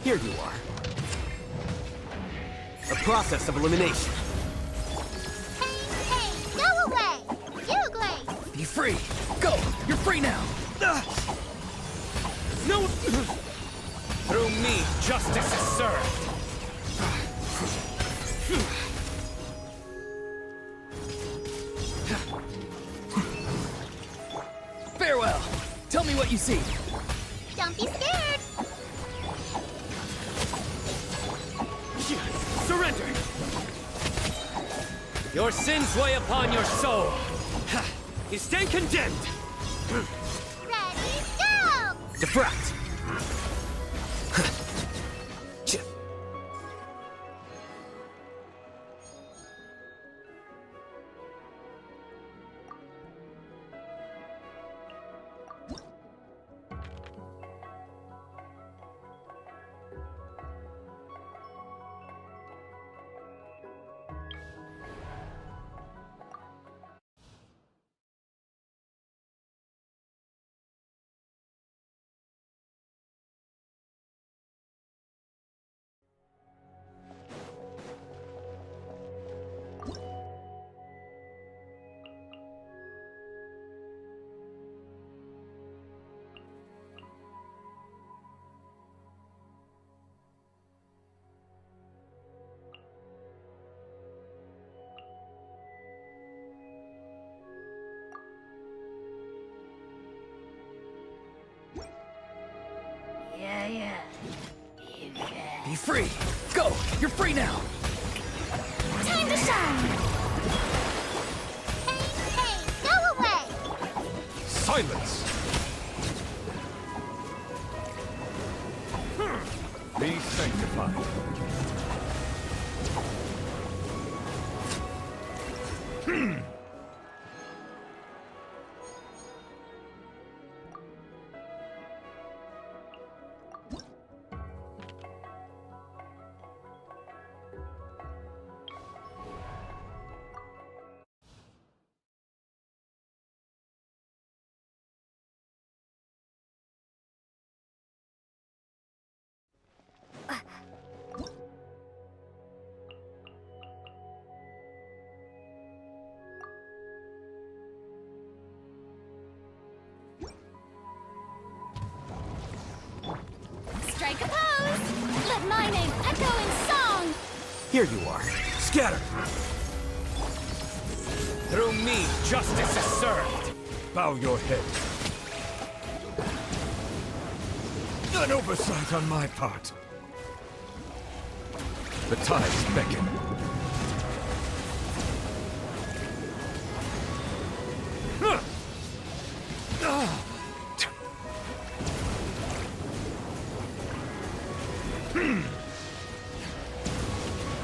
Here you are. A process of elimination. Hey, go away! You agree! Be free! Go! You're free now! No! Through me, justice is served. Farewell! Tell me what you see! Don't be scared! Surrender! Your sins weigh upon your soul. You stand condemned. Ready, go! Defract! Yeah. Be free! Go! You're free now! Time to shine! Hey, go away! Silence! Be sanctified. Strike a pose! Let my name echo in song! Here you are. Scatter! Through me, justice is served. Bow your head. An oversight on my part. The tides beckon.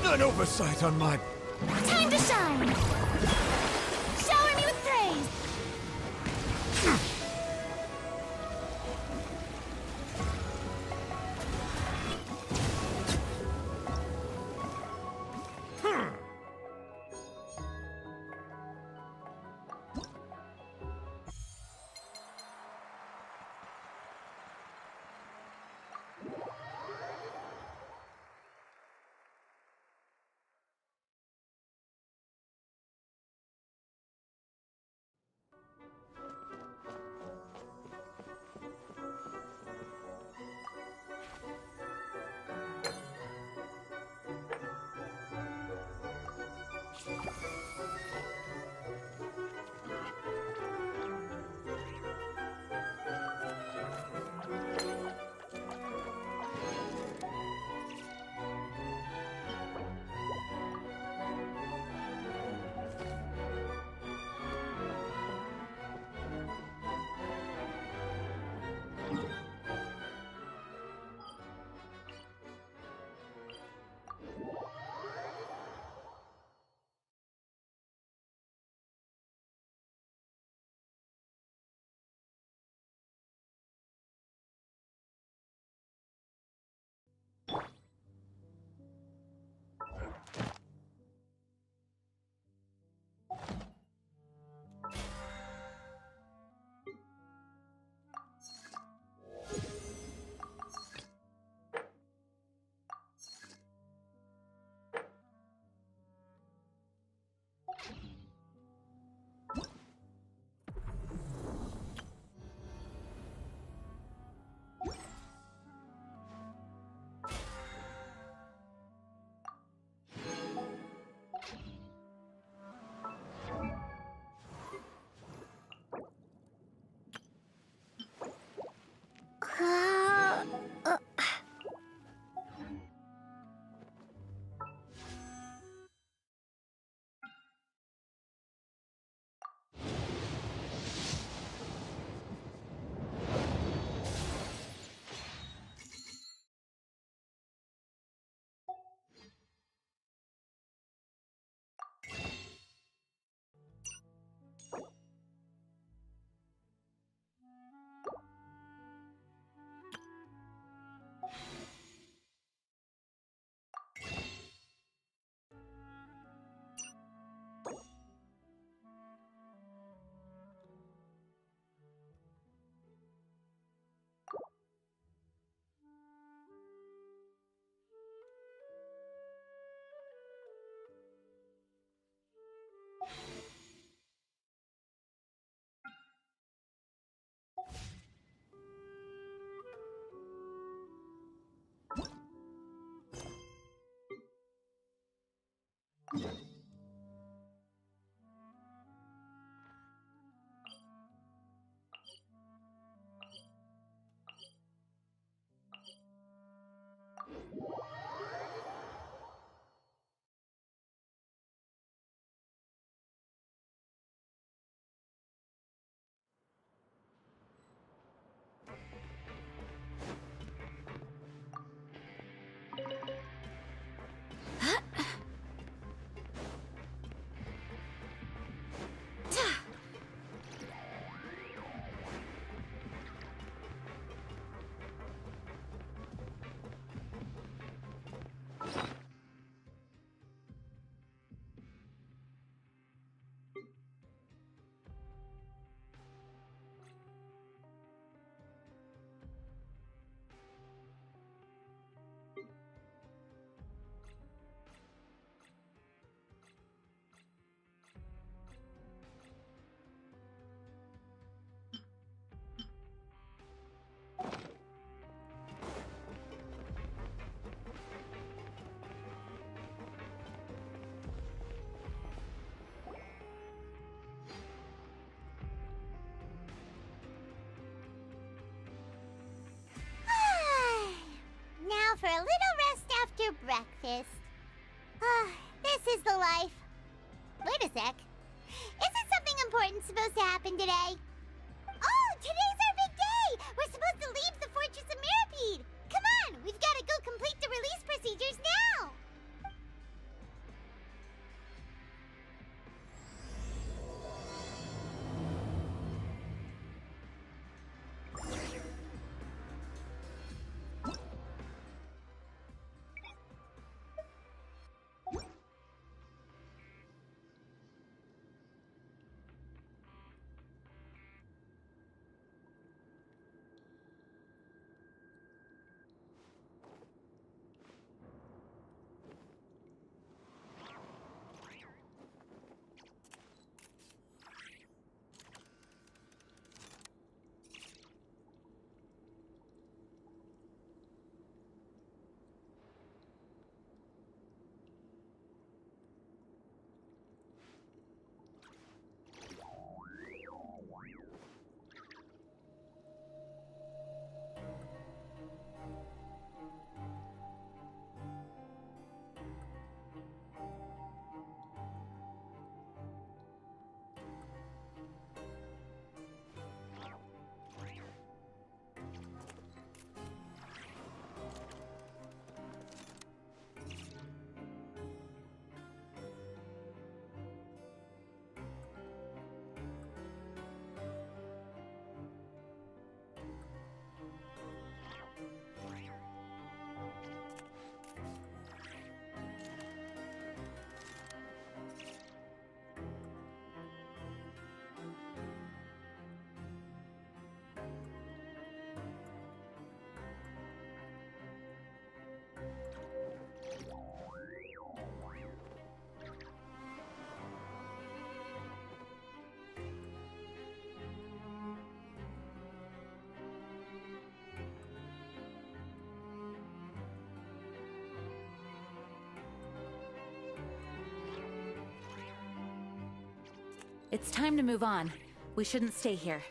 An oversight on my... Time to shine! Now for a little rest after breakfast. This is the life. Wait a sec. Isn't something important supposed to happen today? Oh, today's our big day! We're supposed to leave the Fortress of Mirapede! Come on, we've got to go complete the release procedures now! It's time to move on. We shouldn't stay here.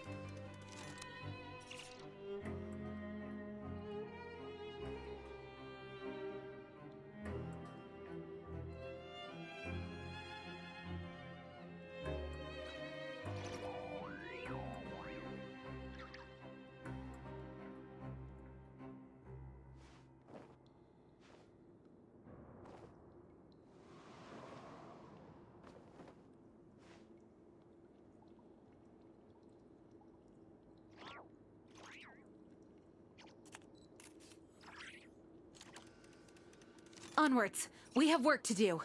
Onwards. We have work to do.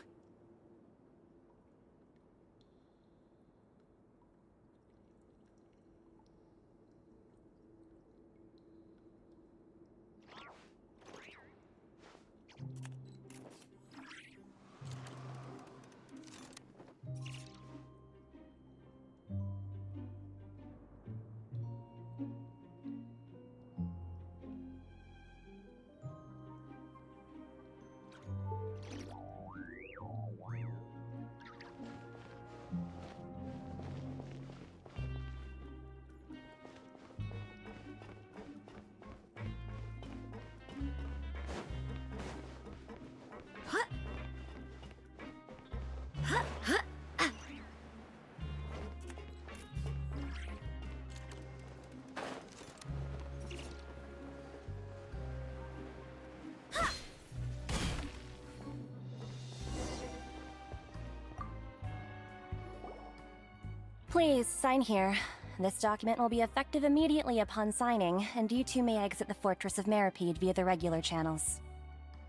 Please, sign here. This document will be effective immediately upon signing, and you two may exit the Fortress of Meripede via the regular channels.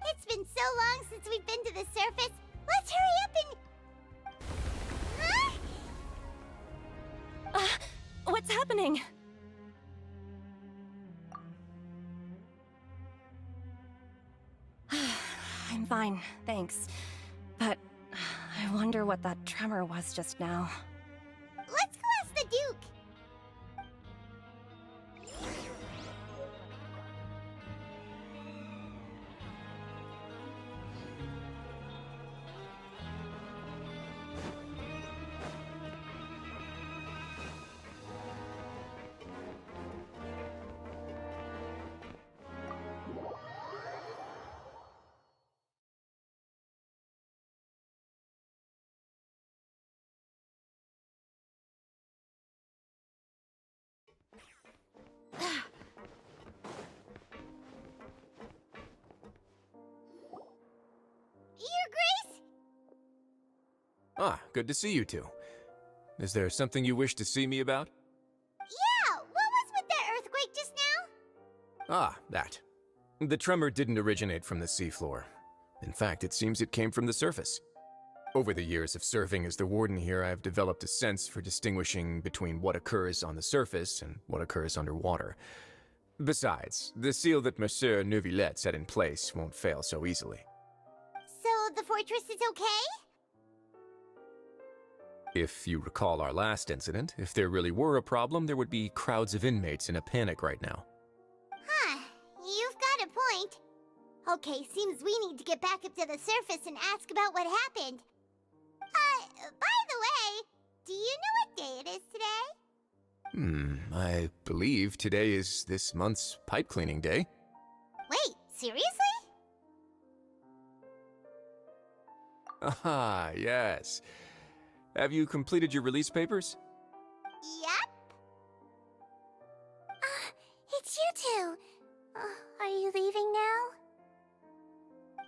It's been so long since we've been to the surface. Let's hurry up and... Huh? What's happening? I'm fine, thanks. But I wonder what that tremor was just now. Let's go ask the Duke. Your Grace? Ah, good to see you two. Is there something you wish to see me about? Yeah, what was with that earthquake just now? Ah, that. The tremor didn't originate from the seafloor. In fact, it seems it came from the surface. Over the years of serving as the warden here, I've developed a sense for distinguishing between what occurs on the surface and what occurs underwater. Besides, the seal that Monsieur Neuvillette set in place won't fail so easily. So the fortress is okay? If you recall our last incident, if there really were a problem, there would be crowds of inmates in a panic right now. Huh, you've got a point. Okay, seems we need to get back up to the surface and ask about what happened. By the way, do you know what day it is today? I believe today is this month's pipe cleaning day. Wait, seriously? Ah, yes. Have you completed your release papers? Yep. It's you two. Are you leaving now?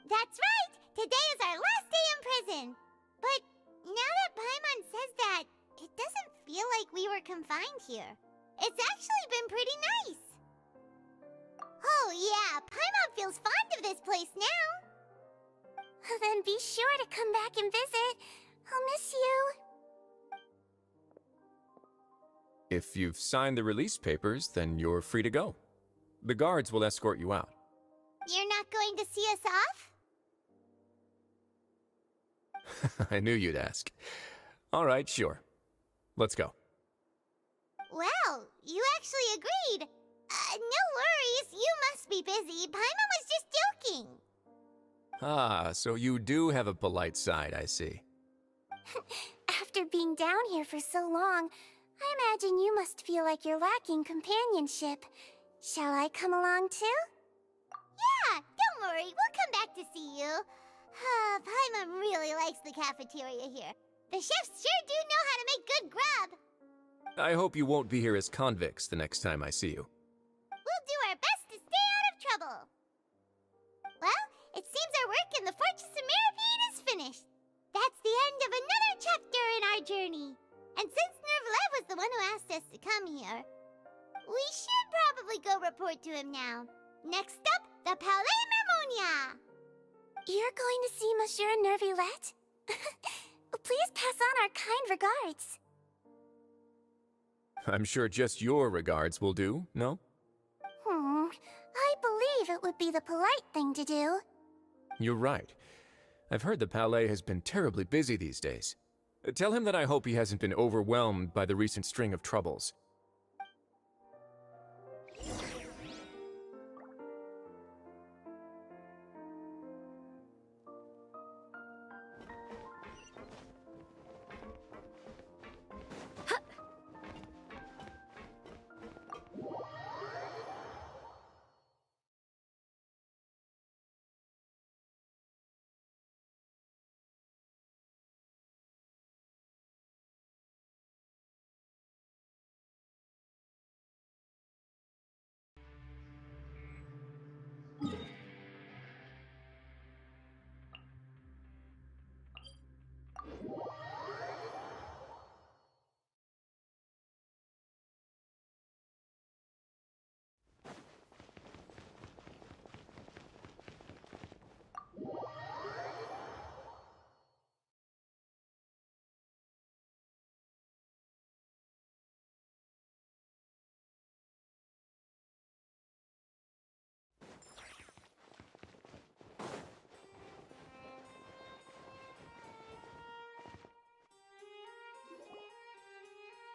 That's right! Today is our last day in prison! But now that Paimon says that, it doesn't feel like we were confined here. It's actually been pretty nice. Oh yeah, Paimon feels fond of this place now. Then be sure to come back and visit. I'll miss you. If you've signed the release papers, then you're free to go. The guards will escort you out. You're not going to see us off? I knew you'd ask. All right, sure. Let's go. Well, you actually agreed. No worries, you must be busy. Paimon was just joking. Ah, so you do have a polite side, I see. After being down here for so long, I imagine you must feel like you're lacking companionship. Shall I come along too? Yeah, don't worry, we'll come back to see you. Paimon really likes the cafeteria here. The chefs sure do know how to make good grub. I hope you won't be here as convicts the next time I see you. We'll do our best to stay out of trouble. Well, it seems our work in the Fortress of Meripede is finished. That's the end of another chapter in our journey. And since Neuvillette was the one who asked us to come here, we should probably go report to him now. Next up, the Palais Mermonia. You're going to see Monsieur Nervillette? Please pass on our kind regards. I'm sure just your regards will do, no? I believe it would be the polite thing to do. You're right. I've heard the Palais has been terribly busy these days. Tell him that I hope he hasn't been overwhelmed by the recent string of troubles.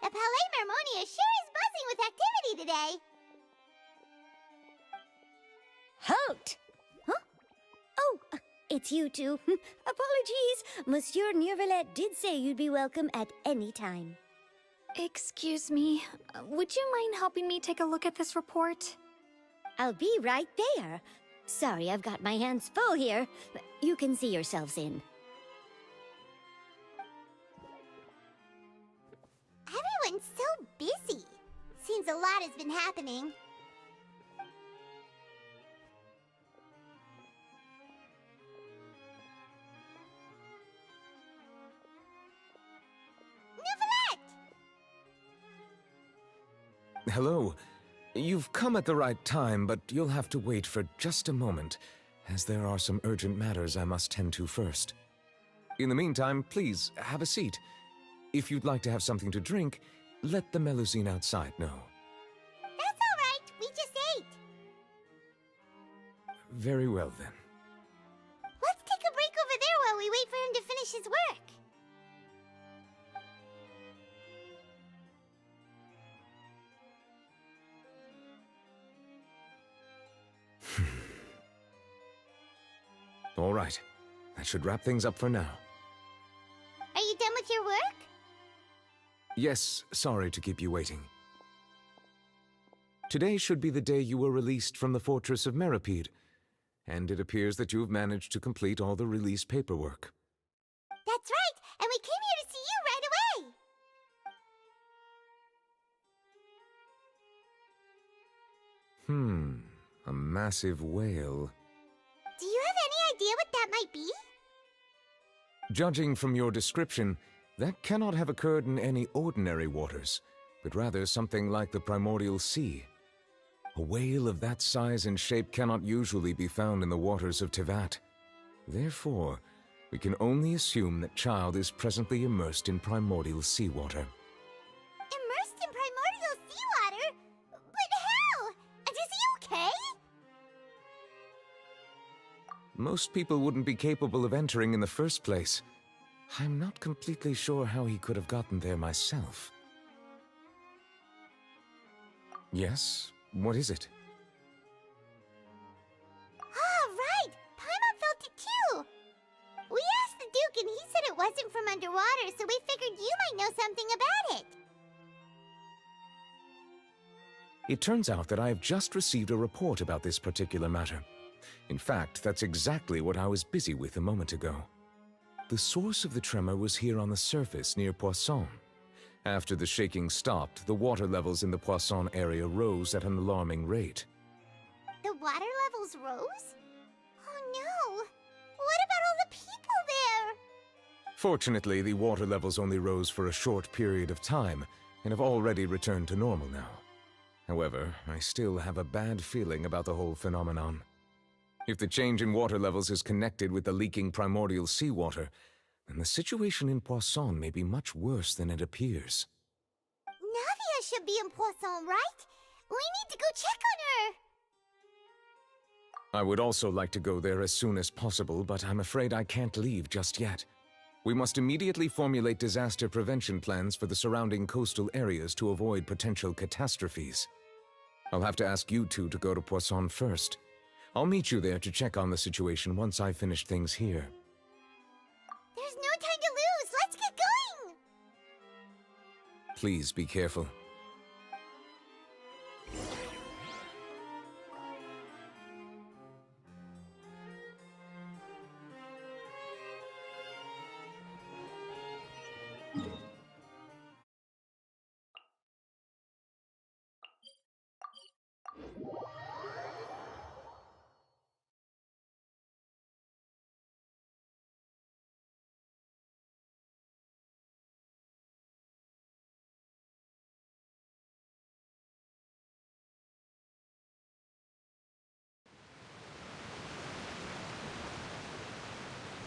The Palais Mermonia sure is buzzing with activity today. Halt! Huh? Oh, it's you two. Apologies. Monsieur Nervillette did say you'd be welcome at any time. Excuse me, would you mind helping me take a look at this report? I'll be right there. Sorry, I've got my hands full here. You can see yourselves in. Everyone's so busy. Seems a lot has been happening. Hello. You've come at the right time, but you'll have to wait for just a moment, as there are some urgent matters I must tend to first. In the meantime, please, have a seat. If you'd like to have something to drink, let the Melusine outside know. That's all right. We just ate. Very well, then. Let's take a break over there while we wait for him to finish his work. All right. That should wrap things up for now. Are you done with your work? Yes, sorry to keep you waiting. Today should be the day you were released from the Fortress of Meripede, and it appears that you've managed to complete all the release paperwork. That's right, and we came here to see you right away. A massive whale. Do you have any idea what that might be? Judging from your description, that cannot have occurred in any ordinary waters, but rather something like the primordial sea. A whale of that size and shape cannot usually be found in the waters of Tevat. Therefore, we can only assume that Child is presently immersed in primordial seawater. Immersed in primordial seawater? But how? And is he okay? Most people wouldn't be capable of entering in the first place. I'm not completely sure how he could have gotten there myself. Yes? What is it? Ah, right! Paimon felt it too! We asked the Duke and he said it wasn't from underwater, so we figured you might know something about it. It turns out that I have just received a report about this particular matter. In fact, that's exactly what I was busy with a moment ago. The source of the tremor was here on the surface near Poisson. After the shaking stopped, the water levels in the Poisson area rose at an alarming rate. The water levels rose? Oh no! What about all the people there? Fortunately, the water levels only rose for a short period of time and have already returned to normal now. However, I still have a bad feeling about the whole phenomenon. If the change in water levels is connected with the leaking primordial seawater, then the situation in Poisson may be much worse than it appears. Navia should be in Poisson, right? We need to go check on her! I would also like to go there as soon as possible, but I'm afraid I can't leave just yet. We must immediately formulate disaster prevention plans for the surrounding coastal areas to avoid potential catastrophes. I'll have to ask you two to go to Poisson first. I'll meet you there to check on the situation once I finish things here. There's no time to lose! Let's get going! Please be careful.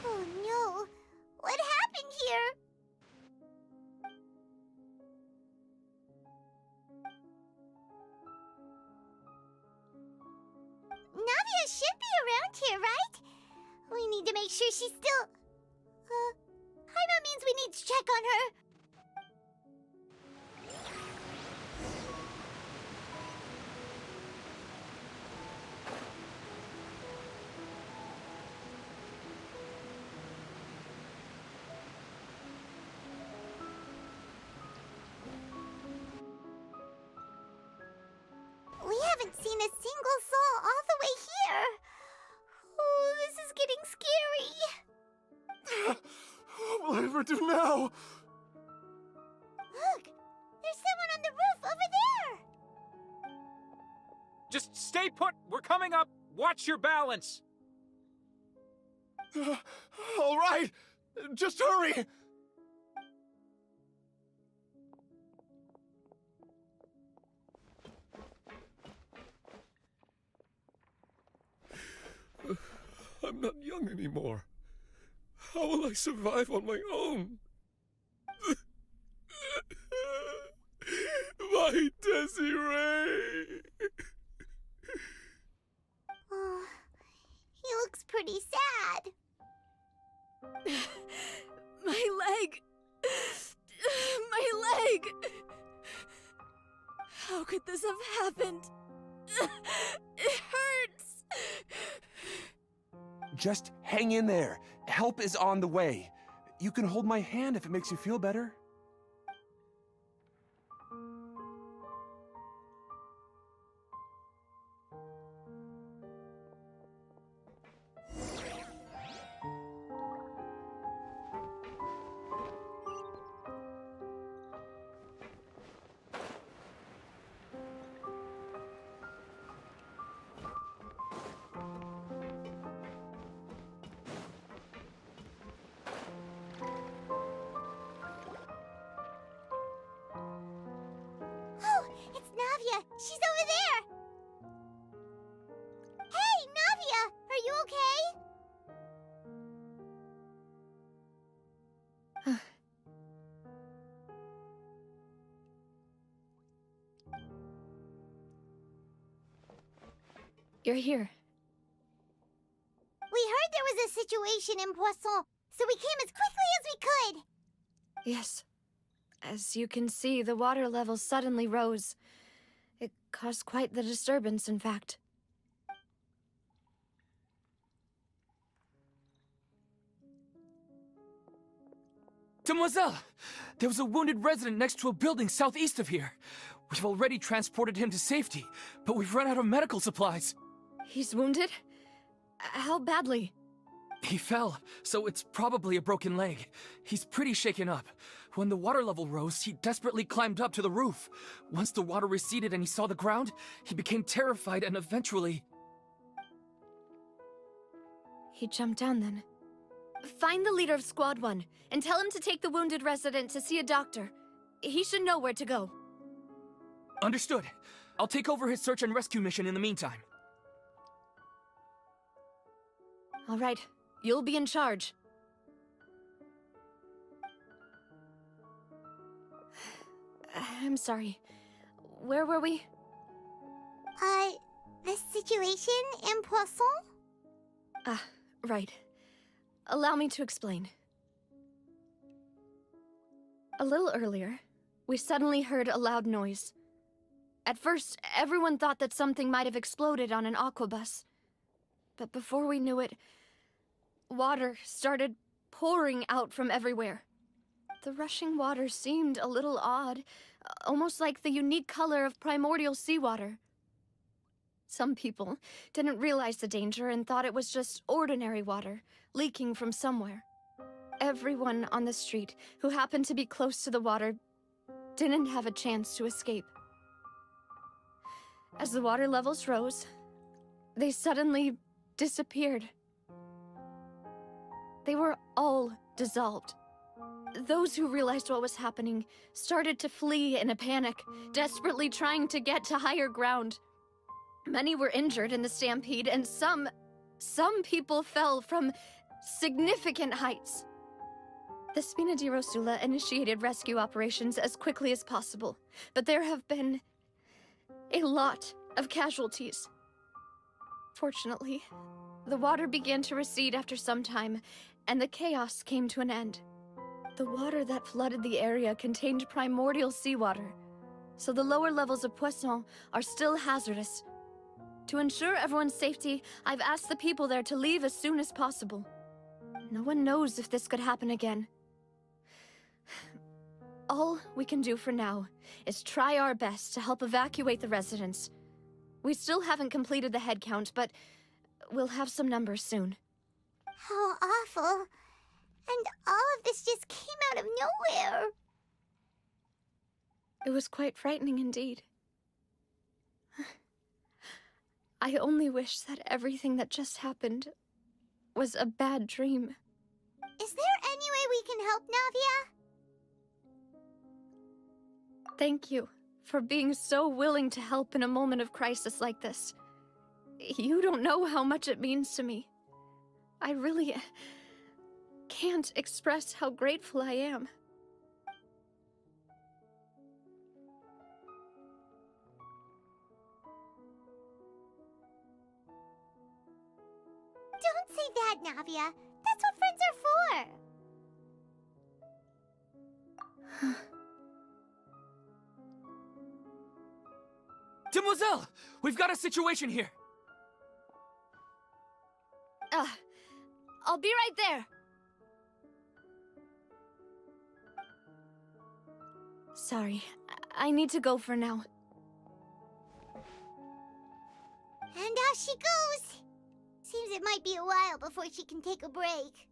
Oh no! What happened here? Navia should be around here, right? We need to make sure she's still... Paimon means we need to check on her. We haven't seen a single soul all the way here. Oh, this is getting scary. What will I ever do now? Look, there's someone on the roof over there. Just stay put! We're coming up! Watch your balance! All right, just hurry! I'm not young anymore. How will I survive on my own? My Desiree! Oh, he looks pretty sad. My leg! My leg! How could this have happened? It hurts! Just hang in there. Help is on the way. You can hold my hand if it makes you feel better. Oh, it's Navia. She's over there. Hey, Navia, are you okay? You're here. We heard there was a situation in Poisson, so we came as quickly as we could. Yes. As you can see, the water level suddenly rose. It caused quite the disturbance, in fact. Demoiselle! There was a wounded resident next to a building southeast of here. We've already transported him to safety, but we've run out of medical supplies. He's wounded? How badly? He fell, so it's probably a broken leg. He's pretty shaken up. When the water level rose, he desperately climbed up to the roof. Once the water receded and he saw the ground, he became terrified and eventually... He jumped down then. Find the leader of Squad 1 and tell him to take the wounded resident to see a doctor. He should know where to go. Understood. I'll take over his search and rescue mission in the meantime. All right, you'll be in charge. I'm sorry. Where were we? The situation in Poisson? Ah, right. Allow me to explain. A little earlier, we suddenly heard a loud noise. At first, everyone thought that something might have exploded on an aquabus. But before we knew it, water started pouring out from everywhere. The rushing water seemed a little odd, almost like the unique color of primordial seawater. Some people didn't realize the danger and thought it was just ordinary water, leaking from somewhere. Everyone on the street who happened to be close to the water didn't have a chance to escape. As the water levels rose, they suddenly disappeared. They were all dissolved. Those who realized what was happening started to flee in a panic, desperately trying to get to higher ground. Many were injured in the stampede, and some people fell from significant heights. The Spina di Rosula initiated rescue operations as quickly as possible, but there have been a lot of casualties. Fortunately, the water began to recede after some time, and the chaos came to an end. The water that flooded the area contained primordial seawater, so the lower levels of Poisson are still hazardous. To ensure everyone's safety, I've asked the people there to leave as soon as possible. No one knows if this could happen again. All we can do for now is try our best to help evacuate the residents. We still haven't completed the head count, but we'll have some numbers soon. How awful. And all of this just came out of nowhere. It was quite frightening indeed. I only wish that everything that just happened was a bad dream. Is there any way we can help, Navia? Thank you for being so willing to help in a moment of crisis like this. You don't know how much it means to me. I really can't express how grateful I am. Don't say that, Navia. That's what friends are for. Demoiselle! We've got a situation here! I'll be right there. Sorry, I need to go for now. And off she goes. Seems it might be a while before she can take a break.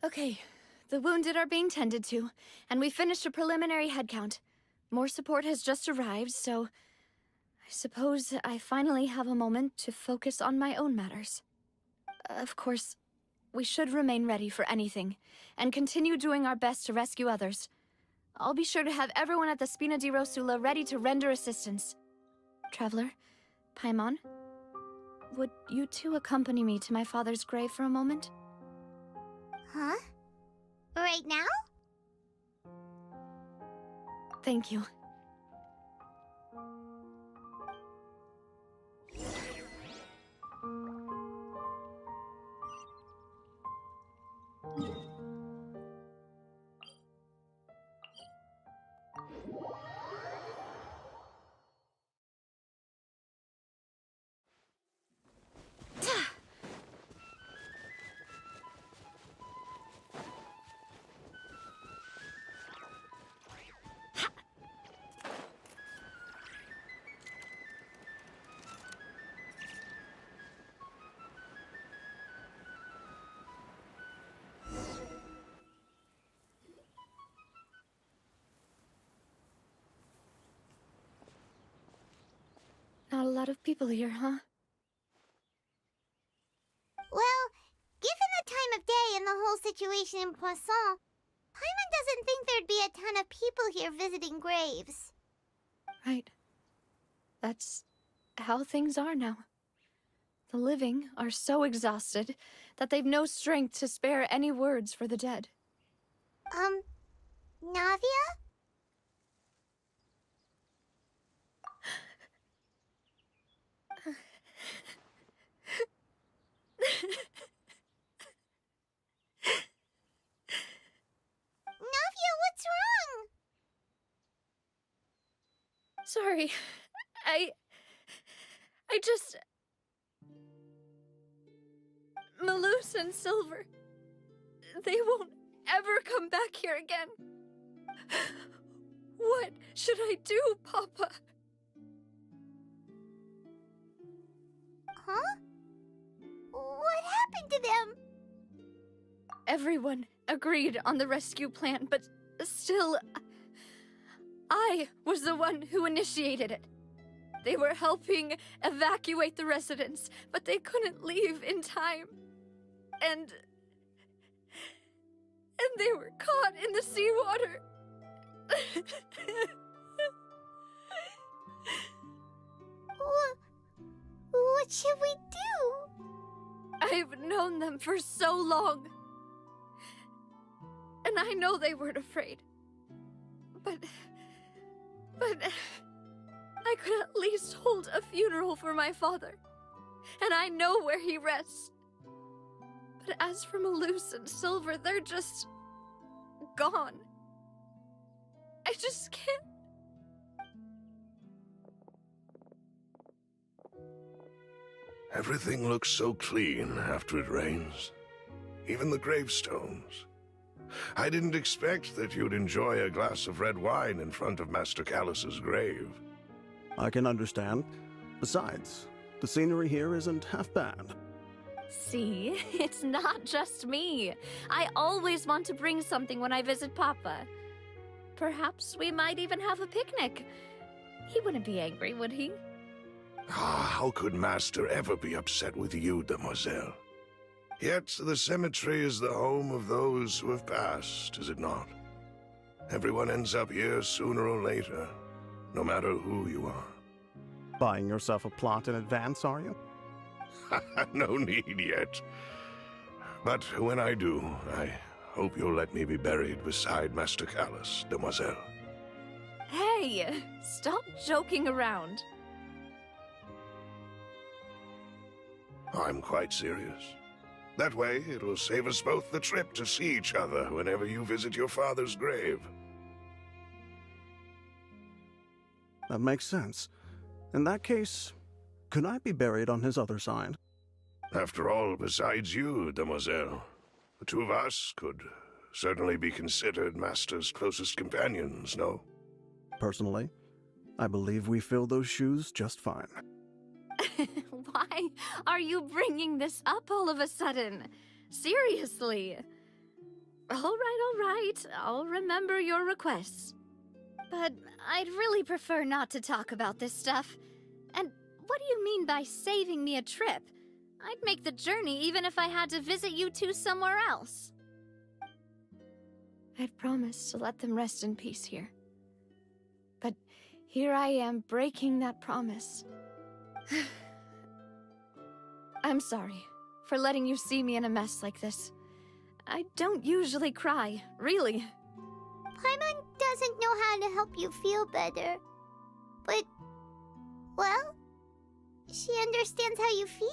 Okay, the wounded are being tended to, and we finished a preliminary head count. More support has just arrived, so I suppose I finally have a moment to focus on my own matters. Of course, we should remain ready for anything, and continue doing our best to rescue others. I'll be sure to have everyone at the Spina di Rosula ready to render assistance. Traveler, Paimon, would you two accompany me to my father's grave for a moment? Huh? Right now? Thank you. Not a lot of people here, huh? Well, given the time of day and the whole situation in Poisson, Paimon doesn't think there'd be a ton of people here visiting graves. Right. That's how things are now. The living are so exhausted that they've no strength to spare any words for the dead. Navia? Navia, what's wrong? Sorry. I just... Malus and Silver. They won't ever come back here again. What should I do, Papa? Huh? What happened to them? Everyone agreed on the rescue plan, but still, I was the one who initiated it. They were helping evacuate the residents, but they couldn't leave in time. And they were caught in the seawater. What should we do? I've known them for so long. And I know they weren't afraid. But I could at least hold a funeral for my father. And I know where he rests. But as for Malus and Silver, they're just... gone. I just can't... Everything looks so clean after it rains. Even the gravestones. I didn't expect that you'd enjoy a glass of red wine in front of Master Callus's grave. I can understand. Besides, the scenery here isn't half bad. See, it's not just me. I always want to bring something when I visit Papa. Perhaps we might even have a picnic. He wouldn't be angry, would he? How could Master ever be upset with you, demoiselle? Yet the cemetery is the home of those who have passed, is it not? Everyone ends up here sooner or later, no matter who you are. Buying yourself a plot in advance, are you? No need yet. But when I do, I hope you'll let me be buried beside Master Callus, demoiselle. Hey, stop joking around. I'm quite serious. That way, it'll save us both the trip to see each other whenever you visit your father's grave. That makes sense. In that case, could I be buried on his other side? After all, besides you, demoiselle, the two of us could certainly be considered Master's closest companions, no? Personally, I believe we fill those shoes just fine. Why are you bringing this up all of a sudden? Seriously. All right. I'll remember your requests. But I'd really prefer not to talk about this stuff. And what do you mean by saving me a trip? I'd make the journey even if I had to visit you two somewhere else. I'd promised to let them rest in peace here. But here I am breaking that promise. I'm sorry for letting you see me in a mess like this. I don't usually cry, really. Paimon doesn't know how to help you feel better. But, well, she understands how you feel.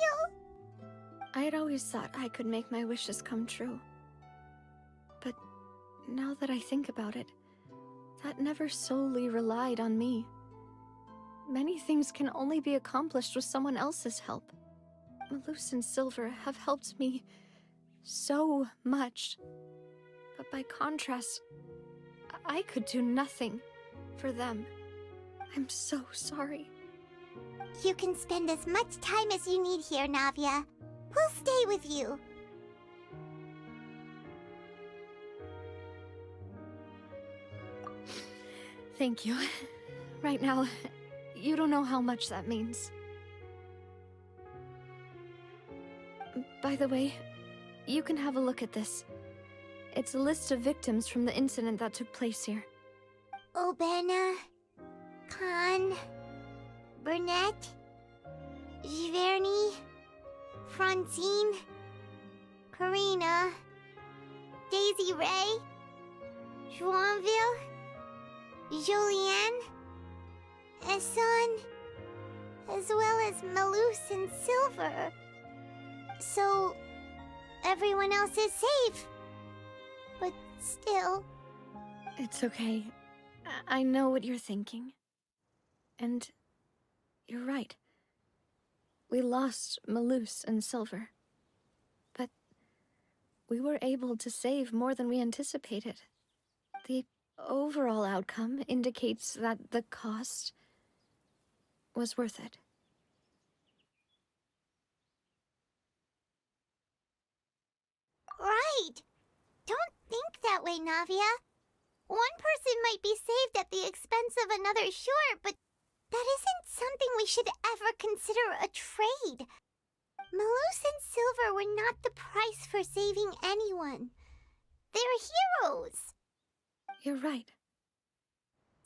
I had always thought I could make my wishes come true. But now that I think about it, that never solely relied on me. Many things can only be accomplished with someone else's help. Malus and Silver have helped me so much. But by contrast, I could do nothing for them. I'm so sorry. You can spend as much time as you need here, Navia. We'll stay with you. Thank you. Right now, you don't know how much that means. By the way, you can have a look at this. It's a list of victims from the incident that took place here. Obena, Khan, Burnett, Giverny, Francine, Karina, Daisy Ray, Joinville, Julianne, Esson, as well as Malus and Silver. So, everyone else is safe. But still... It's okay. I know what you're thinking. And you're right. We lost Malus and Silver. But we were able to save more than we anticipated. The overall outcome indicates that the cost was worth it. Right! Don't think that way, Navia. One person might be saved at the expense of another, sure, but that isn't something we should ever consider a trade. Malus and Silver were not the price for saving anyone. They're heroes. You're right.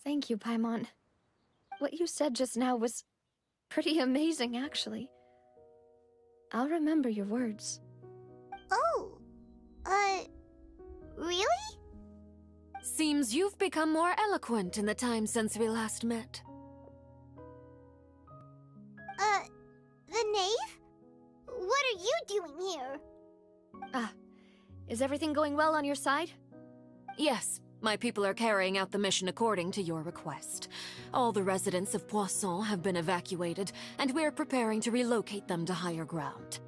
Thank you, Paimon. What you said just now was pretty amazing, actually. I'll remember your words. Oh, really? Seems you've become more eloquent in the time since we last met. The knave? What are you doing here? Is everything going well on your side? Yes, my people are carrying out the mission according to your request. All the residents of Poisson have been evacuated, and we're preparing to relocate them to higher ground.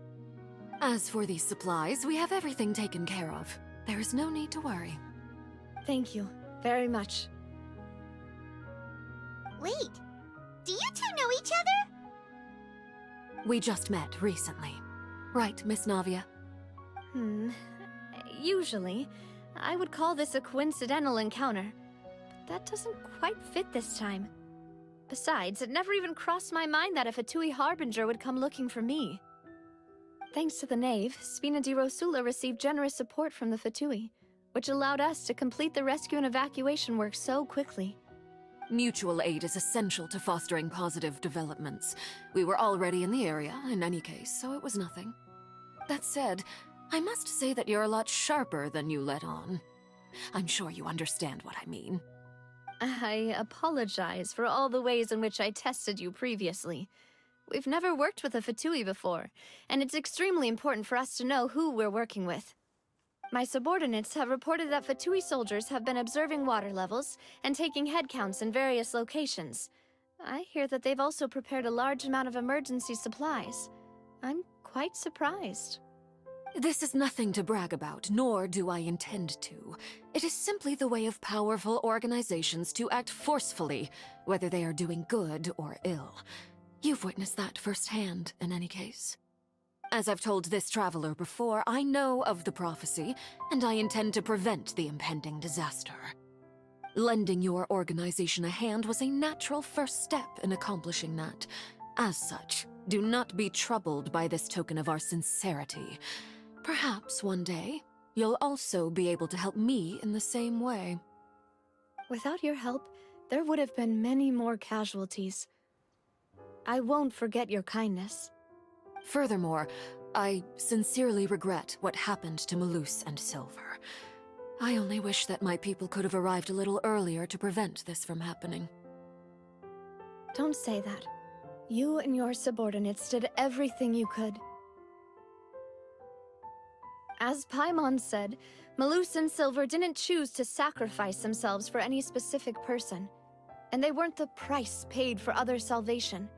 As for these supplies, we have everything taken care of. There is no need to worry. Thank you very much. Wait, do you two know each other? We just met recently. Right, Miss Navia? Usually, I would call this a coincidental encounter. But that doesn't quite fit this time. Besides, it never even crossed my mind that a Fatui Harbinger would come looking for me. Thanks to the Knave, Spina di Rosula received generous support from the Fatui, which allowed us to complete the rescue and evacuation work so quickly. Mutual aid is essential to fostering positive developments. We were already in the area, in any case, so it was nothing. That said, I must say that you're a lot sharper than you let on. I'm sure you understand what I mean. I apologize for all the ways in which I tested you previously. We've never worked with a Fatui before, and it's extremely important for us to know who we're working with. My subordinates have reported that Fatui soldiers have been observing water levels and taking head counts in various locations. I hear that they've also prepared a large amount of emergency supplies. I'm quite surprised. This is nothing to brag about, nor do I intend to. It is simply the way of powerful organizations to act forcefully, whether they are doing good or ill. You've witnessed that firsthand, in any case. As I've told this traveler before, I know of the prophecy, and I intend to prevent the impending disaster. Lending your organization a hand was a natural first step in accomplishing that. As such, do not be troubled by this token of our sincerity. Perhaps one day, you'll also be able to help me in the same way. Without your help, there would have been many more casualties. I won't forget your kindness. Furthermore, I sincerely regret what happened to Malus and Silver. I only wish that my people could have arrived a little earlier to prevent this from happening. Don't say that. You and your subordinates did everything you could. As Paimon said, Malus and Silver didn't choose to sacrifice themselves for any specific person, and they weren't the price paid for other salvation.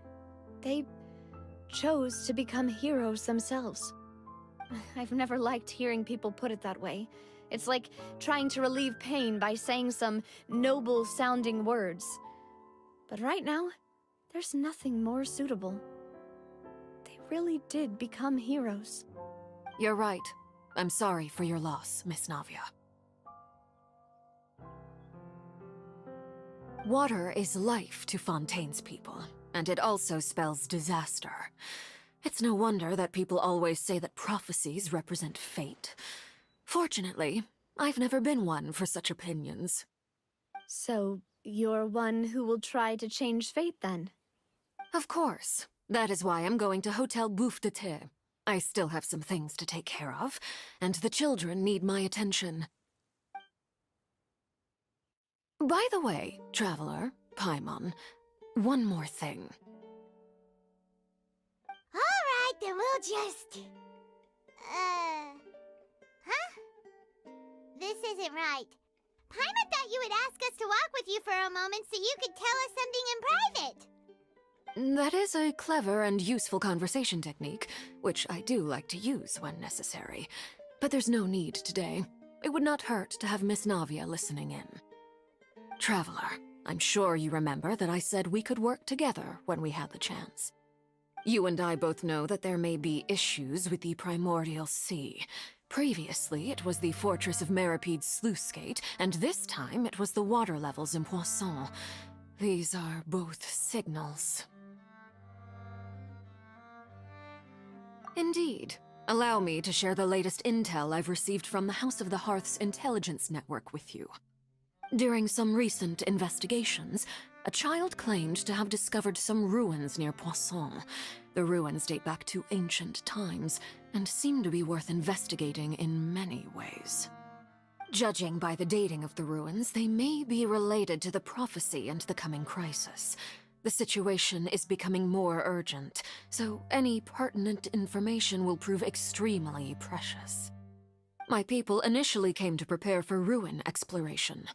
They chose to become heroes themselves. I've never liked hearing people put it that way. It's like trying to relieve pain by saying some noble-sounding words. But right now, there's nothing more suitable. They really did become heroes. You're right. I'm sorry for your loss, Miss Navia. Water is life to Fontaine's people, and it also spells disaster. It's no wonder that people always say that prophecies represent fate. Fortunately, I've never been one for such opinions. So, you're one who will try to change fate then? Of course. That is why I'm going to Hotel Bouffe de Thé. I still have some things to take care of, and the children need my attention. By the way, Traveler, Paimon, one more thing. Alright, then we'll just... Huh? This isn't right. Paimon thought you would ask us to walk with you for a moment so you could tell us something in private. That is a clever and useful conversation technique, which I do like to use when necessary. But there's no need today. It would not hurt to have Miss Navia listening in. Traveler, I'm sure you remember that I said we could work together when we had the chance. You and I both know that there may be issues with the Primordial Sea. Previously, it was the Fortress of Meripede's sluice gate, and this time it was the water levels in Poisson. These are both signals. Indeed. Allow me to share the latest intel I've received from the House of the Hearth's intelligence network with you. During some recent investigations, a child claimed to have discovered some ruins near Poisson. The ruins date back to ancient times, and seem to be worth investigating in many ways. Judging by the dating of the ruins, they may be related to the prophecy and the coming crisis. The situation is becoming more urgent, so any pertinent information will prove extremely precious. My people initially came to prepare for ruin exploration.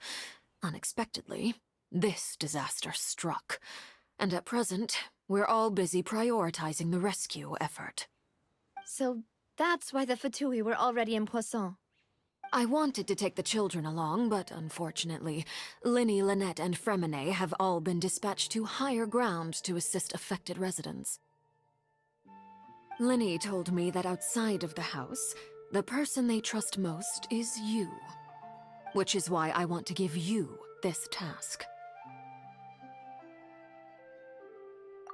Unexpectedly, this disaster struck, and at present, we're all busy prioritizing the rescue effort. So that's why the Fatui were already in Poisson. I wanted to take the children along, but unfortunately, Linny, Lynette, and Fremine have all been dispatched to higher ground to assist affected residents. Linny told me that outside of the house, the person they trust most is you. Which is why I want to give you this task.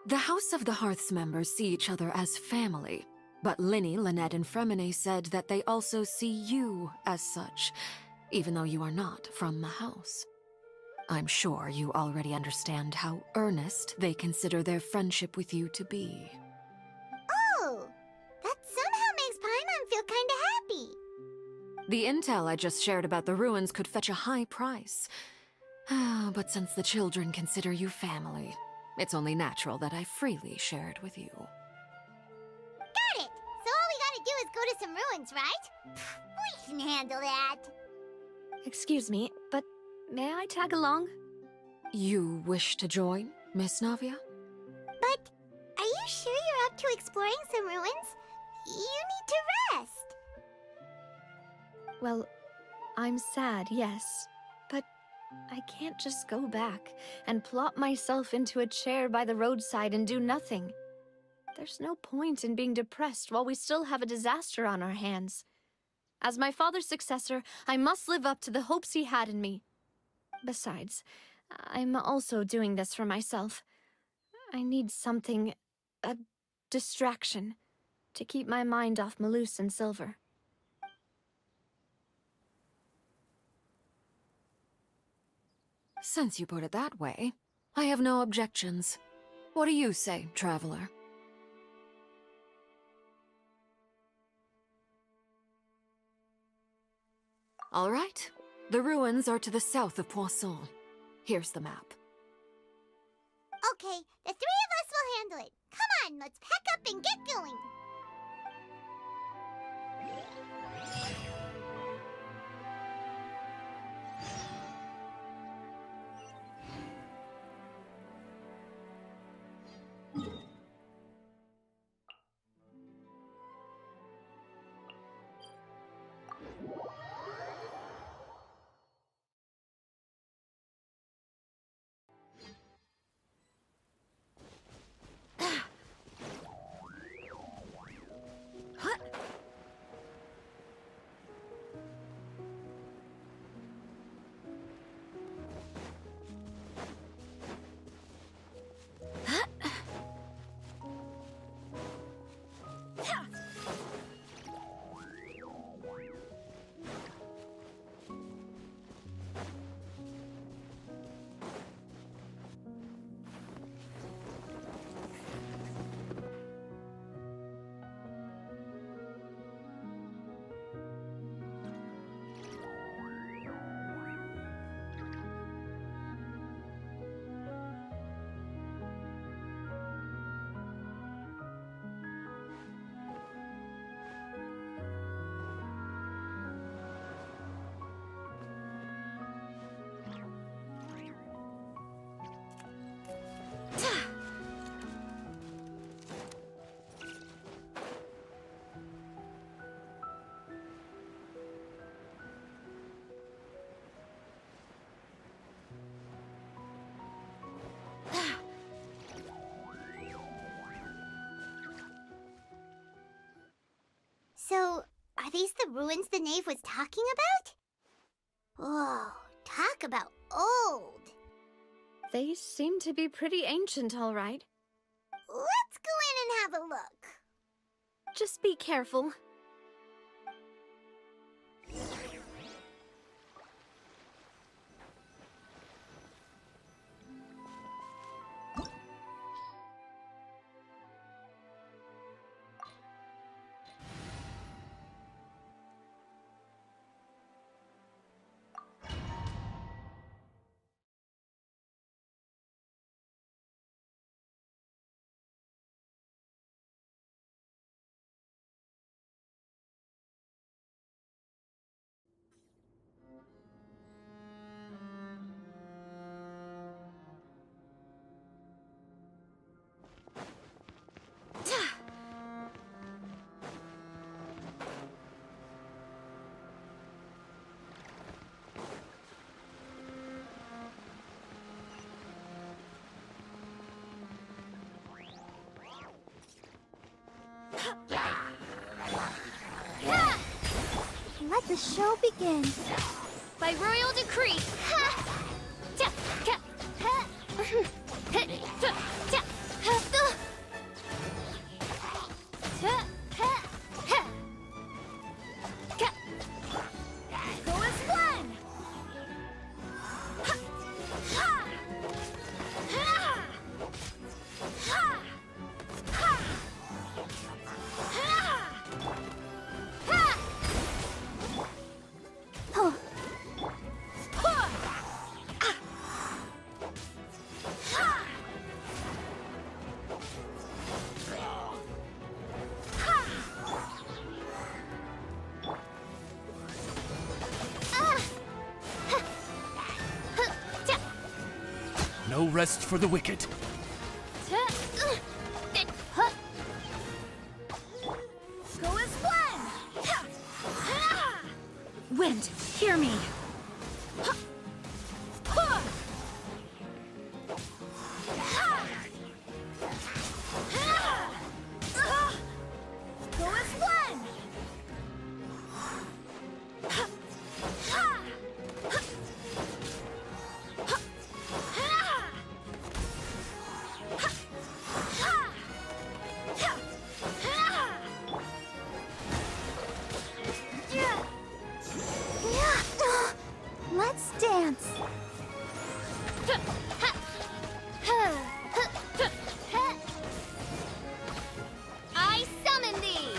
The House of the Hearth's members see each other as family, but Linny, Lynette, and Fremine said that they also see you as such, even though you are not from the house. I'm sure you already understand how earnest they consider their friendship with you to be. Oh, that somehow makes Paimon feel kinda happy. The intel I just shared about the ruins could fetch a high price. But since the children consider you family, it's only natural that I freely share it with you. Got it! So all we gotta do is go to some ruins, right? We can handle that. Excuse me, but may I tag along? You wish to join, Miss Navia? But are you sure you're up to exploring some ruins? You need to rest. Well, I'm sad, yes. But I can't just go back and plop myself into a chair by the roadside and do nothing. There's no point in being depressed while we still have a disaster on our hands. As my father's successor, I must live up to the hopes he had in me. Besides, I'm also doing this for myself. I need something, a distraction, to keep my mind off Malus and Silver. Since you put it that way, I have no objections. What do you say, Traveler? All right. The ruins are to the south of Poisson. Here's the map. Okay, the three of us will handle it. Come on, let's pack up and get going. Are these the ruins the knave was talking about? Whoa, talk about old. They seem to be pretty ancient, all right. Let's go in and have a look. Just be careful. Let the show begin. By royal decree. Go as one. No rest for the wicked. Go as one. Wind, hear me. Go as one. Let's dance. I summon thee!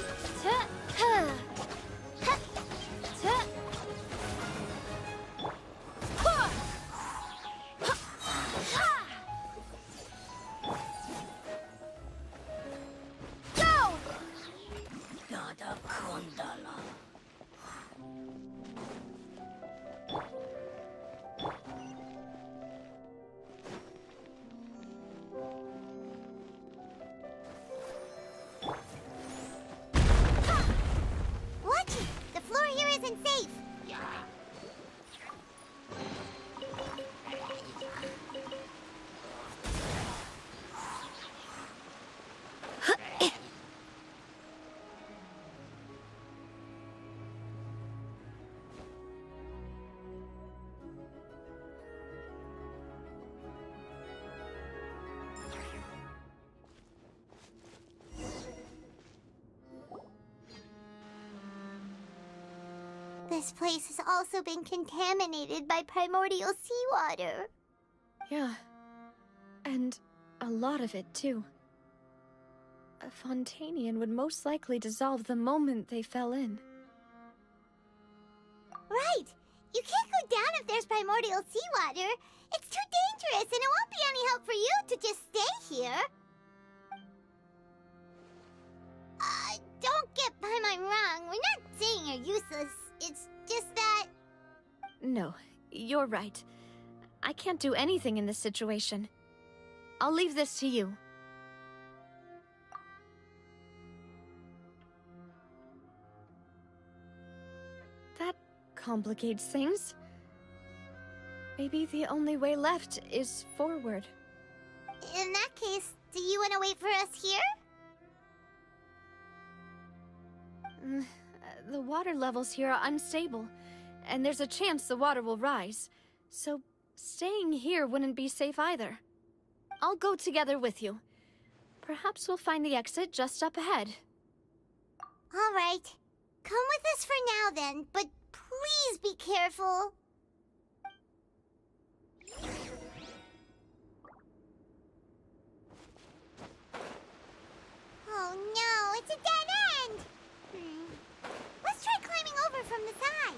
Go! Nada Kondala. Watch it! The floor here isn't safe! This place has also been contaminated by primordial seawater. Yeah. And a lot of it, too. A Fontainian would most likely dissolve the moment they fell in. Right! You can't go down if there's primordial seawater. It's too dangerous, and it won't be any help for you to just stay here. Don't get Paimon wrong. We're not saying you're useless. It's just that... No, you're right. I can't do anything in this situation. I'll leave this to you. That complicates things. Maybe the only way left is forward. In that case, do you want to wait for us here? The water levels here are unstable, and there's a chance the water will rise. So, staying here wouldn't be safe either. I'll go together with you. Perhaps we'll find the exit just up ahead. All right. Come with us for now then, but please be careful. Oh no, it's a dead end! Let's try climbing over from the side.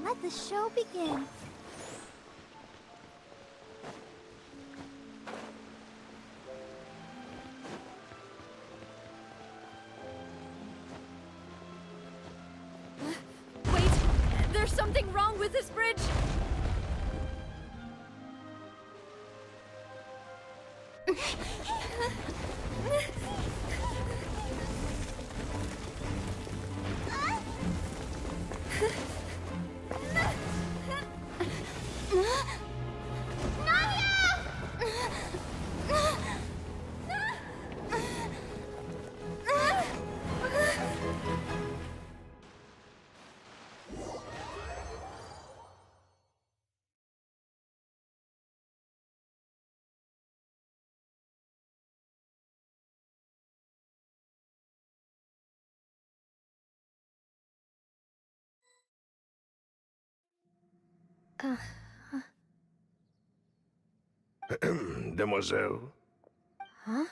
Let the show begin. Wait, there's something wrong with this bridge! Demoiselle? Huh?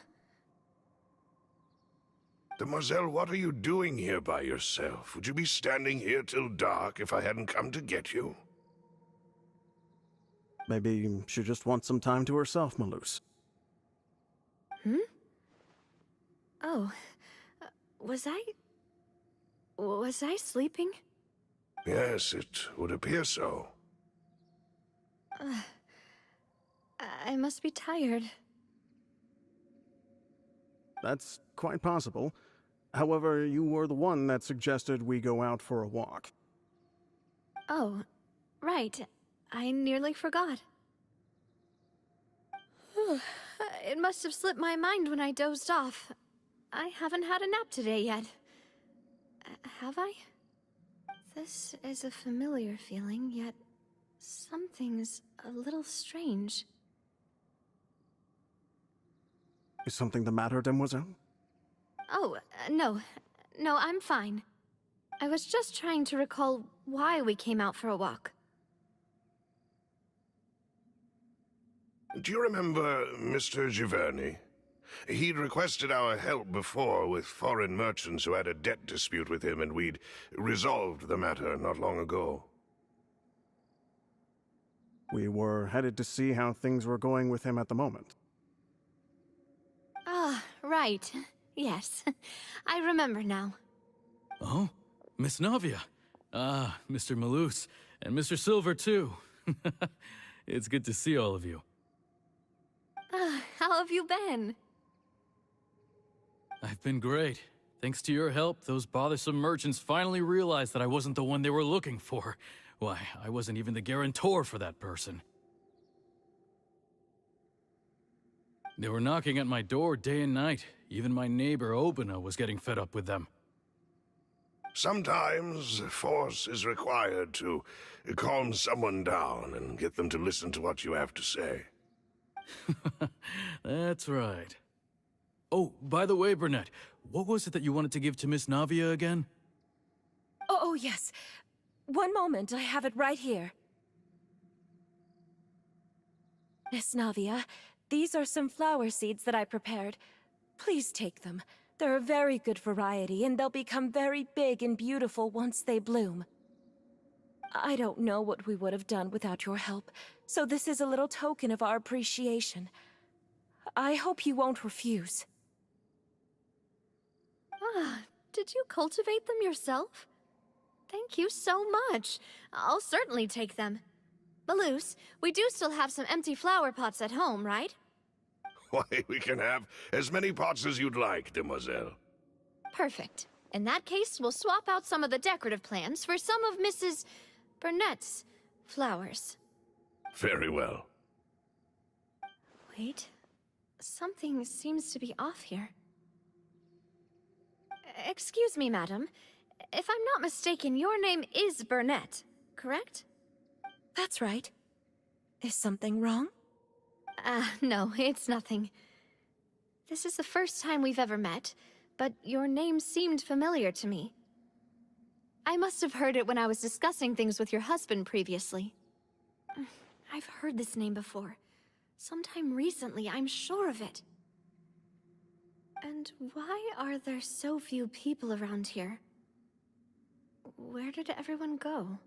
Demoiselle, what are you doing here by yourself? Would you be standing here till dark if I hadn't come to get you? Maybe she just wants some time to herself, Malus. Hmm? Oh, was I sleeping? Yes, it would appear so. I must be tired. That's quite possible. However, you were the one that suggested we go out for a walk. Oh, right. I nearly forgot. It must have slipped my mind when I dozed off. I haven't had a nap today yet. Have I? This is a familiar feeling, yet something's a little strange. Is something the matter, Demoiselle? Oh, no. No, I'm fine. I was just trying to recall why we came out for a walk. Do you remember Mr. Giverny? He'd requested our help before with foreign merchants who had a debt dispute with him, and we'd resolved the matter not long ago. We were headed to see how things were going with him at the moment. Ah, right. Yes. I remember now. Oh? Miss Navia. Ah, Mr. Malus. And Mr. Silver, too. It's good to see all of you. How have you been? I've been great. Thanks to your help, those bothersome merchants finally realized that I wasn't the one they were looking for. Why, I wasn't even the guarantor for that person. They were knocking at my door day and night. Even my neighbor, Obina, was getting fed up with them. Sometimes force is required to calm someone down and get them to listen to what you have to say. That's right. Oh, by the way, Burnett, what was it that you wanted to give to Miss Navia again? Oh, Oh, yes. One moment, I have it right here. Miss Navia, these are some flower seeds that I prepared. Please take them. They're a very good variety, and they'll become very big and beautiful once they bloom. I don't know what we would have done without your help, so this is a little token of our appreciation. I hope you won't refuse. Ah, did you cultivate them yourself? Thank you so much. I'll certainly take them. Maloose, we do still have some empty flower pots at home, right? Why, we can have as many pots as you'd like, demoiselle. Perfect. In that case, we'll swap out some of the decorative plants for some of Mrs. Burnett's flowers. Very well. Wait. Something seems to be off here. Excuse me, madam. If I'm not mistaken, your name is Burnett, correct? That's right. Is something wrong? No, it's nothing. This is the first time we've ever met, but your name seemed familiar to me. I must have heard it when I was discussing things with your husband previously. I've heard this name before. Sometime recently, I'm sure of it. And why are there so few people around here? Where did everyone go?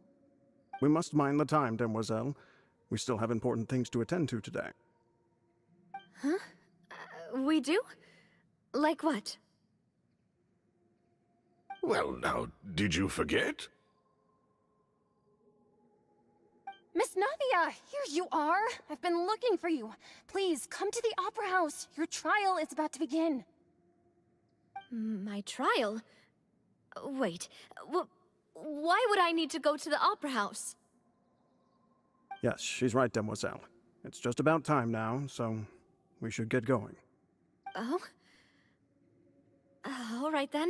We must mind the time, demoiselle. We still have important things to attend to today. Huh? We do? Like what? Well, now, did you forget? Miss Navia, here you are. I've been looking for you. Please, come to the Opera House. Your trial is about to begin. My trial? Wait, why would I need to go to the Opera House? Yes, she's right, demoiselle. It's just about time now, so we should get going. Oh? All right then.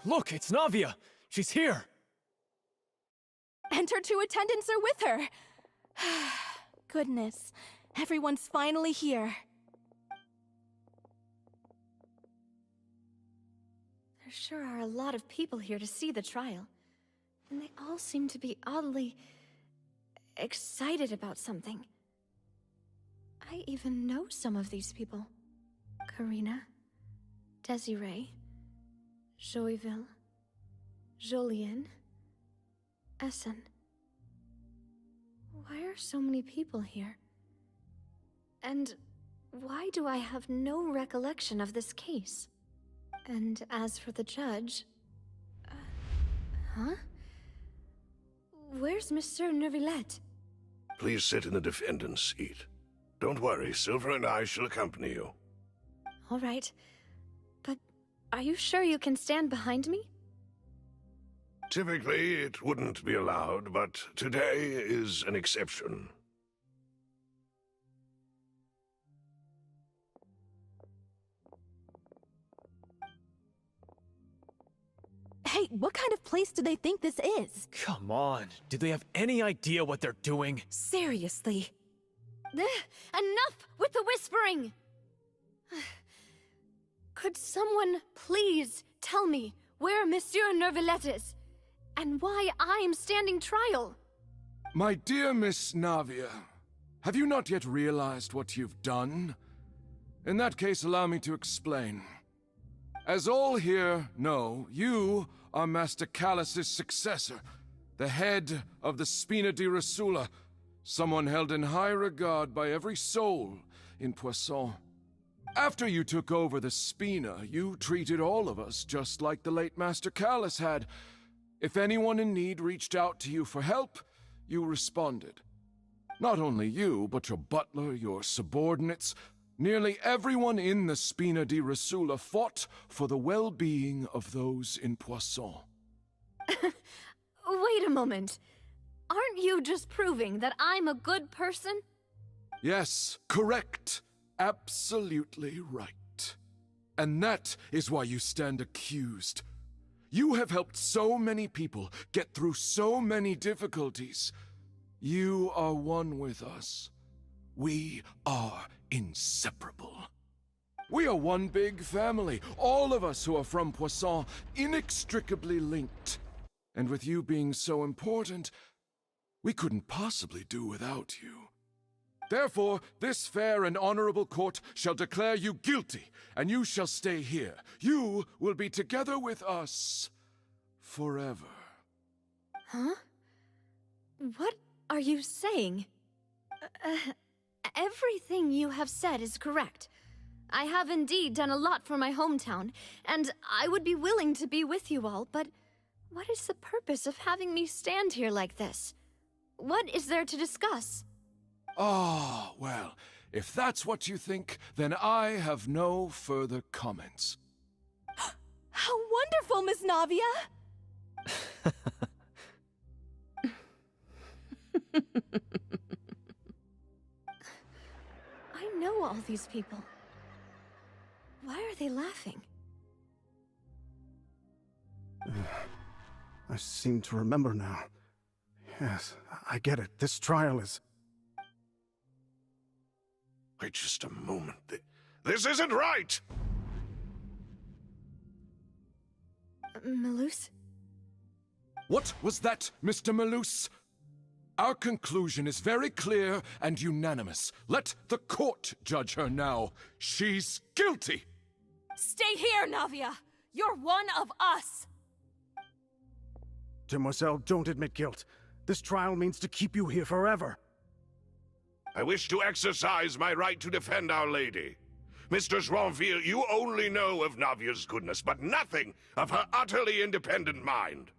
Look, it's Navia! She's here! And her two attendants are with her. Goodness, everyone's finally here. There sure are a lot of people here to see the trial. And they all seem to be oddly excited about something. I even know some of these people. Karina, Desiree, Joyville, Jolien, Essen. Why are so many people here? And why do I have no recollection of this case? And as for the judge... huh? Where's Monsieur Neuvillette? Please sit in the defendant's seat. Don't worry, Silver and I shall accompany you. All right. But are you sure you can stand behind me? Typically, it wouldn't be allowed, but today is an exception. Hey, what kind of place do they think this is? Come on, do they have any idea what they're doing? Seriously. Enough with the whispering! Could someone please tell me where Monsieur Neuvillette is? And why I'm standing trial? My dear Miss Navia, have you not yet realized what you've done? In that case, allow me to explain. As all here know, you are Master Callus's successor, the head of the Spina di Rosula, someone held in high regard by every soul in Poisson. After you took over the Spina, you treated all of us just like the late Master Callus had. If anyone in need reached out to you for help, you responded. Not only you, but your butler, your subordinates, nearly everyone in the Spina di Rosula fought for the well-being of those in Poisson. Wait a moment. Aren't you just proving that I'm a good person? Yes, correct. Absolutely right. And that is why you stand accused. You have helped so many people get through so many difficulties. You are one with us. We are inseparable. We are one big family, all of us who are from Poisson, inextricably linked. And with you being so important, we couldn't possibly do without you. Therefore, this fair and honorable court shall declare you guilty, and you shall stay here. You will be together with us forever. Huh? What are you saying? Everything you have said is correct. I have indeed done a lot for my hometown, and I would be willing to be with you all, but what is the purpose of having me stand here like this? What is there to discuss? Ah, well, if that's what you think, then I have no further comments. How wonderful, Miss Navia! I know all these people. Why are they laughing? I seem to remember now. Yes, I get it. This trial is... Wait just a moment. This isn't right! Malus? What was that, Mr. Malus? Our conclusion is very clear and unanimous. Let the court judge her now. She's guilty! Stay here, Navia! You're one of us! Demoiselle, don't admit guilt. This trial means to keep you here forever. I wish to exercise my right to defend Our Lady. Mr. Joinville, you only know of Navia's goodness, but nothing of her utterly independent mind.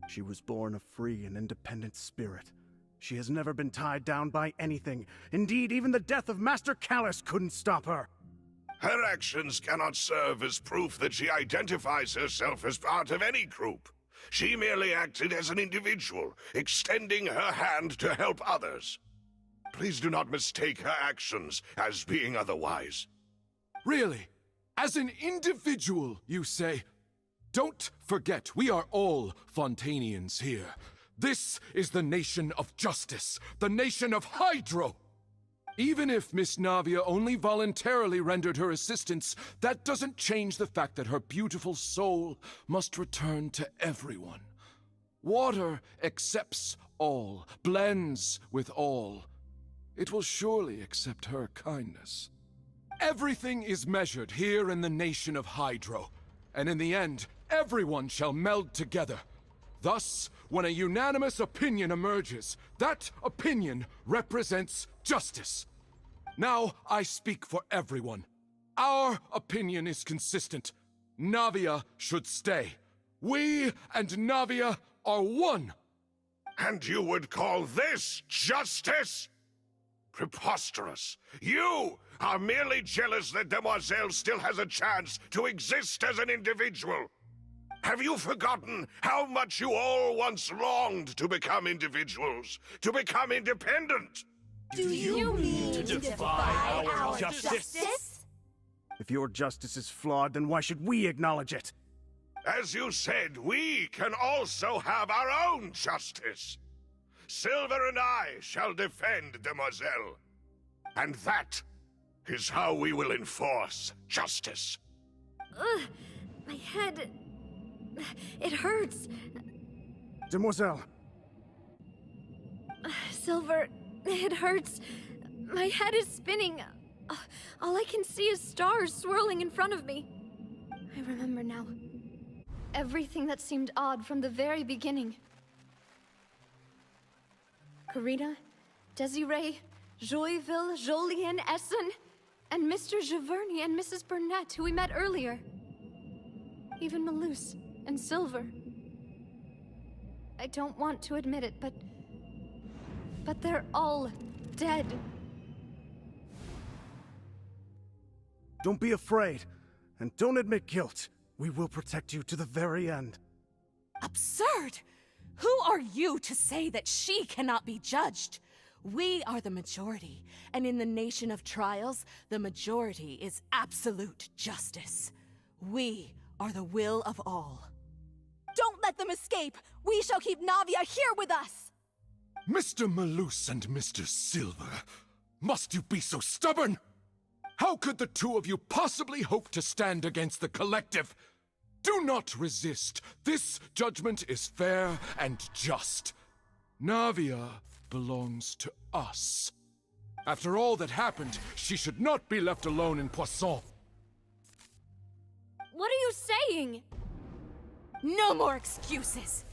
She was born a free and independent spirit. She has never been tied down by anything. Indeed, even the death of Master Callus couldn't stop her. Her actions cannot serve as proof that she identifies herself as part of any group. She merely acted as an individual, extending her hand to help others. Please do not mistake her actions as being otherwise. Really? As an individual, you say? Don't forget, we are all Fontainians here. This is the nation of justice, the nation of Hydro! Even if Miss Navia only voluntarily rendered her assistance, that doesn't change the fact that her beautiful soul must return to everyone. Water accepts all, blends with all. It will surely accept her kindness. Everything is measured here in the nation of Hydro, and in the end, everyone shall meld together. Thus, when a unanimous opinion emerges, that opinion represents justice. Now I speak for everyone. Our opinion is consistent. Navia should stay. We and Navia are one. And you would call this justice? Preposterous. You are merely jealous that Demoiselle still has a chance to exist as an individual. Have you forgotten how much you all once longed to become individuals, to become independent? Do you mean to defy our justice? If your justice is flawed, then why should we acknowledge it? As you said, we can also have our own justice. Silver and I shall defend Demoiselle. And that is how we will enforce justice. Ugh, my head... It hurts. Demoiselle! Silver, it hurts. My head is spinning. All I can see is stars swirling in front of me. I remember now. Everything that seemed odd from the very beginning. Karina, Desiree, Joyville, Jolien, Essen, and Mr. Giverny and Mrs. Burnett, who we met earlier. Even Malus and Silver. I don't want to admit it, but they're all dead. Don't be afraid, and don't admit guilt. We will protect you to the very end. Absurd! Who are you to say that she cannot be judged? We are the majority, and in the nation of trials, the majority is absolute justice. We are the will of all. Don't let them escape! We shall keep Navia here with us! Mr. Malus and Mr. Silver, must you be so stubborn? How could the two of you possibly hope to stand against the collective? Do not resist. This judgment is fair and just. Navia belongs to us. After all that happened, she should not be left alone in Poisson. What are you saying? No more excuses!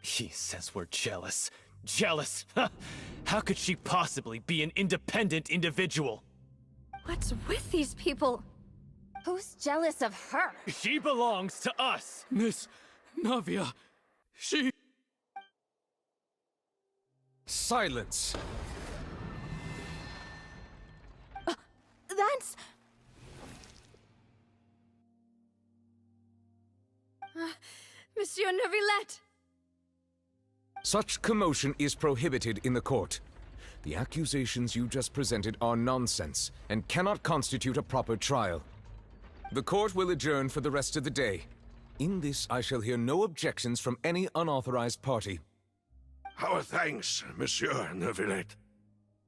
He says we're jealous. Jealous? How could she possibly be an independent individual? What's with these people? Who's jealous of her? She belongs to us! Miss Navia, she... Silence! That's... Monsieur Neuvillette! Such commotion is prohibited in the court. The accusations you just presented are nonsense and cannot constitute a proper trial. The court will adjourn for the rest of the day. In this, I shall hear no objections from any unauthorized party. Our thanks, Monsieur Neuvillette.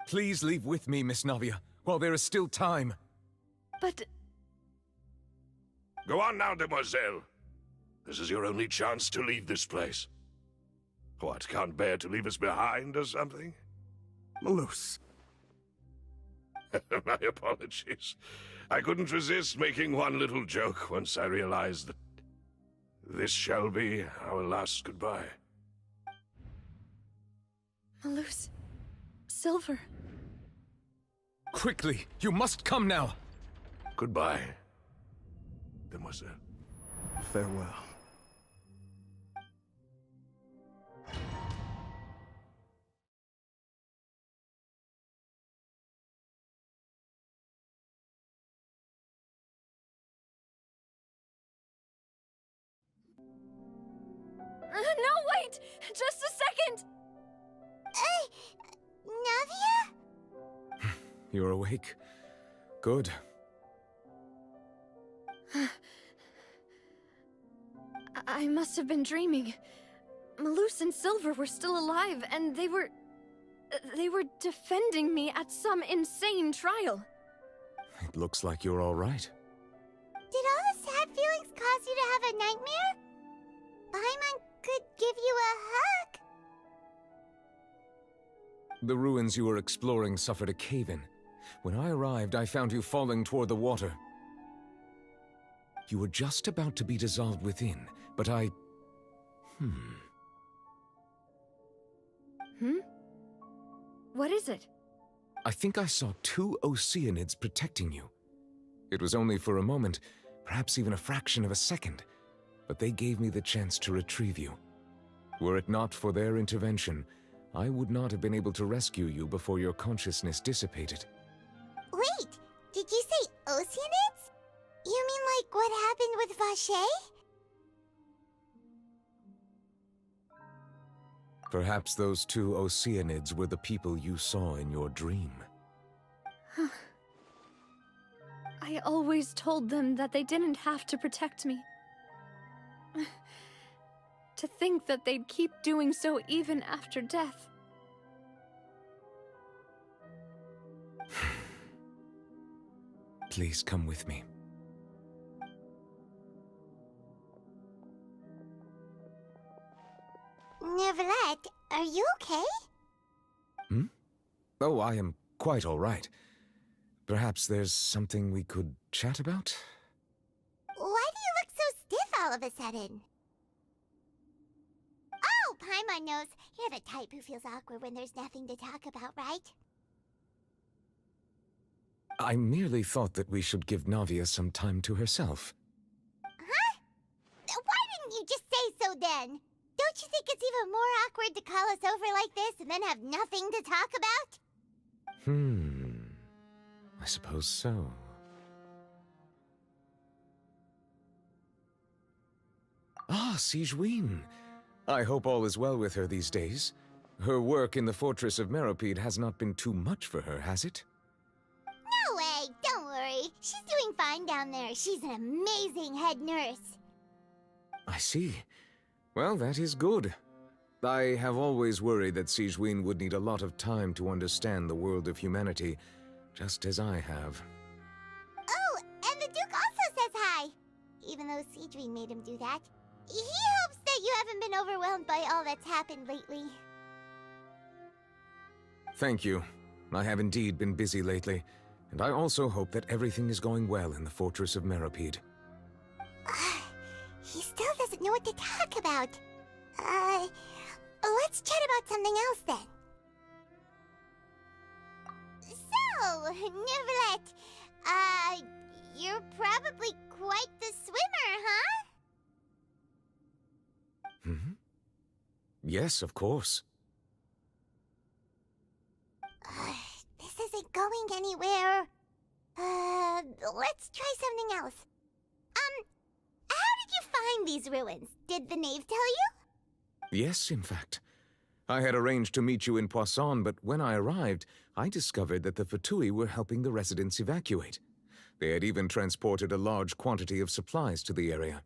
Please leave with me, Miss Navia, while there is still time. But... Go on now, demoiselle. This is your only chance to leave this place. What, can't bear to leave us behind or something? Malus. My apologies. I couldn't resist making one little joke once I realized that this shall be our last goodbye. Malus... Silver... Quickly, you must come now! Goodbye, demoiselle. Farewell. No, wait! Just a second! Navia? You're awake. Good. I must have been dreaming. Malus and Silver were still alive, and they were defending me at some insane trial. It looks like you're all right. Did all the sad feelings cause you to have a nightmare? Paimon could give you a hug. The ruins you were exploring suffered a cave-in. When I arrived, I found you falling toward the water. You were just about to be dissolved within, but I... What is it? I think I saw 2 Oceanids protecting you. It was only for a moment, perhaps even a fraction of a second, but they gave me the chance to retrieve you. Were it not for their intervention, I would not have been able to rescue you before your consciousness dissipated. Wait, did you say Oceanids? You mean like what happened with Vacher? Perhaps those 2 Oceanids were the people you saw in your dream. I always told them that they didn't have to protect me. To think that they'd keep doing so even after death. Please come with me. Neuvillette, are you okay? Oh, I am quite all right. Perhaps there's something we could chat about? Why do you look so stiff all of a sudden? Oh, Paimon knows. You're the type who feels awkward when there's nothing to talk about, right? I merely thought that we should give Navia some time to herself. Huh? Why didn't you just say so then? Don't you think it's even more awkward to call us over like this and then have nothing to talk about? I suppose so. Ah, Sigewinne. I hope all is well with her these days. Her work in the Fortress of Meropide has not been too much for her, has it? No way, don't worry. She's doing fine down there. She's an amazing head nurse. I see. Well, that is good. I have always worried that Sigewinne would need a lot of time to understand the world of humanity, just as I have. Oh, and the Duke also says hi. Even though Sigewinne made him do that. He hopes that you haven't been overwhelmed by all that's happened lately. Thank you. I have indeed been busy lately, and I also hope that everything is going well in the Fortress of Meropide. He still doesn't know what to talk about. Let's chat about something else then. So, Neuvillette, you're probably quite the swimmer, huh? Mm-hmm. Yes, of course. This isn't going anywhere. Let's try something else. How did you find these ruins? Did the knave tell you? Yes, in fact. I had arranged to meet you in Poisson, but when I arrived, I discovered that the Fatui were helping the residents evacuate. They had even transported a large quantity of supplies to the area.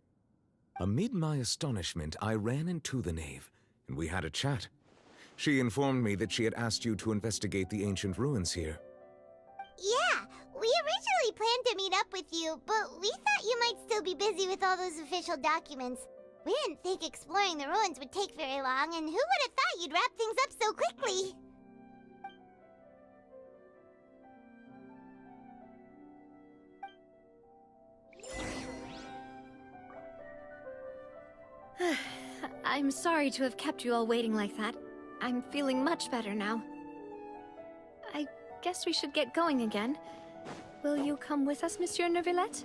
Amid my astonishment, I ran into the knave, and we had a chat. She informed me that she had asked you to investigate the ancient ruins here. Yeah, we originally planned to meet up with you, but we thought you might still be busy with all those official documents. We didn't think exploring the ruins would take very long, and who would have thought you'd wrap things up so quickly? I'm sorry to have kept you all waiting like that. I'm feeling much better now. I guess we should get going again. Will you come with us, Monsieur Neuvillette?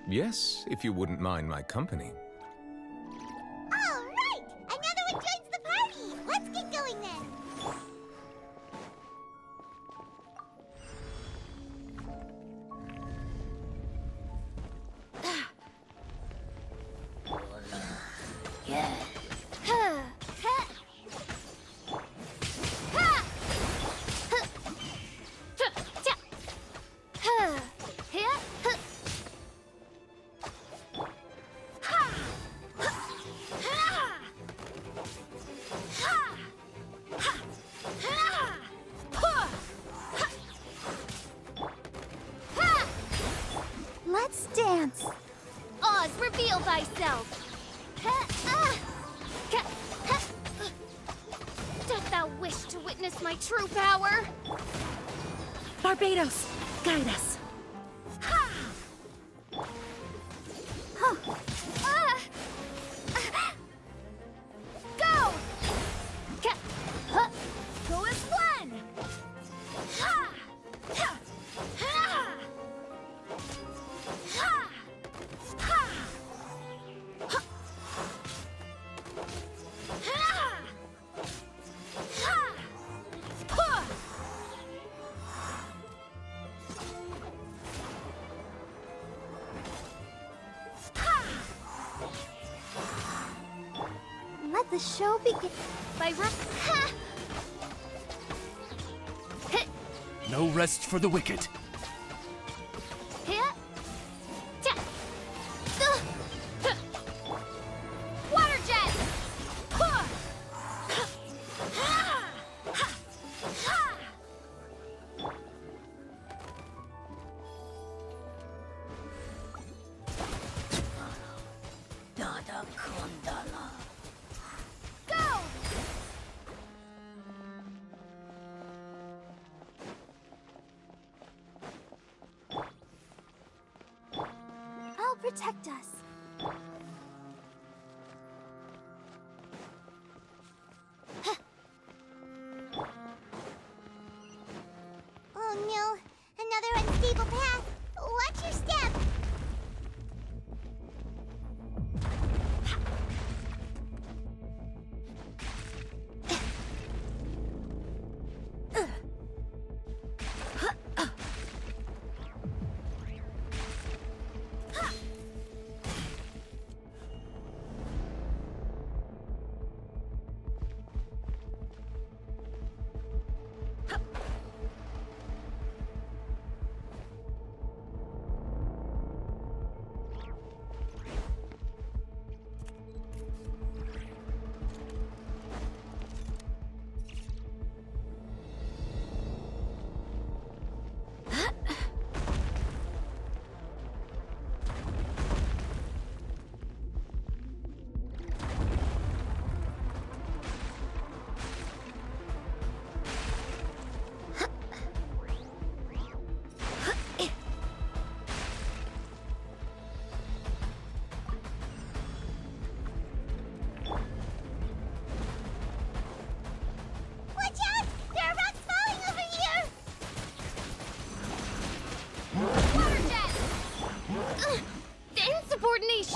Yes, if you wouldn't mind my company. All right! Another one joins the party! Let's get going then! Let's dance. Oz, reveal thyself. Dost thou wish to witness my true power? Barbados, guide us. Go! Go as one! Let the show begin. By No rest for the wicked. Water jet! Go! I'll protect us. Oh no, another unstable path. Watch your step.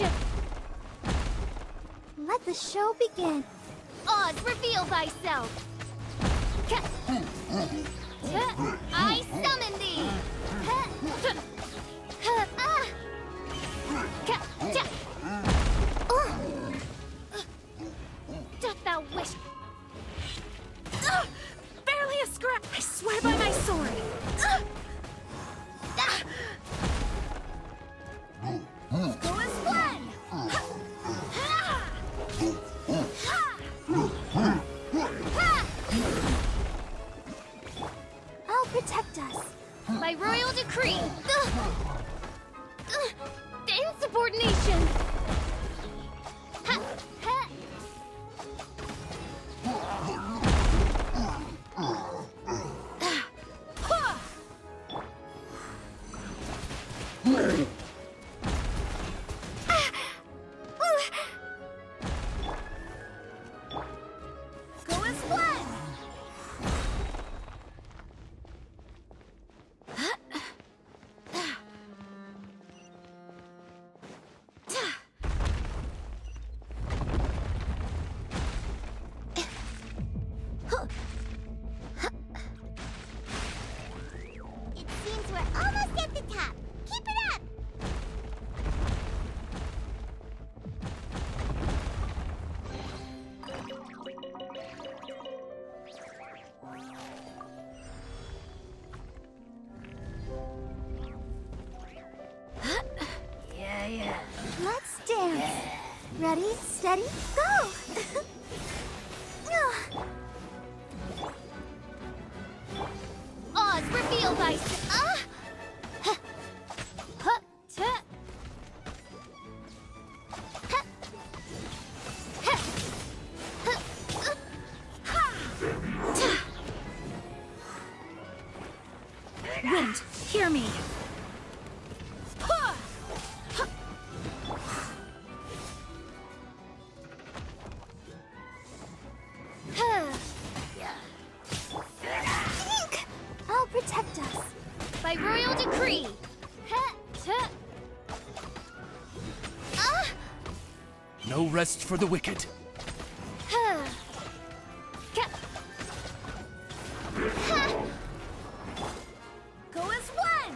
Transformation! Let the show begin. Oz, reveal thyself! I summon thee! Doth thou wish? Barely a scrap! I swear by my sword! Go as one! I'll protect us. By royal decree! Insubordination! Go as one! It seems we're almost at the top. Keep it up! Yeah. Let's dance. Ready, steady, go! Oz, reveal thyself! Wind, hear me! I'll protect us. By royal decree! No rest for the wicked. Go as one!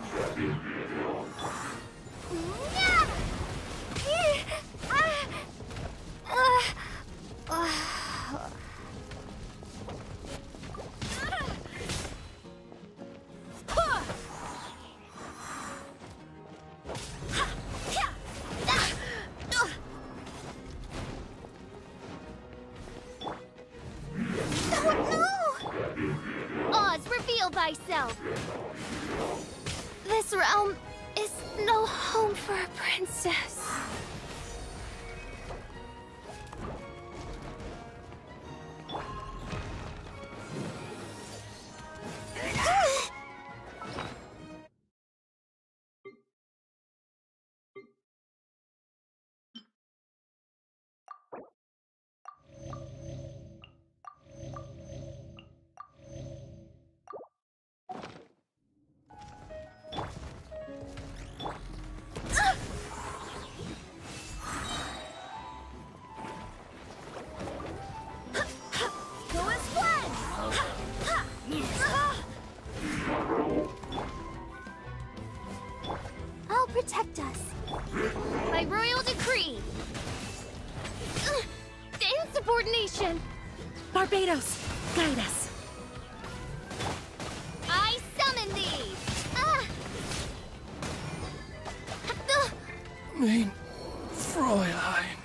Oz, reveal thyself! This realm is no home for a princess. Go as one! I'll protect us. By royal decree! Insubordination! Barbados, guide us. I summon thee! Mein Fräulein.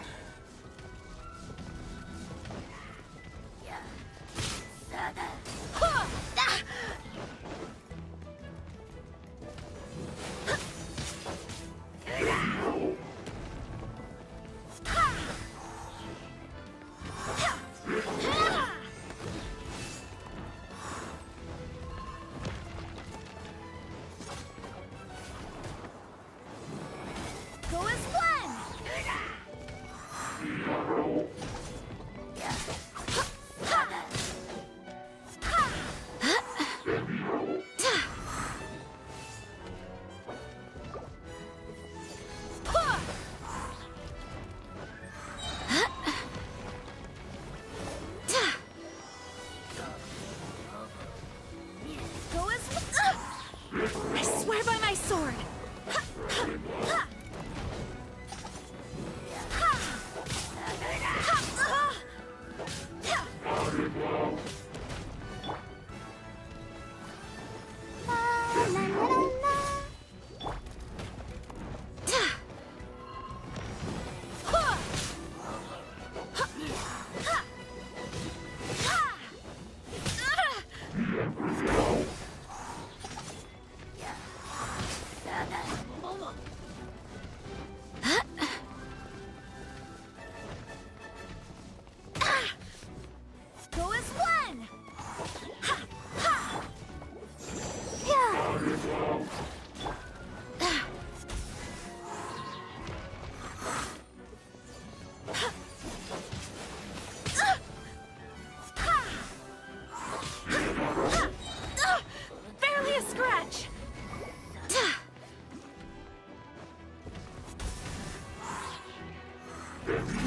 Go as one!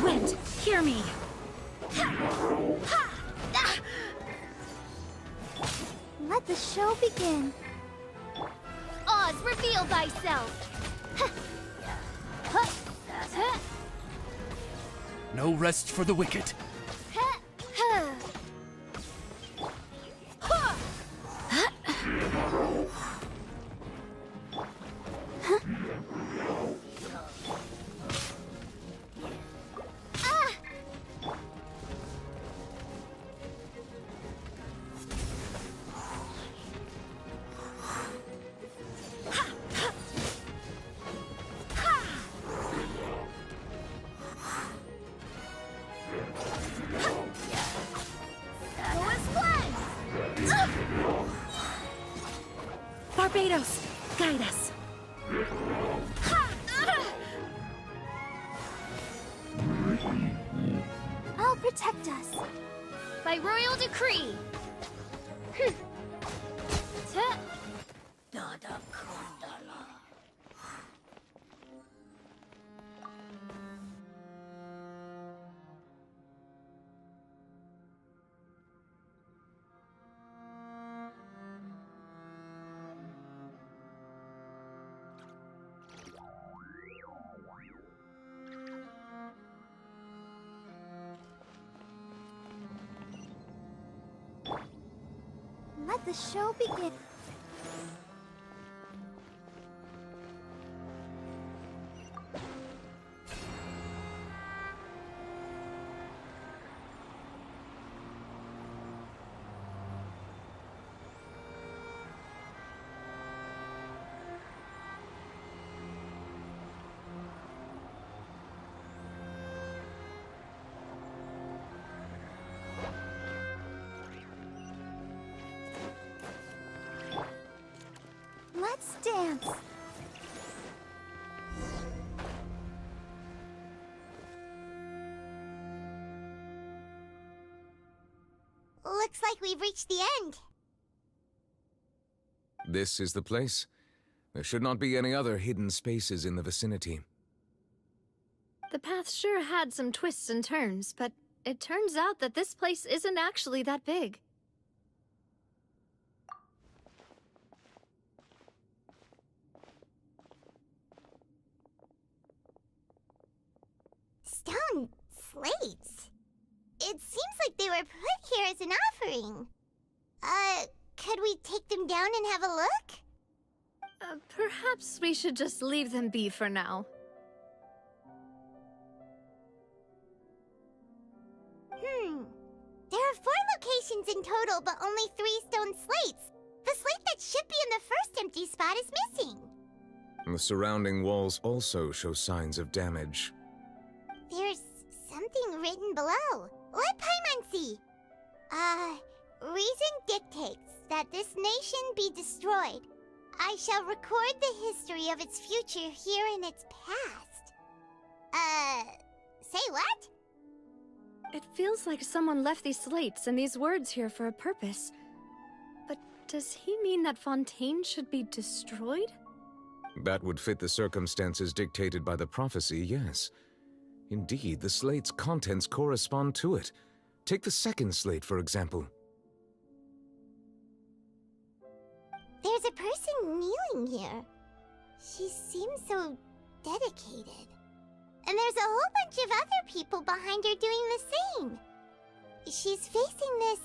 Wind, hear me! Let the show begin. Oz, reveal thyself! No rest for the wicked. Barbados, guide us. I'll protect us. By royal decree! Let the show begin. Let's dance. Looks like we've reached the end. This is the place. There should not be any other hidden spaces in the vicinity. The path sure had some twists and turns, but it turns out that this place isn't actually that big. Stone slates? It seems like they were put here as an offering. Could we take them down and have a look? Perhaps we should just leave them be for now. There are 4 locations in total, but only 3 stone slates. The slate that should be in the first empty spot is missing. The surrounding walls also show signs of damage. There's something written below. Let Paimon see. Reason dictates that this nation be destroyed. I shall record the history of its future here in its past. Say what? It feels like someone left these slates and these words here for a purpose. But does he mean that Fontaine should be destroyed? That would fit the circumstances dictated by the prophecy, yes. Indeed, the slate's contents correspond to it. Take the second slate, for example. There's a person kneeling here. She seems so dedicated. And there's a whole bunch of other people behind her doing the same. She's facing this...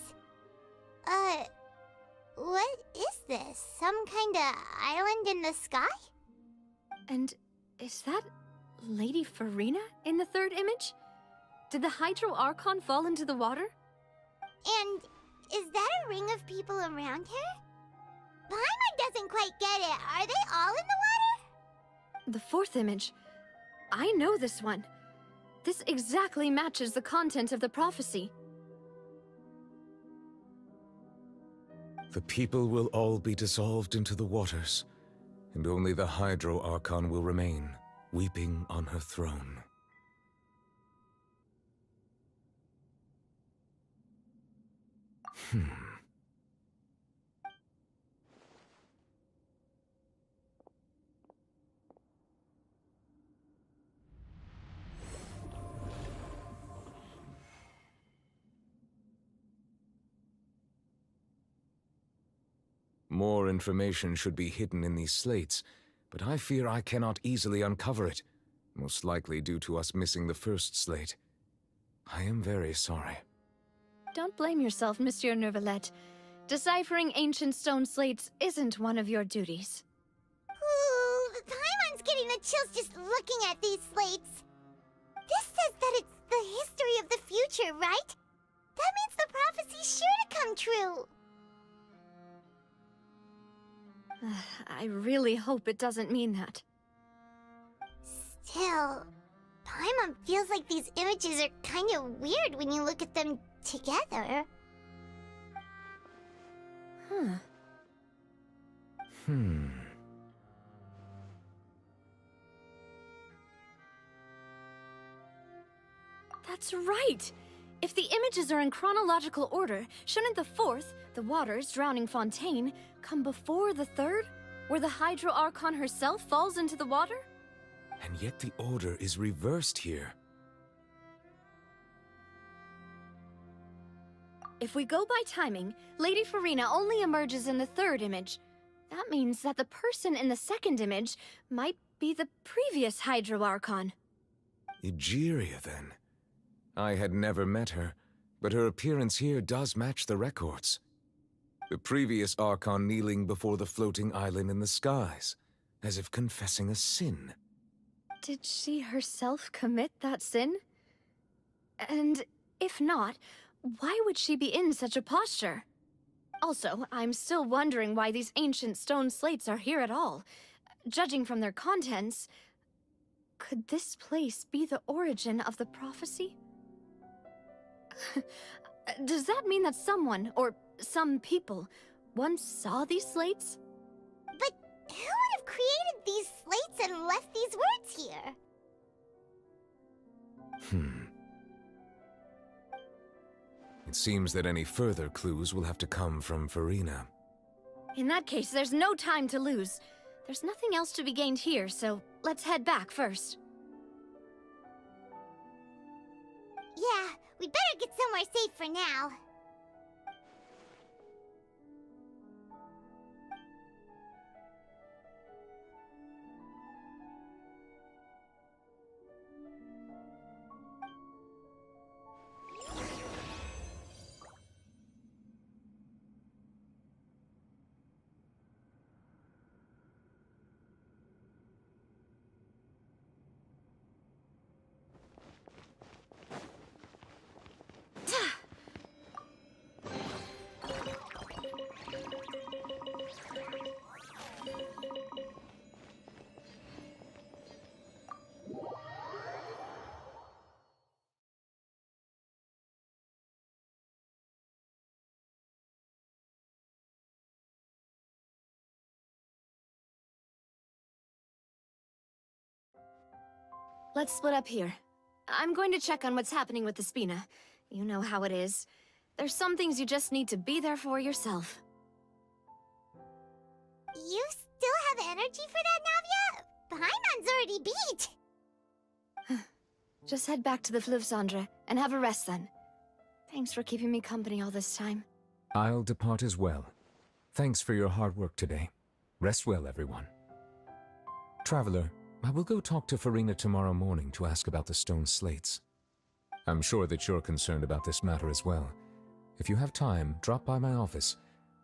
what is this? Some kind of island in the sky? And is that Lady Farina in the third image? Did the Hydro Archon fall into the water? And is that a ring of people around her? Paimon doesn't quite get it. Are they all in the water? The fourth image. I know this one. This exactly matches the content of the prophecy. The people will all be dissolved into the waters, and only the Hydro Archon will remain, weeping on her throne. More information should be hidden in these slates, but I fear I cannot easily uncover it, most likely due to us missing the first slate. I am very sorry. Don't blame yourself, Monsieur Neuvillette. Deciphering ancient stone slates isn't one of your duties. Ooh, the Paimon's getting the chills just looking at these slates. This says that it's the history of the future, right? That means the prophecy's sure to come true. I really hope it doesn't mean that. Still, Paimon feels like these images are kind of weird when you look at them together. That's right! If the images are in chronological order, shouldn't the fourth, the waters drowning Fontaine, come before the third, where the Hydro Archon herself falls into the water? And yet the order is reversed here. If we go by timing, Lady Farina only emerges in the third image. That means that the person in the second image might be the previous Hydro Archon. Egeria, then. I had never met her, but her appearance here does match the records. The previous Archon kneeling before the floating island in the skies, as if confessing a sin. Did she herself commit that sin? And if not, why would she be in such a posture? Also, I'm still wondering why these ancient stone slates are here at all. Judging from their contents, could this place be the origin of the prophecy? Does that mean that someone, or some people, once saw these slates? But who would have created these slates and left these words here? It seems that any further clues will have to come from Farina. In that case, there's no time to lose. There's nothing else to be gained here, so let's head back first. Yeah, we better get somewhere safe for now. Let's split up here. I'm going to check on what's happening with the Spina. You know how it is. There's some things you just need to be there for yourself. You still have energy for that, Navia? Paimon's already beat! Just head back to the Fleuve Cendre and have a rest then. Thanks for keeping me company all this time. I'll depart as well. Thanks for your hard work today. Rest well, everyone. Traveler, I will go talk to Farina tomorrow morning to ask about the stone slates. I'm sure that you're concerned about this matter as well. If you have time, drop by my office.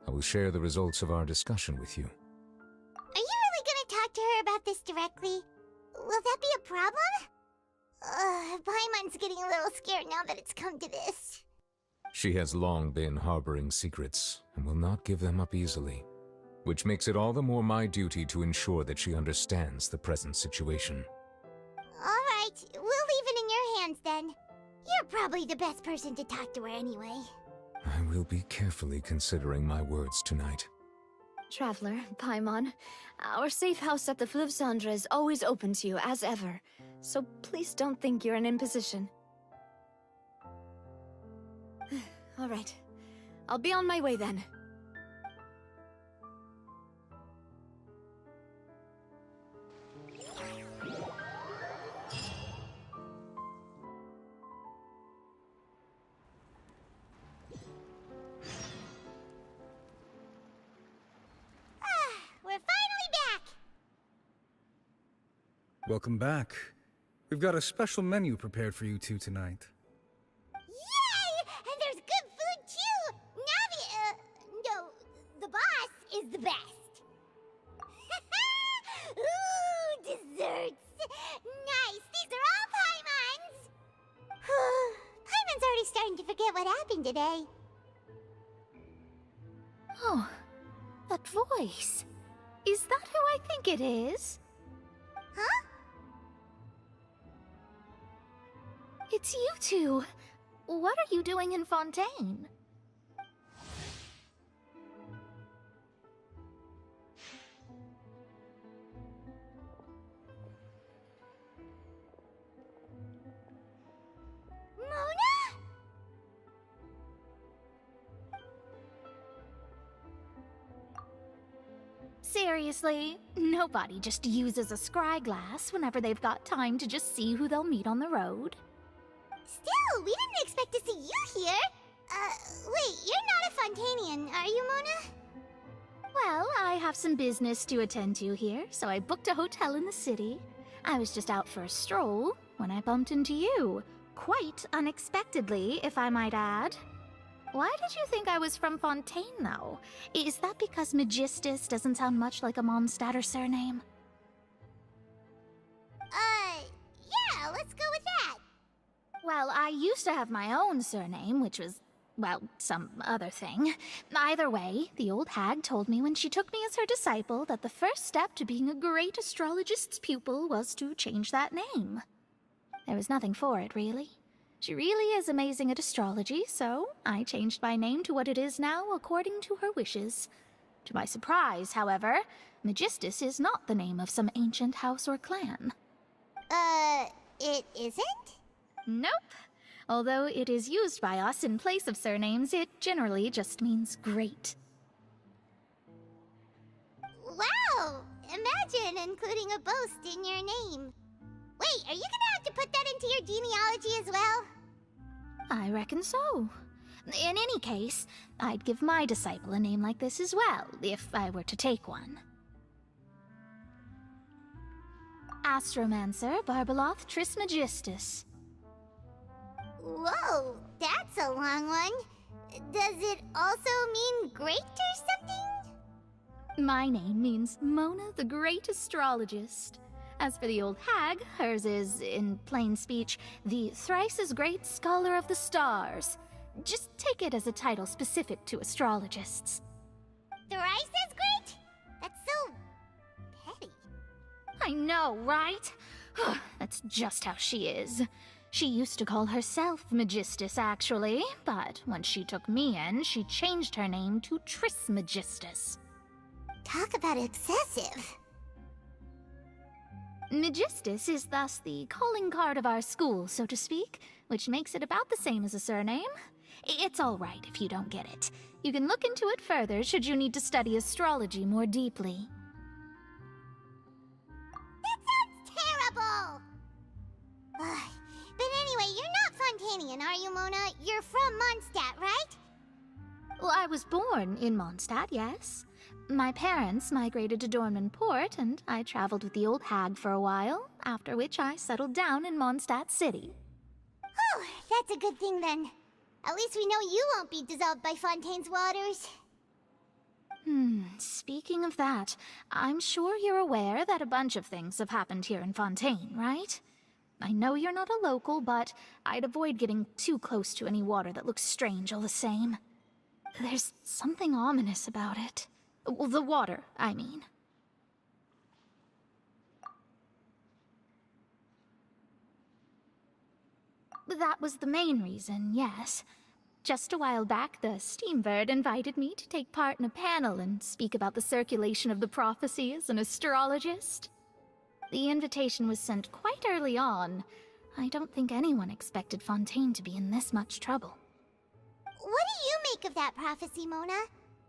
I will share the results of our discussion with you. Are you really gonna talk to her about this directly? Will that be a problem? Paimon's getting a little scared now that it's come to this. She has long been harboring secrets and will not give them up easily, which makes it all the more my duty to ensure that she understands the present situation. Alright, we'll leave it in your hands then. You're probably the best person to talk to her anyway. I will be carefully considering my words tonight. Traveler, Paimon, our safe house at the Fleuve Cendre is always open to you, as ever. So please don't think you're an imposition. Alright. I'll be on my way then. Welcome back. We've got a special menu prepared for you two tonight. Yay! And there's good food too! No, the boss is the best. Ooh, desserts! Nice! These are all Paimon's! Paimon's already starting to forget what happened today. Oh, that voice. Is that who I think it is? Huh? It's you two. What are you doing in Fontaine? Mona? Seriously, nobody just uses a scry glass whenever they've got time to just see who they'll meet on the road. Still, we didn't expect to see you here. Wait, you're not a Fontainian, are you, Mona? Well, I have some business to attend to here, so I booked a hotel in the city. I was just out for a stroll when I bumped into you. Quite unexpectedly, if I might add. Why did you think I was from Fontaine, though? Is that because Magistus doesn't sound much like a Mondstadter surname? Yeah, let's go with that. Well, I used to have my own surname, which was, well, some other thing. Either way, the old hag told me when she took me as her disciple that the first step to being a great astrologist's pupil was to change that name. There was nothing for it, really. She really is amazing at astrology, so I changed my name to what it is now according to her wishes. To my surprise, however, Magistus is not the name of some ancient house or clan. It isn't? Nope. Although it is used by us in place of surnames, it generally just means great. Wow! Imagine including a boast in your name. Wait, are you gonna have to put that into your genealogy as well? I reckon so. In any case, I'd give my disciple a name like this as well, if I were to take one. Astromancer Barbeloth Trismegistus. Whoa, that's a long one. Does it also mean great or something? My name means Mona the Great Astrologist. As for the old hag, hers is, in plain speech, the thrice-as-great Scholar of the Stars. Just take it as a title specific to astrologists. Thrice as great? That's so petty. I know, right? That's just how she is. She used to call herself Magistus, actually, but when she took me in, she changed her name to Trismegistus. Talk about excessive. Magistus is thus the calling card of our school, so to speak, which makes it about the same as a surname. It's all right if you don't get it. You can look into it further should you need to study astrology more deeply. That sounds terrible! But anyway, you're not Fontainian, are you, Mona? You're from Mondstadt, right? Well, I was born in Mondstadt, yes. My parents migrated to Dornman Port, and I traveled with the old hag for a while, after which I settled down in Mondstadt City. Oh, that's a good thing then. At least we know you won't be dissolved by Fontaine's waters. Speaking of that, I'm sure you're aware that a bunch of things have happened here in Fontaine, right? I know you're not a local, but I'd avoid getting too close to any water that looks strange all the same. There's something ominous about it. Well, the water, I mean. That was the main reason, yes. Just a while back, the Steambird invited me to take part in a panel and speak about the circulation of the prophecy as an astrologist. The invitation was sent quite early on. I don't think anyone expected Fontaine to be in this much trouble. What do you make of that prophecy, Mona?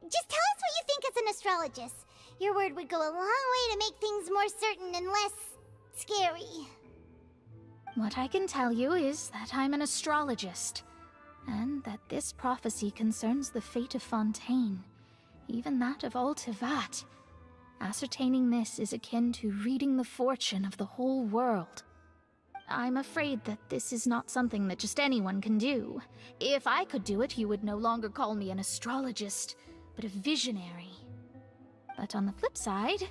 Just tell us what you think as an astrologist. Your word would go a long way to make things more certain and less scary. What I can tell you is that I'm an astrologist, and that this prophecy concerns the fate of Fontaine, even that of Altivat. Ascertaining this is akin to reading the fortune of the whole world. I'm afraid that this is not something that just anyone can do. If I could do it, you would no longer call me an astrologist, but a visionary. But on the flip side,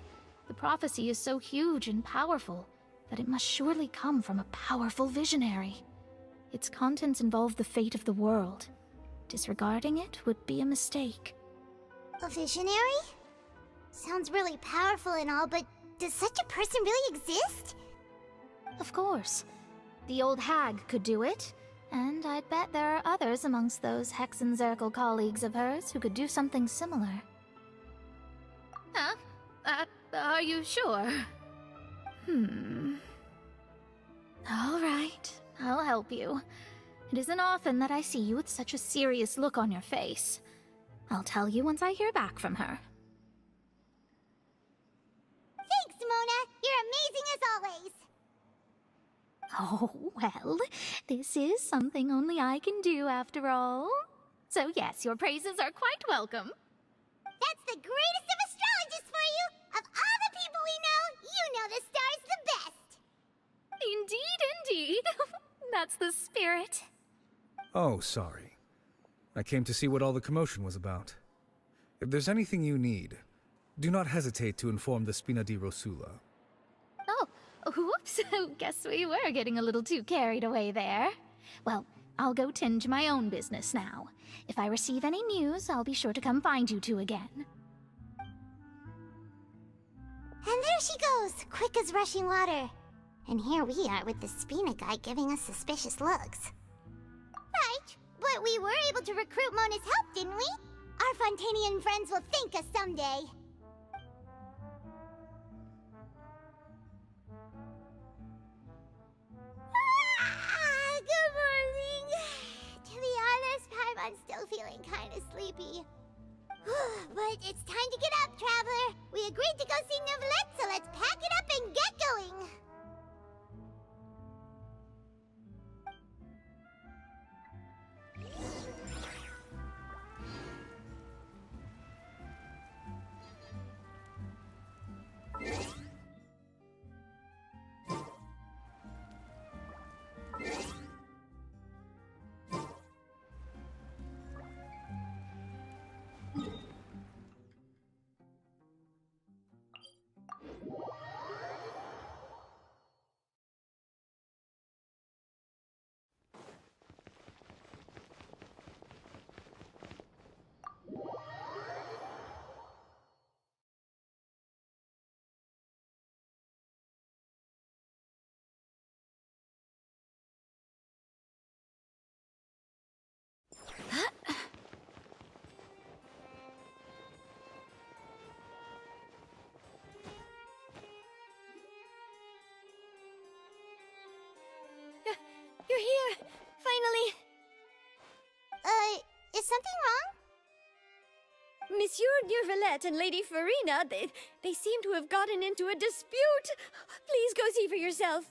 the prophecy is so huge and powerful that it must surely come from a powerful visionary. Its contents involve the fate of the world. Disregarding it would be a mistake. A visionary? Sounds really powerful and all, but does such a person really exist? Of course. The old hag could do it, and I'd bet there are others amongst those Hexenzirkel colleagues of hers who could do something similar. Huh? Are you sure? All right, I'll help you. It isn't often that I see you with such a serious look on your face. I'll tell you once I hear back from her. Thanks, Mona! You're amazing as always! Oh, well, this is something only I can do after all. So yes, your praises are quite welcome. That's the greatest of astrologists for you! Of all the people we know, you know the star's the best! Indeed. That's the spirit. Oh, sorry. I came to see what all the commotion was about. If there's anything you need, do not hesitate to inform the Spina di Rosula. Oh, whoops. Guess we were getting a little too carried away there. Well, I'll go tend to my own business now. If I receive any news, I'll be sure to come find you two again. And there she goes, quick as rushing water. And here we are with the Spina guy giving us suspicious looks. Right, but we were able to recruit Mona's help, didn't we? Our Fontainian friends will thank us someday. Good morning. To be honest, I'm still feeling kind of sleepy. But it's time to get up, Traveler. We agreed to go see Neuvillette, so let's pack it up and get going. You're here! Finally! Is something wrong? Monsieur Neuvillette and Lady Farina, they seem to have gotten into a dispute. Please go see for yourself.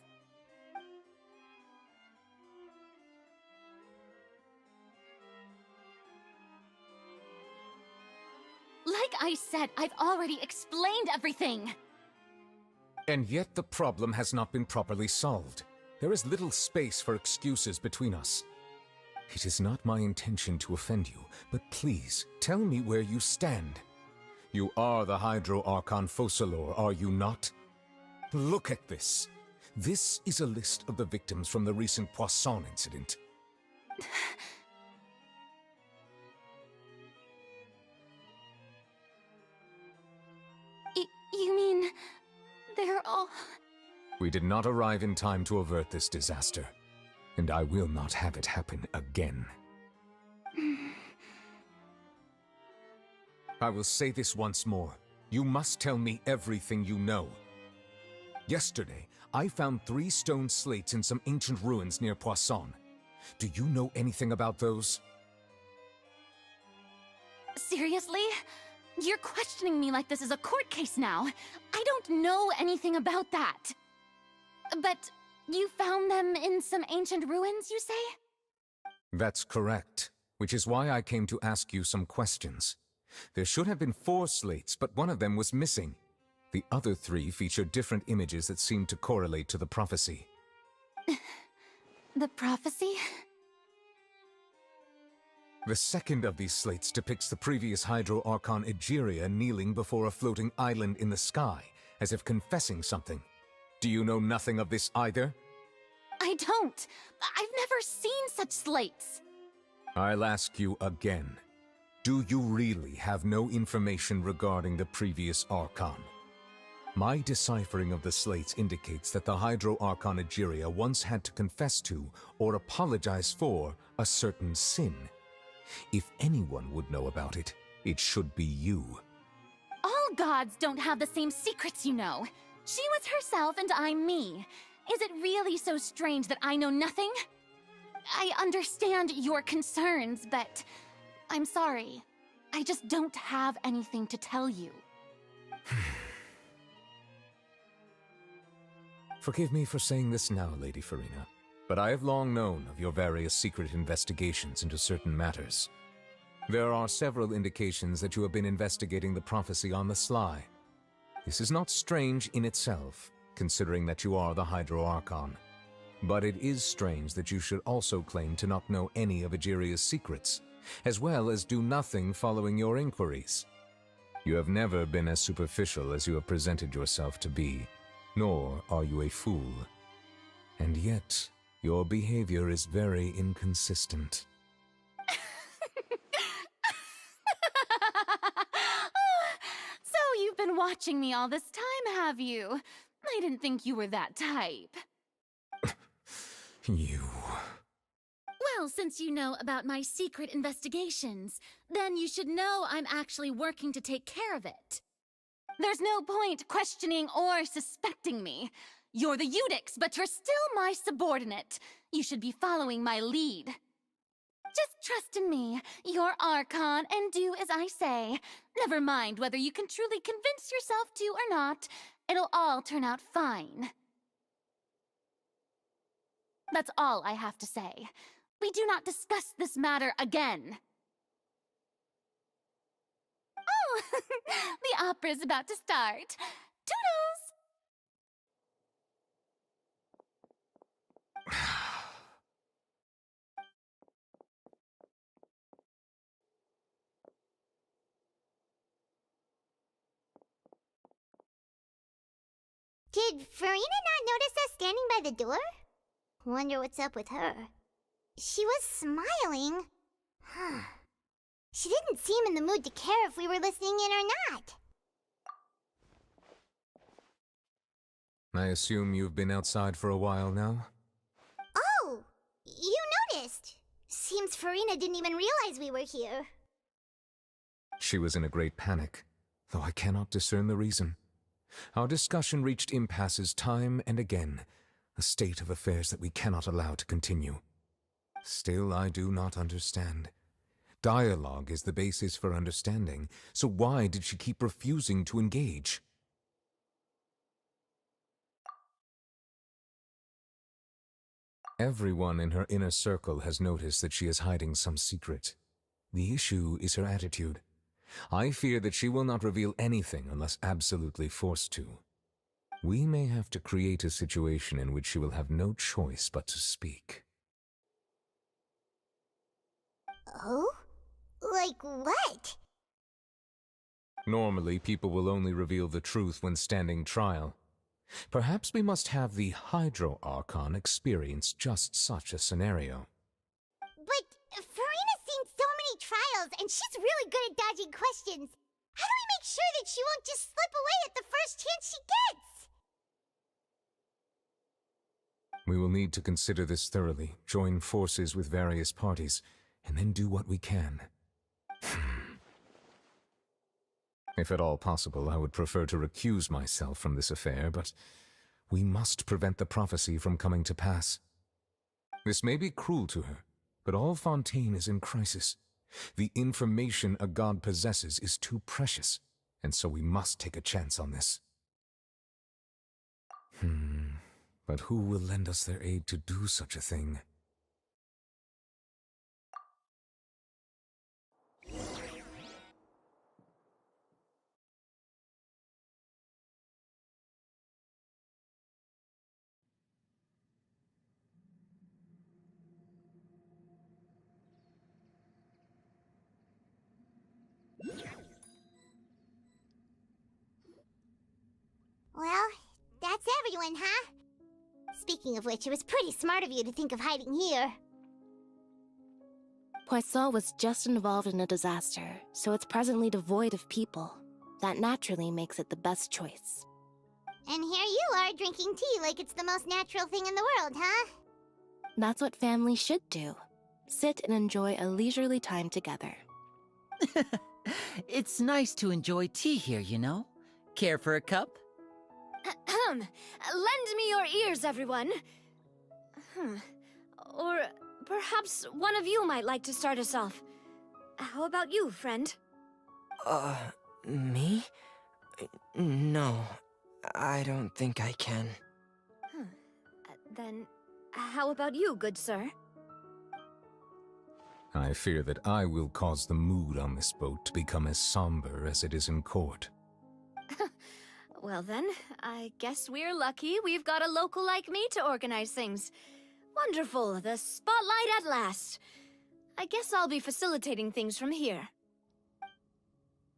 Like I said, I've already explained everything. And yet the problem has not been properly solved. There is little space for excuses between us. It is not my intention to offend you, but please, tell me where you stand. You are the Hydro Archon Focalor, are you not? Look at this. This is a list of the victims from the recent Poisson incident. You mean... they're all... We did not arrive in time to avert this disaster, and I will not have it happen again. I will say this once more. You must tell me everything you know. Yesterday, I found 3 stone slates in some ancient ruins near Poisson. Do you know anything about those? Seriously? You're questioning me like this is a court case now. I don't know anything about that. But you found them in some ancient ruins, you say? That's correct, which is why I came to ask you some questions. There should have been 4 slates, but one of them was missing. The other 3 feature different images that seem to correlate to the prophecy. The prophecy? The second of these slates depicts the previous Hydro Archon Egeria kneeling before a floating island in the sky, as if confessing something. Do you know nothing of this either? I don't. I've never seen such slates. I'll ask you again. Do you really have no information regarding the previous Archon? My deciphering of the slates indicates that the Hydro Archon Egeria once had to confess to, or apologize for, a certain sin. If anyone would know about it, it should be you. All gods don't have the same secrets, you know. She was herself and I'm me. Is it really so strange that I know nothing? I understand your concerns, but I'm sorry. I just don't have anything to tell you. Forgive me for saying this now, Lady Farina, but I have long known of your various secret investigations into certain matters. There are several indications that you have been investigating the prophecy on the sly. This is not strange in itself, considering that you are the Hydro Archon. But it is strange that you should also claim to not know any of Egeria's secrets, as well as do nothing following your inquiries. You have never been as superficial as you have presented yourself to be, nor are you a fool. And yet, your behavior is very inconsistent. So you've been watching me all this time, have you? I didn't think you were that type. You... Well, since you know about my secret investigations, then you should know I'm actually working to take care of it. There's no point questioning or suspecting me. You're the Eudix, but you're still my subordinate. You should be following my lead. Just trust in me, you're Archon, and do as I say. Never mind whether you can truly convince yourself to or not. It'll all turn out fine. That's all I have to say. We do not discuss this matter again. Oh, the opera's about to start. Toodles! Did Farina not notice us standing by the door? Wonder what's up with her. She was smiling. She didn't seem in the mood to care if we were listening in or not. I assume you've been outside for a while now? Oh! You noticed! Seems Farina didn't even realize we were here. She was in a great panic, though I cannot discern the reason. Our discussion reached impasses time and again, a state of affairs that we cannot allow to continue. Still, I do not understand. Dialogue is the basis for understanding, so why did she keep refusing to engage? Everyone in her inner circle has noticed that she is hiding some secret. The issue is her attitude. I fear that she will not reveal anything unless absolutely forced to. We may have to create a situation in which she will have no choice but to speak. Oh? Like what? Normally, people will only reveal the truth when standing trial. Perhaps we must have the Hydro Archon experience just such a scenario. But Farina's seen so many trials, and she's really good at dodging questions. How do we make sure that she won't just slip away at the first chance she gets? We will need to consider this thoroughly, join forces with various parties, and then do what we can. If at all possible, I would prefer to recuse myself from this affair, but we must prevent the prophecy from coming to pass. This may be cruel to her, but all Fontaine is in crisis. The information a god possesses is too precious, and so we must take a chance on this. But who will lend us their aid to do such a thing? going, huh? Speaking of which, it was pretty smart of you to think of hiding here. Poisson was just involved in a disaster, so it's presently devoid of people. That naturally makes it the best choice. And here you are drinking tea like it's the most natural thing in the world, huh? That's what families should do. Sit and enjoy a leisurely time together. It's nice to enjoy tea here, you know? Care for a cup? Lend me your ears, everyone. Or perhaps one of you might like to start us off. How about you, friend? Me? No, I don't think I can. Then, how about you, good sir? I fear that I will cause the mood on this boat to become as somber as it is in court. Well then, I guess we're lucky we've got a local like me to organize things. Wonderful, the spotlight at last. I guess I'll be facilitating things from here.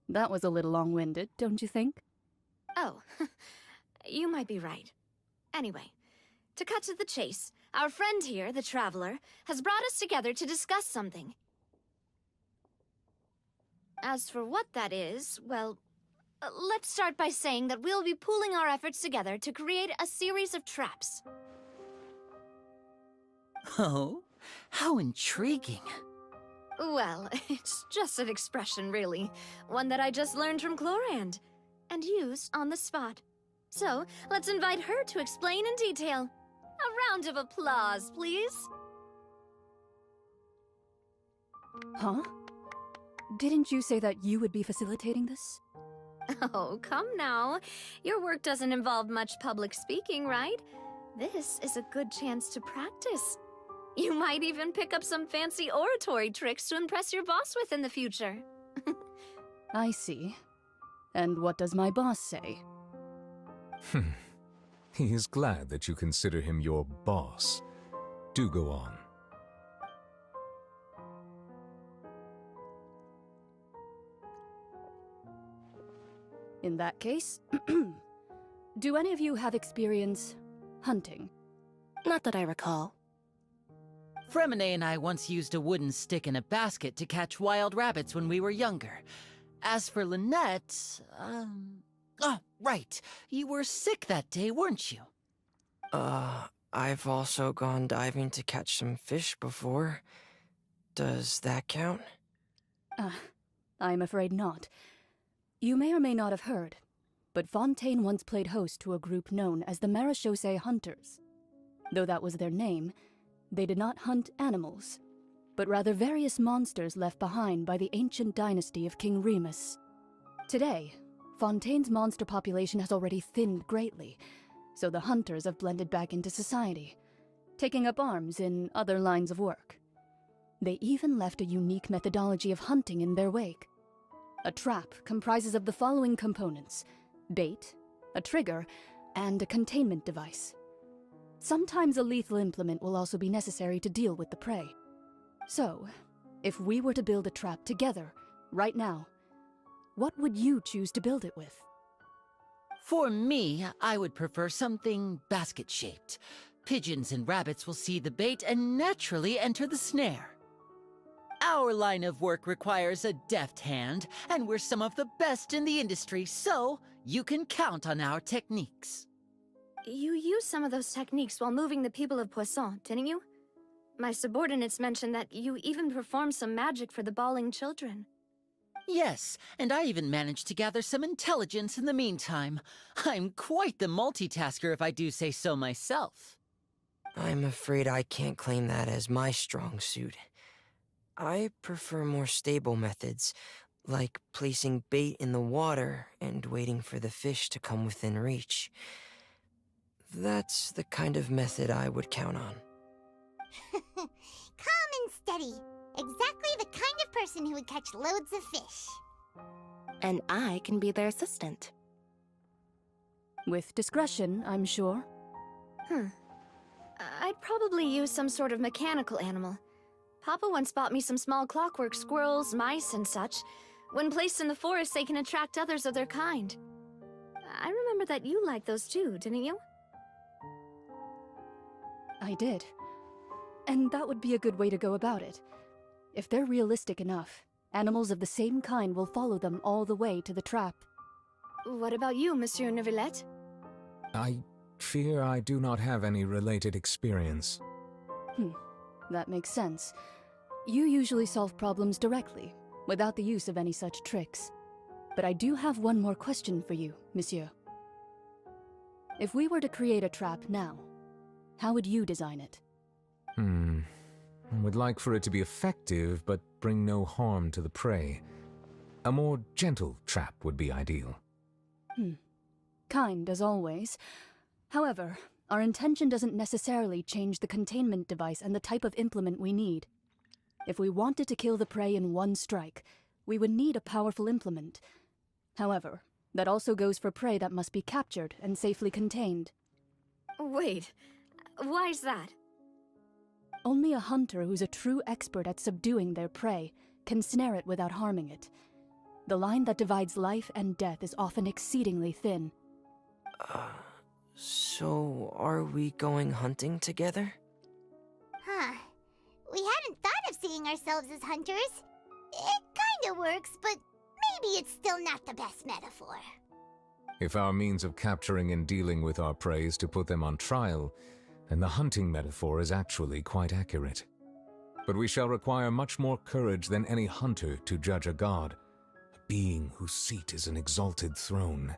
That was a little long-winded, don't you think? Oh, you might be right. Anyway, to cut to the chase, our friend here, the Traveler, has brought us together to discuss something. As for what that is, well, let's start by saying that we'll be pooling our efforts together to create a series of traps. Oh, how intriguing. Well, it's just an expression, really. One that I just learned from Chlorand, and used on the spot. So, let's invite her to explain in detail. A round of applause, please. Huh? Didn't you say that you would be facilitating this? Oh, come now. Your work doesn't involve much public speaking, right? This is a good chance to practice. You might even pick up some fancy oratory tricks to impress your boss with in the future. I see. And what does my boss say? He is glad that you consider him your boss. Do go on. In that case, do any of you have experience hunting? Not that I recall. Fremine and I once used a wooden stick in a basket to catch wild rabbits when we were younger. As for Lynette, oh, right. You were sick that day, weren't you? I've also gone diving to catch some fish before. Does that count? I'm afraid not. You may or may not have heard, but Fontaine once played host to a group known as the Marechaussee Hunters. Though that was their name, they did not hunt animals, but rather various monsters left behind by the ancient dynasty of King Remus. Today, Fontaine's monster population has already thinned greatly, so the hunters have blended back into society, taking up arms in other lines of work. They even left a unique methodology of hunting in their wake. A trap comprises of the following components: bait, a trigger, and a containment device. Sometimes a lethal implement will also be necessary to deal with the prey. So, if we were to build a trap together, right now, what would you choose to build it with? For me, I would prefer something basket-shaped. Pigeons and rabbits will see the bait and naturally enter the snare. Our line of work requires a deft hand, and we're some of the best in the industry, so you can count on our techniques. You used some of those techniques while moving the people of Poisson, didn't you? My subordinates mentioned that you even performed some magic for the bawling children. Yes, and I even managed to gather some intelligence in the meantime. I'm quite the multitasker if I do say so myself. I'm afraid I can't claim that as my strong suit. I prefer more stable methods, like placing bait in the water and waiting for the fish to come within reach. That's the kind of method I would count on. Calm and steady. Exactly the kind of person who would catch loads of fish. And I can be their assistant. With discretion, I'm sure. I'd probably use some sort of mechanical animal. Papa once bought me some small clockwork squirrels, mice, and such. When placed in the forest, they can attract others of their kind. I remember that you liked those too, didn't you? I did. And that would be a good way to go about it. If they're realistic enough, animals of the same kind will follow them all the way to the trap. What about you, Monsieur Neuvillette? I fear I do not have any related experience. That makes sense. You usually solve problems directly, without the use of any such tricks. But I do have one more question for you, monsieur. If we were to create a trap now, how would you design it? I would like for it to be effective, but bring no harm to the prey. A more gentle trap would be ideal. Kind, as always. However, our intention doesn't necessarily change the containment device and the type of implement we need. If we wanted to kill the prey in one strike, we would need a powerful implement. However, that also goes for prey that must be captured and safely contained. Wait, why's that? Only a hunter who's a true expert at subduing their prey can snare it without harming it. The line that divides life and death is often exceedingly thin. So are we going hunting together? Huh. We hadn't thought of seeing ourselves as hunters. It kinda works, but maybe it's still not the best metaphor. If our means of capturing and dealing with our prey is to put them on trial, then the hunting metaphor is actually quite accurate. But we shall require much more courage than any hunter to judge a god, a being whose seat is an exalted throne.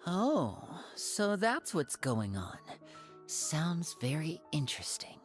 Oh, so that's what's going on. Sounds very interesting.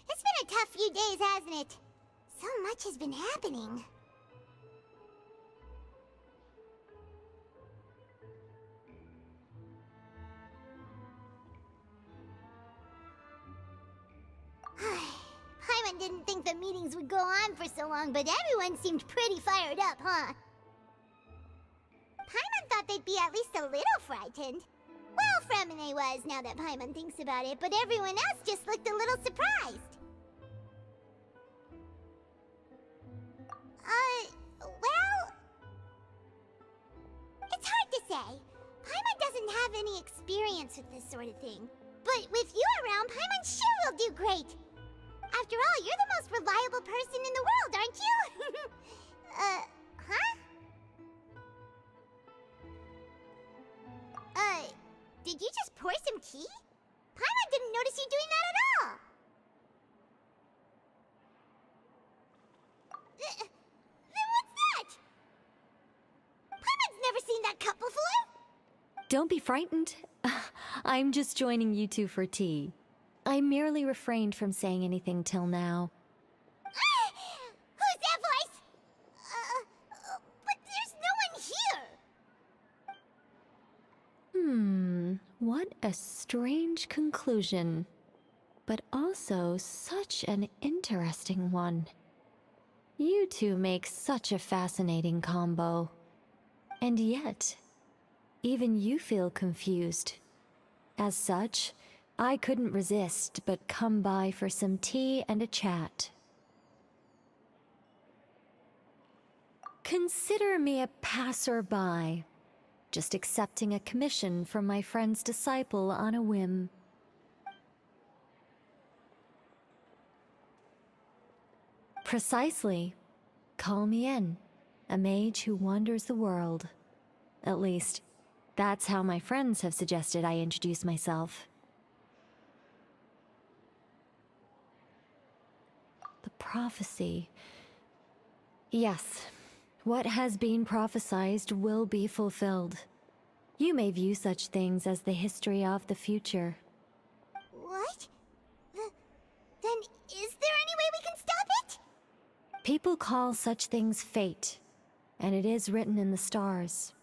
It's been a tough few days, hasn't it? So much has been happening. Paimon didn't think the meetings would go on for so long, but everyone seemed pretty fired up, huh? Paimon thought they'd be at least a little frightened. Well, Fremine was, now that Paimon thinks about it, but everyone else just looked a little surprised. Well... It's hard to say. Paimon doesn't have any experience with this sort of thing. But with you around, Paimon sure will do great. After all, you're the most reliable person in the world, aren't you? Huh? Did you just pour some tea? Paimon didn't notice you doing that at all. Then what's that? Paimon's never seen that cup before. Don't be frightened. I'm just joining you two for tea. I merely refrained from saying anything till now. Who's that voice? But there's no one here. What a strange conclusion. But also such an interesting one. You two make such a fascinating combo. And yet, even you feel confused. As such, I couldn't resist but come by for some tea and a chat. Consider me a passerby, just accepting a commission from my friend's disciple on a whim. Precisely. Call me in, a mage who wanders the world. At least, that's how my friends have suggested I introduce myself. The prophecy. Yes, what has been prophesied will be fulfilled. You may view such things as the history of the future. What? Then is there any way we can stop it? People call such things fate, and it is written in the stars.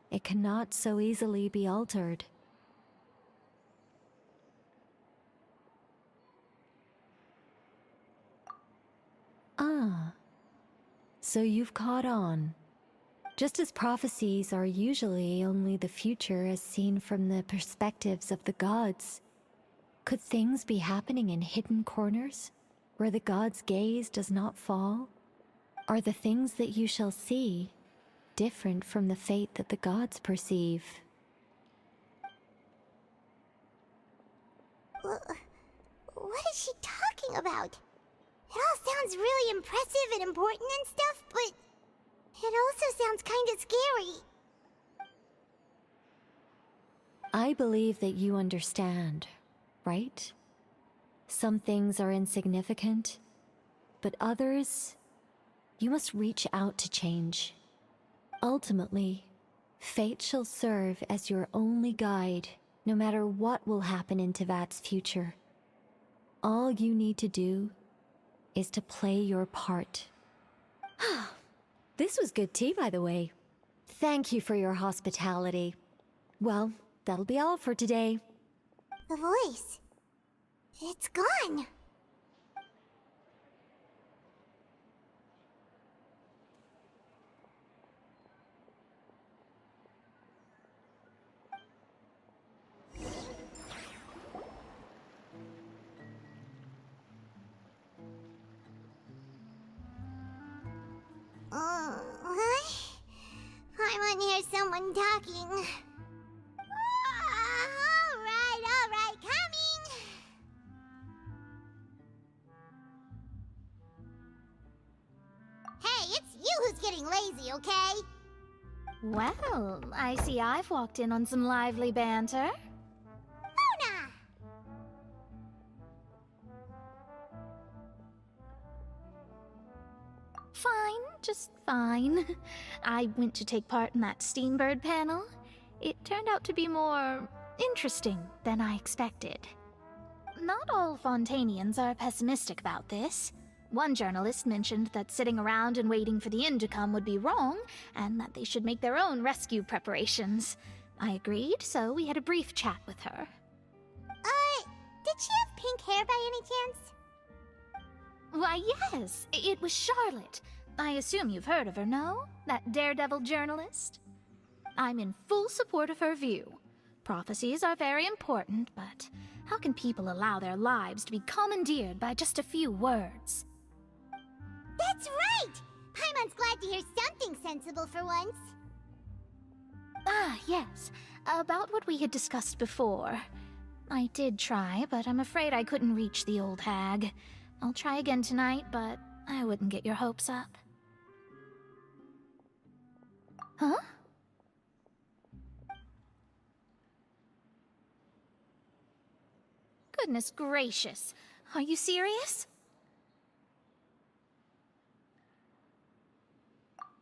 It cannot so easily be altered. Ah, so you've caught on. Just as prophecies are usually only the future as seen from the perspectives of the gods, could things be happening in hidden corners, where the gods' gaze does not fall? Are the things that you shall see different from the fate that the gods perceive? What is she talking about? It all sounds really impressive and important and stuff, but it also sounds kinda scary. I believe that you understand, right? Some things are insignificant, but others, you must reach out to change. Ultimately, fate shall serve as your only guide, no matter what will happen in Tevat's future. All you need to do is to play your part. This was good tea, by the way. Thank you for your hospitality. Well, that'll be all for today. The voice. It's gone. I want to hear someone talking. Alright, coming! Hey, it's you who's getting lazy, okay? Well, I see I've walked in on some lively banter. Luna! Fine, just fine. I went to take part in that Steambird panel. It turned out to be more interesting than I expected. Not all Fontainians are pessimistic about this. One journalist mentioned that sitting around and waiting for the end to come would be wrong, and that they should make their own rescue preparations. I agreed, so we had a brief chat with her. Did she have pink hair by any chance? Why, yes, it was Charlotte. I assume you've heard of her, no? That daredevil journalist? I'm in full support of her view. Prophecies are very important, but how can people allow their lives to be commandeered by just a few words? That's right! Paimon's glad to hear something sensible for once. Ah, yes. About what we had discussed before. I did try, but I'm afraid I couldn't reach the old hag. I'll try again tonight, but I wouldn't get your hopes up. Huh? Goodness gracious. Are you serious?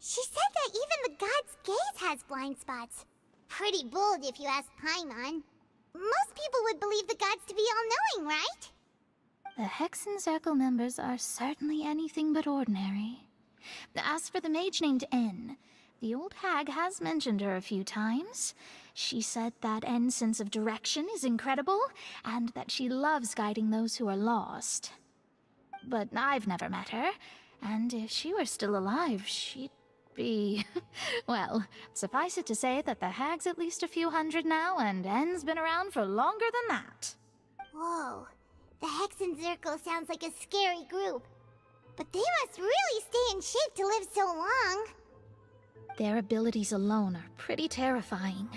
She said that even the god's gaze has blind spots. Pretty bold if you ask Paimon. Most people would believe the gods to be all-knowing, right? The Hexen Circle members are certainly anything but ordinary. As for the mage named N, the old hag has mentioned her a few times. She said that N's sense of direction is incredible, and that she loves guiding those who are lost. But I've never met her, and if she were still alive, she'd be... well, suffice it to say that the hag's at least a few hundred now, and N's been around for longer than that. Whoa. The Hexen Circle sounds like a scary group. But they must really stay in shape to live so long. Their abilities alone are pretty terrifying.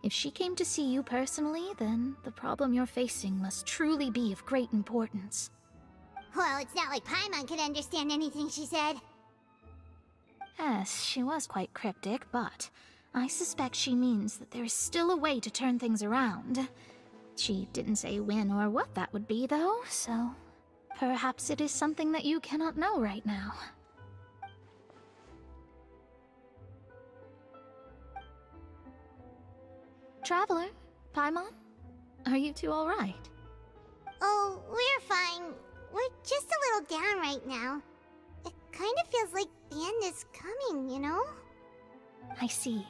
If she came to see you personally, then the problem you're facing must truly be of great importance. Well, it's not like Paimon could understand anything she said. Yes, she was quite cryptic, but I suspect she means that there is still a way to turn things around. She didn't say when or what that would be, though, so perhaps it is something that you cannot know right now. Traveler, Paimon, are you two all right? Oh, we're fine. We're just a little down right now. It kind of feels like the end is coming, you know? I see.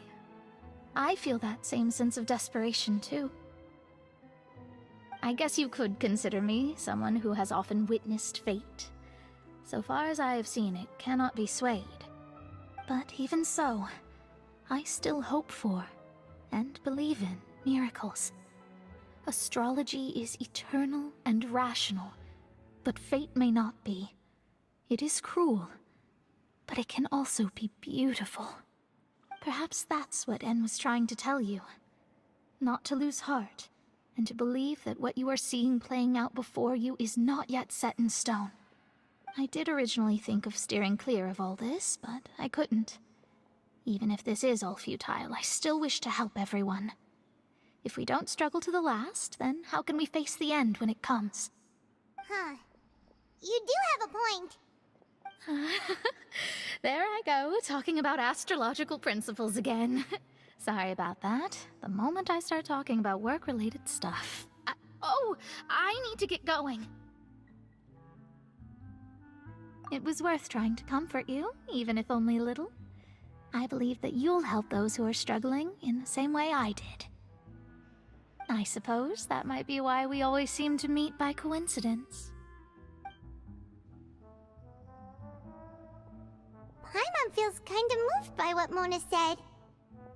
I feel that same sense of desperation, too. I guess you could consider me someone who has often witnessed fate. So far as I have seen, it cannot be swayed. But even so, I still hope for, and believe in, miracles. Astrology is eternal and rational, but fate may not be. It is cruel, but it can also be beautiful. Perhaps that's what En was trying to tell you. Not to lose heart, and to believe that what you are seeing playing out before you is not yet set in stone. I did originally think of steering clear of all this, but I couldn't. Even if this is all futile, I still wish to help everyone. If we don't struggle to the last, then how can we face the end when it comes? Huh. You do have a point. There I go, talking about astrological principles again. Sorry about that. The moment I start talking about work-related stuff... I need to get going. It was worth trying to comfort you, even if only a little. I believe that you'll help those who are struggling in the same way I did. I suppose that might be why we always seem to meet by coincidence. Paimon feels kinda moved by what Mona said.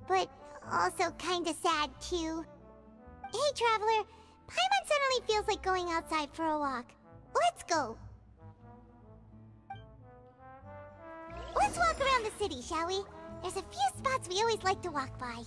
But also kinda sad, too. Hey, Traveler. Paimon suddenly feels like going outside for a walk. Let's go. Let's walk around the city, shall we? There's a few spots we always like to walk by.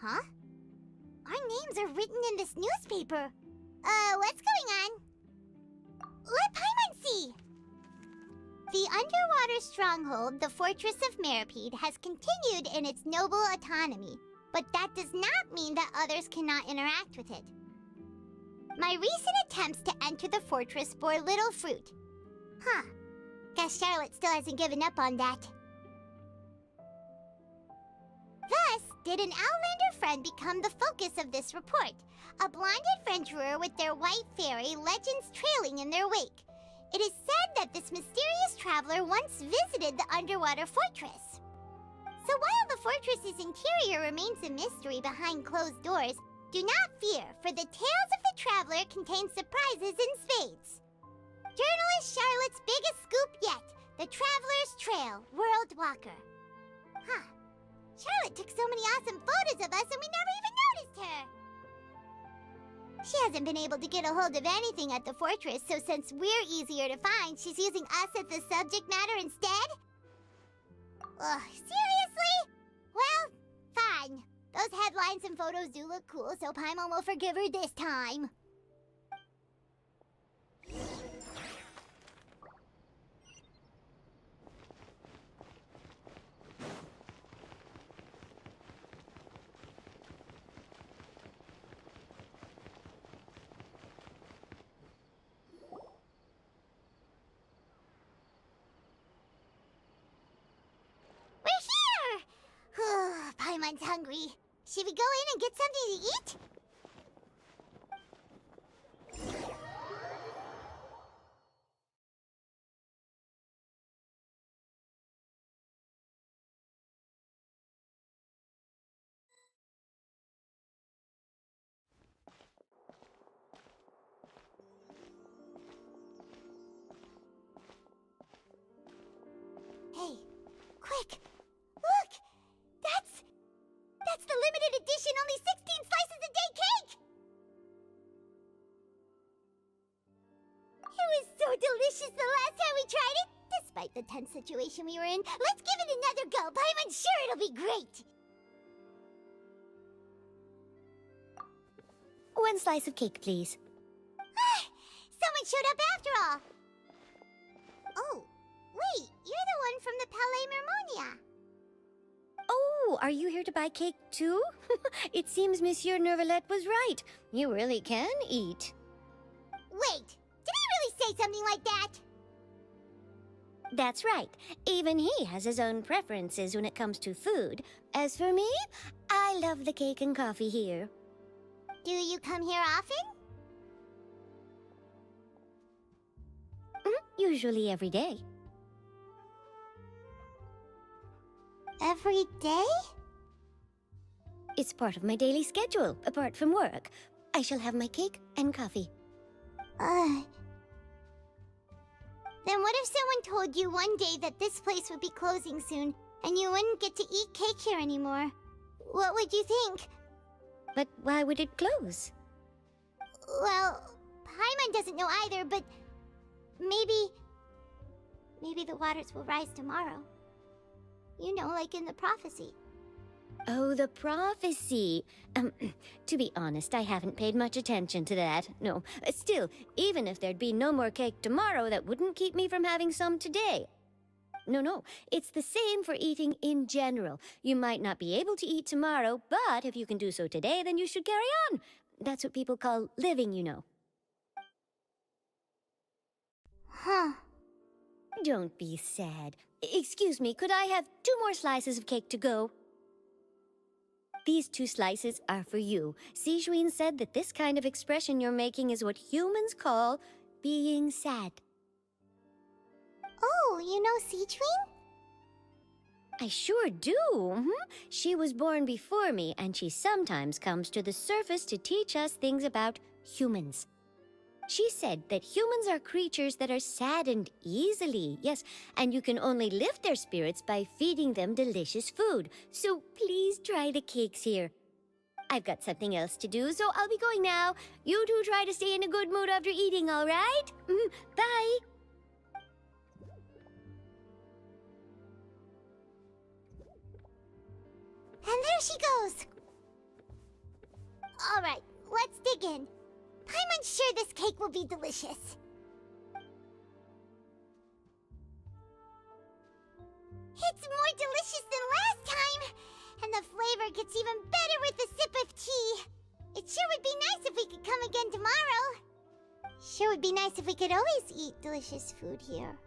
Huh? Our names are written in this newspaper. What's going on? Let Paimon see! The underwater stronghold, the Fortress of Meripede, has continued in its noble autonomy, but that does not mean that others cannot interact with it. My recent attempts to enter the fortress bore little fruit. Huh. Guess Charlotte still hasn't given up on that. Thus, did an Outlander friend become the focus of this report, a blonde adventurer with their white fairy legends trailing in their wake. It is said that this mysterious traveler once visited the underwater fortress. So while the fortress's interior remains a mystery behind closed doors, do not fear, for the tales of the traveler contain surprises in spades. Journalist Charlotte's biggest scoop yet, the Traveler's Trail, World Walker. Huh. Charlotte took so many awesome photos of us and we never even noticed her! She hasn't been able to get a hold of anything at the fortress, so since we're easier to find, she's using us as the subject matter instead? Ugh, seriously? Well, fine. Those headlines and photos do look cool, so Paimon will forgive her this time. Paimon's hungry. Should we go in and get something to eat? tense situation we were in. Let's give it another go. I'm sure it'll be great. One slice of cake, please. Someone showed up after all. Oh, wait, you're the one from the Palais Mermonia. Oh, are you here to buy cake too? It seems Monsieur Nervalette was right. You really can eat. Wait, did he really say something like that? That's right. Even he has his own preferences when it comes to food. As for me, I love the cake and coffee here. Do you come here often? Usually every day. Every day? It's part of my daily schedule, apart from work. I shall have my cake and coffee. Then what if someone told you one day that this place would be closing soon, and you wouldn't get to eat cake here anymore? What would you think? But why would it close? Well, Paimon doesn't know either, but maybe the waters will rise tomorrow. You know, like in the prophecy. Oh, the prophecy. To be honest, I haven't paid much attention to that. No, still, even if there'd be no more cake tomorrow, that wouldn't keep me from having some today. No, it's the same for eating in general. You might not be able to eat tomorrow, but if you can do so today, then you should carry on. That's what people call living, you know. Huh. Don't be sad. Excuse me, could I have 2 more slices of cake to go? These 2 slices are for you. Sijuin said that this kind of expression you're making is what humans call being sad. Oh, you know Sijuin? I sure do. She was born before me, and she sometimes comes to the surface to teach us things about humans. She said that humans are creatures that are saddened easily, yes, and you can only lift their spirits by feeding them delicious food. So please try the cakes here. I've got something else to do, so I'll be going now. You two try to stay in a good mood after eating, all right? Bye. And there she goes. All right, let's dig in. I'm unsure this cake will be delicious. It's more delicious than last time, and the flavor gets even better with a sip of tea. It sure would be nice if we could come again tomorrow. Sure would be nice if we could always eat delicious food here.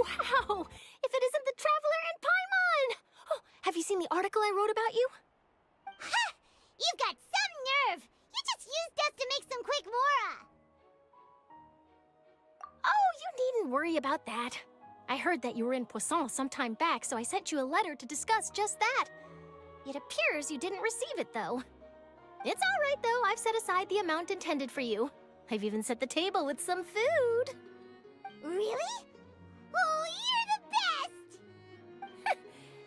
Wow! If it isn't the Traveler and Paimon! Oh, have you seen the article I wrote about you? Ha! You've got some nerve! You just used us to make some quick mora! Oh, you needn't worry about that. I heard that you were in Poisson some time back, so I sent you a letter to discuss just that. It appears you didn't receive it, though. It's all right, though. I've set aside the amount intended for you. I've even set the table with some food. Really? Oh, you're the best!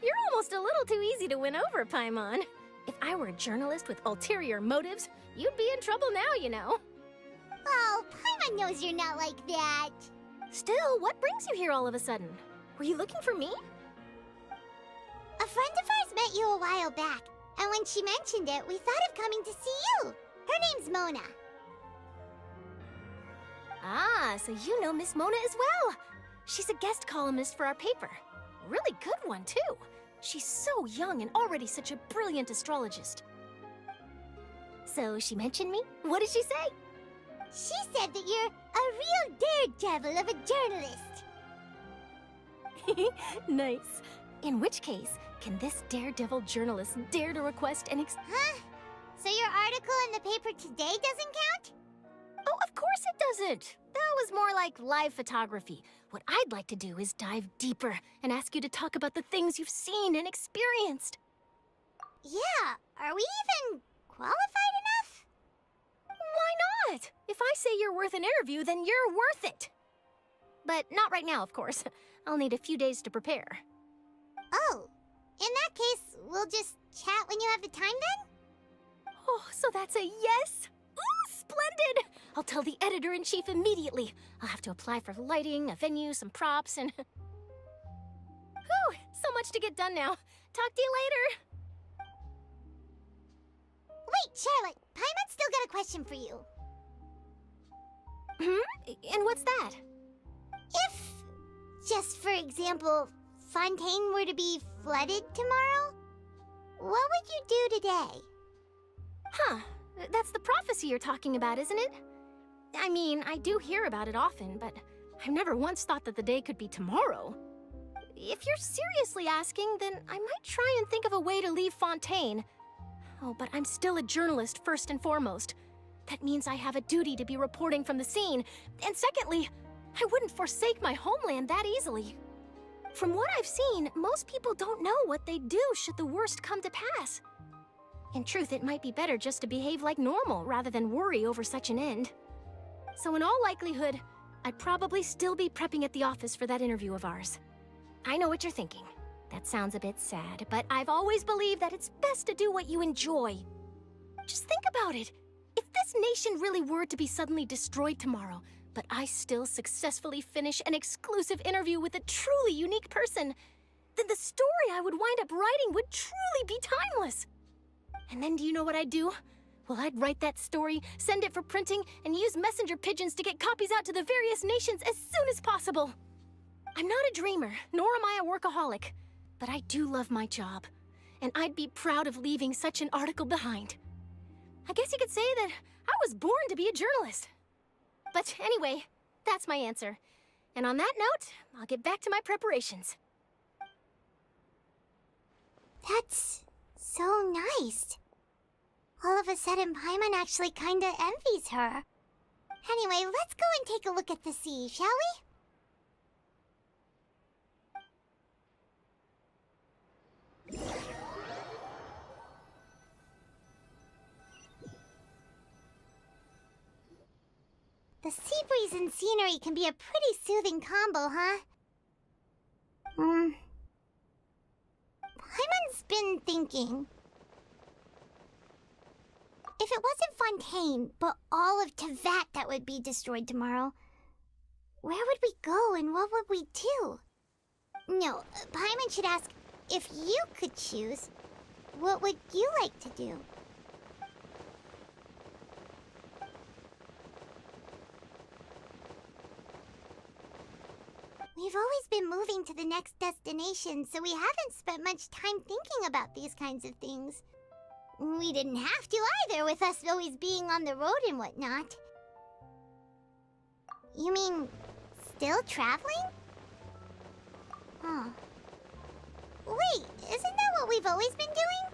You're almost a little too easy to win over, Paimon. If I were a journalist with ulterior motives, you'd be in trouble now, you know. Oh, Paimon knows you're not like that. Still, what brings you here all of a sudden? Were you looking for me? A friend of ours met you a while back, and when she mentioned it, we thought of coming to see you. Her name's Mona. Ah, so you know Miss Mona as well. She's a guest columnist for our paper. Really good one, too. She's so young and already such a brilliant astrologist. So she mentioned me? What did she say? She said that you're a real daredevil of a journalist. Nice. In which case, can this daredevil journalist dare to request an Huh? So your article in the paper today doesn't count? Oh, of course it doesn't. That was more like live photography. What I'd like to do is dive deeper and ask you to talk about the things you've seen and experienced. Yeah, are we even qualified enough? Why not? If I say you're worth an interview, then you're worth it. But not right now, of course. I'll need a few days to prepare. Oh, in that case, we'll just chat when you have the time then? Oh, so that's a yes? Ooh, splendid! I'll tell the editor-in-chief immediately. I'll have to apply for lighting, a venue, some props, and... Whew, so much to get done now. Talk to you later. Wait, Charlotte, Paimon's still got a question for you. And what's that? If, just for example, Fontaine were to be flooded tomorrow, what would you do today? Huh, that's the prophecy you're talking about, isn't it? I mean, I do hear about it often, but I've never once thought that the day could be tomorrow. If you're seriously asking, then I might try and think of a way to leave Fontaine. Oh, but I'm still a journalist first and foremost. That means I have a duty to be reporting from the scene. And secondly, I wouldn't forsake my homeland that easily. From what I've seen, most people don't know what they'd do should the worst come to pass. In truth, it might be better just to behave like normal rather than worry over such an end. So in all likelihood, I'd probably still be prepping at the office for that interview of ours. I know what you're thinking. That sounds a bit sad, but I've always believed that it's best to do what you enjoy. Just think about it. If this nation really were to be suddenly destroyed tomorrow, but I still successfully finish an exclusive interview with a truly unique person, then the story I would wind up writing would truly be timeless. And then do you know what I'd do? Well, I'd write that story, send it for printing, and use messenger pigeons to get copies out to the various nations as soon as possible. I'm not a dreamer, nor am I a workaholic, but I do love my job, and I'd be proud of leaving such an article behind. I guess you could say that I was born to be a journalist. But anyway, that's my answer. And on that note, I'll get back to my preparations. That's so nice. All of a sudden, Paimon actually kinda envies her. Anyway, let's go and take a look at the sea, shall we? The sea breeze and scenery can be a pretty soothing combo, huh? Paimon's been thinking. If it wasn't Fontaine, but all of Tevat that would be destroyed tomorrow, where would we go and what would we do? No, Paimon should ask, if you could choose, what would you like to do? We've always been moving to the next destination, so we haven't spent much time thinking about these kinds of things. We didn't have to either, with us always being on the road and whatnot. You mean, still traveling? Huh. Wait, isn't that what we've always been doing?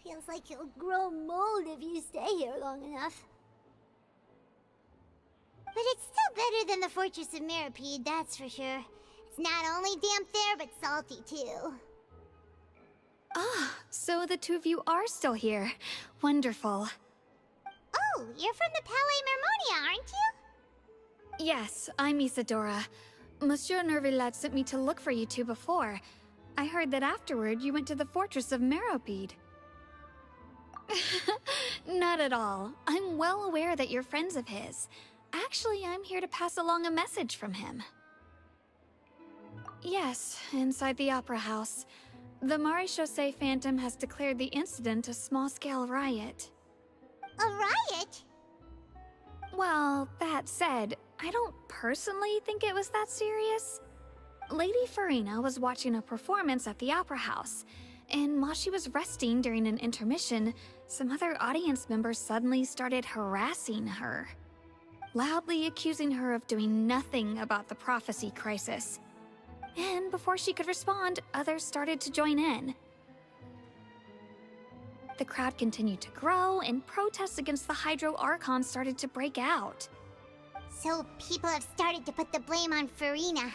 Feels like you'll grow mold if you stay here long enough. But it's still better than the Fortress of Meropide, that's for sure. It's not only damp there, but salty too. Ah, so the two of you are still here. Wonderful. Oh, you're from the Palais Mermonia, aren't you? Yes, I'm Isadora. Monsieur Nervillet sent me to look for you two before. I heard that afterward you went to the Fortress of Meropide. Not at all. I'm well aware that you're friends of his. Actually, I'm here to pass along a message from him. Yes, inside the Opera House. The Maréchaussée Phantom has declared the incident a small-scale riot. A riot? Well, that said, I don't personally think it was that serious. Lady Farina was watching a performance at the Opera House, and while she was resting during an intermission, some other audience members suddenly started harassing her, loudly accusing her of doing nothing about the prophecy crisis. And before she could respond, others started to join in. The crowd continued to grow, and protests against the Hydro Archon started to break out. So people have started to put the blame on Farina.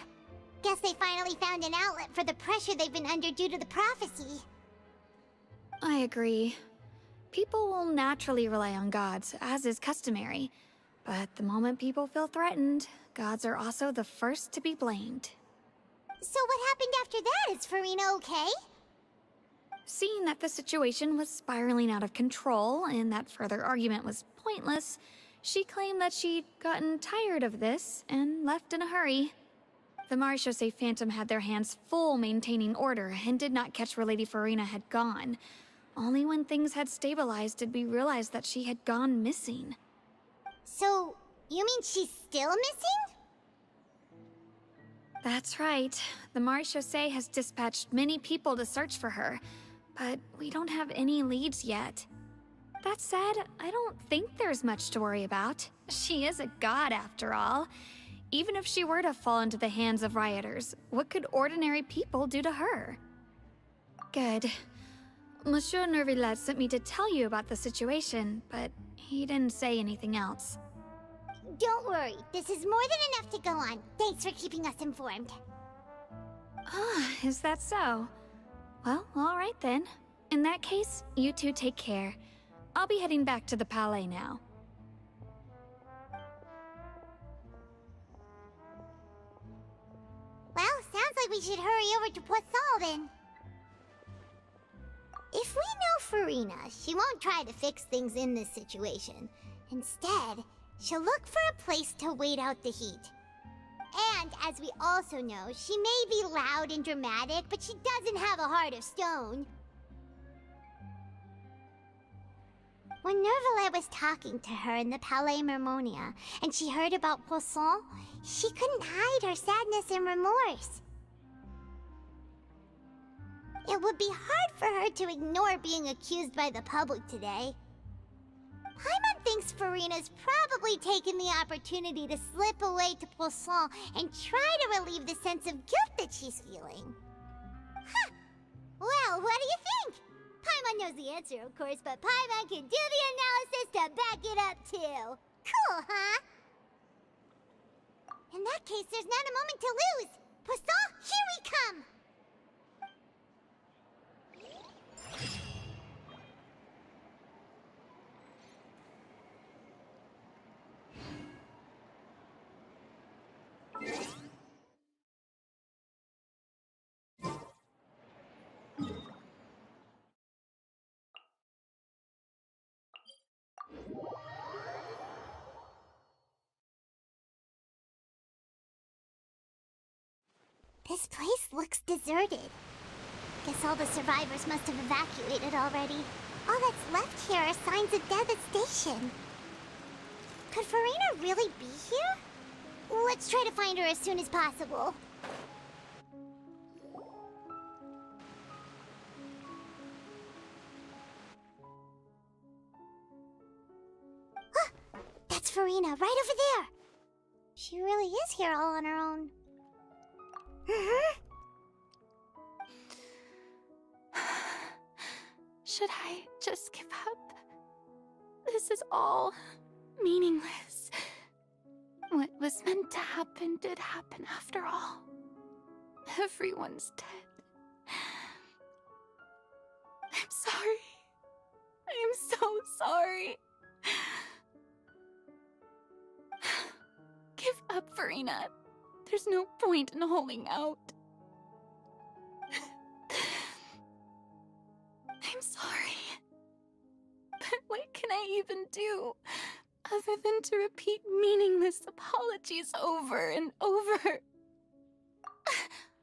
Guess they finally found an outlet for the pressure they've been under due to the prophecy. I agree. People will naturally rely on gods, as is customary. But the moment people feel threatened, gods are also the first to be blamed. So what happened after that? Is Farina okay? Seeing that the situation was spiraling out of control and that further argument was pointless, she claimed that she'd gotten tired of this and left in a hurry. The Maréchaussée Phantom had their hands full maintaining order and did not catch where Lady Farina had gone. Only when things had stabilized did we realize that she had gone missing. So, you mean she's still missing? That's right. The Maréchaussée has dispatched many people to search for her, but we don't have any leads yet. That said, I don't think there's much to worry about. She is a god after all. Even if she were to fall into the hands of rioters, what could ordinary people do to her? Good. Monsieur Nervillet sent me to tell you about the situation, but he didn't say anything else. Don't worry, this is more than enough to go on. Thanks for keeping us informed. Ah, is that so? Well, alright then. In that case, you two take care. I'll be heading back to the Palais now. Well, sounds like we should hurry over to Poisson then. If we know Farina, she won't try to fix things in this situation. Instead, she'll look for a place to wait out the heat. And, as we also know, she may be loud and dramatic, but she doesn't have a heart of stone. When Nervillet was talking to her in the Palais Mermonia, and she heard about Poisson, she couldn't hide her sadness and remorse. It would be hard for her to ignore being accused by the public today. Paimon thinks Farina's probably taken the opportunity to slip away to Poisson and try to relieve the sense of guilt that she's feeling. Huh! Well, what do you think? Paimon knows the answer, of course, but Paimon can do the analysis to back it up, too. Cool, huh? In that case, there's not a moment to lose. Poisson, here we come! This place looks deserted. Guess all the survivors must have evacuated already. All that's left here are signs of devastation. Could Farina really be here? Let's try to find her as soon as possible. That's Farina, right over there. She really is here all on her own. Should I just give up? This is all meaningless. What was meant to happen did happen after all. Everyone's dead. I'm sorry. I am so sorry. Give up, Farina. There's no point in holding out. I'm sorry. But what can I even do other than to repeat meaningless apologies over and over?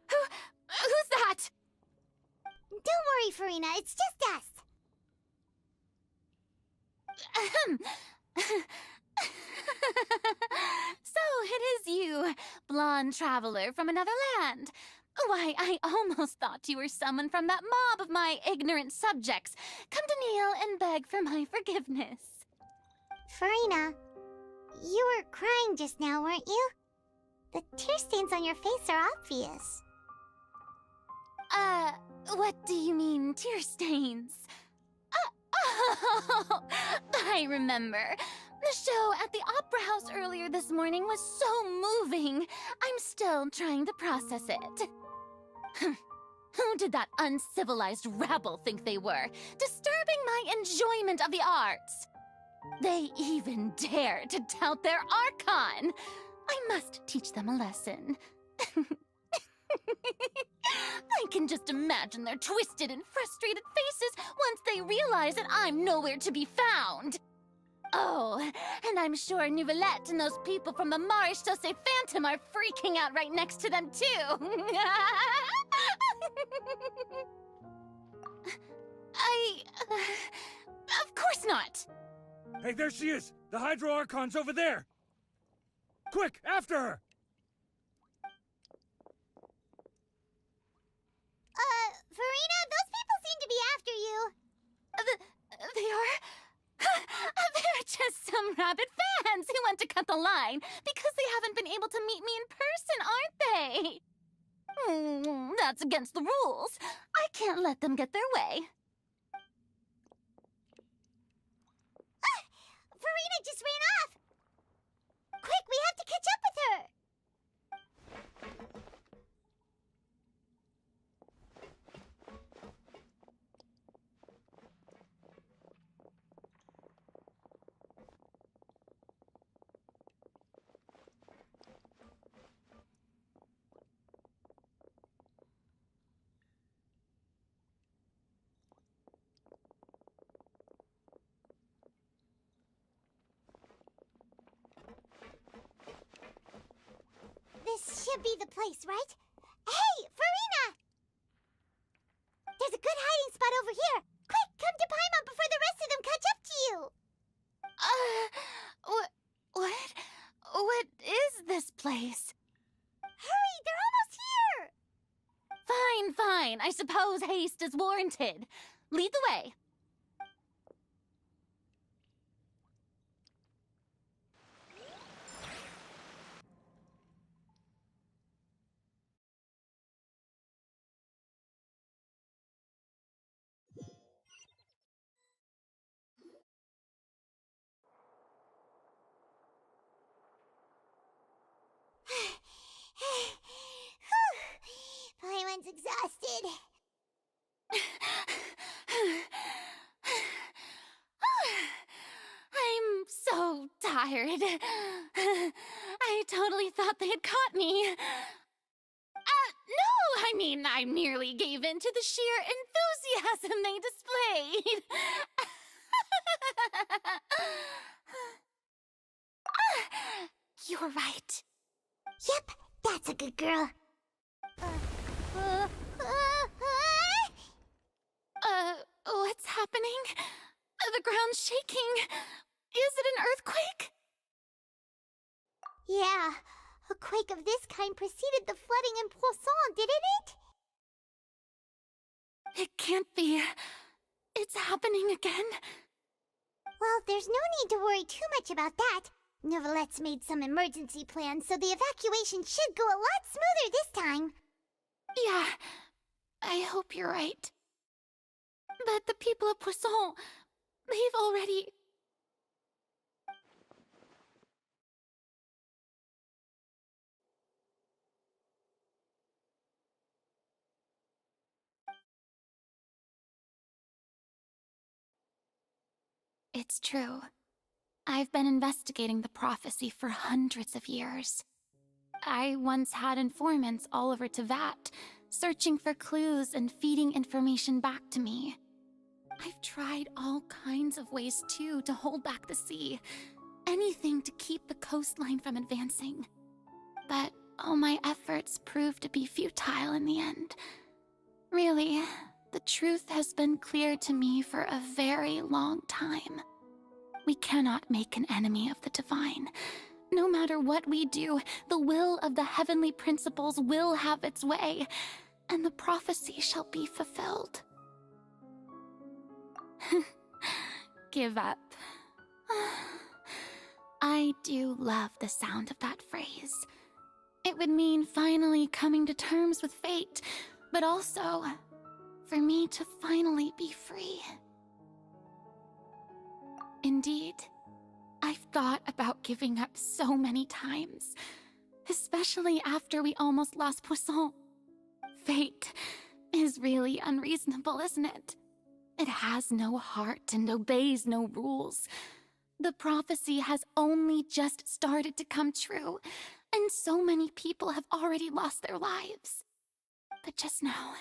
Who's that? Don't worry, Farina. It's just us. So it is you, blonde traveler from another land. Why, I almost thought you were someone from that mob of my ignorant subjects, come to kneel and beg for my forgiveness. Farina, you were crying just now, weren't you? The tear stains on your face are obvious. What do you mean, tear stains? Oh, I remember. The show at the Opera House earlier this morning was so moving. I'm still trying to process it. Who did that uncivilized rabble think they were, disturbing my enjoyment of the arts? They even dare to tout their Archon. I must teach them a lesson. I can just imagine their twisted and frustrated faces once they realize that I'm nowhere to be found. Oh, and I'm sure Nouvellette and those people from the Maréchaussée Phantom are freaking out right next to them, too. Of course not. Hey, there she is! The Hydro Archon's over there! Quick, after her! Farina, those people seem to be after you. They are? They're just some rabid fans who want to cut the line because they haven't been able to meet me in person, aren't they? That's against the rules. I can't let them get their way. Farina just ran off! Quick, we have to catch up with her! This should be the place, right? Hey, Farina! There's a good hiding spot over here. Quick, come to Paimon before the rest of them catch up to you. What is this place? Hurry, they're almost here! Fine. I suppose haste is warranted. Lead the way. Paimon's exhausted. I'm so tired. I totally thought they had caught me. No, I mean, I merely gave in to the sheer enthusiasm they displayed. You're right. Yep, that's a good girl. What's happening? The ground's shaking. Is it an earthquake? Yeah, a quake of this kind preceded the flooding in Poisson, didn't it? It can't be. It's happening again. Well, there's no need to worry too much about that. Novelette's made some emergency plans, so the evacuation should go a lot smoother this time. Yeah, I hope you're right. But the people of Poisson, they've already... It's true. I've been investigating the prophecy for hundreds of years. I once had informants all over Tevat, searching for clues and feeding information back to me. I've tried all kinds of ways, too, to hold back the sea. Anything to keep the coastline from advancing. But all my efforts proved to be futile in the end. Really, the truth has been clear to me for a very long time. We cannot make an enemy of the divine. No matter what we do, the will of the heavenly principles will have its way, and the prophecy shall be fulfilled. Give up. I do love the sound of that phrase. It would mean finally coming to terms with fate, but also for me to finally be free. Indeed, I've thought about giving up so many times, especially after we almost lost Poisson. Fate is really unreasonable, isn't it? It has no heart and obeys no rules. The prophecy has only just started to come true, and so many people have already lost their lives. But just now,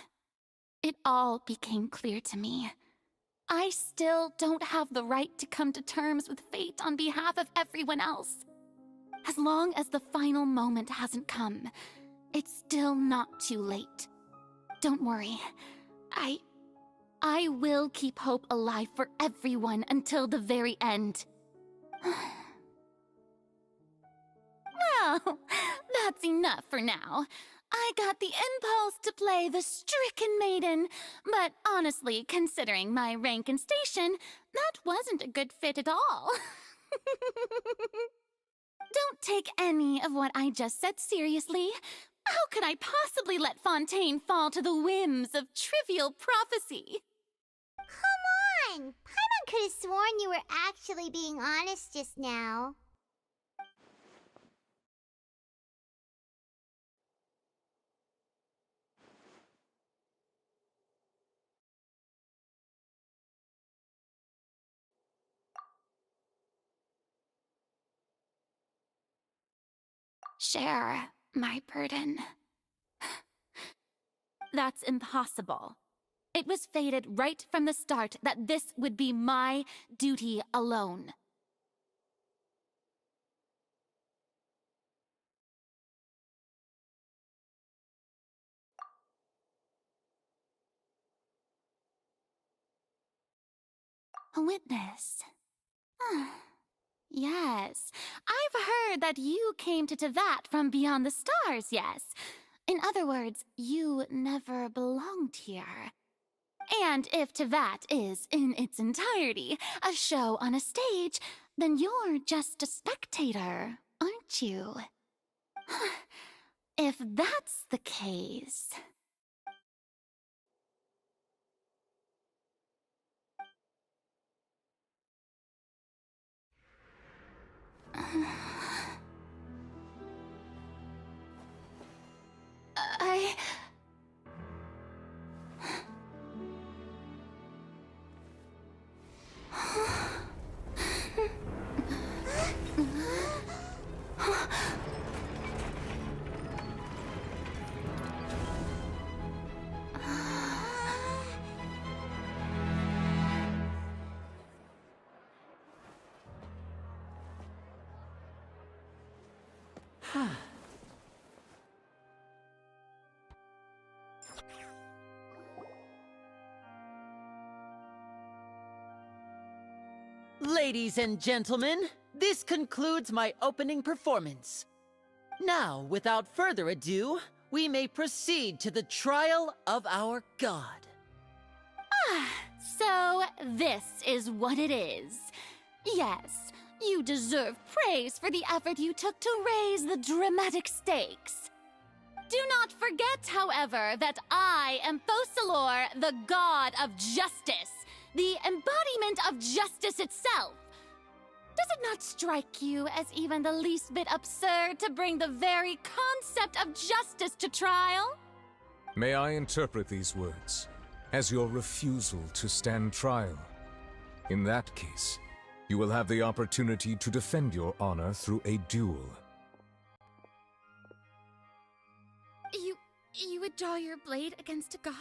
it all became clear to me. I still don't have the right to come to terms with fate on behalf of everyone else. As long as the final moment hasn't come, it's still not too late. Don't worry. I will keep hope alive for everyone until the very end. Well, that's enough for now. I got the impulse to play the stricken maiden, but honestly, considering my rank and station, that wasn't a good fit at all. Don't take any of what I just said seriously. How could I possibly let Fontaine fall to the whims of trivial prophecy? Come on! Paimon could have sworn you were actually being honest just now. Share my burden. That's impossible. It was fated right from the start that this would be my duty alone. A witness. Yes, I've heard that you came to Tevat from beyond the stars, yes. In other words, you never belonged here. And if Tevat is, in its entirety, a show on a stage, then you're just a spectator, aren't you? If that's the case... Ladies and gentlemen, this concludes my opening performance. Now, without further ado, we may proceed to the trial of our god. So this is what it is. Yes, you deserve praise for the effort you took to raise the dramatic stakes. Do not forget, however, that I am Focalor, the god of justice, the embodiment of justice itself. Does it not strike you as even the least bit absurd to bring the very concept of justice to trial? May I interpret these words as your refusal to stand trial? In that case, you will have the opportunity to defend your honor through a duel. You would draw your blade against a god?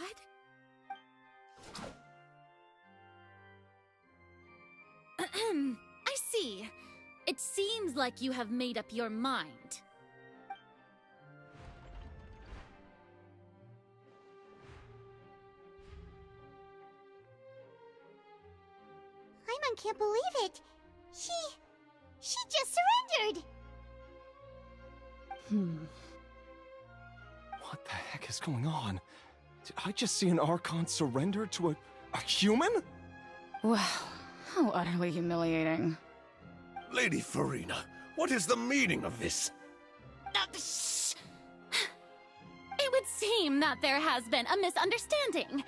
I see. It seems like you have made up your mind. Paimon can't believe it. She just surrendered. What the heck is going on? Did I just see an Archon surrender to a human? Wow, how utterly humiliating. Lady Farina, what is the meaning of this? Shh! It would seem that there has been a misunderstanding.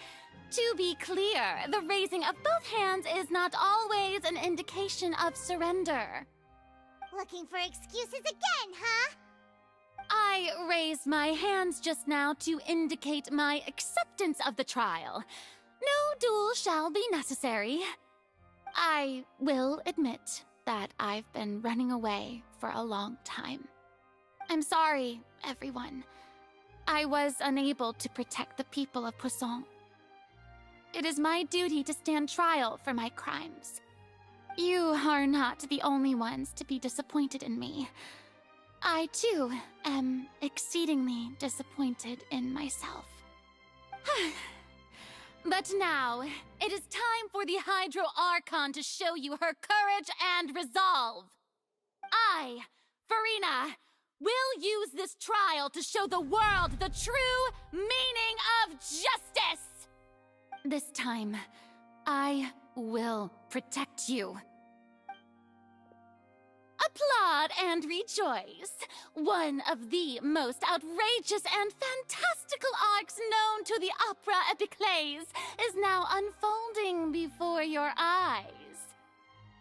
To be clear, the raising of both hands is not always an indication of surrender. Looking for excuses again, huh? I raised my hands just now to indicate my acceptance of the trial. No duel shall be necessary. I will admit that I've been running away for a long time. I'm sorry, everyone. I was unable to protect the people of Poisson. It is my duty to stand trial for my crimes. You are not the only ones to be disappointed in me. I, too, am exceedingly disappointed in myself. But now, it is time for the Hydro Archon to show you her courage and resolve. I, Farina, will use this trial to show the world the true meaning of justice! This time, I will protect you. Applaud and rejoice! One of the most outrageous and fantastical arcs known to the opera epiclese is now unfolding before your eyes.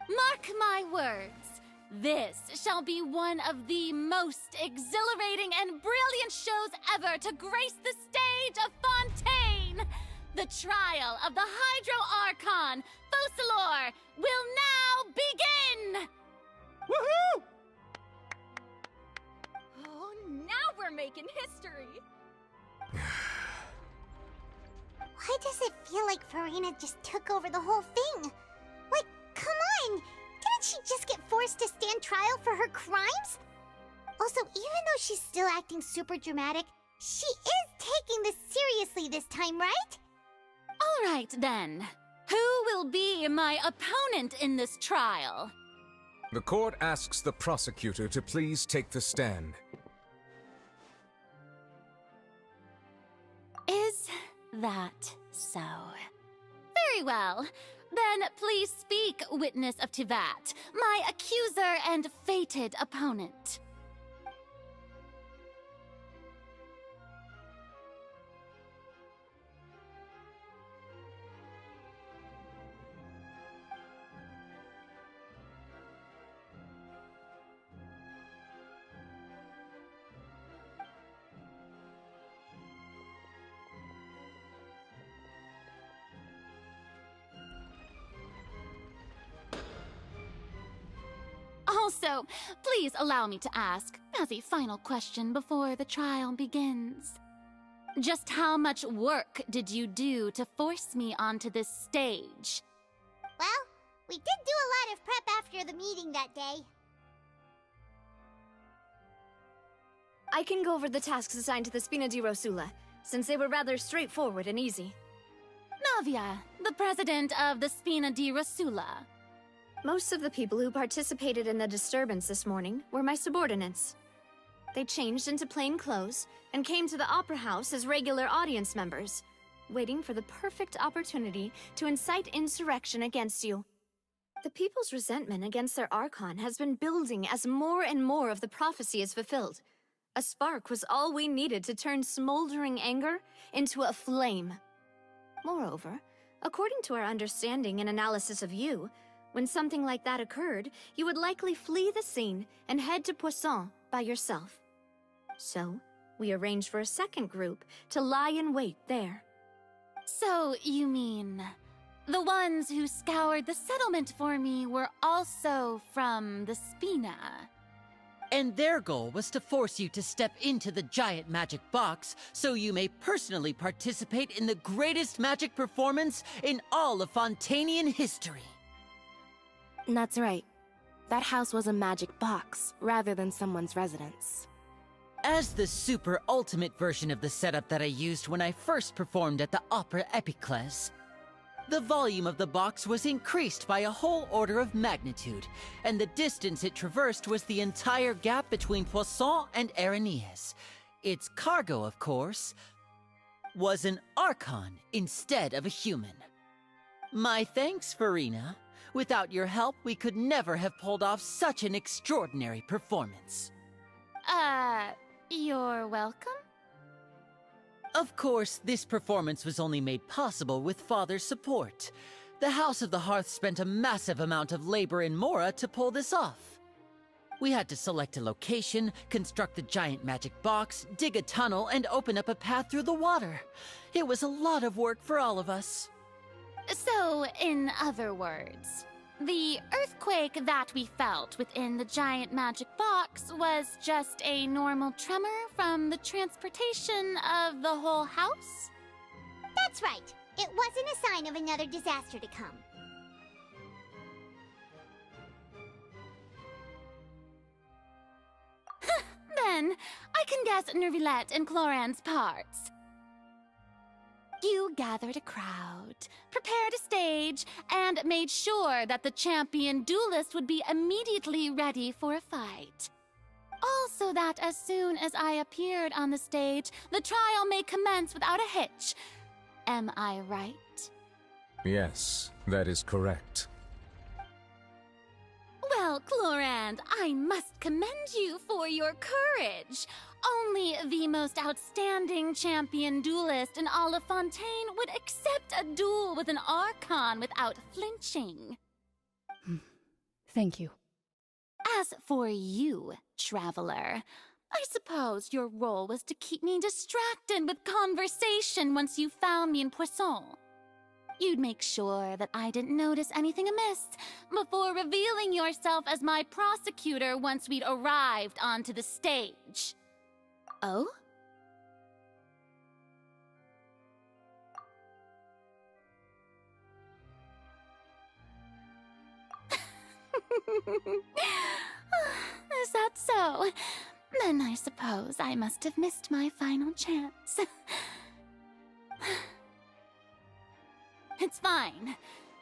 Mark my words, this shall be one of the most exhilarating and brilliant shows ever to grace the stage of Fontaine! The trial of the Hydro Archon, Focalor, will now begin! Woohoo! Oh, now we're making history! Why does it feel like Farina just took over the whole thing? Like, come on! Didn't she just get forced to stand trial for her crimes? Also, even though she's still acting super dramatic, she is taking this seriously this time, right? All right, then. Who will be my opponent in this trial? The court asks the prosecutor to please take the stand. Is that so? Very well. Then please speak, witness of Tivat, my accuser and fated opponent. Also, please allow me to ask, as a final question before the trial begins. Just how much work did you do to force me onto this stage? Well, we did do a lot of prep after the meeting that day. I can go over the tasks assigned to the Spina di Rosula, since they were rather straightforward and easy. Navia, the president of the Spina di Rosula. Most of the people who participated in the disturbance this morning were my subordinates. They changed into plain clothes and came to the Opera House as regular audience members, waiting for the perfect opportunity to incite insurrection against you. The people's resentment against their Archon has been building as more and more of the prophecy is fulfilled. A spark was all we needed to turn smoldering anger into a flame. Moreover, according to our understanding and analysis of you, when something like that occurred, you would likely flee the scene and head to Poisson by yourself. So, we arranged for a second group to lie in wait there. So, you mean... the ones who scoured the settlement for me were also from the Spina? And their goal was to force you to step into the giant magic box so you may personally participate in the greatest magic performance in all of Fontainian history. That's right. That house was a magic box, rather than someone's residence. As the super ultimate version of the setup that I used when I first performed at the Opera Epiclese, the volume of the box was increased by a whole order of magnitude, and the distance it traversed was the entire gap between Poisson and Aranias. Its cargo, of course, was an Archon instead of a human. My thanks, Farina. Without your help, we could never have pulled off such an extraordinary performance. You're welcome? Of course, this performance was only made possible with Father's support. The House of the Hearth spent a massive amount of labor in Mora to pull this off. We had to select a location, construct the giant magic box, dig a tunnel, and open up a path through the water. It was a lot of work for all of us. So, in other words, the earthquake that we felt within the giant magic box was just a normal tremor from the transportation of the whole house? That's right. It wasn't a sign of another disaster to come. Then, I can guess Nervilette and Cloran's parts. You gathered a crowd, prepared a stage, and made sure that the champion duelist would be immediately ready for a fight. Also that as soon as I appeared on the stage, the trial may commence without a hitch. Am I right? Yes, that is correct. Well, Clorand, I must commend you for your courage. Only the most outstanding champion duelist in all of Fontaine would accept a duel with an Archon without flinching. Thank you. As for you, traveler, I suppose your role was to keep me distracted with conversation once you found me in Poisson. You'd make sure that I didn't notice anything amiss before revealing yourself as my prosecutor once we'd arrived onto the stage. Oh? Is that so? Then I suppose I must have missed my final chance. It's fine.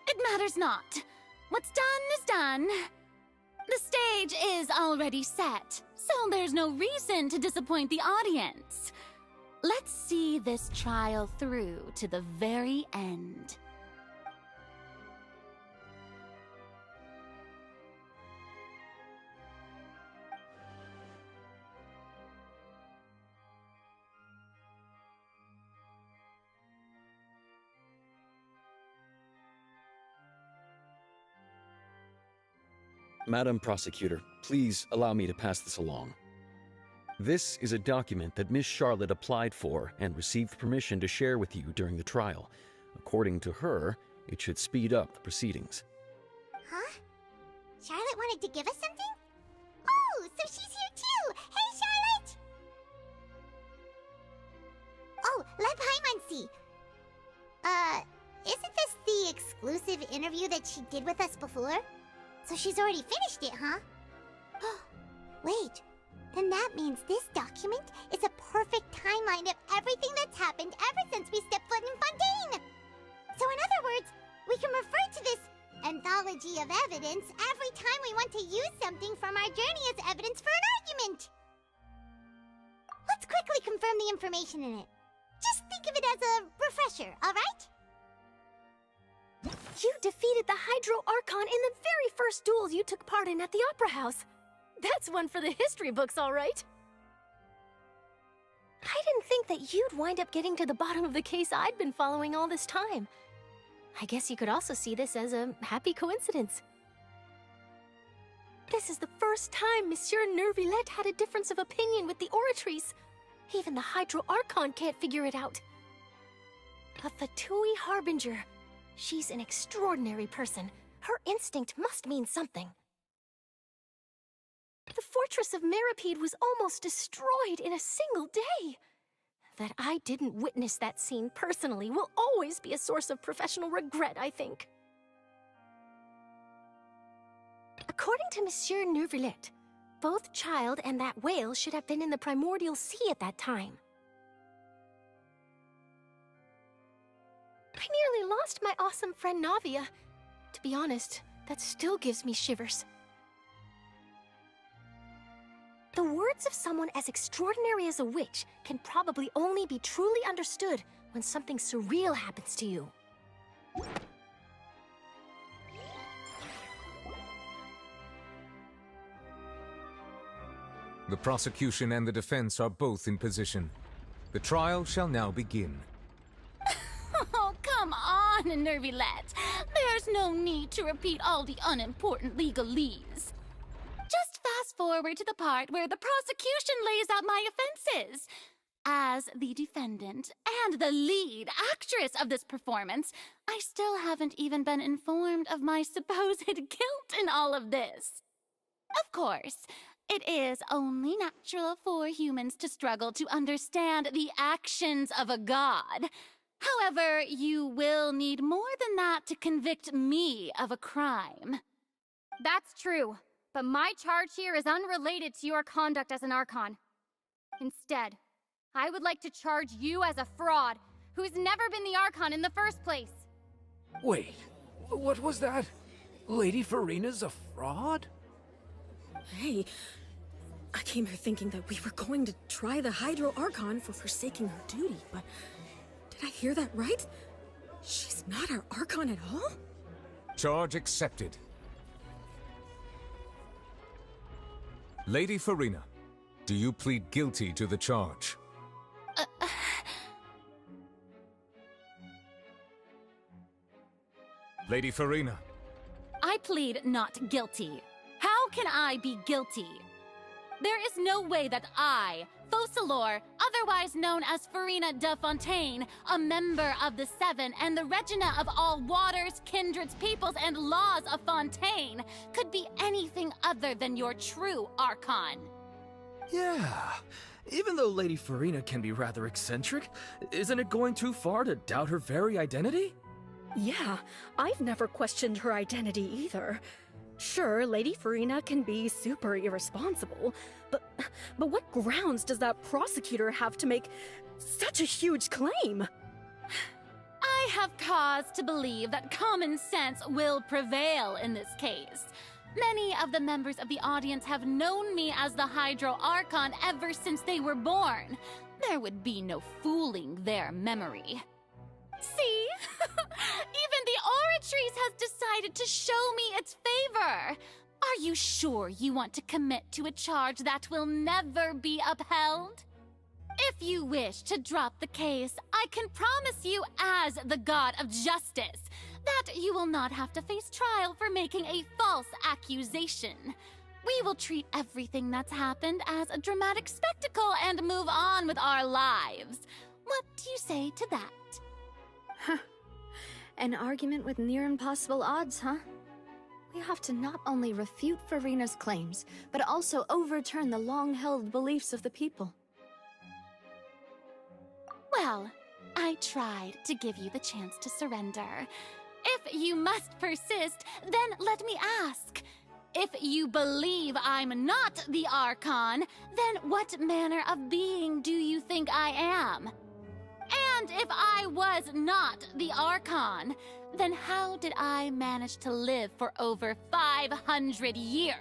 It matters not. What's done is done. The stage is already set, so there's no reason to disappoint the audience. Let's see this trial through to the very end. Madam Prosecutor, please allow me to pass this along. This is a document that Miss Charlotte applied for and received permission to share with you during the trial. According to her, it should speed up the proceedings. Huh? Charlotte wanted to give us something? Oh, so she's here too! Hey, Charlotte! Oh, let Paimon see. Isn't this the exclusive interview that she did with us before? So she's already finished it, huh? Wait, then that means this document is a perfect timeline of everything that's happened ever since we stepped foot in Fontaine! So in other words, we can refer to this strategy of evidence every time we want to use something from our journey as evidence for an argument. Let's quickly confirm the information in it. Just think of it as a refresher, alright? You defeated the Hydro Archon in the very first duels you took part in at the Opera House. That's one for the history books, alright? I didn't think that you'd wind up getting to the bottom of the case I'd been following all this time. I guess you could also see this as a happy coincidence. This is the first time Monsieur Neuvillette had a difference of opinion with the Oratrice. Even the Hydro Archon can't figure it out. A Fatui Harbinger. She's an extraordinary person. Her instinct must mean something. The fortress of Meripede was almost destroyed in a single day. That I didn't witness that scene personally will always be a source of professional regret, I think. According to Monsieur Neuvillette, both Child and that whale should have been in the primordial sea at that time. I nearly lost my awesome friend Navia. To be honest, that still gives me shivers. The words of someone as extraordinary as a witch can probably only be truly understood when something surreal happens to you. The prosecution and the defense are both in position. The trial shall now begin. Oh, come on, Neuvillette. There's no need to repeat all the unimportant legalese. Just fast forward to the part where the prosecution lays out my offenses. As the defendant and the lead actress of this performance, I still haven't even been informed of my supposed guilt in all of this. Of course, it is only natural for humans to struggle to understand the actions of a god. However, you will need more than that to convict me of a crime. That's true, but my charge here is unrelated to your conduct as an Archon. Instead, I would like to charge you as a fraud who's never been the Archon in the first place. Wait, what was that? Lady Farina's a fraud? Hey, I came here thinking that we were going to try the Hydro Archon for forsaking her duty, but did I hear that right? She's not our Archon at all? Charge accepted. Lady Farina, do you plead guilty to the charge? Lady Farina. I plead not guilty. How can I be guilty? There is no way that I, Focalor, otherwise known as Farina de Fontaine, a member of the Seven and the Regina of all waters, kindreds, peoples, and laws of Fontaine, could be anything other than your true Archon. Yeah, even though Lady Farina can be rather eccentric, isn't it going too far to doubt her very identity? Yeah, I've never questioned her identity either. Sure, Lady Farina can be super irresponsible, but what grounds does that prosecutor have to make such a huge claim? I have cause to believe that common sense will prevail in this case. Many of the members of the audience have known me as the Hydro Archon ever since they were born. There would be no fooling their memory. See? Even the Oratrice has decided to show me its favor. Are you sure you want to commit to a charge that will never be upheld? If you wish to drop the case, I can promise you as the God of Justice that you will not have to face trial for making a false accusation. We will treat everything that's happened as a dramatic spectacle and move on with our lives. What do you say to that? Huh. An argument with near impossible odds, huh? We have to not only refute Farina's claims, but also overturn the long-held beliefs of the people. Well, I tried to give you the chance to surrender. If you must persist, then let me ask. If you believe I'm not the Archon, then what manner of being do you think I am? And if I was not the Archon, then how did I manage to live for over 500 years?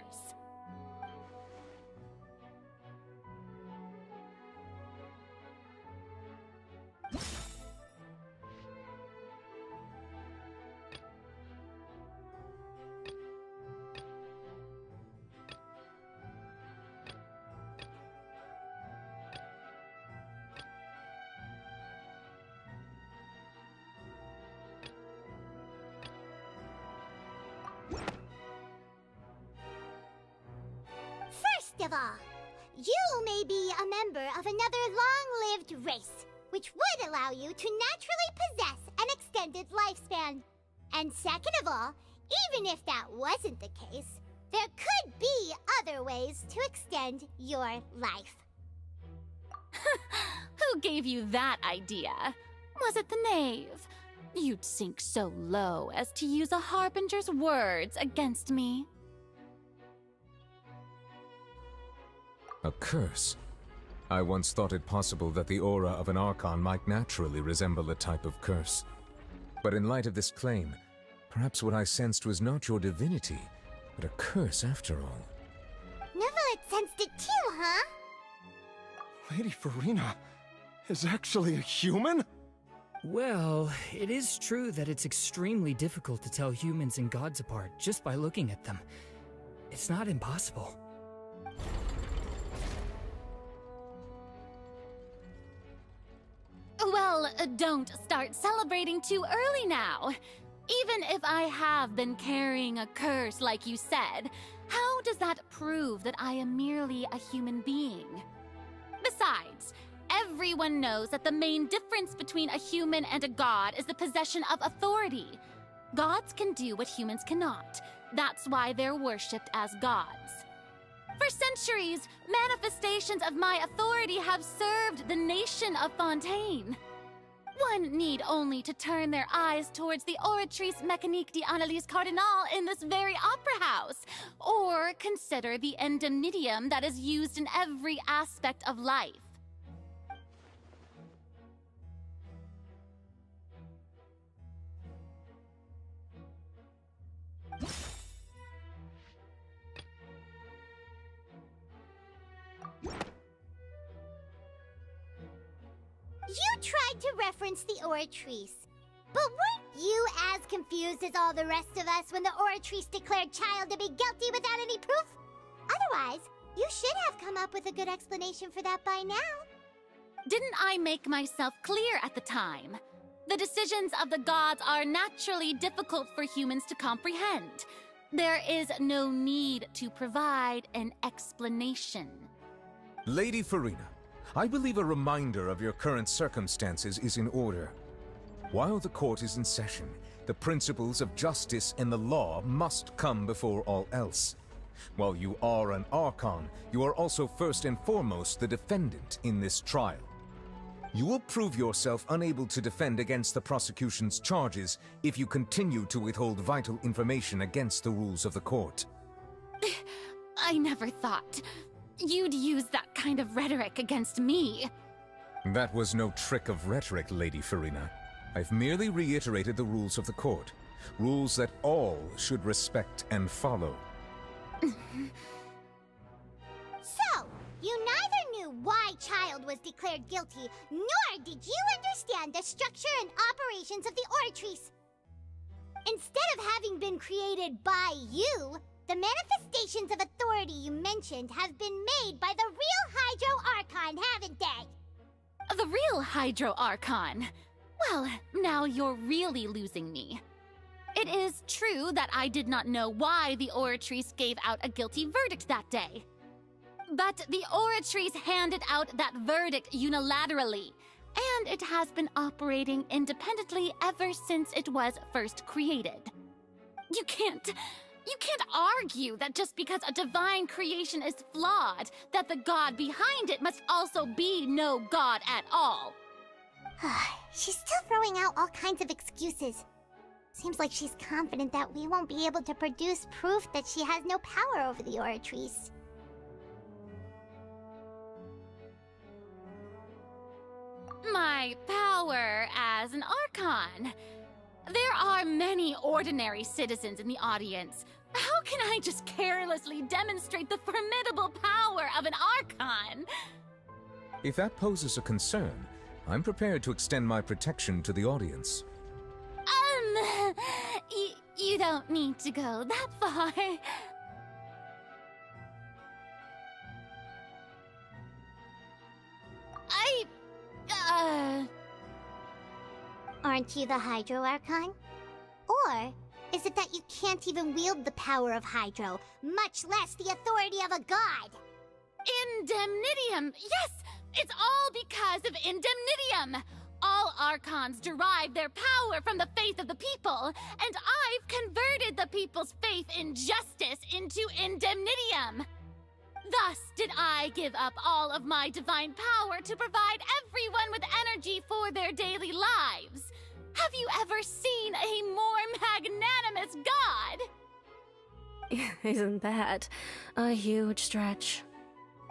First of all, you may be a member of another long-lived race, which would allow you to naturally possess an extended lifespan. And second of all, even if that wasn't the case, there could be other ways to extend your life. Who gave you that idea? Was it the knave? You'd sink so low as to use a harbinger's words against me. A curse? I once thought it possible that the aura of an Archon might naturally resemble a type of curse. But in light of this claim, perhaps what I sensed was not your divinity, but a curse after all. Neverlet sensed it too, huh? Lady Farina is actually a human? Well, it is true that it's extremely difficult to tell humans and gods apart just by looking at them. It's not impossible. Well, don't start celebrating too early now. Even if I have been carrying a curse like you said, how does that prove that I am merely a human being? Besides, everyone knows that the main difference between a human and a god is the possession of authority. Gods can do what humans cannot. That's why they're worshipped as gods. For centuries, manifestations of my authority have served the nation of Fontaine. One need only to turn their eyes towards the Oratrice Mécanique d'Analyse Cardinal in this very opera house, or consider the endemnitium that is used in every aspect of life. You tried to reference the Oratrice, but weren't you as confused as all the rest of us when the Oratrice declared Child to be guilty without any proof? Otherwise, you should have come up with a good explanation for that by now. Didn't I make myself clear at the time? The decisions of the gods are naturally difficult for humans to comprehend. There is no need to provide an explanation. Lady Farina, I believe a reminder of your current circumstances is in order. While the court is in session, the principles of justice and the law must come before all else. While you are an Archon, you are also first and foremost the defendant in this trial. You will prove yourself unable to defend against the prosecution's charges if you continue to withhold vital information against the rules of the court. I never thought you'd use that kind of rhetoric against me. That was no trick of rhetoric, Lady Farina. I've merely reiterated the rules of the court. Rules that all should respect and follow. So, you neither knew why Child was declared guilty, nor did you understand the structure and operations of the Oratrice. Instead of having been created by you, the manifestations of authority you mentioned have been made by the real Hydro Archon, haven't they? The real Hydro Archon? Well, now you're really losing me. It is true that I did not know why the Oratrice gave out a guilty verdict that day. But the Oratrice handed out that verdict unilaterally, and it has been operating independently ever since it was first created. You can't argue that just because a divine creation is flawed, that the god behind it must also be no god at all. She's still throwing out all kinds of excuses. Seems like she's confident that we won't be able to produce proof that she has no power over the Oratrice. My power as an Archon. There are many ordinary citizens in the audience. How can I just carelessly demonstrate the formidable power of an Archon? If that poses a concern, I'm prepared to extend my protection to the audience. You don't need to go that far. Aren't you the Hydro Archon? Or is it that you can't even wield the power of Hydro, much less the authority of a god? Indemnitium! Yes! It's all because of Indemnitium! All Archons derive their power from the faith of the people, and I've converted the people's faith in justice into Indemnitium! Thus did I give up all of my divine power to provide everyone with energy for their daily lives. Have you ever seen a more magnanimous god? Isn't that a huge stretch?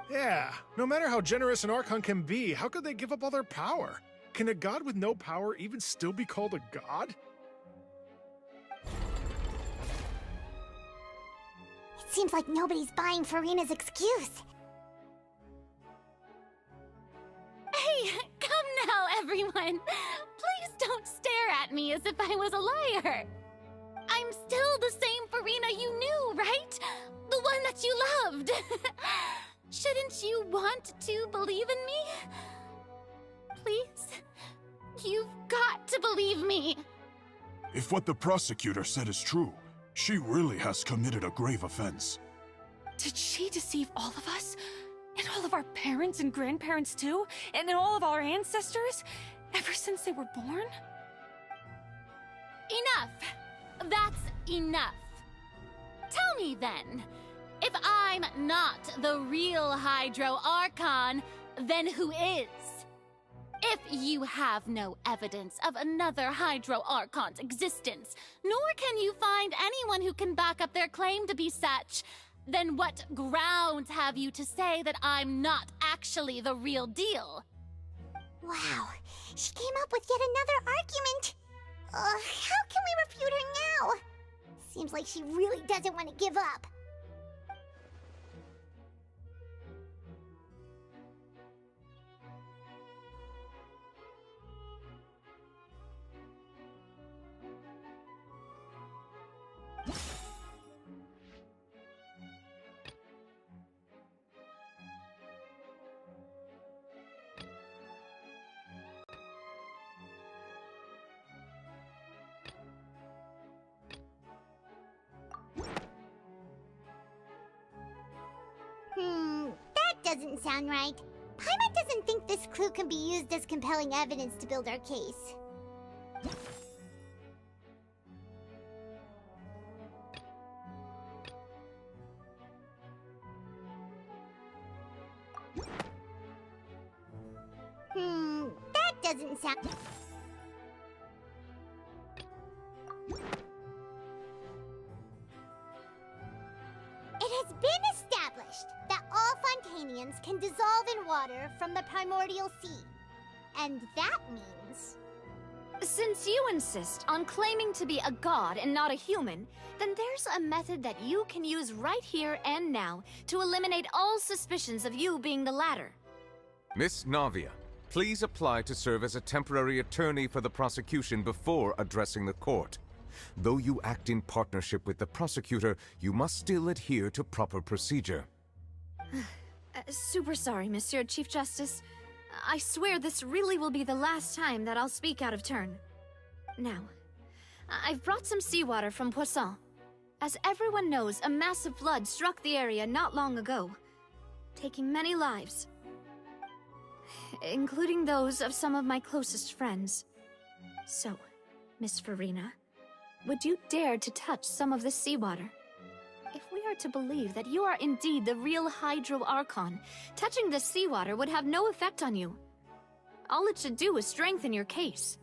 Yeah, no matter how generous an Archon can be, how could they give up all their power? Can a god with no power even still be called a god? It seems like nobody's buying Farina's excuse. Hey, come now, everyone. Please don't stare at me as if I was a liar. I'm still the same Farina you knew, right? The one that you loved. Shouldn't you want to believe in me? Please? You've got to believe me. If what the prosecutor said is true, she really has committed a grave offense. Did she deceive all of us? And all of our parents and grandparents too? And all of our ancestors? Ever since they were born? Enough. That's enough. Tell me then, if I'm not the real Hydro Archon, then who is? If you have no evidence of another Hydro Archon's existence, nor can you find anyone who can back up their claim to be such, then what grounds have you to say that I'm not actually the real deal? Wow, she came up with yet another argument. How can we refute her now? Seems like she really doesn't want to give up. That doesn't sound right. Paimon doesn't think this clue can be used as compelling evidence to build our case. That doesn't sound... It has been established that all Fontainians can dissolve in water from the primordial sea. And that means... Since you insist on claiming to be a god and not a human, then there's a method that you can use right here and now to eliminate all suspicions of you being the latter. Miss Navia, please apply to serve as a temporary attorney for the prosecution before addressing the court. Though you act in partnership with the prosecutor, you must still adhere to proper procedure. Super sorry, Monsieur Chief Justice. I swear this really will be the last time that I'll speak out of turn. Now, I've brought some seawater from Poisson. As everyone knows, a massive flood struck the area not long ago, taking many lives, including those of some of my closest friends. So, Miss Farina, would you dare to touch some of this seawater? If we are to believe that you are indeed the real Hydro Archon, touching the seawater would have no effect on you. All it should do is strengthen your case.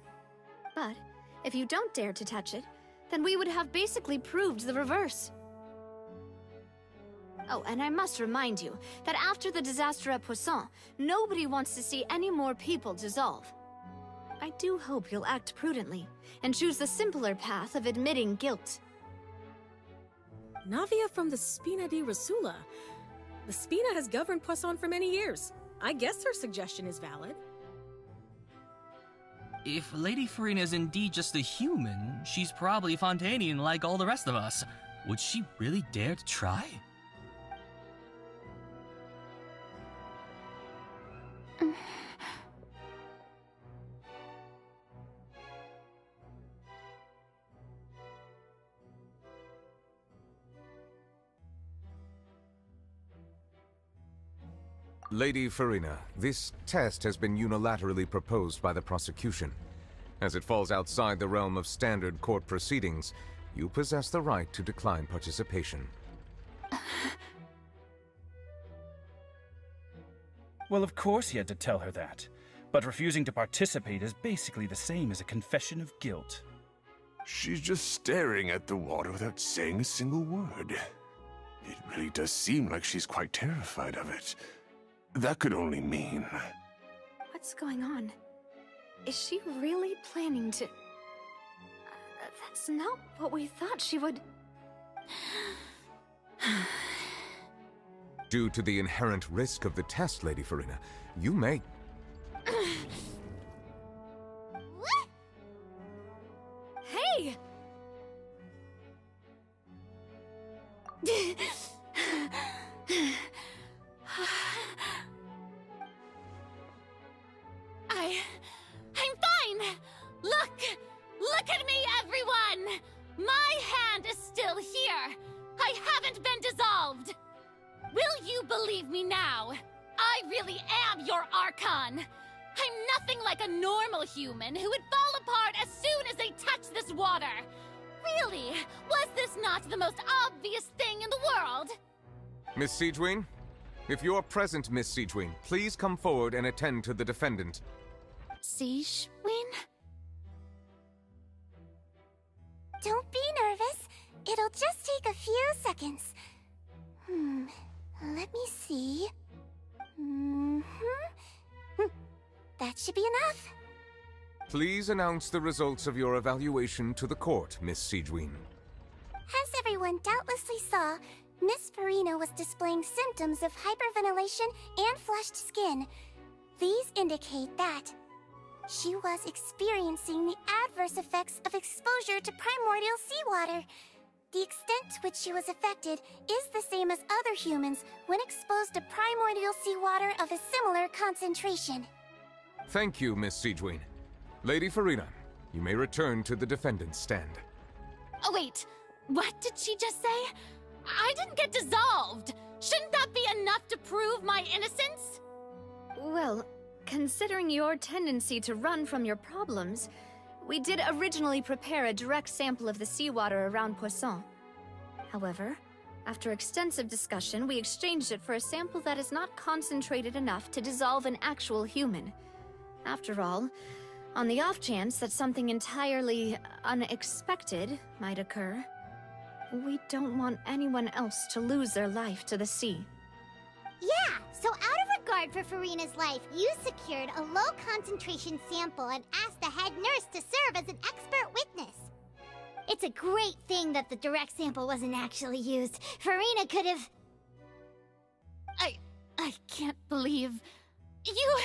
But if you don't dare to touch it, then we would have basically proved the reverse. Oh, and I must remind you that after the disaster at Poisson, nobody wants to see any more people dissolve. I do hope you'll act prudently and choose the simpler path of admitting guilt. Navia from the Spina di Rasula. The Spina has governed Poisson for many years. I guess her suggestion is valid. If Lady Farina is indeed just a human, she's probably Fontainian like all the rest of us. Would she really dare to try? Lady Farina, this test has been unilaterally proposed by the prosecution. As it falls outside the realm of standard court proceedings, you possess the right to decline participation. Well, of course he had to tell her that. But refusing to participate is basically the same as a confession of guilt. She's just staring at the water without saying a single word. It really does seem like she's quite terrified of it. That could only mean... What's going on? Is she really planning to... that's not what we thought she would... Due to the inherent risk of the test, Lady Farina, you may... Hey! I'm fine! Look at me, everyone! My hand is still here! I haven't been dissolved! Will you believe me now? I really am your Archon! I'm nothing like a normal human who would fall apart as soon as they touch this water! Really, was this not the most obvious thing in the world? Miss Siegewien? If you're present, Miss Siegewien, please come forward and attend to the defendant. Siegewien? Don't be nervous. It'll just take a few seconds. Let me see. That should be enough. Please announce the results of your evaluation to the court, Miss Siegewien. As everyone doubtlessly saw, Miss Farina was displaying symptoms of hyperventilation and flushed skin. These indicate that she was experiencing the adverse effects of exposure to primordial seawater. The extent to which she was affected is the same as other humans when exposed to primordial seawater of a similar concentration. Thank you, Miss Siegewien. Lady Farina, you may return to the defendant's stand. Oh, wait. What did she just say? I didn't get dissolved! Shouldn't that be enough to prove my innocence? Well, considering your tendency to run from your problems, we did originally prepare a direct sample of the seawater around Poisson. However, after extensive discussion, we exchanged it for a sample that is not concentrated enough to dissolve an actual human. After all, on the off chance that something entirely unexpected might occur, we don't want anyone else to lose their life to the sea. Yeah, so out of regard for Farina's life, you secured a low-concentration sample and asked the head nurse to serve as an expert witness. It's a great thing that the direct sample wasn't actually used. Farina could have... I can't believe... You...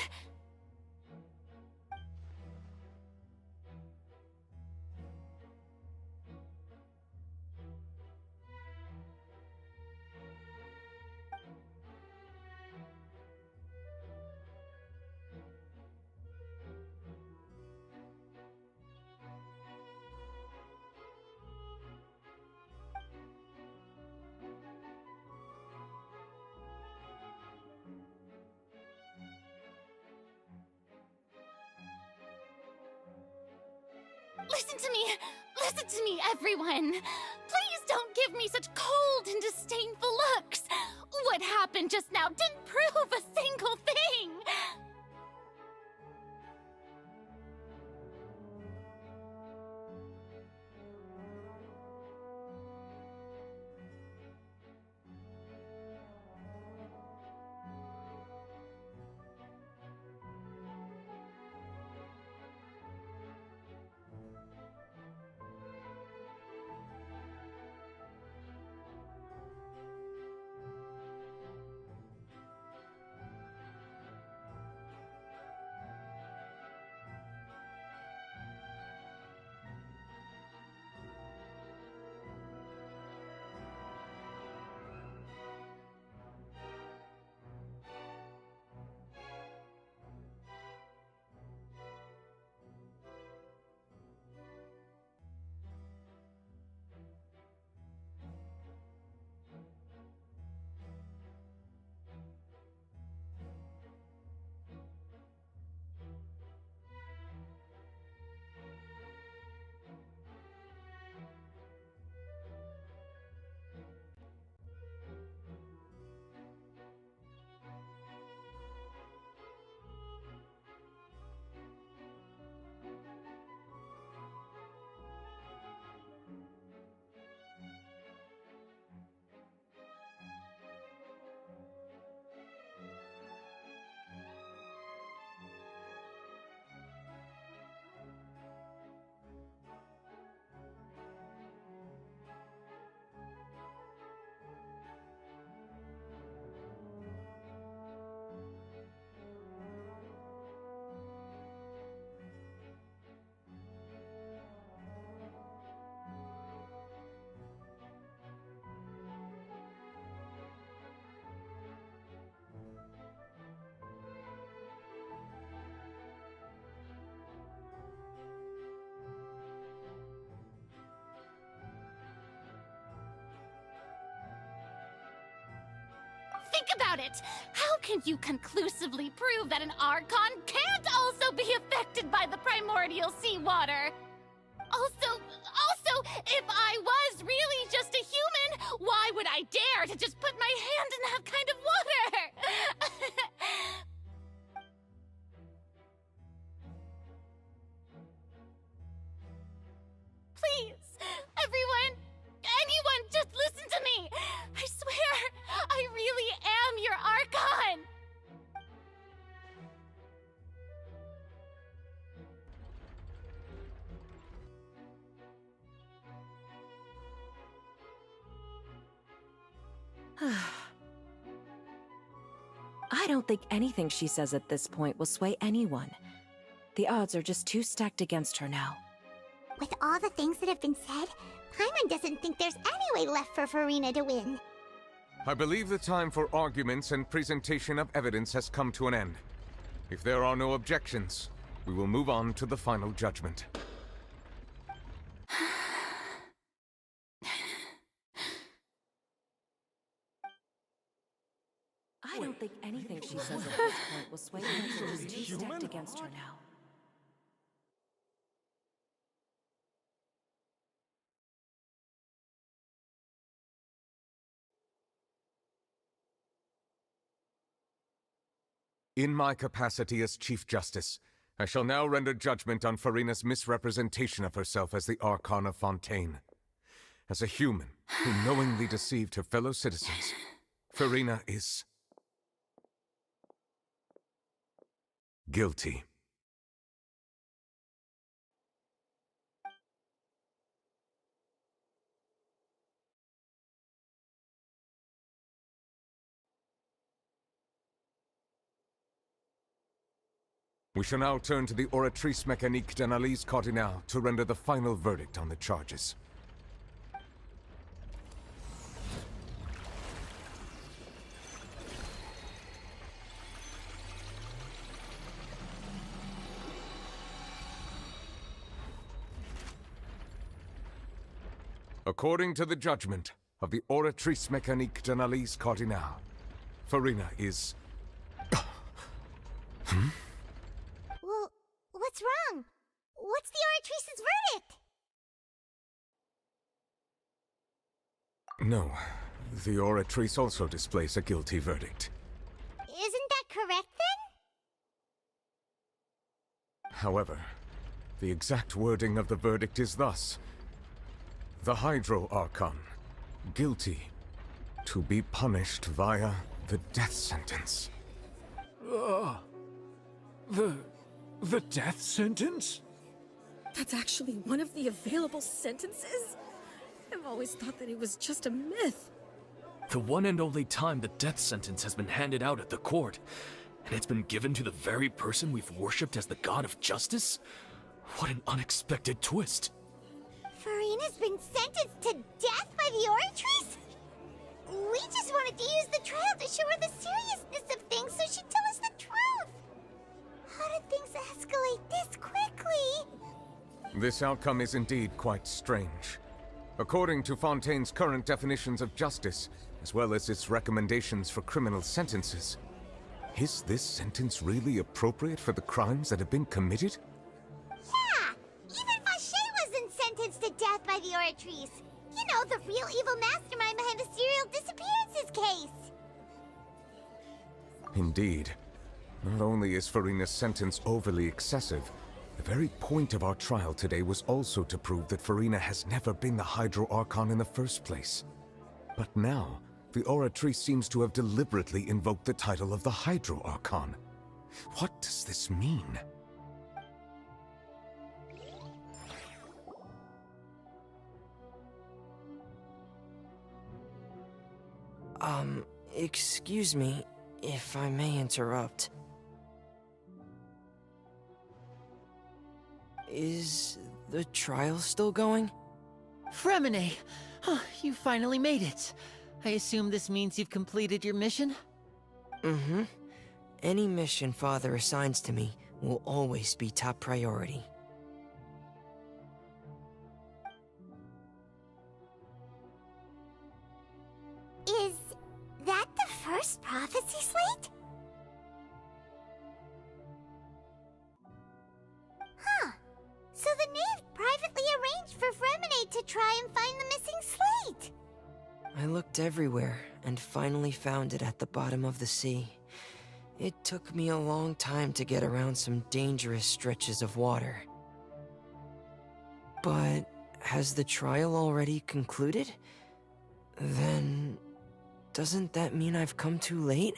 Listen to me, everyone! Please don't give me such cold and disdainful looks! What happened just now didn't prove a single thing! think about it! How can you conclusively prove that an Archon can't also be affected by the primordial seawater? Also, if I was really just a human, why would I dare to just put my hand in that kind of water? Please, anyone, just listen to me! I swear, I really am your Archon! I don't think anything she says at this point will sway anyone. The odds are just too stacked against her now. With all the things that have been said, Paimon doesn't think there's any way left for Farina to win. I believe the time for arguments and presentation of evidence has come to an end. If there are no objections, we will move on to the final judgment. I don't think anything she says at this point will sway anyone. She's too stacked against her now. In my capacity as Chief Justice, I shall now render judgment on Farina's misrepresentation of herself as the Archon of Fontaine. As a human who knowingly deceived her fellow citizens, Farina is guilty. We shall now turn to the Oratrice Mécanique d'Analyse Cardinale to render the final verdict on the charges. According to the judgment of the Oratrice Mécanique d'Analyse Cardinale, Farina is... Well, what's wrong? What's the Oratrice's verdict? No, the Oratrice also displays a guilty verdict. Isn't that correct then? However, the exact wording of the verdict is thus: the Hydro Archon, guilty, to be punished via the death sentence. The death sentence? That's actually one of the available sentences? I've always thought that it was just a myth. The one and only time the death sentence has been handed out at the court, and it's been given to the very person we've worshipped as the god of justice? What an unexpected twist. Farina's been sentenced to death by the Oratrice? We just wanted to use the trial to show her the seriousness of things so she'd tell us the truth. How did things escalate this quickly? This outcome is indeed quite strange. According to Fontaine's current definitions of justice, as well as its recommendations for criminal sentences, is this sentence really appropriate for the crimes that have been committed? Yeah! Even Fauché wasn't sentenced to death by the Oratrice. You know, the real evil mastermind behind the serial disappearances case. Indeed. Not only is Farina's sentence overly excessive, the very point of our trial today was also to prove that Farina has never been the Hydro Archon in the first place. But now, the Oratrice seems to have deliberately invoked the title of the Hydro Archon. What does this mean? Excuse me, if I may interrupt. Is the trial still going? Fremine! Oh, you finally made it. I assume this means you've completed your mission? Mm-hmm. Any mission Father assigns to me will always be top priority. Is that the first prophecy slate? Huh. So the knave privately arranged for Fremine to try and find the missing slate. I looked everywhere and finally found it at the bottom of the sea. It took me a long time to get around some dangerous stretches of water. But has the trial already concluded? Then doesn't that mean I've come too late?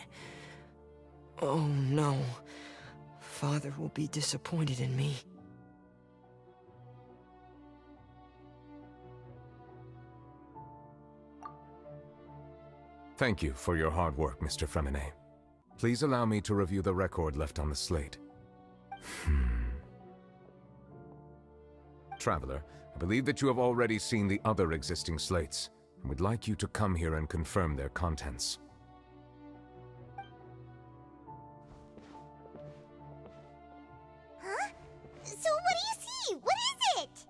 Oh no. Father will be disappointed in me. Thank you for your hard work, Mr. Fremine. Please allow me to review the record left on the slate. Traveler, I believe that you have already seen the other existing slates, and would like you to come here and confirm their contents. Huh? So what do you see? What is it?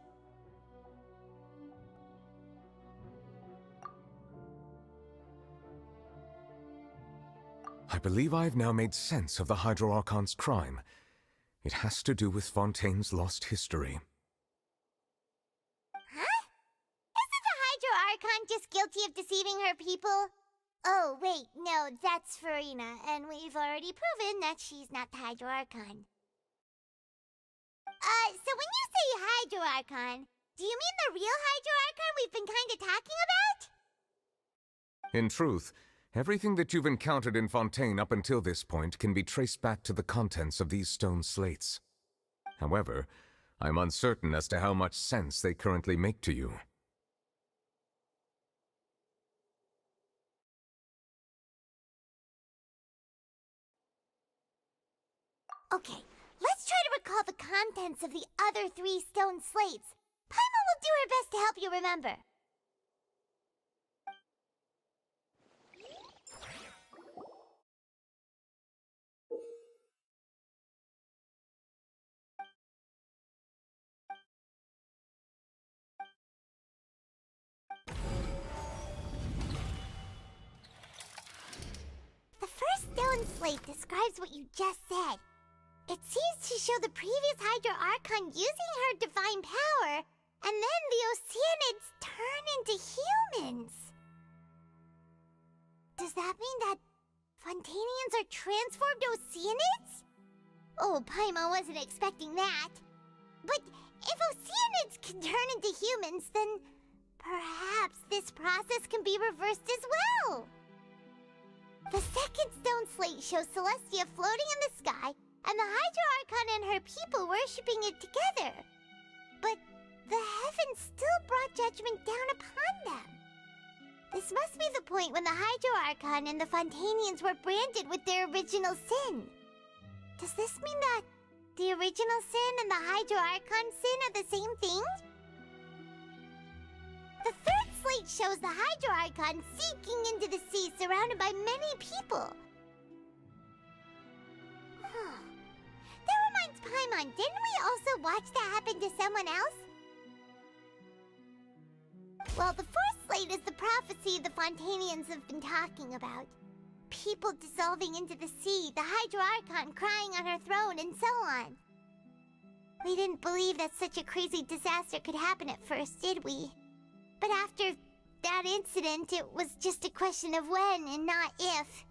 I believe I've now made sense of the Hydro Archon's crime. It has to do with Fontaine's lost history. Huh? Isn't the Hydro Archon just guilty of deceiving her people? Oh, wait, no, that's Farina, and we've already proven that she's not the Hydro Archon. So when you say Hydro Archon, do you mean the real Hydro Archon we've been kinda talking about? In truth, everything that you've encountered in Fontaine up until this point can be traced back to the contents of these stone slates. However, I'm uncertain as to how much sense they currently make to you. Okay, let's try to recall the contents of the other 3 stone slates. Paimon will do her best to help you remember. The first stone slate describes what you just said. It seems to show the previous Hydro Archon using her divine power, and then the Oceanids turn into humans. Does that mean that Fontainians are transformed Oceanids? Oh, Paimon wasn't expecting that. But if Oceanids can turn into humans, then perhaps this process can be reversed as well. The second stone slate shows Celestia floating in the sky, and the Hydro Archon and her people worshipping it together. But the heavens still brought judgment down upon them. This must be the point when the Hydro Archon and the Fontainians were branded with their original sin. Does this mean that the original sin and the Hydro Archon sin are the same thing? The third slate shows the Hydro Archon sinking into the sea surrounded by many people. That reminds Paimon, didn't we also watch that happen to someone else? Well, the fourth slate is the prophecy the Fontainians have been talking about. People dissolving into the sea, the Hydro Archon crying on her throne, and so on. We didn't believe that such a crazy disaster could happen at first, did we? But after that incident, it was just a question of when and not if.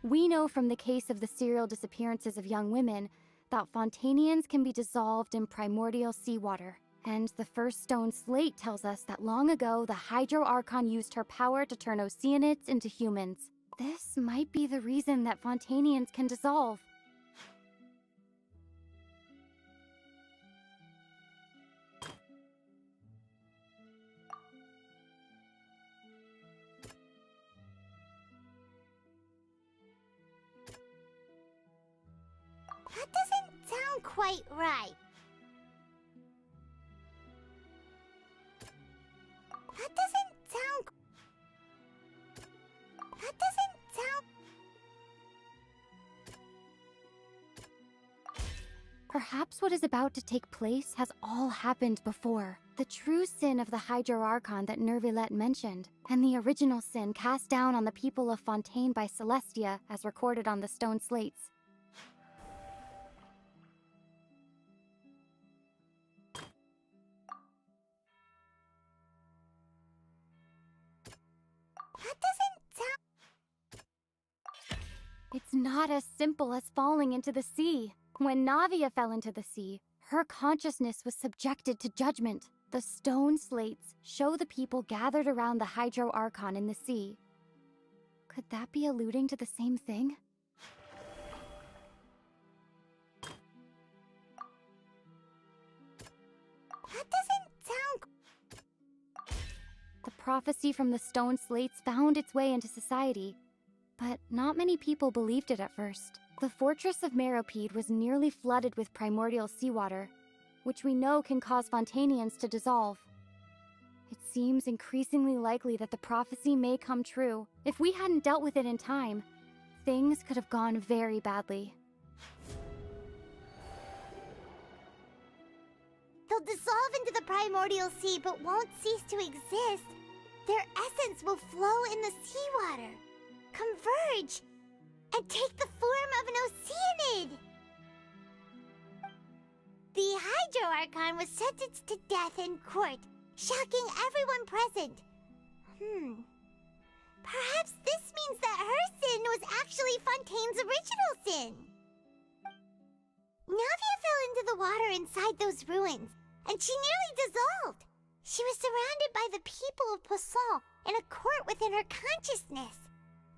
We know from the case of the serial disappearances of young women that Fontainians can be dissolved in primordial seawater. And the first stone slate tells us that long ago the Hydro Archon used her power to turn Oceanids into humans. This might be the reason that Fontainians can dissolve. That doesn't sound quite right. That doesn't sound Perhaps what is about to take place has all happened before. The true sin of the Hydro Archon that Nervilette mentioned, and the original sin cast down on the people of Fontaine by Celestia as recorded on the stone slates. That doesn't sound... It's not as simple as falling into the sea. When Navia fell into the sea, her consciousness was subjected to judgment. The stone slates show the people gathered around the Hydro Archon in the sea. Could that be alluding to the same thing? That doesn't sound... The prophecy from the stone slates found its way into society, but not many people believed it at first. The fortress of Meropide was nearly flooded with primordial seawater, which we know can cause Fontainians to dissolve. It seems increasingly likely that the prophecy may come true. If we hadn't dealt with it in time, things could have gone very badly. They'll dissolve into the primordial sea but won't cease to exist. Their essence will flow in the seawater, converge, and take the form of an oceanid. The Hydro Archon was sentenced to death in court, shocking everyone present. Perhaps this means that her sin was actually Fontaine's original sin. Navia fell into the water inside those ruins, and she nearly dissolved. She was surrounded by the people of Poisson in a court within her consciousness,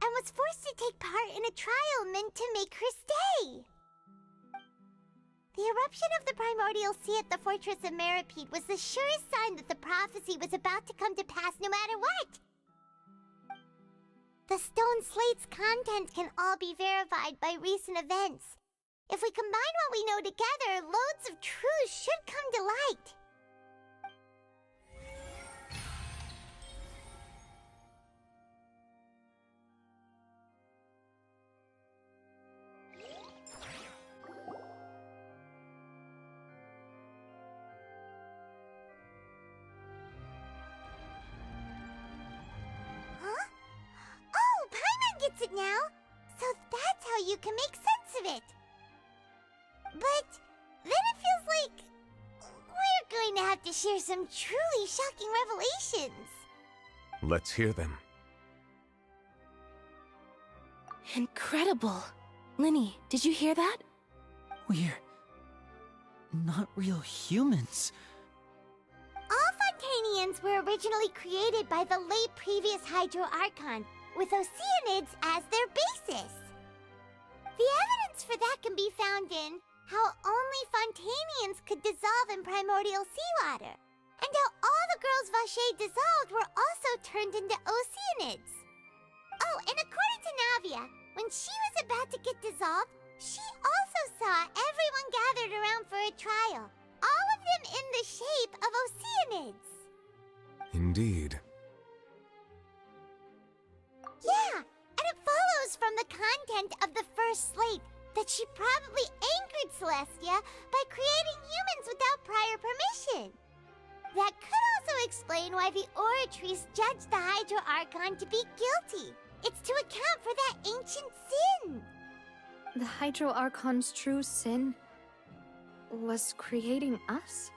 and was forced to take part in a trial meant to make her stay. The eruption of the primordial sea at the fortress of Meropide was the surest sign that the prophecy was about to come to pass no matter what. The stone slate's content can all be verified by recent events. If we combine what we know together, loads of truth should come to light. Gets it now, so that's how you can make sense of it. But then it feels like we're going to have to share some truly shocking revelations. Let's hear them. Incredible. Linny, did you hear that? We're not real humans. All Fontainians were originally created by the late previous Hydro Archon, with oceanids as their basis. The evidence for that can be found in how only Fontainians could dissolve in primordial seawater, and how all the girls Vacher dissolved were also turned into oceanids. Oh, and according to Navia, when she was about to get dissolved, she also saw everyone gathered around for a trial, all of them in the shape of oceanids. Indeed. Yeah, and it follows from the content of the first slate that she probably angered Celestia by creating humans without prior permission. That could also explain why the Oratrice judged the Hydro Archon to be guilty. It's to account for that ancient sin. The Hydro Archon's true sin was creating us?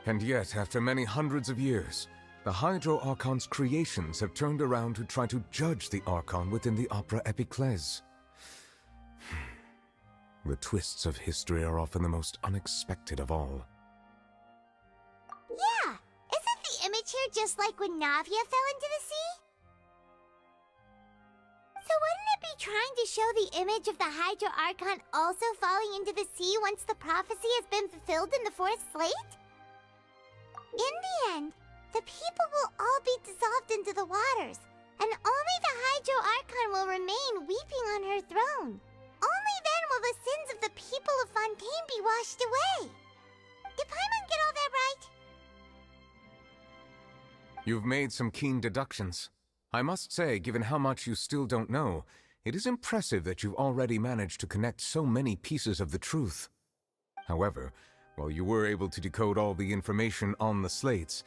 And yet, after many hundreds of years, the Hydro Archon's creations have turned around to try to judge the Archon within the Opera Epiclese. The twists of history are often the most unexpected of all. Yeah, isn't the image here just like when Navia fell into the sea? So wouldn't it be trying to show the image of the Hydro Archon also falling into the sea once the prophecy has been fulfilled in the fourth slate? In the end, the people will all be dissolved into the waters, and only the Hydro Archon will remain weeping on her throne. Only then will the sins of the people of Fontaine be washed away. Did Paimon get all that right? You've made some keen deductions. I must say, given how much you still don't know, it is impressive that you've already managed to connect so many pieces of the truth. However, while you were able to decode all the information on the slates,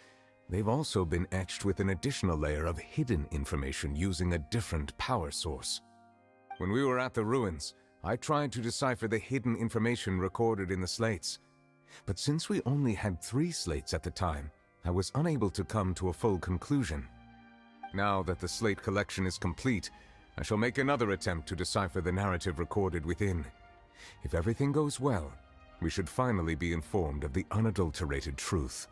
they've also been etched with an additional layer of hidden information using a different power source. When we were at the ruins, I tried to decipher the hidden information recorded in the slates. But since we only had 3 slates at the time, I was unable to come to a full conclusion. Now that the slate collection is complete, I shall make another attempt to decipher the narrative recorded within. If everything goes well, we should finally be informed of the unadulterated truth.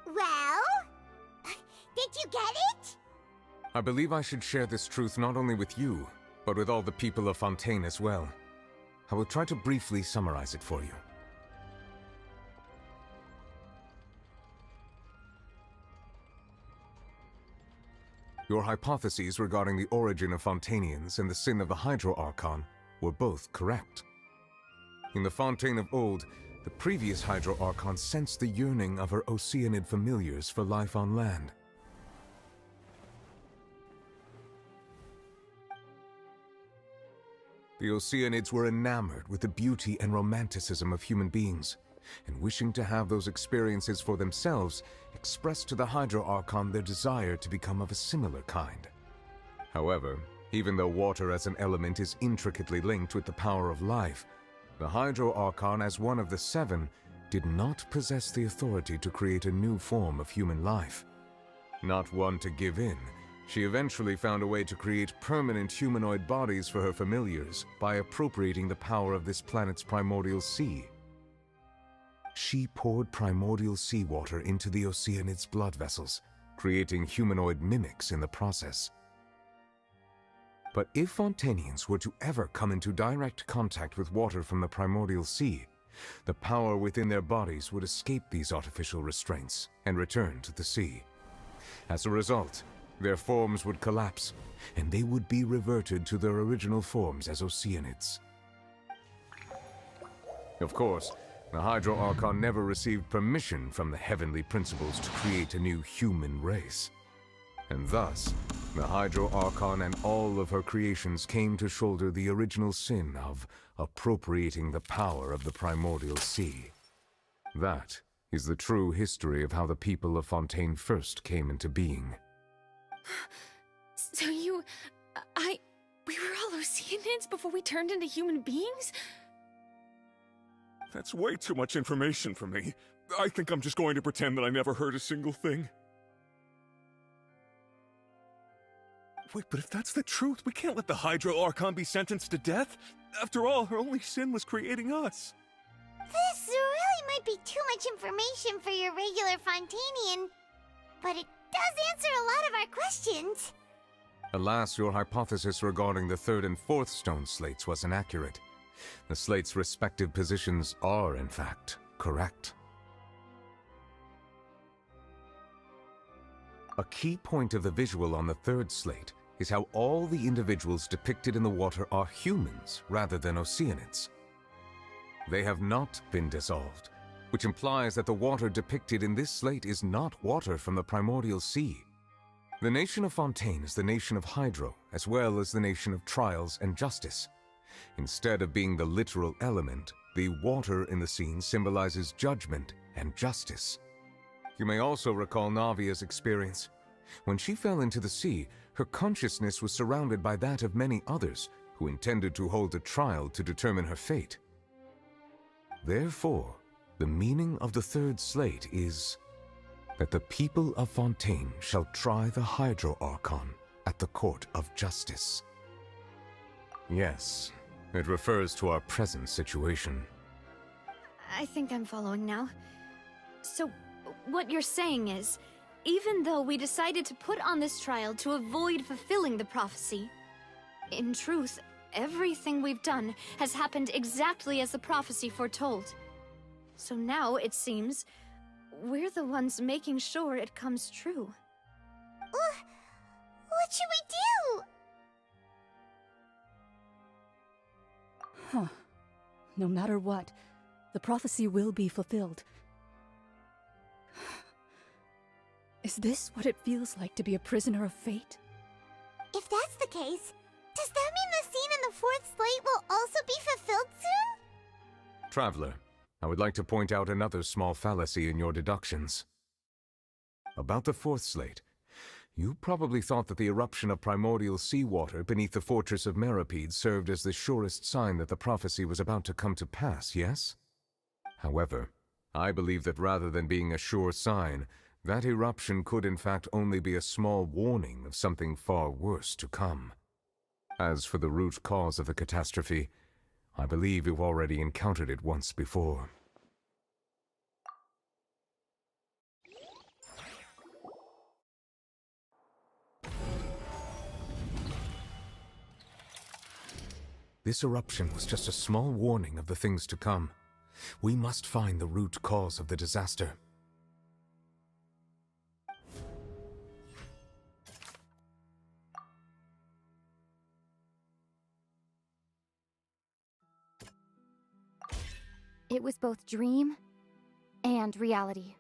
Well? Did you get it? I believe I should share this truth not only with you, but with all the people of Fontaine as well. I will try to briefly summarize it for you. Your hypotheses regarding the origin of Fontainians and the sin of the Hydro Archon were both correct. In the Fontaine of old, the previous Hydro Archon sensed the yearning of her Oceanid familiars for life on land. The Oceanids were enamored with the beauty and romanticism of human beings, and wishing to have those experiences for themselves, expressed to the Hydro Archon their desire to become of a similar kind. However, even though water as an element is intricately linked with the power of life, the Hydro Archon, as one of the 7, did not possess the authority to create a new form of human life. Not one to give in, she eventually found a way to create permanent humanoid bodies for her familiars by appropriating the power of this planet's primordial sea. She poured primordial seawater into the Oceanids' blood vessels, creating humanoid mimics in the process. But if Fontainians were to ever come into direct contact with water from the primordial sea, the power within their bodies would escape these artificial restraints and return to the sea. As a result, their forms would collapse, and they would be reverted to their original forms as Oceanids. Of course, the Hydro Archon never received permission from the heavenly principles to create a new human race. And thus, the Hydro Archon and all of her creations came to shoulder the original sin of appropriating the power of the primordial sea. That is the true history of how the people of Fontaine first came into being. So we were all Oceanids before we turned into human beings? That's way too much information for me. I think I'm just going to pretend that I never heard a single thing. Wait, but if that's the truth, we can't let the Hydro Archon be sentenced to death. After all, her only sin was creating us. This really might be too much information for your regular Fontainian, but it does answer a lot of our questions. Alas, your hypothesis regarding the 3rd and 4th stone slates was inaccurate. The slates' respective positions are, in fact, correct. A key point of the visual on the 3rd slate is how all the individuals depicted in the water are humans rather than Oceanids. They have not been dissolved, which implies that the water depicted in this slate is not water from the primordial sea. The nation of Fontaine is the nation of Hydro, as well as the nation of Trials and Justice. Instead of being the literal element, the water in the scene symbolizes judgment and justice. You may also recall Navia's experience. When she fell into the sea, her consciousness was surrounded by that of many others who intended to hold a trial to determine her fate. Therefore, the meaning of the 3rd slate is that the people of Fontaine shall try the Hydro Archon at the court of justice. Yes, it refers to our present situation. I think I'm following now. So, what you're saying is, even though we decided to put on this trial to avoid fulfilling the prophecy, in truth, everything we've done has happened exactly as the prophecy foretold. So now, it seems, we're the ones making sure it comes true. What should we do? Huh. No matter what, the prophecy will be fulfilled. Is this what it feels like to be a prisoner of fate? If that's the case, does that mean the scene in the fourth slate will also be fulfilled soon? Traveler, I would like to point out another small fallacy in your deductions. About the fourth slate, you probably thought that the eruption of primordial seawater beneath the fortress of Meripede served as the surest sign that the prophecy was about to come to pass, yes? However, I believe that rather than being a sure sign, that eruption could in fact only be a small warning of something far worse to come. As for the root cause of the catastrophe, I believe you've already encountered it once before. This eruption was just a small warning of the things to come. We must find the root cause of the disaster. It was both dream and reality.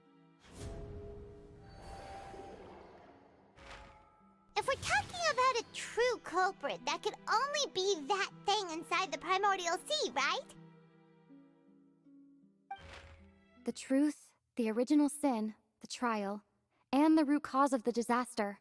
If we're talking about a true culprit, that could only be that thing inside the primordial sea, right? The truth, the original sin, the trial, and the root cause of the disaster.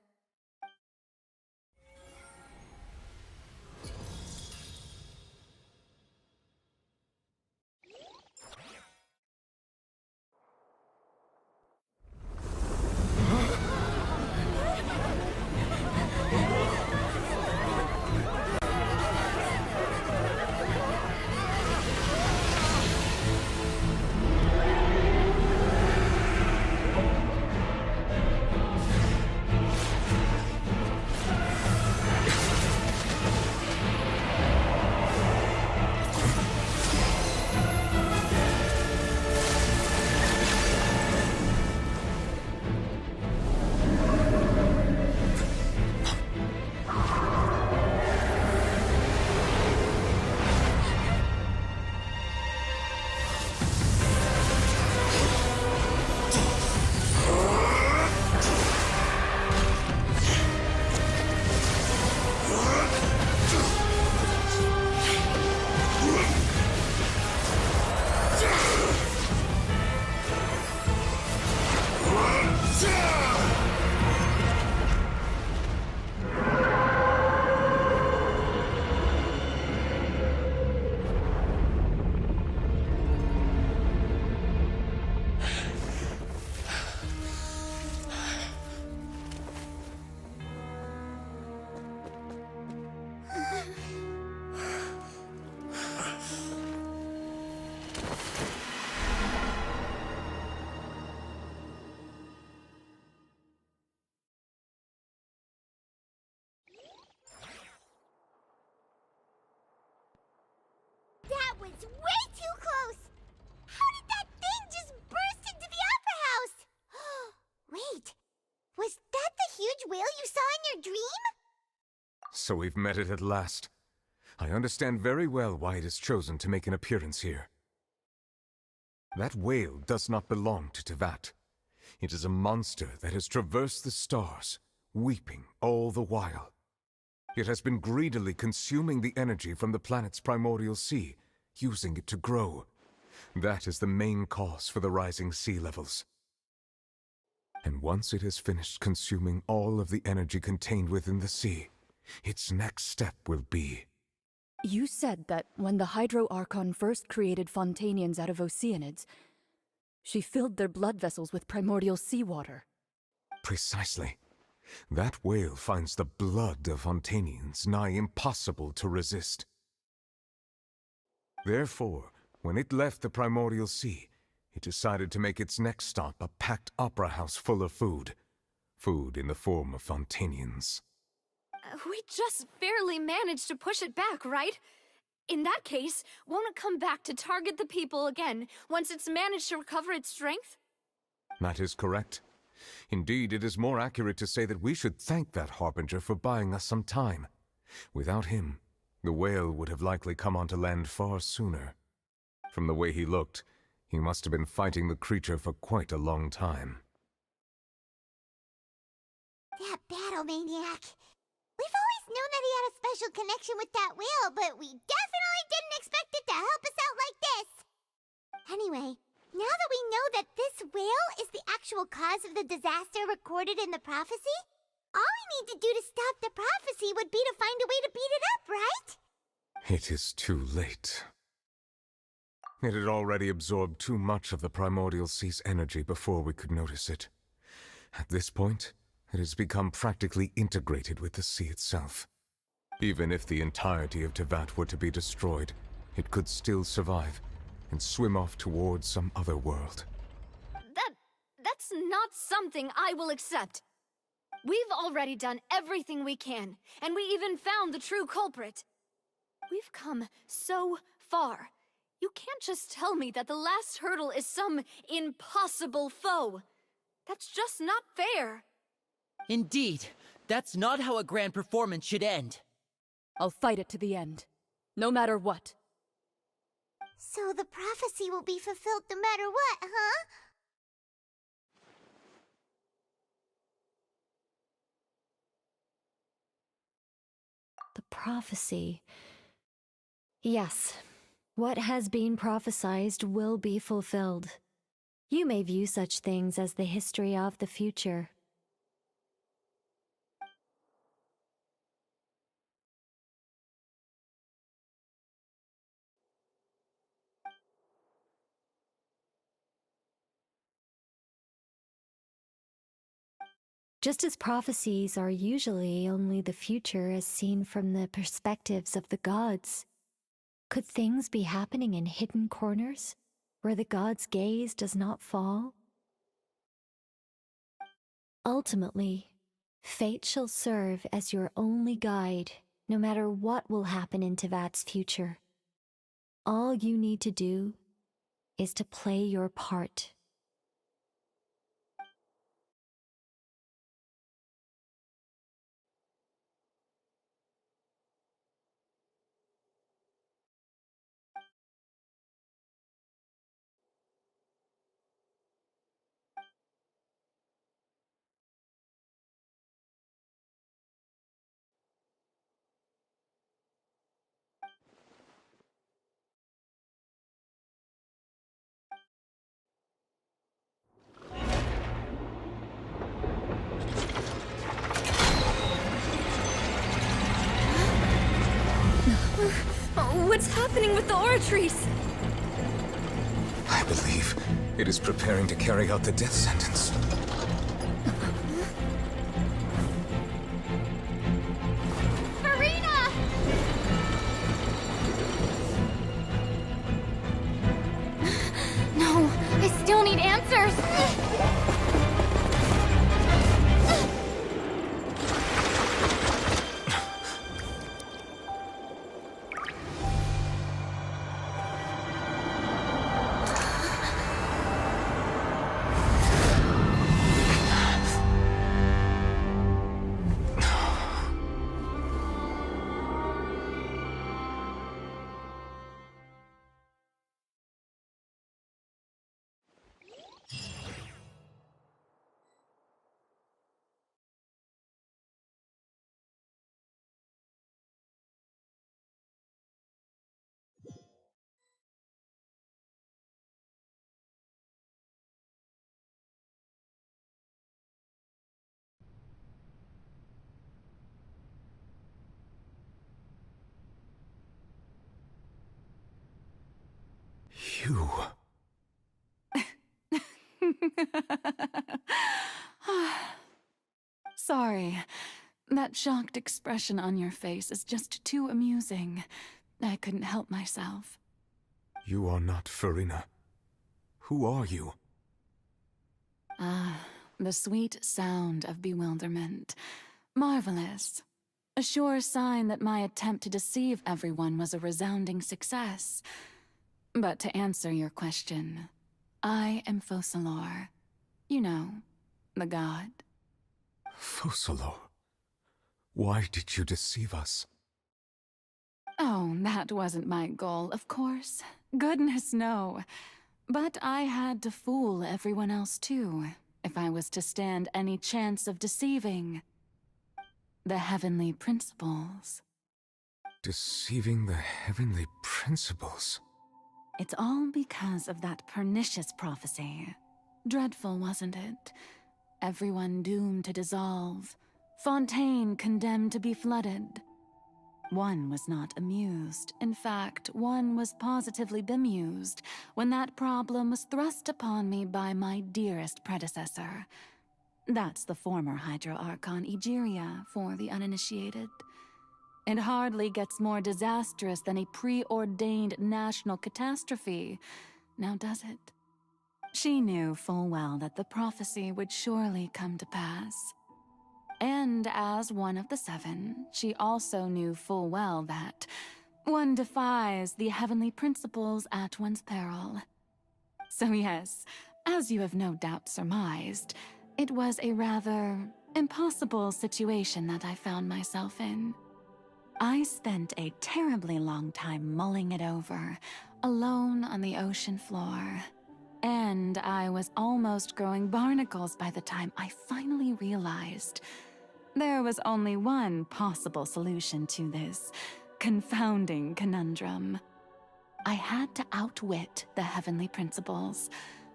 That was way too close! How did that thing just burst into the Opera House? Wait, was that the huge whale you saw in your dream? So we've met it at last. I understand very well why it has chosen to make an appearance here. That whale does not belong to Tevat. It is a monster that has traversed the stars, weeping all the while. It has been greedily consuming the energy from the planet's primordial sea, using it to grow. That is the main cause for the rising sea levels. And once it has finished consuming all of the energy contained within the sea, its next step will be... You said that when the Hydro Archon first created Fontainians out of Oceanids, she filled their blood vessels with primordial seawater. Precisely. That whale finds the blood of Fontainians nigh impossible to resist. Therefore, when it left the primordial sea, it decided to make its next stop a packed opera house full of food. Food in the form of Fontainians. We just barely managed to push it back, right? In that case, won't it come back to target the people again once it's managed to recover its strength? That is correct. Indeed, it is more accurate to say that we should thank that Harbinger for buying us some time. Without him, the whale would have likely come onto land far sooner. From the way he looked, he must have been fighting the creature for quite a long time. That battle maniac. We've always known that he had a special connection with that whale, but we definitely didn't expect it to help us out like this. Anyway, now that we know that this whale is the actual cause of the disaster recorded in the prophecy, all we need to do to stop the prophecy would be to find a way to beat it up, right? It is too late. It had already absorbed too much of the primordial sea's energy before we could notice it. At this point, it has become practically integrated with the sea itself. Even if the entirety of Tevat were to be destroyed, it could still survive and swim off towards some other world. That's not something I will accept. We've already done everything we can, and we even found the true culprit. We've come so far. You can't just tell me that the last hurdle is some impossible foe. That's just not fair. Indeed, that's not how a grand performance should end. I'll fight it to the end, no matter what. So the prophecy will be fulfilled no matter what, huh? The prophecy. Yes, what has been prophesied will be fulfilled. You may view such things as the history of the future. Just as prophecies are usually only the future as seen from the perspectives of the gods, could things be happening in hidden corners, where the gods' gaze does not fall? Ultimately, fate shall serve as your only guide, no matter what will happen in Tevat's future. All you need to do is to play your part. What's happening with the oratories? I believe it is preparing to carry out the death sentence. Farina! No, I still need answers! You... Sorry. That shocked expression on your face is just too amusing. I couldn't help myself. You are not Farina. Who are you? Ah, the sweet sound of bewilderment. Marvelous. A sure sign that my attempt to deceive everyone was a resounding success. But to answer your question, I am Focalor. You know, the god. Focalor? Why did you deceive us? Oh, that wasn't my goal, of course. Goodness, no. But I had to fool everyone else too. if I was to stand any chance of deceiving the heavenly principles. Deceiving the heavenly principles? It's all because of that pernicious prophecy. Dreadful, wasn't it? Everyone doomed to dissolve. Fontaine condemned to be flooded. One was not amused. In fact, one was positively bemused when that problem was thrust upon me by my dearest predecessor. That's the former Hydro Archon Egeria, for the uninitiated. It hardly gets more disastrous than a preordained national catastrophe, now does it? She knew full well that the prophecy would surely come to pass. And as one of the seven, she also knew full well that one defies the heavenly principles at one's peril. So yes, as you have no doubt surmised, it was a rather impossible situation that I found myself in. I spent a terribly long time mulling it over, alone on the ocean floor. And I was almost growing barnacles by the time I finally realized there was only one possible solution to this confounding conundrum. I had to outwit the heavenly principles,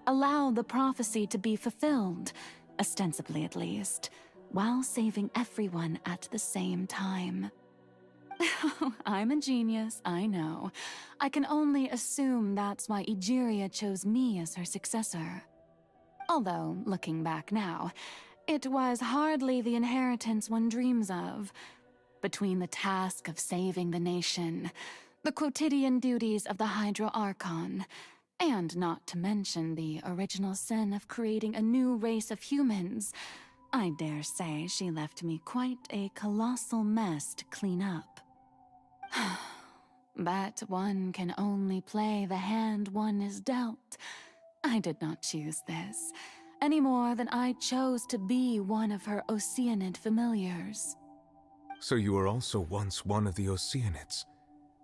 allow the prophecy to be fulfilled, ostensibly at least, while saving everyone at the same time. I'm a genius, I know. I can only assume that's why Egeria chose me as her successor. Although, looking back now, it was hardly the inheritance one dreams of. Between the task of saving the nation, the quotidian duties of the Hydro Archon, and not to mention the original sin of creating a new race of humans, I dare say she left me quite a colossal mess to clean up. But one can only play the hand one is dealt. I did not choose this, any more than I chose to be one of her Oceanid familiars. So you were also once one of the Oceanids,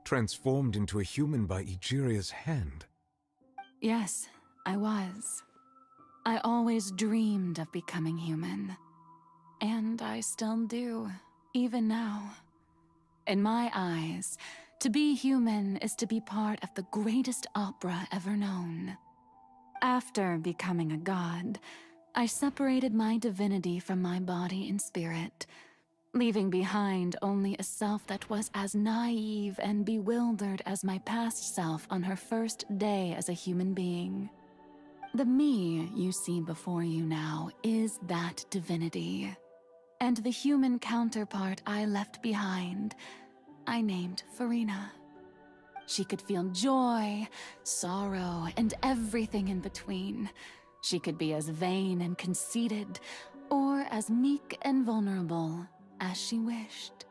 transformed into a human by Egeria's hand? Yes, I was. I always dreamed of becoming human. And I still do, even now. In my eyes, to be human is to be part of the greatest opera ever known. After becoming a god, I separated my divinity from my body and spirit, leaving behind only a self that was as naive and bewildered as my past self on her first day as a human being. The me you see before you now is that divinity. And the human counterpart I left behind, I named Farina. She could feel joy, sorrow, and everything in between. She could be as vain and conceited, or as meek and vulnerable as she wished.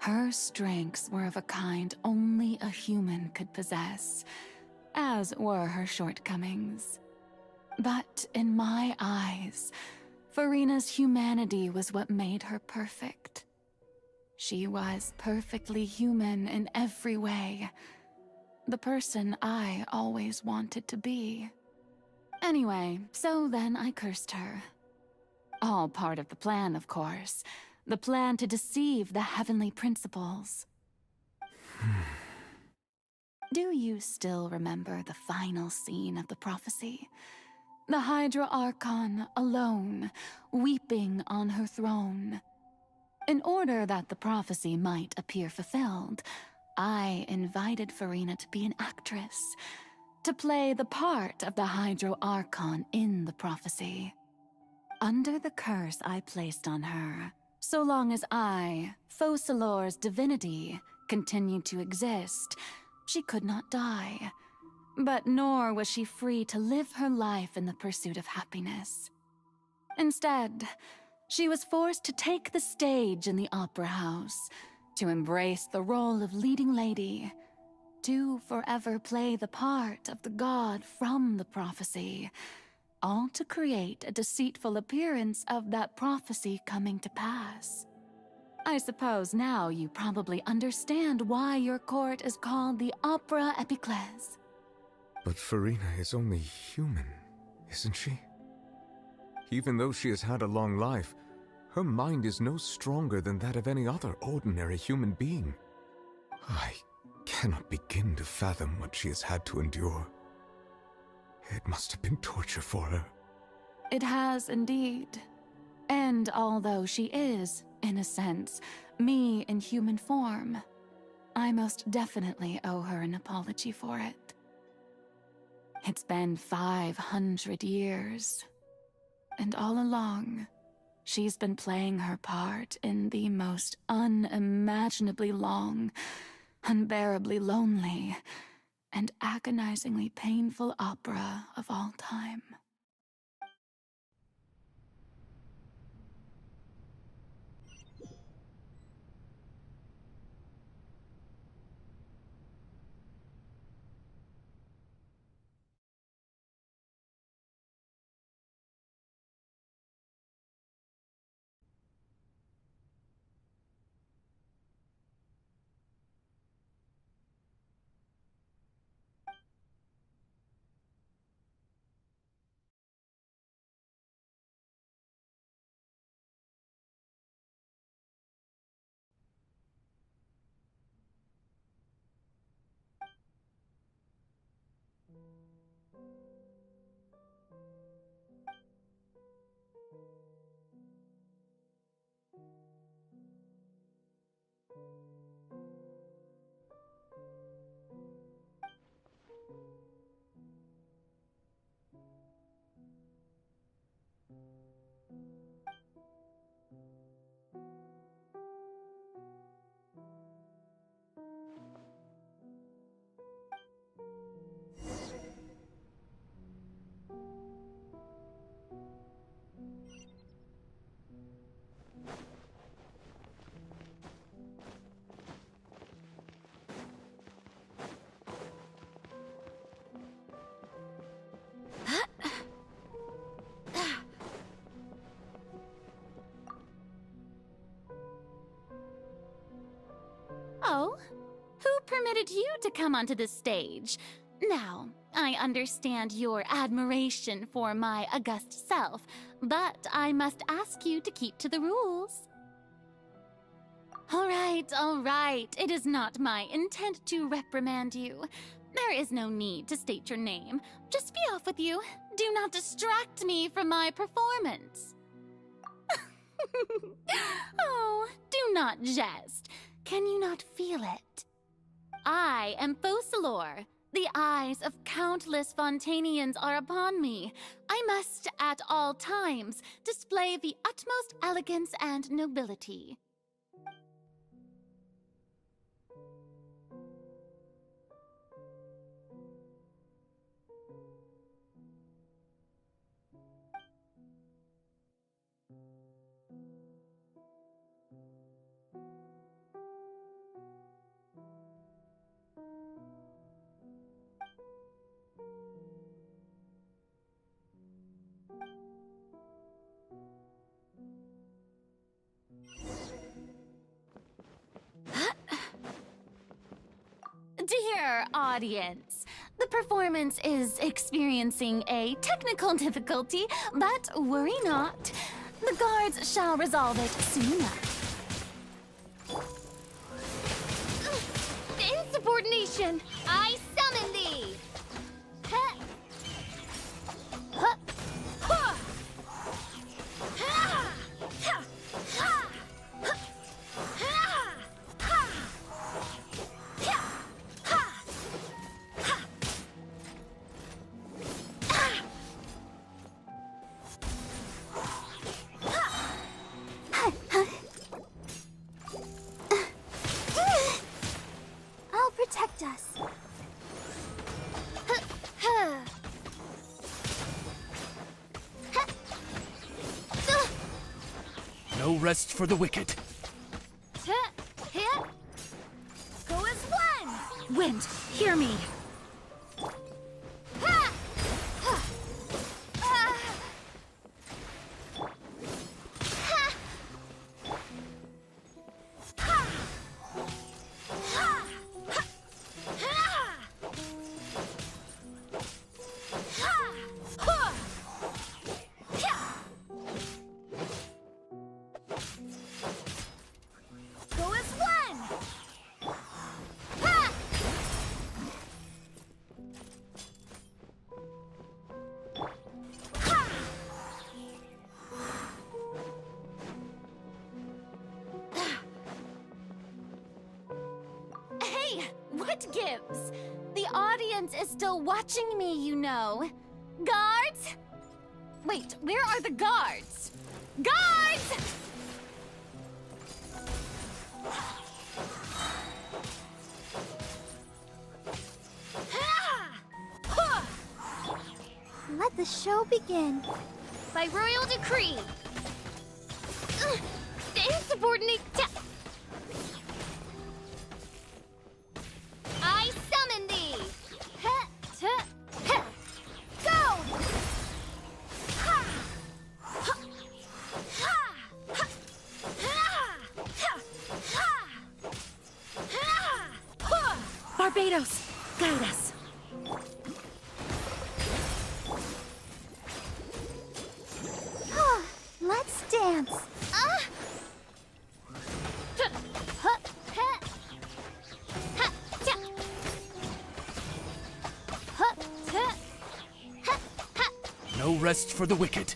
Her strengths were of a kind only a human could possess, as were her shortcomings. But in my eyes, Farina's humanity was what made her perfect. She was perfectly human in every way. The person I always wanted to be. Anyway, so then I cursed her. All part of the plan, of course. The plan to deceive the heavenly principles. Do you still remember the final scene of the prophecy? The Hydra Archon alone, weeping on her throne. In order that the prophecy might appear fulfilled, I invited Farina to be an actress, to play the part of the Hydro Archon in the prophecy. Under the curse I placed on her, so long as I, Focalor's divinity, continued to exist, she could not die. But nor was she free to live her life in the pursuit of happiness. Instead, she was forced to take the stage in the opera house, to embrace the role of leading lady, to forever play the part of the god from the prophecy, all to create a deceitful appearance of that prophecy coming to pass. I suppose now you probably understand why your court is called the Opera Epiclese. But Farina is only human, isn't she? Even though she has had a long life, her mind is no stronger than that of any other ordinary human being. I cannot begin to fathom what she has had to endure. It must have been torture for her. It has indeed. And although she is, in a sense, me in human form, I most definitely owe her an apology for it. It's been 500 years, and all along, she's been playing her part in the most unimaginably long, unbearably lonely, and agonizingly painful opera of all time. Oh, who permitted you to come onto the stage? Now, I understand your admiration for my august self, but I must ask you to keep to the rules. All right. It is not my intent to reprimand you. There is no need to state your name. Just be off with you. Do not distract me from my performance. Oh, do not jest. Can you not feel it? I am Focalor. The eyes of countless Fontainians are upon me. I must, at all times, display the utmost elegance and nobility. Dear audience, the performance is experiencing a technical difficulty, but worry not. The guards shall resolve it soon enough. Insubordination! I summon thee! Huh. Huh. Huh. Ha. Ha. Ha. I'll protect us. No rest for the wicked. Go as one! Wind, hear me. What gives? The audience is still watching me, you know. Guards? Wait, where are the guards? Guards! Let the show begin. By royal decree. Insubordinate. I summon thee. Go. Barbados, guide us. Let's dance. No rest for the wicked.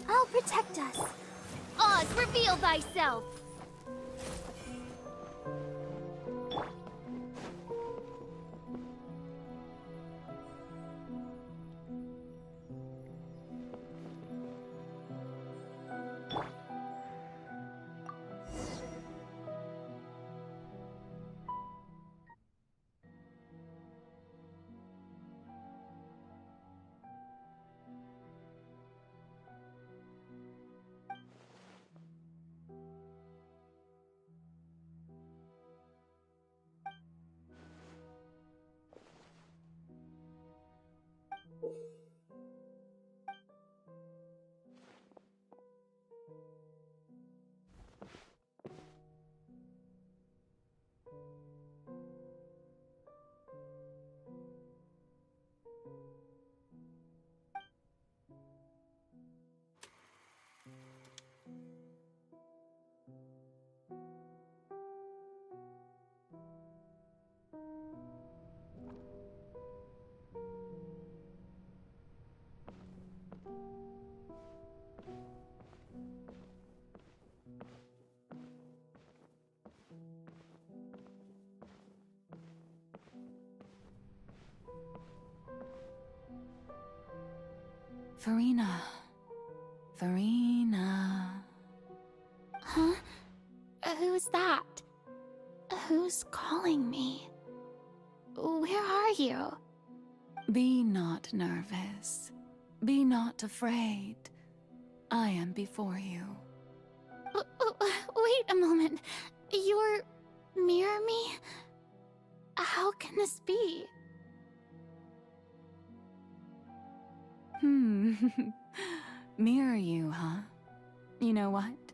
I'll protect us. Oz, reveal thyself. Farina. Farina. Huh? Who's that? Who's calling me? Where are you? Be not nervous. Be not afraid. I am before you. Wait a moment. You're near me? How can this be? Mirror you, huh? You know what?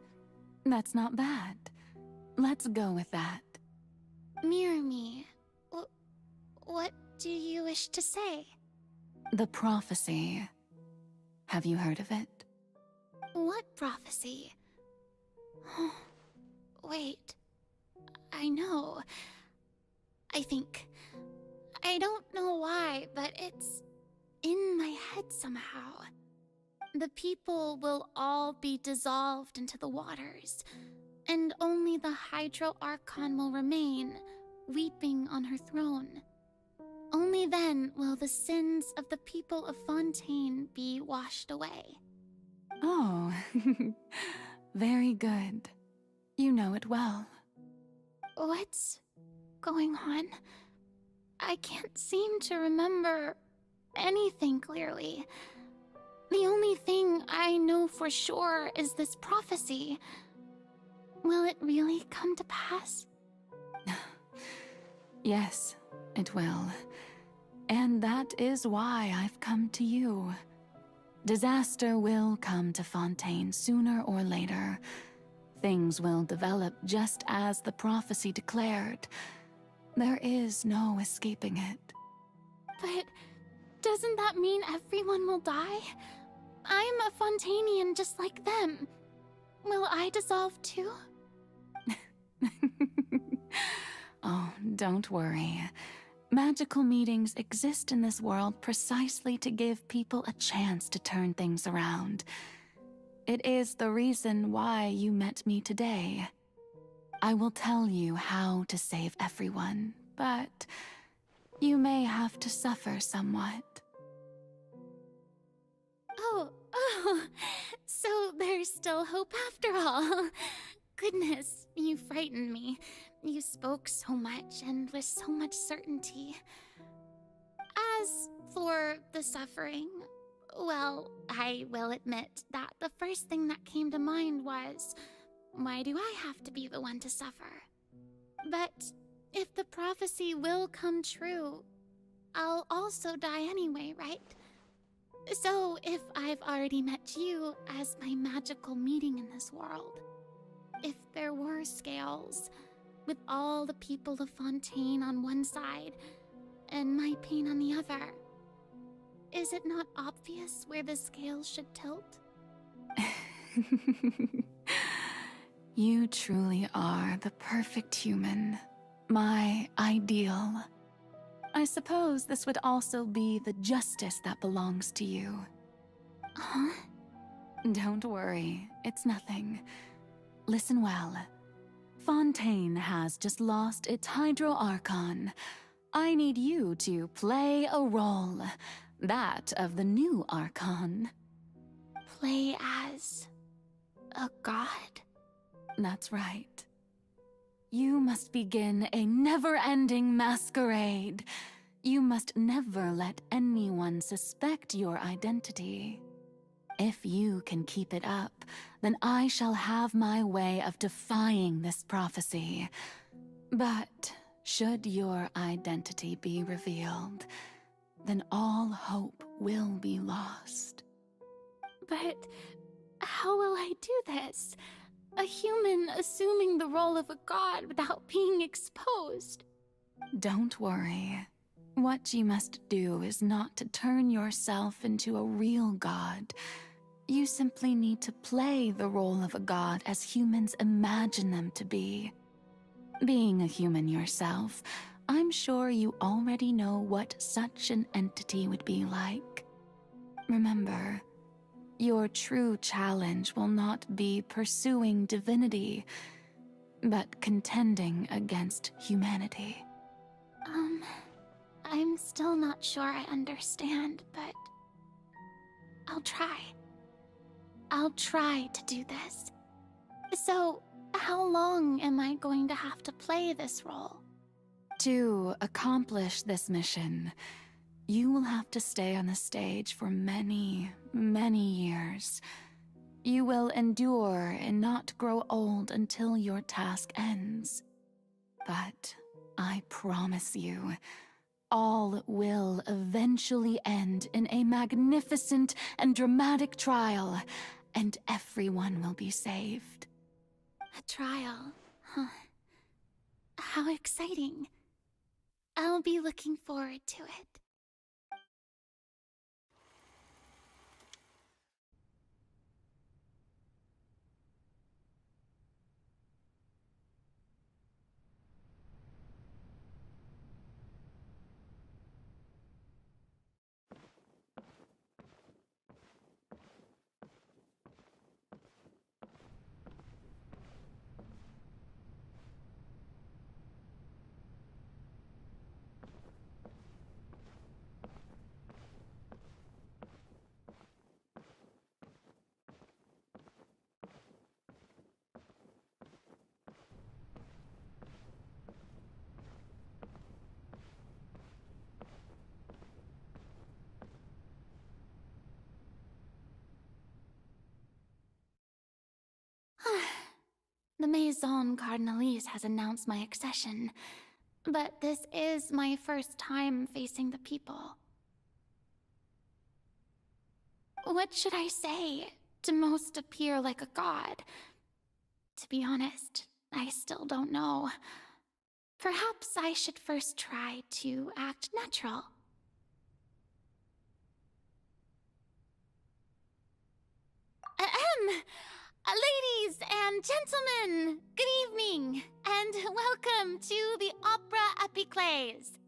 That's not bad. Let's go with that. Mirror me? What do you wish to say? The prophecy. Have you heard of it? What prophecy? Wait. I know. I think. I don't know why, but it's in my head somehow. The people will all be dissolved into the waters, and only the Hydro Archon will remain, weeping on her throne. Only then will the sins of the people of Fontaine be washed away. Oh, very good. You know it well. What's going on? I can't seem to remember anything clearly. The only thing I know for sure is this prophecy. Will it really come to pass? Yes, it will. And that is why I've come to you. Disaster will come to Fontaine sooner or later. Things will develop just as the prophecy declared. There is no escaping it. But doesn't that mean everyone will die? I'm a Fontainian just like them. Will I dissolve too? Oh, don't worry. Magical meetings exist in this world precisely to give people a chance to turn things around. It is the reason why you met me today. I will tell you how to save everyone, but you may have to suffer somewhat. Oh, so there's still hope after all. Goodness, you frightened me. You spoke so much and with so much certainty. As for the suffering, well, I will admit that the first thing that came to mind was, why do I have to be the one to suffer? But if the prophecy will come true, I'll also die anyway, right? So if I've already met you as my magical meeting in this world, if there were scales, with all the people of Fontaine on one side and my pain on the other, is it not obvious where the scales should tilt? You truly are the perfect human, my ideal. I suppose this would also be the justice that belongs to you. Huh? Don't worry, it's nothing. Listen well. Fontaine has just lost its Hydro Archon. I need you to play a role, that of the new Archon. Play as a god? That's right. You must begin a never-ending masquerade. You must never let anyone suspect your identity. If you can keep it up, then I shall have my way of defying this prophecy. But should your identity be revealed, then all hope will be lost. But how will I do this? A human assuming the role of a god without being exposed. Don't worry. What you must do is not to turn yourself into a real god. You simply need to play the role of a god as humans imagine them to be. Being a human yourself, I'm sure you already know what such an entity would be like. Remember, your true challenge will not be pursuing divinity, but contending against humanity. I'm still not sure I understand, but I'll try. I'll try to do this. So, how long am I going to have to play this role? To accomplish this mission, you will have to stay on the stage for many, many years. You will endure and not grow old until your task ends. But I promise you, all will eventually end in a magnificent and dramatic trial, and everyone will be saved. A trial, huh? How exciting. I'll be looking forward to it. The Maison Cardinalise has announced my accession, but this is my first time facing the people. What should I say to most appear like a god? To be honest, I still don't know. Perhaps I should first try to act natural. Ladies and gentlemen, good evening, and welcome to the Opera Epiclese.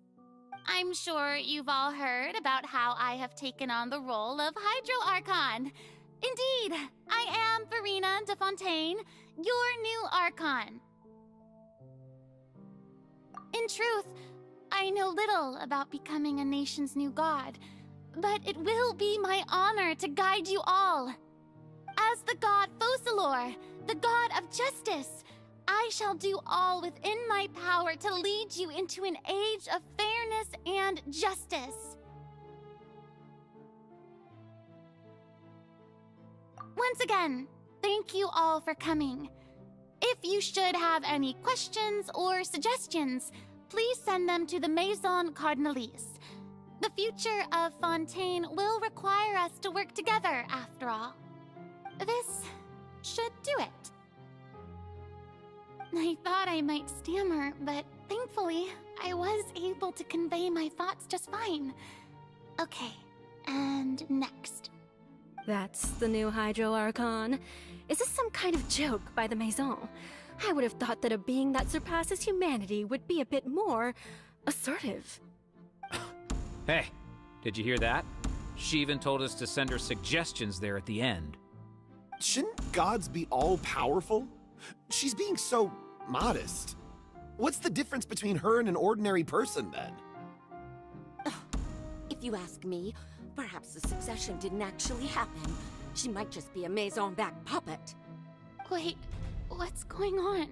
I'm sure you've all heard about how I have taken on the role of Hydro Archon. Indeed, I am Farina de Fontaine, your new Archon. In truth, I know little about becoming a nation's new god, but it will be my honor to guide you all. As the god Focalor, the god of justice, I shall do all within my power to lead you into an age of fairness and justice. Once again, thank you all for coming. If you should have any questions or suggestions, please send them to the Maison Cardinalise. The future of Fontaine will require us to work together, after all. This should do it. I thought I might stammer, but thankfully, I was able to convey my thoughts just fine. Okay, and next. That's the new Hydro Archon. Is this some kind of joke by the Maison? I would have thought that a being that surpasses humanity would be a bit more assertive. Hey, did you hear that? She even told us to send her suggestions there at the end. Shouldn't gods be all-powerful? She's being so modest. What's the difference between her and an ordinary person, then? If you ask me, perhaps the succession didn't actually happen. She might just be a Maison back puppet. Wait, what's going on?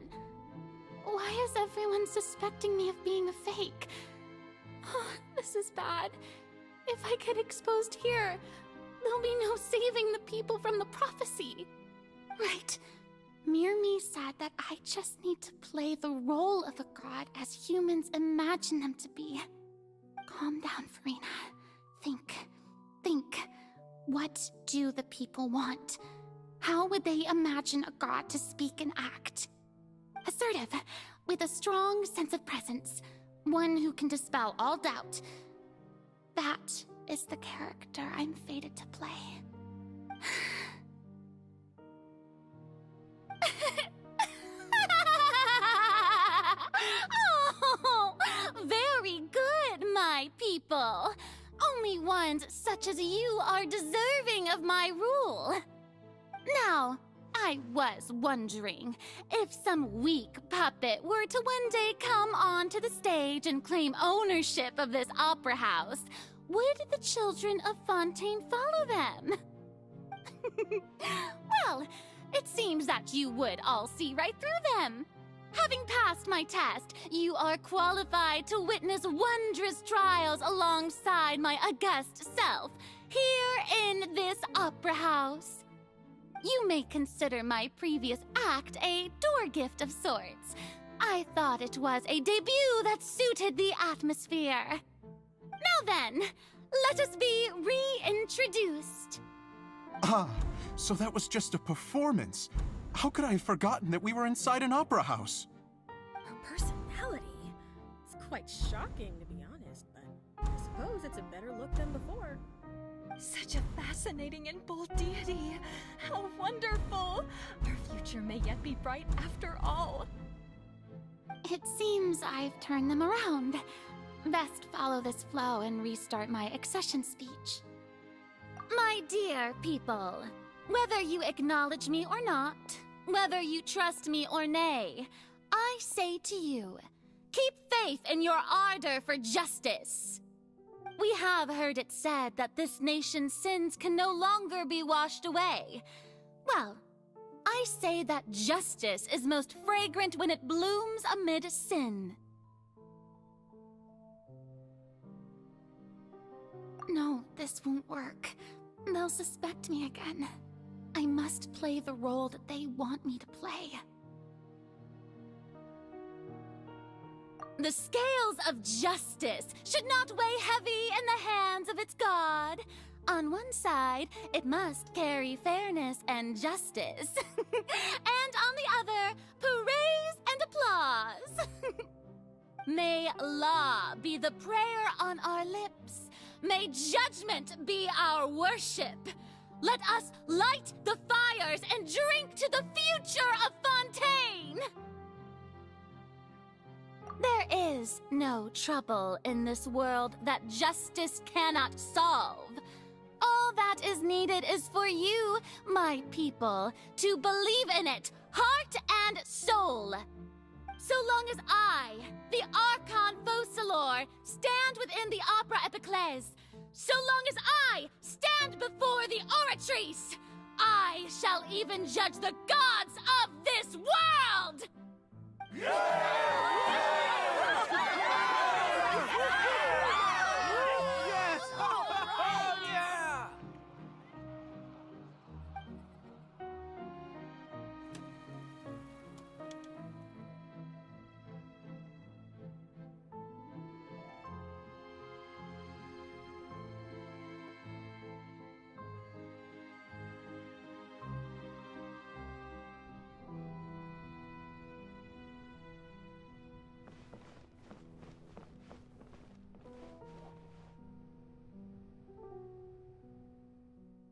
Why is everyone suspecting me of being a fake? Oh, this is bad. If I get exposed here, there'll be no saving the people from the prophecy. Right. Mirmi said that I just need to play the role of a god as humans imagine them to be. Calm down, Farina. Think. What do the people want? How would they imagine a god to speak and act? Assertive, with a strong sense of presence. One who can dispel all doubt. That is the character I'm fated to play. Oh, very good, my people. Only ones such as you are deserving of my rule. Now, I was wondering, if some weak puppet were to one day come onto the stage and claim ownership of this opera house, would the children of Fontaine follow them? Well, it seems that you would all see right through them. Having passed my test, you are qualified to witness wondrous trials alongside my august self, here in this opera house. You may consider my previous act a door gift of sorts. I thought it was a debut that suited the atmosphere. Now then, let us be reintroduced. Ah, so that was just a performance. How could I have forgotten that we were inside an opera house? Her personality. It's quite shocking, to be honest, but I suppose it's a better look than before. Such a fascinating and bold deity. How wonderful! Our future may yet be bright after all. It seems I've turned them around. Best follow this flow and restart my accession speech. My dear people, whether you acknowledge me or not, whether you trust me or nay, I say to you, keep faith in your ardor for justice. We have heard it said that this nation's sins can no longer be washed away. Well, I say that justice is most fragrant when it blooms amid sin. No, this won't work. They'll suspect me again. I must play the role that they want me to play. The scales of justice should not weigh heavy in the hands of its god. On one side, it must carry fairness and justice. And on the other, praise and applause. May law be the prayer on our lips. May judgment be our worship. Let us light the fires and drink to the future of Fontaine! There is no trouble in this world that justice cannot solve. All that is needed is for you, my people, to believe in it, heart and soul. So long as I, the Archon Focalor, stand within the Opera Epiclese, so long as I stand before the Oratrice, I shall even judge the gods of this world!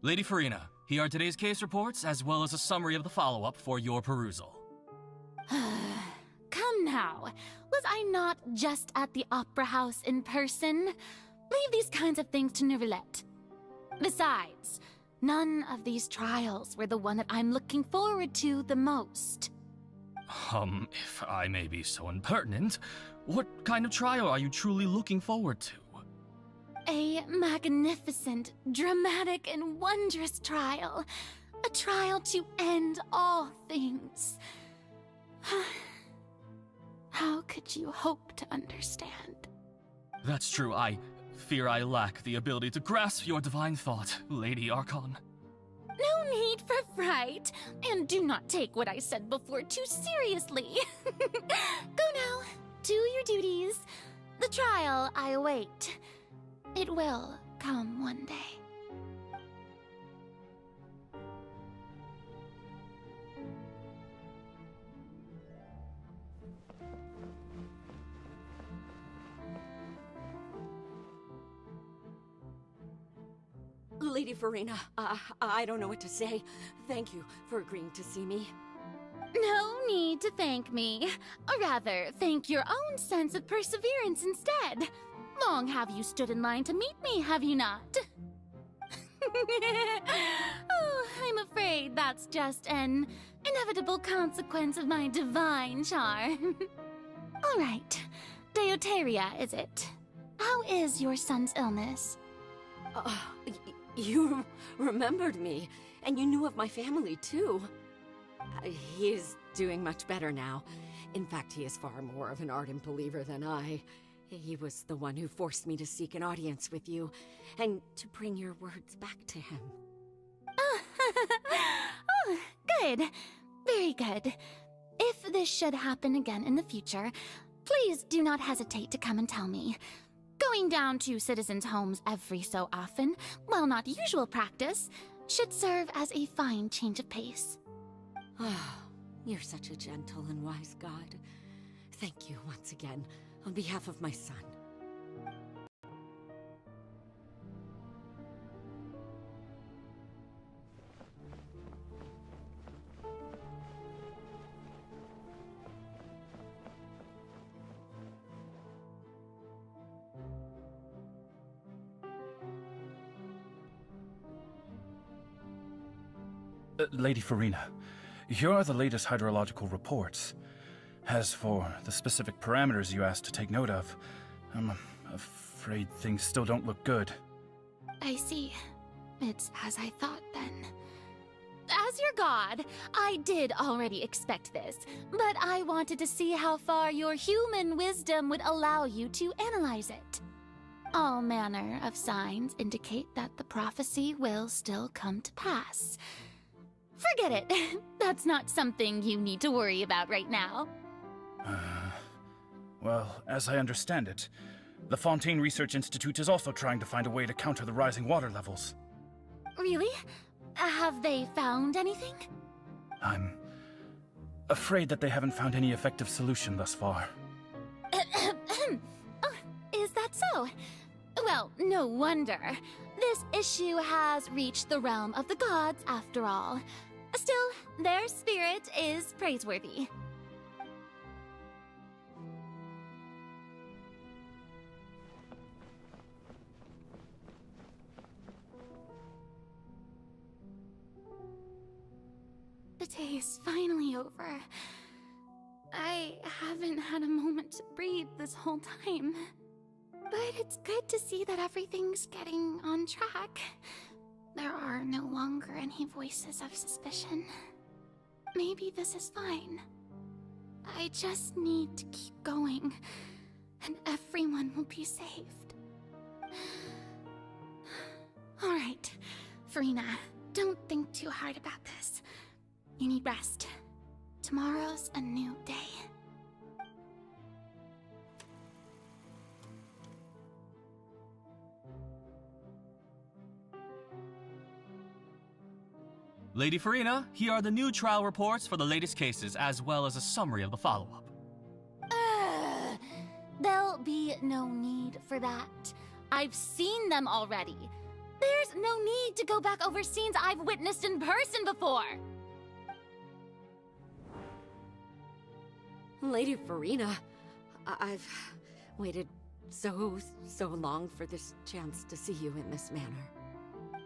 Lady Farina, here are today's case reports, as well as a summary of the follow-up for your perusal. Come now, was I not just at the Opera House in person? Leave these kinds of things to Neuvillette. Besides, none of these trials were the one that I'm looking forward to the most. If I may be so impertinent, what kind of trial are you truly looking forward to? A magnificent, dramatic, and wondrous trial. A trial to end all things. How could you hope to understand? That's true, I fear I lack the ability to grasp your divine thought, Lady Archon. No need for fright, and do not take what I said before too seriously. Go now, do your duties. The trial I await. It will come one day. Lady Farina, I don't know what to say. Thank you for agreeing to see me. No need to thank me. Or rather, thank your own sense of perseverance instead. Long have you stood in line to meet me, have you not? Oh, I'm afraid that's just an inevitable consequence of my divine charm. All right, Deoteria, is it? How is your son's illness? You remembered me, and you knew of my family, too. He is doing much better now. In fact, he is far more of an ardent believer than I. He was the one who forced me to seek an audience with you, and to bring your words back to him. Oh, good. Very good. If this should happen again in the future, please do not hesitate to come and tell me. Going down to citizens' homes every so often, while not usual practice, should serve as a fine change of pace. You're such a gentle and wise god. Thank you once again, on behalf of my son. Lady Farina, here are the latest hydrological reports. As for the specific parameters you asked to take note of, I'm afraid things still don't look good. I see. It's as I thought, then. As your god, I did already expect this, but I wanted to see how far your human wisdom would allow you to analyze it. All manner of signs indicate that the prophecy will still come to pass. Forget it. That's not something you need to worry about right now. Well, as I understand it, the Fontaine Research Institute is also trying to find a way to counter the rising water levels. Really? Have they found anything? I'm afraid that they haven't found any effective solution thus far. Oh, is that so? Well, no wonder. This issue has reached the realm of the gods, after all. Still, their spirit is praiseworthy. The day is finally over. I haven't had a moment to breathe this whole time. But it's good to see that everything's getting on track. There are no longer any voices of suspicion. Maybe this is fine. I just need to keep going, and everyone will be saved. Alright, Farina, don't think too hard about this. You need rest. Tomorrow's a new day. Lady Farina, here are the new trial reports for the latest cases, as well as a summary of the follow-up. There'll be no need for that. I've seen them already. There's no need to go back over scenes I've witnessed in person before. Lady Farina, I've waited so long for this chance to see you in this manner.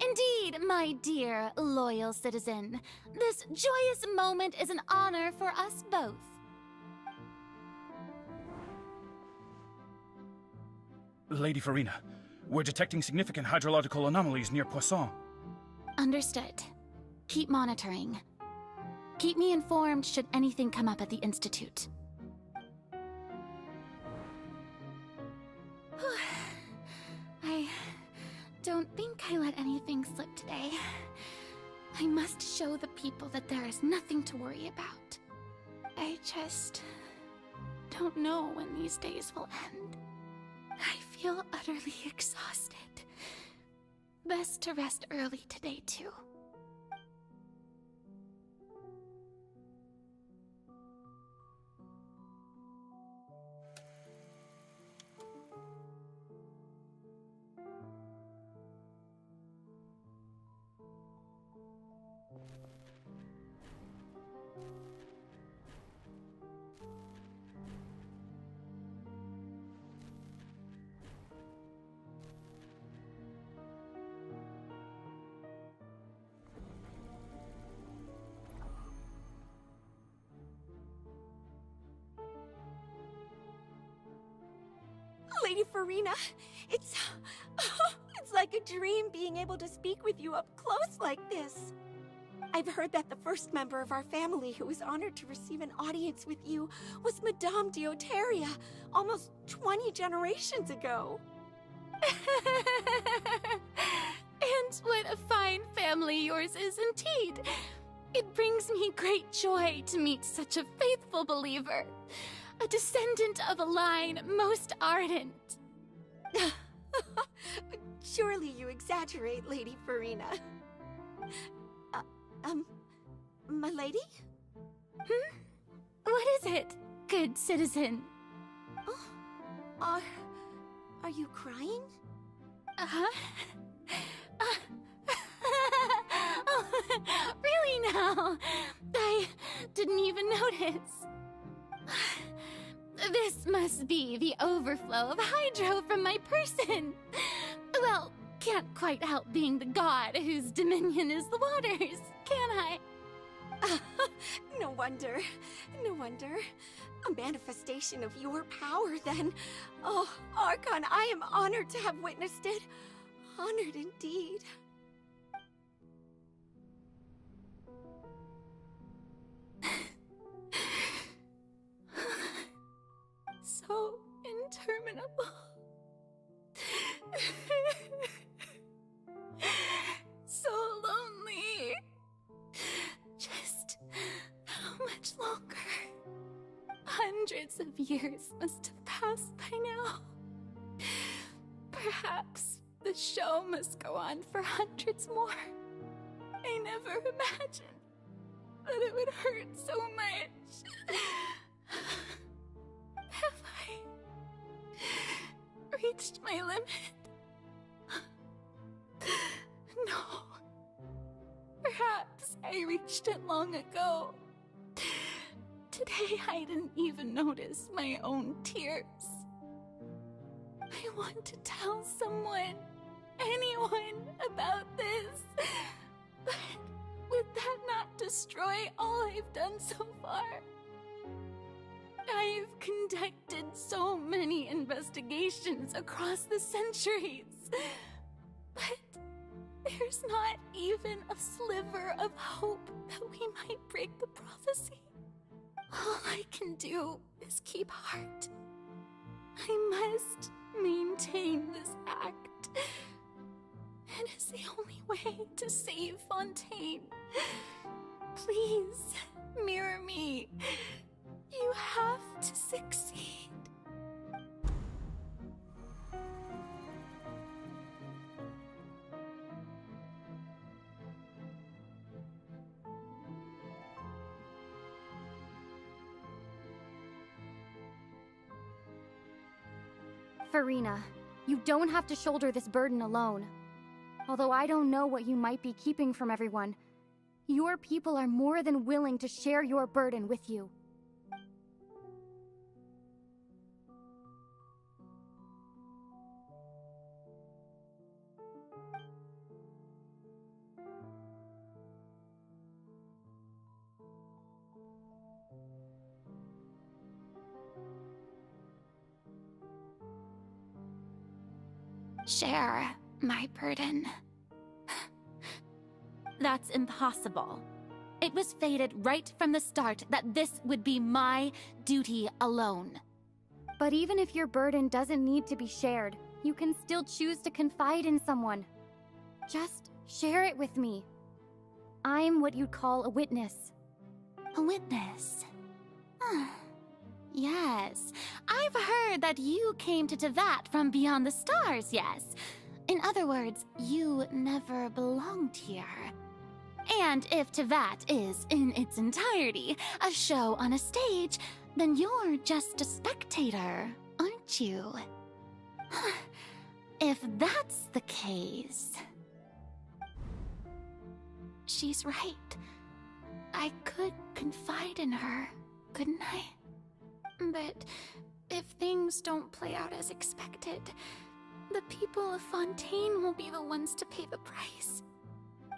Indeed, my dear, loyal citizen. This joyous moment is an honor for us both. Lady Farina, we're detecting significant hydrological anomalies near Poisson. Understood. Keep monitoring. Keep me informed should anything come up at the Institute. I don't think I let anything slip today. I must show the people that there is nothing to worry about. I just don't know when these days will end. I feel utterly exhausted. Best to rest early today, too. Lady Farina, it's like a dream being able to speak with you up close like this. I've heard that the first member of our family who was honored to receive an audience with you was Madame Dioteria, almost 20 generations ago. And what a fine family yours is indeed. It brings me great joy to meet such a faithful believer. A descendant of a line most ardent. Surely you exaggerate, Lady Farina. My lady? What is it, good citizen? Oh, are you crying? Oh, really now? I didn't even notice. This must be the overflow of hydro from my person. Well, can't quite help being the god whose dominion is the waters, can I? No wonder. No wonder. A manifestation of your power, then. Oh, Archon, I am honored to have witnessed it. Honored indeed. So interminable. So lonely. Just how much longer? Hundreds of years must have passed by now. Perhaps the show must go on for hundreds more. I never imagined that it would hurt so much. Have I reached my limit? reached it long ago. Today I didn't even notice my own tears. I want to tell someone, anyone, about this. But would that not destroy all I've done so far? I've conducted so many investigations across the centuries, but there's not even a sliver of hope that we might break the prophecy. All I can do is keep heart. I must maintain this act. It is the only way to save Fontaine. Please, mirror me. You have to succeed. Farina, you don't have to shoulder this burden alone. Although I don't know what you might be keeping from everyone, your people are more than willing to share your burden with you. Share my burden. That's impossible. It was fated right from the start that this would be my duty alone. But even if your burden doesn't need to be shared, you can still choose to confide in someone. Just share it with me. I'm what you'd call a witness. A witness? Yes, I've heard that you came to Tevat from beyond the stars, yes. In other words, you never belonged here. And if Tevat is, in its entirety, a show on a stage, then you're just a spectator, aren't you? If that's the case... She's right. I could confide in her, couldn't I? But if things don't play out as expected, the people of Fontaine will be the ones to pay the price.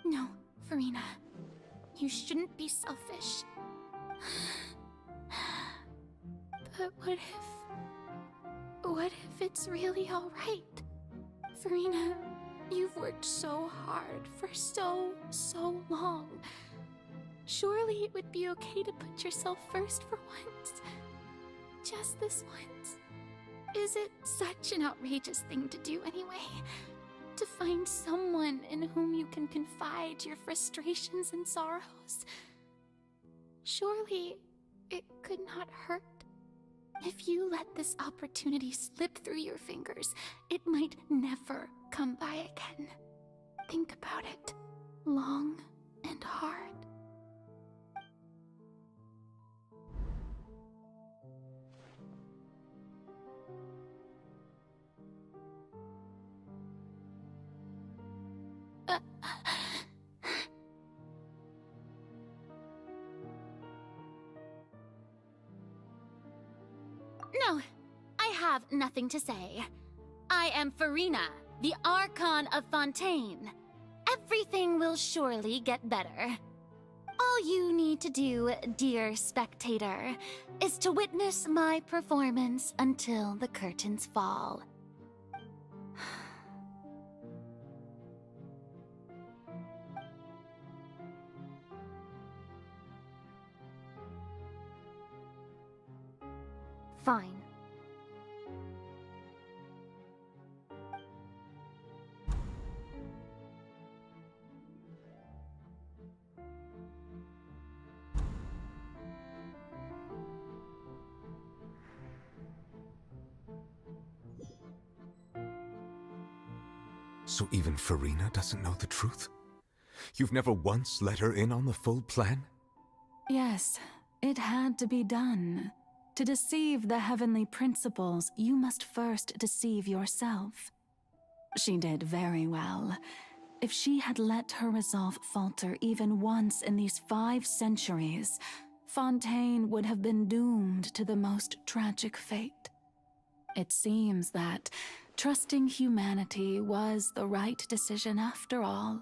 No, Farina, you shouldn't be selfish. But what if it's really all right? Farina, you've worked so hard for so long. Surely it would be okay to put yourself first for once. Just this once. Is it such an outrageous thing to do anyway? To find someone in whom you can confide your frustrations and sorrows? Surely it could not hurt. If you let this opportunity slip through your fingers, it might never come by again. Think about it long and hard. No, I have nothing to say. I am Farina, the Archon of Fontaine. Everything will surely get better. All you need to do, dear spectator, is to witness my performance until the curtains fall. Fine. So even Farina doesn't know the truth? You've never once let her in on the full plan? Yes, it had to be done. To deceive the heavenly principles, you must first deceive yourself. She did very well. if she had let her resolve falter even once in these 5 centuries, Fontaine would have been doomed to the most tragic fate. It seems that trusting humanity was the right decision after all.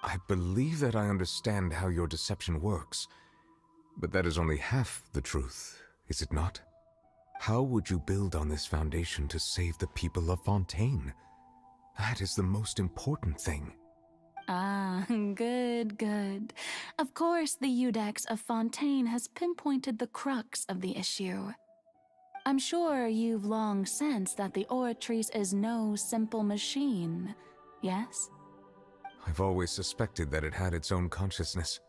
I believe that I understand how your deception works, but that is only half the truth, is it not? How would you build on this foundation to save the people of Fontaine? That is the most important thing. Ah, good. Of course, the Iudex of Fontaine has pinpointed the crux of the issue. I'm sure you've long sensed that the Oratrice is no simple machine, yes? I've always suspected that it had its own consciousness,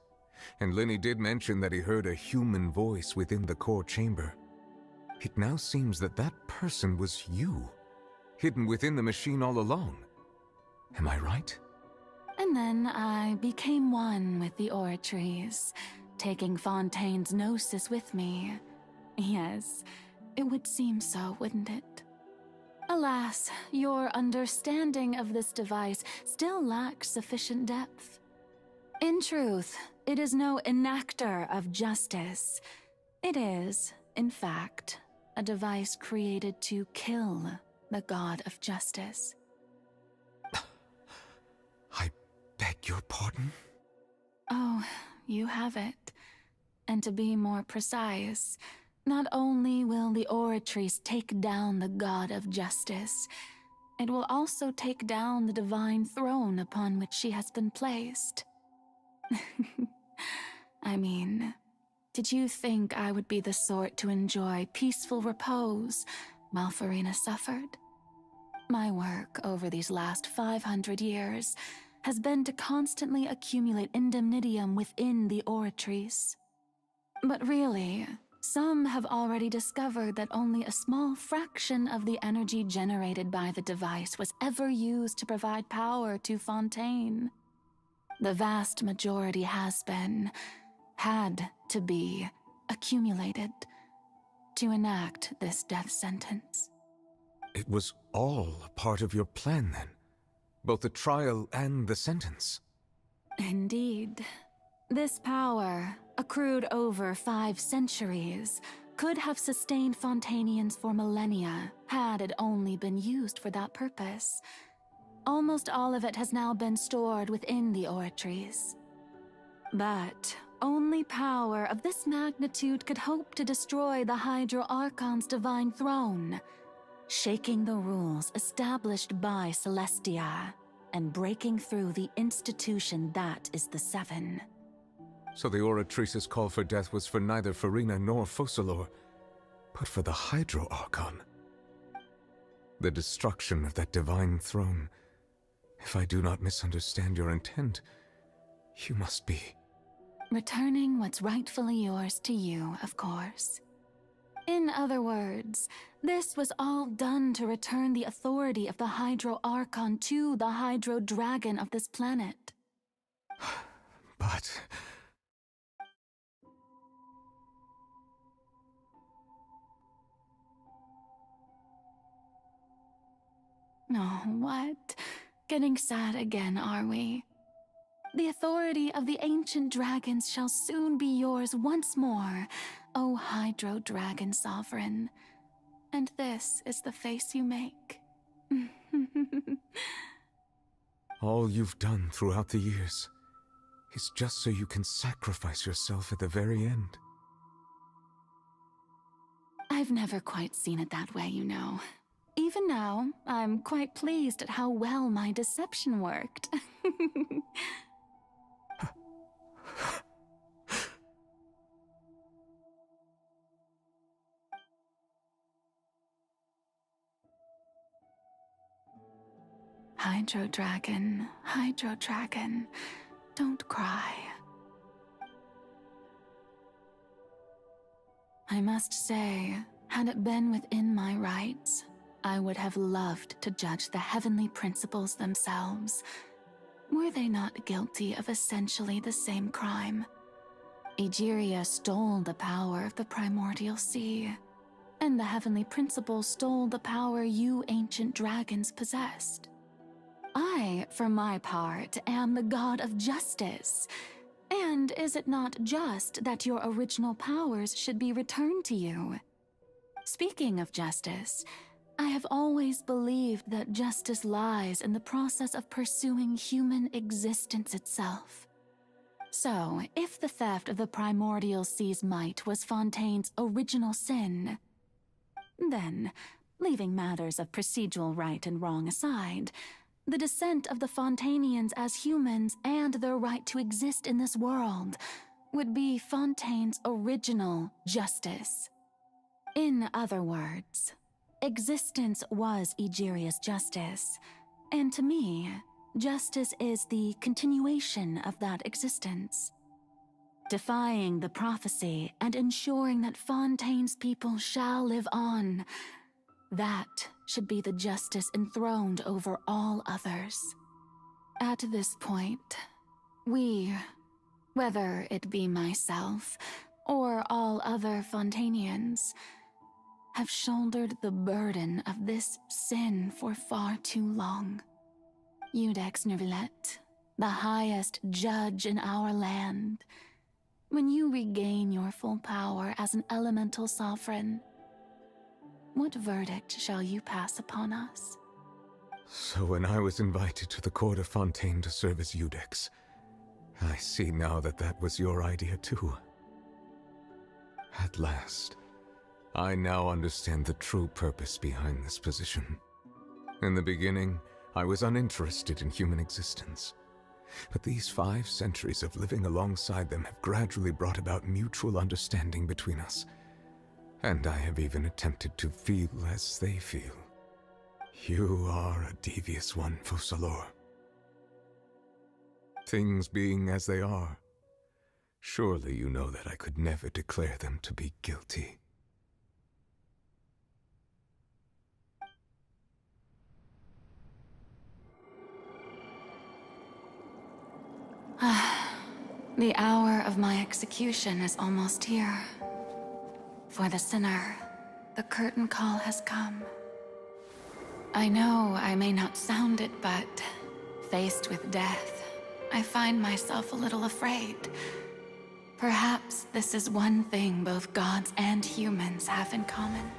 and Lenny did mention that he heard a human voice within the core chamber. It now seems that that person was you, hidden within the machine all along. Am I right? And then I became one with the Oratrice, taking Fontaine's gnosis with me. Yes, it would seem so, wouldn't it? Alas, your understanding of this device still lacks sufficient depth. In truth, it is no enactor of justice. It is, in fact, a device created to kill the god of justice. I beg your pardon? Oh, you have it. And to be more precise, not only will the Oratrice take down the god of justice, it will also take down the divine throne upon which she has been placed. I mean, did you think I would be the sort to enjoy peaceful repose while Farina suffered? My work over these last 500 years has been to constantly accumulate indemnitium within the Oratrice. But really, some have already discovered that only a small fraction of the energy generated by the device was ever used to provide power to Fontaine. The vast majority had to be, accumulated to enact this death sentence. It was all a part of your plan, then? Both the trial and the sentence? Indeed. This power, accrued over 5 centuries, could have sustained Fontainians for millennia had it only been used for that purpose. Almost all of it has now been stored within the Oratrice. But only power of this magnitude could hope to destroy the Hydro Archon's divine throne, shaking the rules established by Celestia and breaking through the institution that is the Seven. So the Oratrice's call for death was for neither Farina nor Focalor, but for the Hydro Archon. The destruction of that divine throne. If I do not misunderstand your intent, you must be... returning what's rightfully yours to you, of course. In other words, this was all done to return the authority of the Hydro Archon to the Hydro Dragon of this planet. But... Oh, what? Getting sad again, are we? The authority of the ancient dragons shall soon be yours once more, O Hydro Dragon Sovereign. And this is the face you make. all you've done throughout the years is just so you can sacrifice yourself at the very end. I've never quite seen it that way, you know. Even now, I'm quite pleased at how well my deception worked. Hydro Dragon, don't cry. I must say, had it been within my rights, I would have loved to judge the heavenly principles themselves. Were they not guilty of essentially the same crime? Egeria stole the power of the primordial sea, and the heavenly principles stole the power you ancient dragons possessed. I, for my part, am the god of justice. And is it not just that your original powers should be returned to you? Speaking of justice, I have always believed that justice lies in the process of pursuing human existence itself. So, if the theft of the primordial sea's might was Fontaine's original sin, then, leaving matters of procedural right and wrong aside, the descent of the Fontainians as humans and their right to exist in this world would be Fontaine's original justice. In other words, existence was Egeria's justice, and to me, justice is the continuation of that existence. Defying the prophecy and ensuring that Fontaine's people shall live on, that should be the justice enthroned over all others. At this point, we, whether it be myself or all other Fontainians, have shouldered the burden of this sin for far too long. Iudex Neuvillette, the highest judge in our land, when you regain your full power as an elemental sovereign, what verdict shall you pass upon us? So when I was invited to the court of Fontaine to serve as Iudex, I see now that that was your idea too. At last, I now understand the true purpose behind this position. In the beginning, I was uninterested in human existence. But these 5 centuries of living alongside them have gradually brought about mutual understanding between us. And I have even attempted to feel as they feel. You are a devious one, Focalors. Things being as they are, surely you know that I could never declare them to be guilty. The hour of my execution is almost here. For the sinner, the curtain call has come. I know I may not sound it, but faced with death, I find myself a little afraid. Perhaps this is one thing both gods and humans have in common.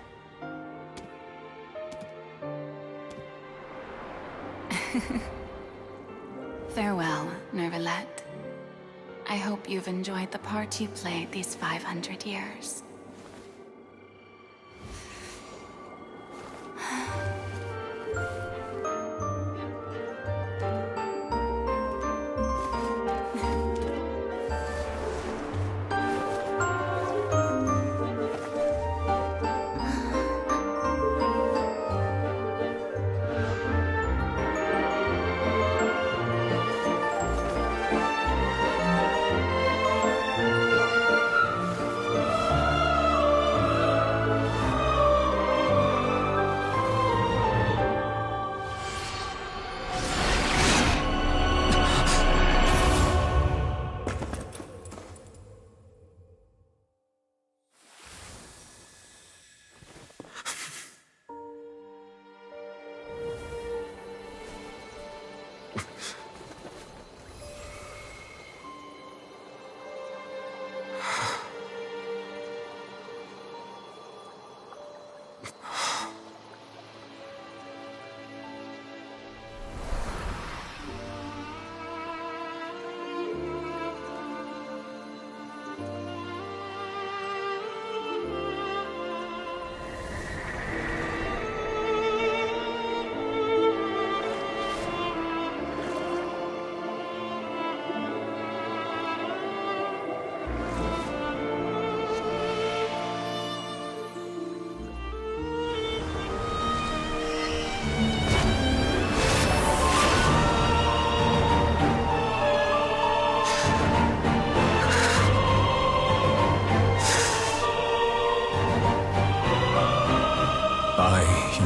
Farewell, Neuvillette. I hope you've enjoyed the part you played these 500 years.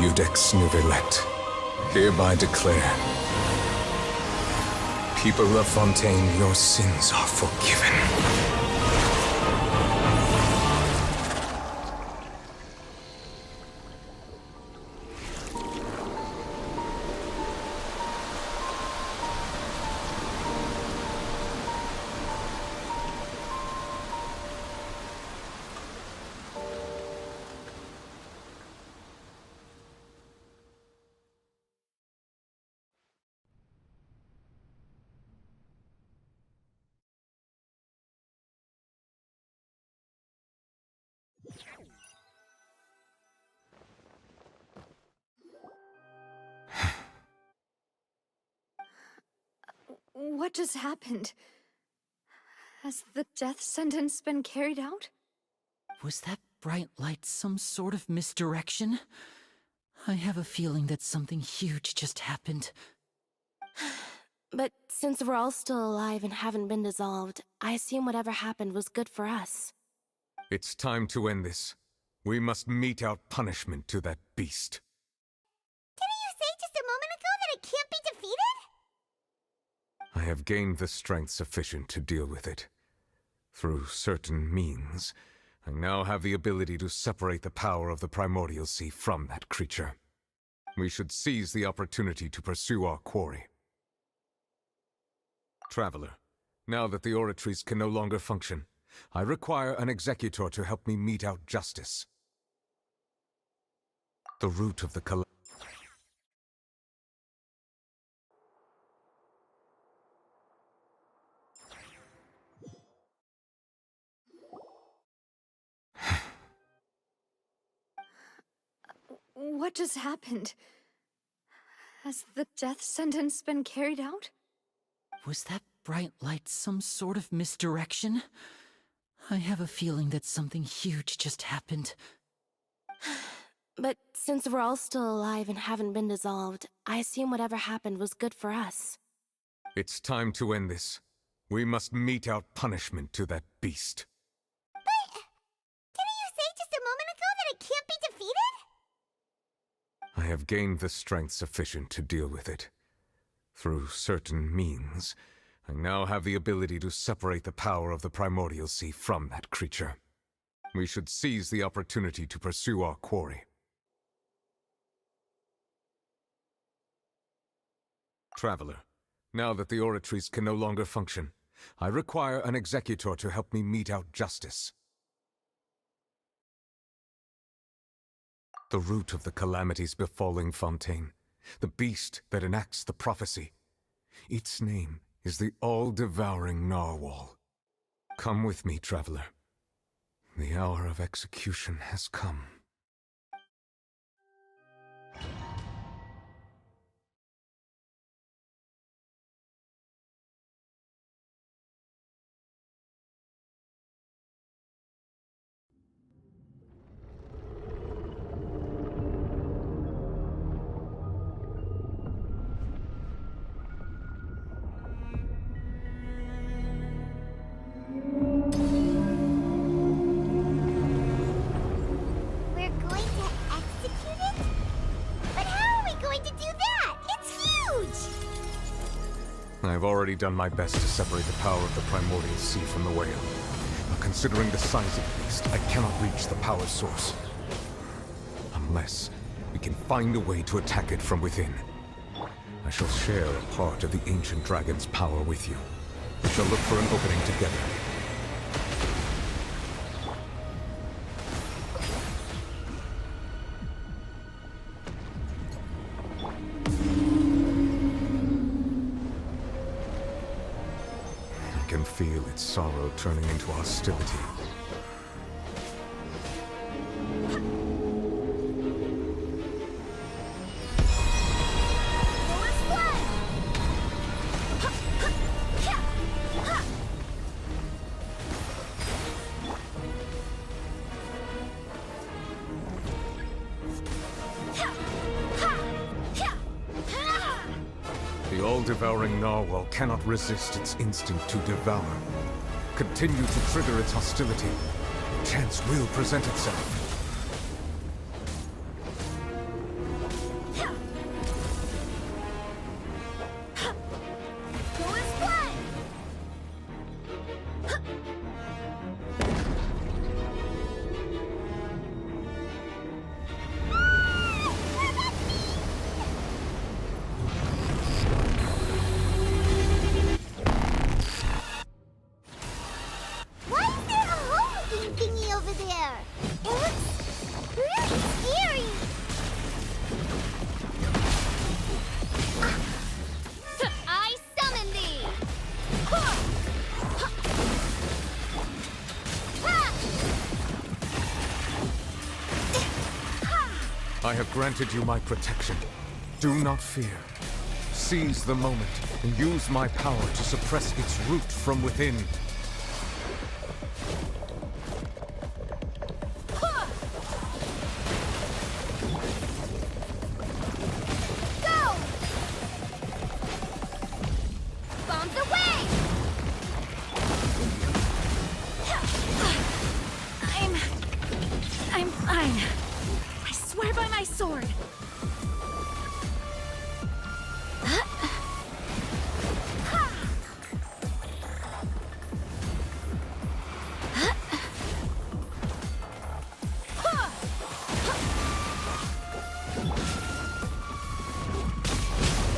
Iudex Neuvillette, hereby declare, people of Fontaine, your sins are forgiven. What just happened? Has the death sentence been carried out? Was that bright light some sort of misdirection? I have a feeling that something huge just happened. But since we're all still alive and haven't been dissolved, I assume whatever happened was good for us. It's time to end this. We must mete out punishment to that beast. Didn't you say just a moment ago that it can't be defeated? I have gained the strength sufficient to deal with it. Through certain means, I now have the ability to separate the power of the Primordial Sea from that creature. We should seize the opportunity to pursue our quarry. Traveler, now that the oratories can no longer function, I require an executor to help me mete out justice. The root of the What just happened? Has the death sentence been carried out? Was that bright light some sort of misdirection? I have a feeling that something huge just happened. But since we're all still alive and haven't been dissolved, I assume whatever happened was good for us. It's time to end this. We must mete out punishment to that beast. But didn't you say just a moment ago that it can't be defeated? I have gained the strength sufficient to deal with it. Through certain means, I now have the ability to separate the power of the Primordial Sea from that creature. We should seize the opportunity to pursue our quarry. Traveler, now that the oratories can no longer function, I require an executor to help me mete out justice. The root of the calamities befalling Fontaine, the beast that enacts the prophecy. Its name is the all-devouring narwhal. Come with me, traveler. The hour of execution has come. I've already done my best to separate the power of the Primordial Sea from the whale. But considering the size of the beast, I cannot reach the power source. Unless we can find a way to attack it from within. I shall share a part of the ancient dragon's power with you. We shall look for an opening together. I can feel its sorrow turning into hostility. The all-devouring narwhal cannot resist its instinct to devour. Continue to trigger its hostility. Chance will present itself. Why is there a hole-looking thingy over there? It looks really scary. I summon thee! I have granted you my protection. Do not fear. seize the moment and use my power to suppress its root from within. Go! Bombs away! I'm fine. I swear by my sword.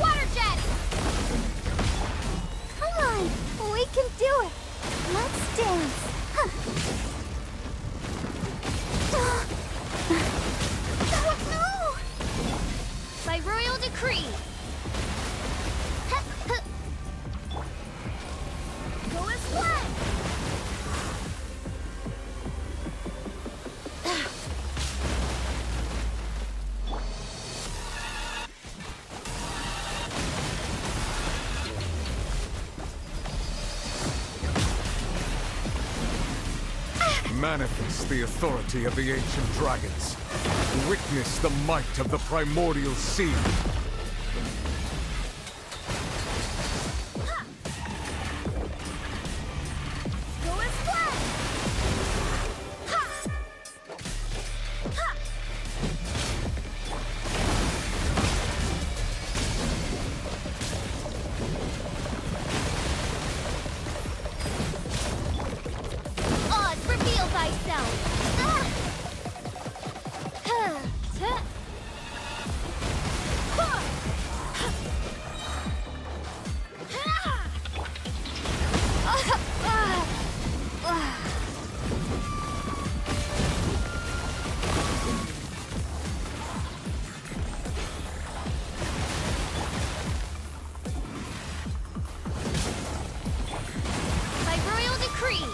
Water jet! Come on, we can do it. Let's dance. No! By royal decree. Go as planned. Manifest the authority of the ancient dragons. Witness the might of the primordial sea. Go as planned. Oz, reveal thyself. By royal decree.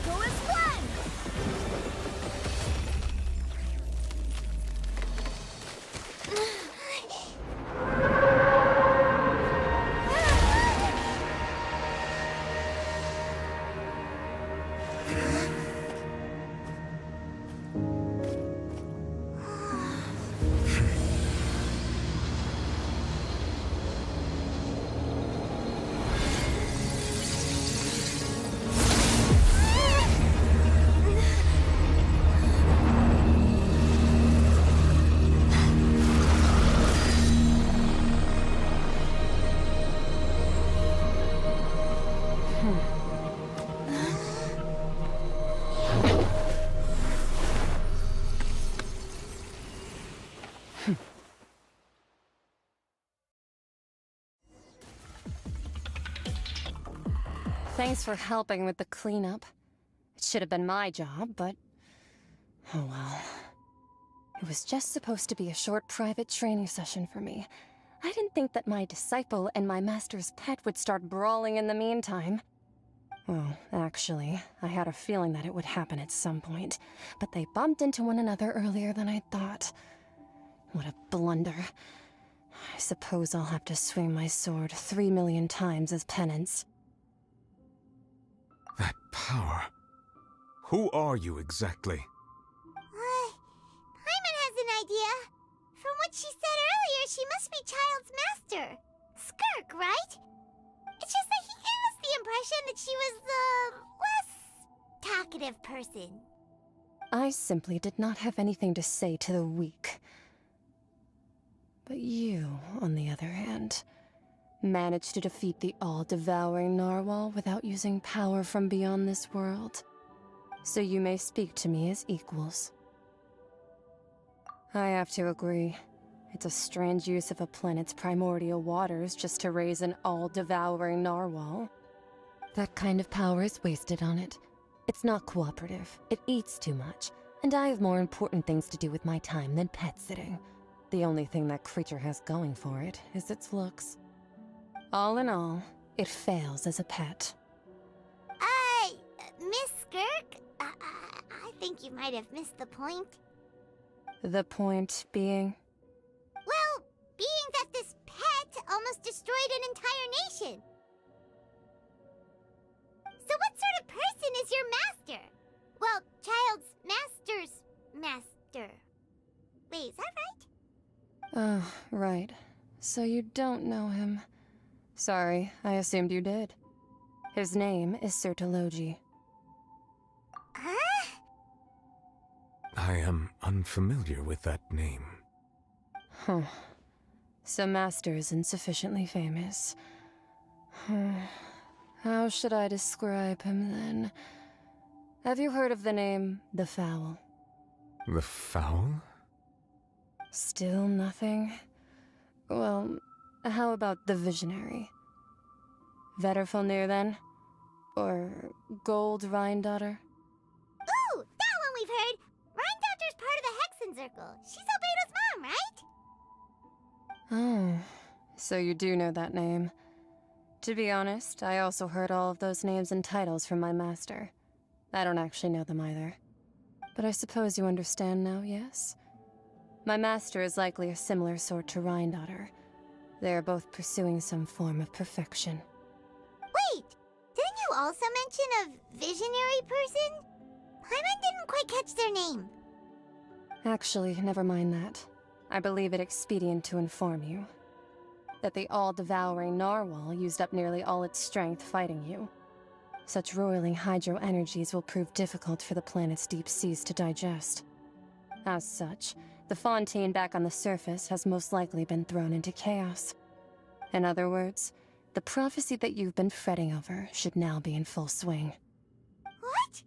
Go as planned. Thanks for helping with the cleanup. It should have been my job, but... oh well. It was just supposed to be a short private training session for me. I didn't think that my disciple and my master's pet would start brawling in the meantime. Well, actually, I had a feeling that it would happen at some point, but they bumped into one another earlier than I thought. What a blunder. I suppose I'll have to swing my sword 3 million times as penance. That power. Who are you exactly? Paimon has an idea. From what she said earlier, she must be Child's master. Skirk, right? It's just that he gave us the impression that she was the less talkative person. I simply did not have anything to say to the weak. But you, on the other hand, managed to defeat the all-devouring narwhal without using power from beyond this world. So you may speak to me as equals. I have to agree. It's a strange use of a planet's primordial waters just to raise an all-devouring narwhal. That kind of power is wasted on it. It's not cooperative, it eats too much, and I have more important things to do with my time than pet sitting. The only thing that creature has going for it is its looks. All in all, it fails as a pet. Miss Skirk? I think you might have missed the point. The point being? Well, being that this pet almost destroyed an entire nation. So what sort of person is your master? Well, child's master's master. Wait, is that right? Oh, right. So you don't know him. Sorry, I assumed you did. His name is Sir Taloji. Huh? I am unfamiliar with that name. Huh. So Master isn't sufficiently famous. How should I describe him then? Have you heard of the name The Fowl? The Fowl? Still nothing? Well, how about the Visionary? Vetterfulnir then? Or Gold Rhindaughter? Ooh, that one we've heard! Rhindaughter's part of the Hexen Circle. She's Albedo's mom, right? Oh, so you do know that name. To be honest, I also heard all of those names and titles from my master. I don't actually know them either. But I suppose you understand now, yes? My master is likely a similar sort to Rhindaughter. They are both pursuing some form of perfection. Wait! Didn't you also mention a visionary person? Paimon didn't quite catch their name. Actually, never mind that. I believe it expedient to inform you that the all-devouring narwhal used up nearly all its strength fighting you. Such roiling hydro energies will prove difficult for the planet's deep seas to digest. As such, the Fontaine back on the surface has most likely been thrown into chaos. In other words, the prophecy that you've been fretting over should now be in full swing. What?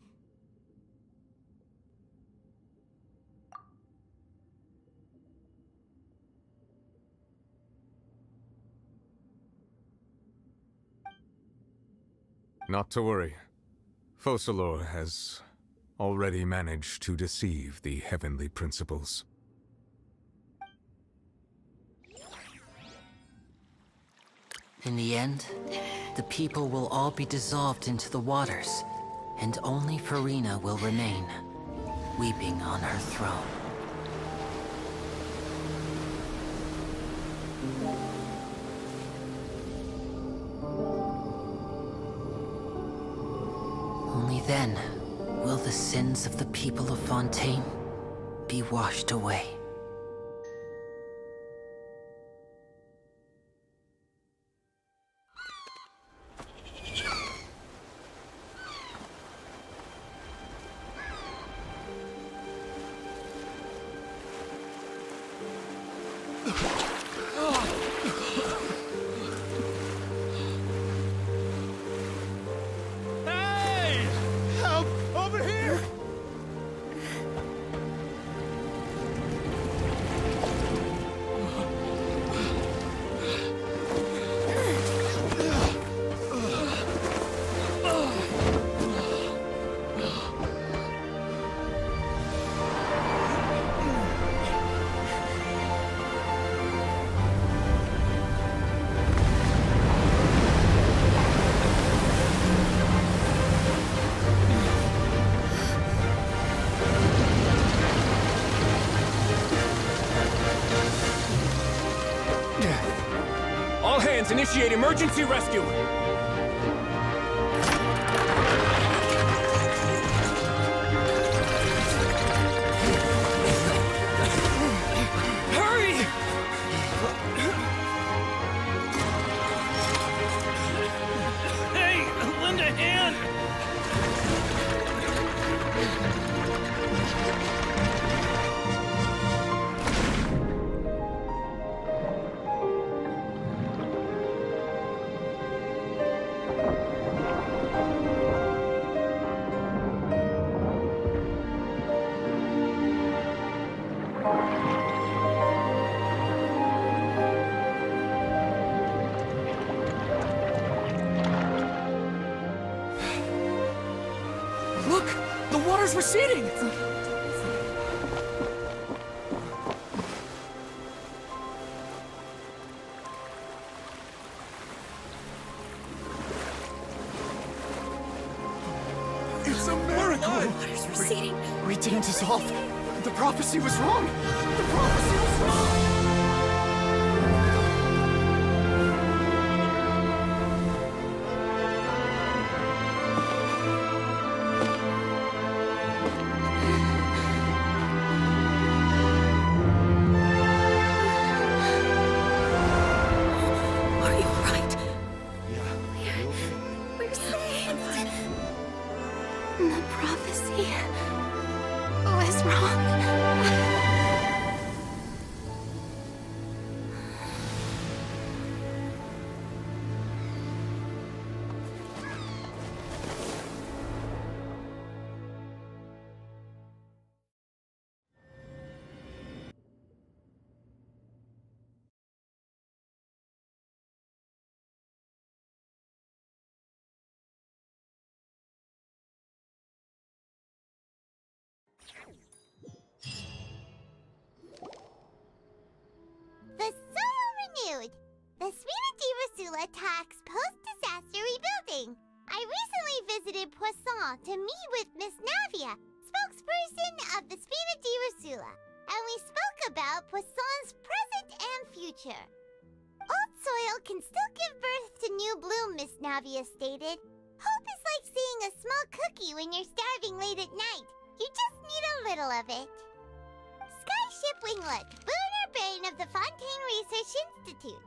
Not to worry. Focalor has already managed to deceive the heavenly principles. In the end, the people will all be dissolved into the waters, and only Farina will remain, weeping on her throne. Only then will the sins of the people of Fontaine be washed away. Hey! Help! Over here! All hands, initiate emergency rescue! Hurry! Hey, lend a hand! water's receding! It's a miracle! Water's receding. We didn't dissolve. The prophecy was wrong. The prophecy was wrong! We're saved. The prophecy was wrong. The soil renewed. The Spina di Rosula talks post-disaster rebuilding. I recently visited Poisson to meet with Miss Navia, spokesperson of the Spina di Rosula, and we spoke about Poisson's present and future. Old soil can still give birth to new bloom, Miss Navia stated. Hope is like seeing a small cookie when you're starving late at night. You just need a little of it. Skyship Winglet, boon or bane of the Fontaine Research Institute.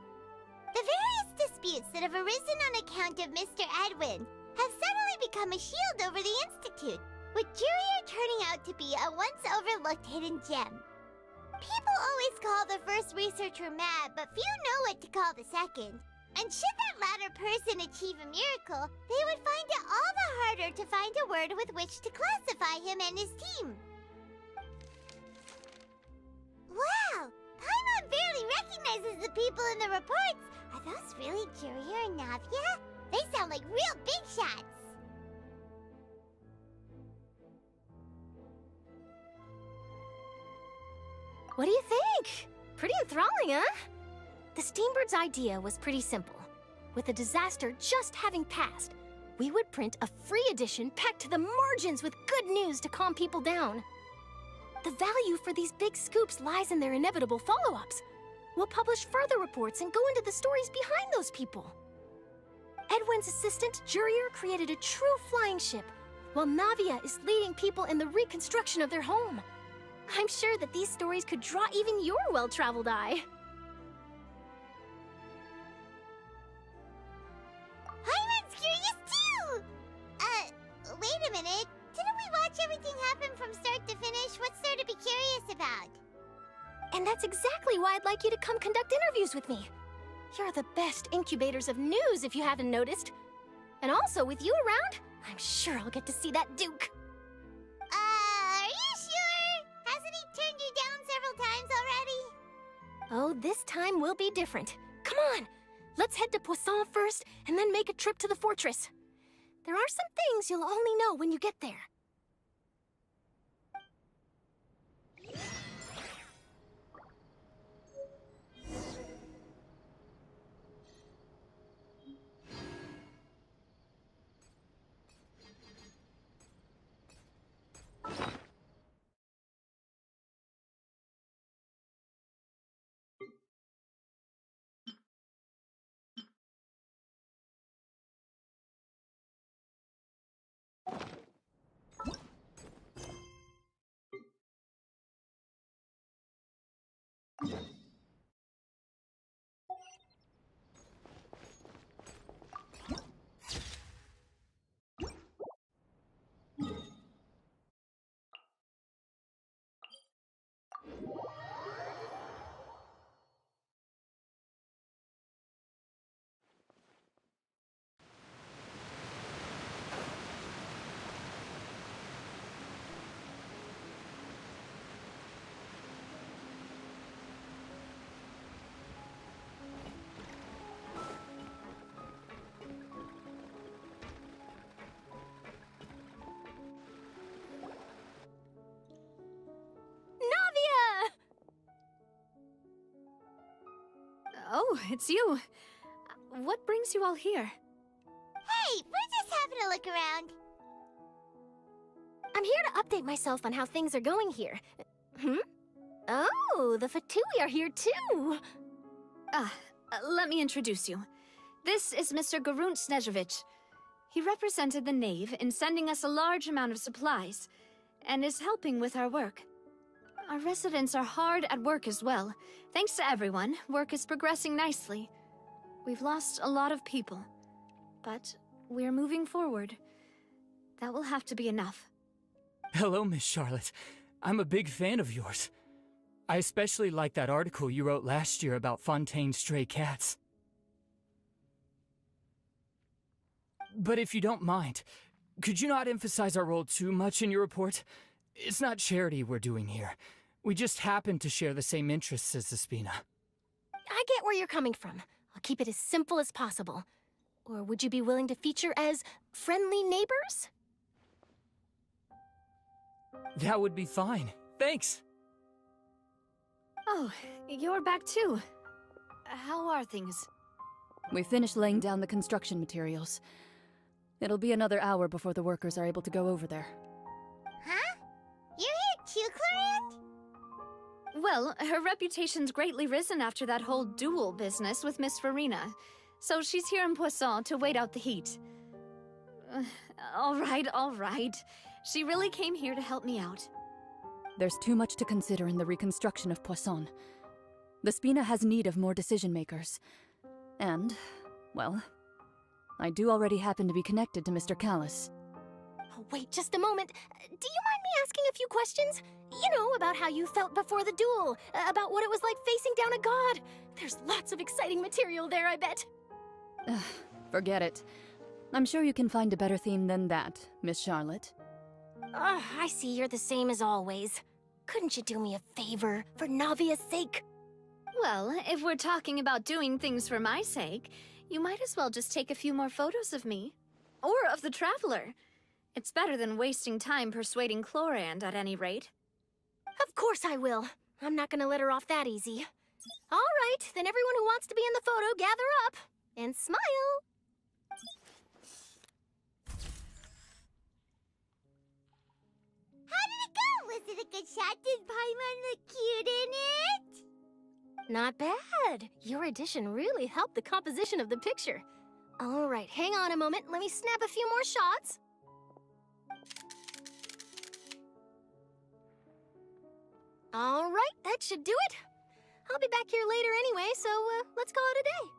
The various disputes that have arisen on account of Mr. Edwin have suddenly become a shield over the Institute, with Jurier turning out to be a once overlooked hidden gem. People always call the first researcher mad, but few know what to call the second. And should that latter person achieve a miracle, they would find it all the harder to find a word with which to classify him and his team. Wow! Paimon barely recognizes the people in the reports. Are those really Jurier and Navia? They sound like real big shots. What do you think? Pretty enthralling, huh? The Steambird's idea was pretty simple. With a disaster just having passed, we would print a free edition packed to the margins with good news to calm people down. The value for these big scoops lies in their inevitable follow-ups. We'll publish further reports and go into the stories behind those people. Edwin's assistant, Jurier, created a true flying ship, while Navia is leading people in the reconstruction of their home. I'm sure that these stories could draw even your well-traveled eye. Paimon's curious too! Wait a minute. Didn't we watch everything happen from start to finish? What's there to be curious about? And that's exactly why I'd like you to come conduct interviews with me. You're the best incubators of news, if you haven't noticed. And also, with you around, I'm sure I'll get to see that Duke. Are you sure? Hasn't he turned you down several times already? Oh, this time will be different. Come on, let's head to Poisson first, and then make a trip to the fortress. There are some things you'll only know when you get there. Oh, it's you. What brings you all here? Hey, we're just having a look around. I'm here to update myself on how things are going here. Oh, the Fatui are here too! Let me introduce you. This is Mr. Garunt Snežević. He represented the Knave in sending us a large amount of supplies, and is helping with our work. Our residents are hard at work as well. Thanks to everyone, work is progressing nicely. We've lost a lot of people, but we're moving forward. That will have to be enough. Hello, Miss Charlotte. I'm a big fan of yours. I especially like that article you wrote last year about Fontaine's stray cats. But if you don't mind, could you not emphasize our role too much in your report? It's not charity we're doing here. We just happen to share the same interests as Despina. I get where you're coming from. I'll keep it as simple as possible. Or would you be willing to feature as friendly neighbors? That would be fine. Thanks! Oh, you're back too. How are things? We finished laying down the construction materials. It'll be another hour before the workers are able to go over there. Huh? You're here too, Clorinde? Well, her reputation's greatly risen after that whole duel business with Miss Farina, so she's here in Poisson to wait out the heat. All right. She really came here to help me out. There's too much to consider in the reconstruction of Poisson. The Spina has need of more decision-makers. And, well, I do already happen to be connected to Mr. Callis. Oh, wait just a moment. Do you mind me asking a few questions? You know, about how you felt before the duel, about what it was like facing down a god. There's lots of exciting material there, I bet. Forget it. I'm sure you can find a better theme than that, Miss Charlotte. I see you're the same as always. Couldn't you do me a favor, for Navia's sake? Well, if we're talking about doing things for my sake, you might as well just take a few more photos of me. Or of the Traveler. It's better than wasting time persuading Clorinde, at any rate. Of course I will. I'm not gonna let her off that easy. All right, then everyone who wants to be in the photo, gather up. And smile! How did it go? Was it a good shot? Did Paimon look cute in it? Not bad. Your addition really helped the composition of the picture. All right, hang on a moment. Let me snap a few more shots. All right, that should do it. I'll be back here later anyway, so let's call it a day.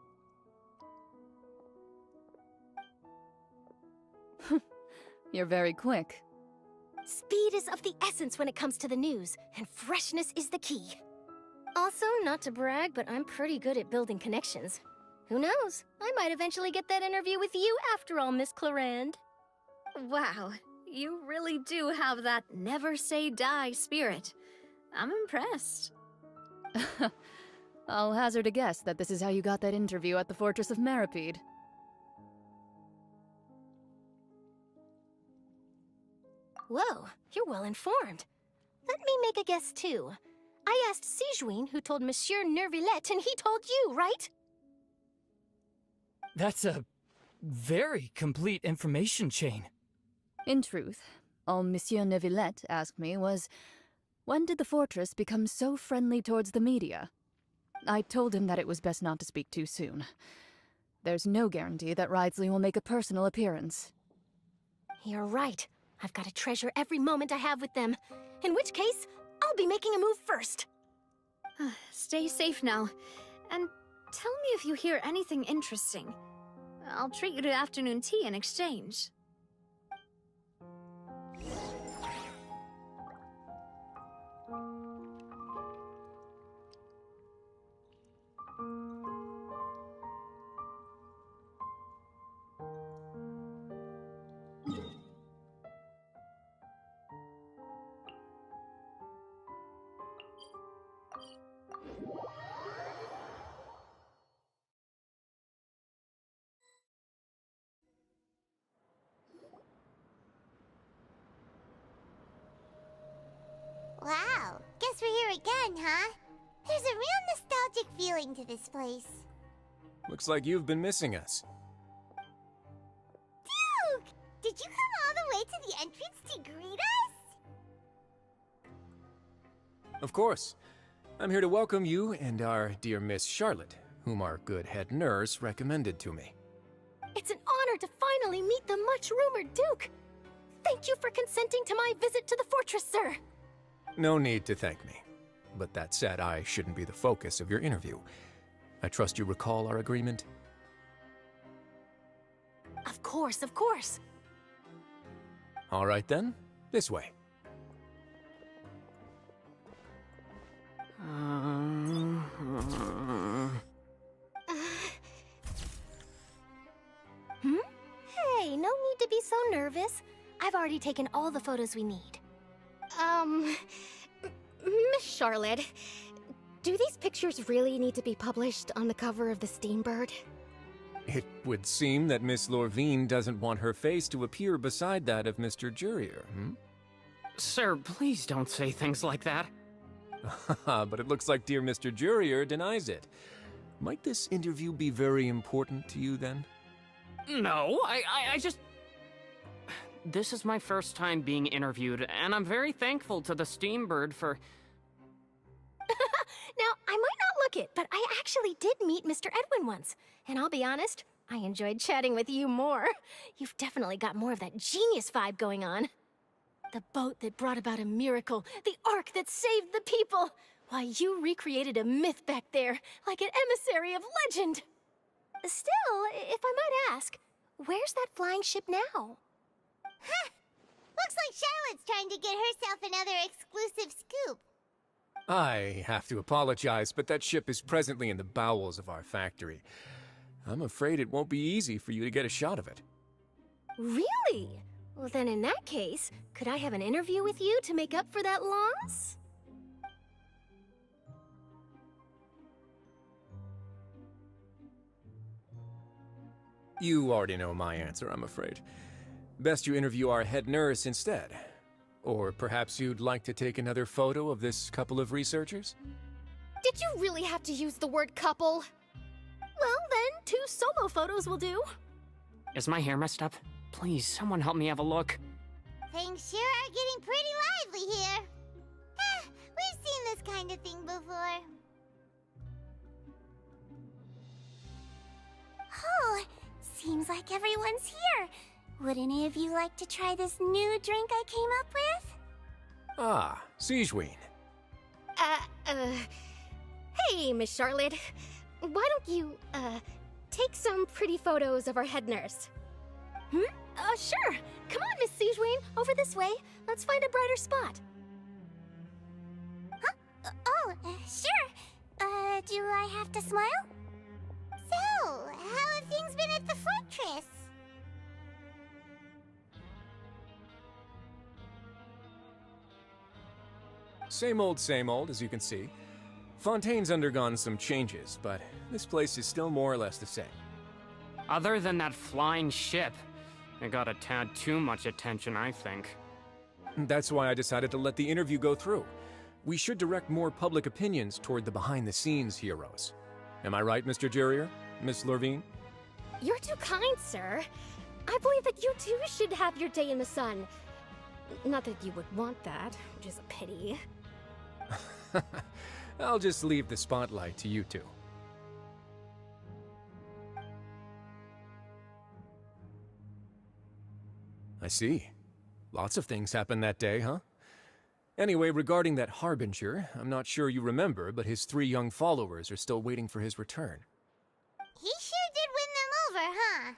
You're very quick. Speed is of the essence when it comes to the news, and freshness is the key. Also, not to brag, but I'm pretty good at building connections. Who knows? I might eventually get that interview with you after all, Miss Clorinde. Wow, you really do have that never say die spirit. I'm impressed. I'll hazard a guess that this is how you got that interview at the Fortress of Maripede. Whoa, you're well informed. Let me make a guess too. I asked Sijuin who told Monsieur Nervillet, and he told you, right? That's a very complete information chain. In truth, all Monsieur Nervillet asked me was, when did the fortress become so friendly towards the media? I told him that it was best not to speak too soon. There's no guarantee that Ridsley will make a personal appearance. You're right. I've got to treasure every moment I have with them. In which case, I'll be making a move first. Stay safe now. And tell me if you hear anything interesting. I'll treat you to afternoon tea in exchange. Wow, guess we're here again, huh? There's a real nostalgic feeling to this place. Looks like you've been missing us. Duke! Did you come all the way to the entrance to greet us? Of course. I'm here to welcome you and our dear Miss Charlotte, whom our good head nurse recommended to me. It's an honor to finally meet the much-rumored Duke. Thank you for consenting to my visit to the fortress, sir. No need to thank me. But that said, I shouldn't be the focus of your interview. I trust you recall our agreement? Of course, of course. All right then, this way. Hey, no need to be so nervous. I've already taken all the photos we need. Miss Charlotte, do these pictures really need to be published on the cover of the Steambird? It would seem that Miss Lorvine doesn't want her face to appear beside that of Mr. Jurier, Sir, please don't say things like that. But it looks like dear Mr. Jurier denies it. Might this interview be very important to you then? No, I just... This is my first time being interviewed, and I'm very thankful to the Steambird for... Now, I might not look it, but I actually did meet Mr. Edwin once. And I'll be honest, I enjoyed chatting with you more. You've definitely got more of that genius vibe going on. The boat that brought about a miracle, the ark that saved the people. Why, you recreated a myth back there, like an emissary of legend. Still, if I might ask, where's that flying ship now? Huh! Looks like Charlotte's trying to get herself another exclusive scoop. I have to apologize, but that ship is presently in the bowels of our factory. I'm afraid it won't be easy for you to get a shot of it. Really? Well, then in that case, could I have an interview with you to make up for that loss? You already know my answer, I'm afraid. Best you interview our head nurse instead. Or perhaps you'd like to take another photo of this couple of researchers? Did you really have to use the word couple? Well, then, 2 solo photos will do. Is my hair messed up? Please, someone help me have a look. Things sure are getting pretty lively here. We've seen this kind of thing before. Oh, seems like everyone's here. Would any of you like to try this new drink I came up with? Ah, Sigewine. Hey, Miss Charlotte. Why don't you, take some pretty photos of our head nurse? Sure. Come on, Miss Sigewine. Over this way. Let's find a brighter spot. Huh? Sure. Do I have to smile? So, how have things been at the fortress? Same old, as you can see. Fontaine's undergone some changes, but this place is still more or less the same. Other than that flying ship, it got a tad too much attention, I think. That's why I decided to let the interview go through. We should direct more public opinions toward the behind-the-scenes heroes. Am I right, Mr. Jurier? Miss Lorvine? You're too kind, sir. I believe that you too should have your day in the sun. Not that you would want that, which is a pity. I'll just leave the spotlight to you two. I see. Lots of things happened that day, huh? Anyway, regarding that Harbinger, I'm not sure you remember, but his 3 young followers are still waiting for his return. He sure did win them over, huh?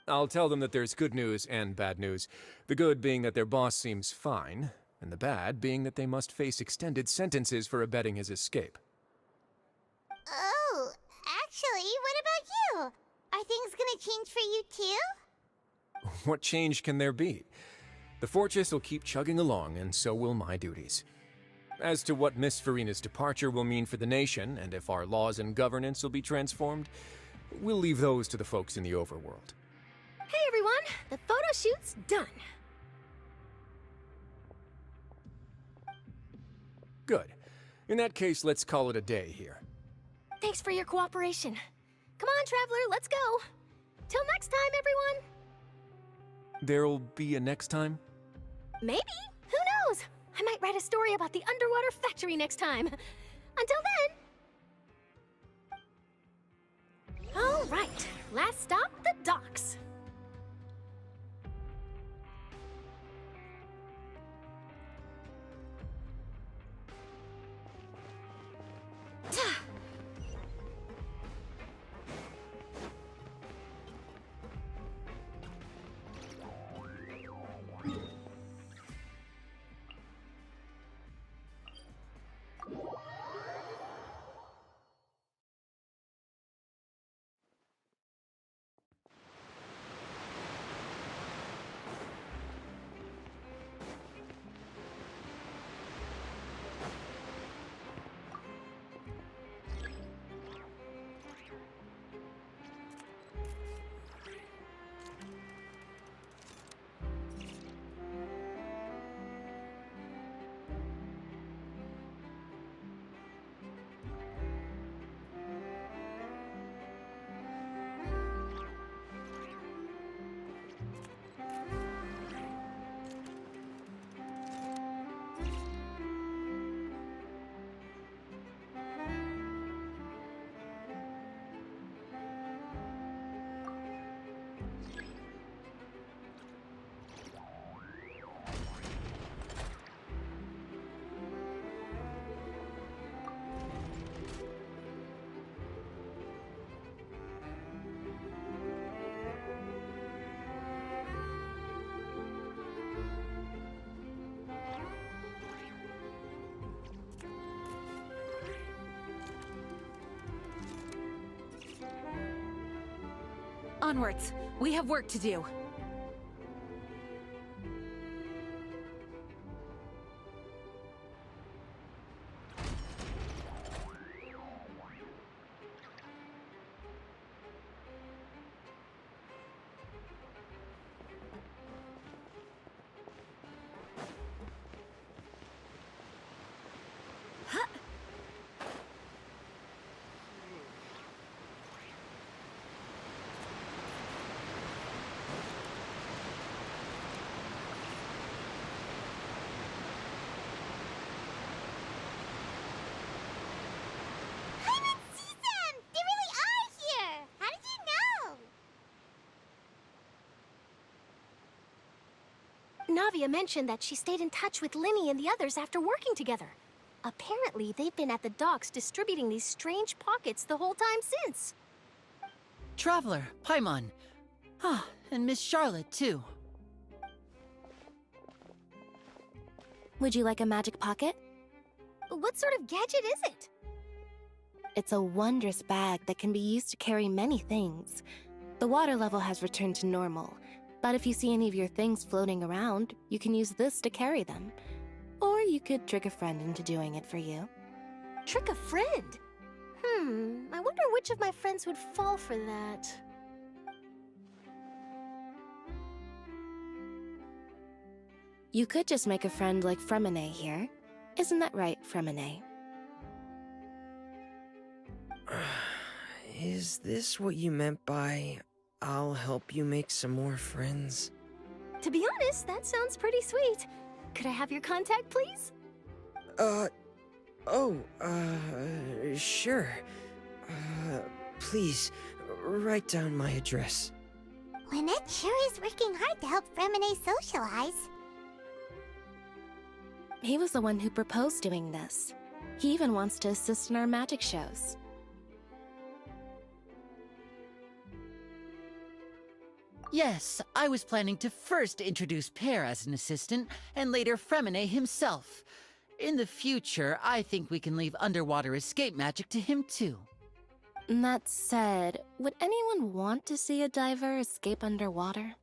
I'll tell them that there's good news and bad news. The good being that their boss seems fine, and the bad being that they must face extended sentences for abetting his escape. Oh, actually, what about you? Are things gonna change for you too? What change can there be? The fortress will keep chugging along, and so will my duties. As to what Miss Farina's departure will mean for the nation, and if our laws and governance will be transformed, we'll leave those to the folks in the overworld. Hey everyone, the photo shoot's done. Good. In that case, let's call it a day here. Thanks for your cooperation. Come on, Traveler, let's go. Till next time, everyone. There'll be a next time? Maybe. Who knows? I might write a story about the underwater factory next time. Until then. All right. Last stop, the docks. Onwards. We have work to do. Navia mentioned that she stayed in touch with Linny and the others after working together. Apparently, they've been at the docks distributing these strange pockets the whole time since. Traveler, Paimon. Ah, and Miss Charlotte, too. Would you like a magic pocket? What sort of gadget is it? It's a wondrous bag that can be used to carry many things. The water level has returned to normal, but if you see any of your things floating around, you can use this to carry them. Or you could trick a friend into doing it for you. Trick a friend? I wonder which of my friends would fall for that. You could just make a friend like Fremine here. Isn't that right, Fremine? Is this what you meant by, I'll help you make some more friends? To be honest, that sounds pretty sweet. Could I have your contact, please? Sure. Please, write down my address. Lynette sure is working hard to help Fremine socialize. He was the one who proposed doing this. He even wants to assist in our magic shows. Yes, I was planning to first introduce Pear as an assistant, and later Fremine himself. In the future, I think we can leave underwater escape magic to him too. That said, would anyone want to see a diver escape underwater?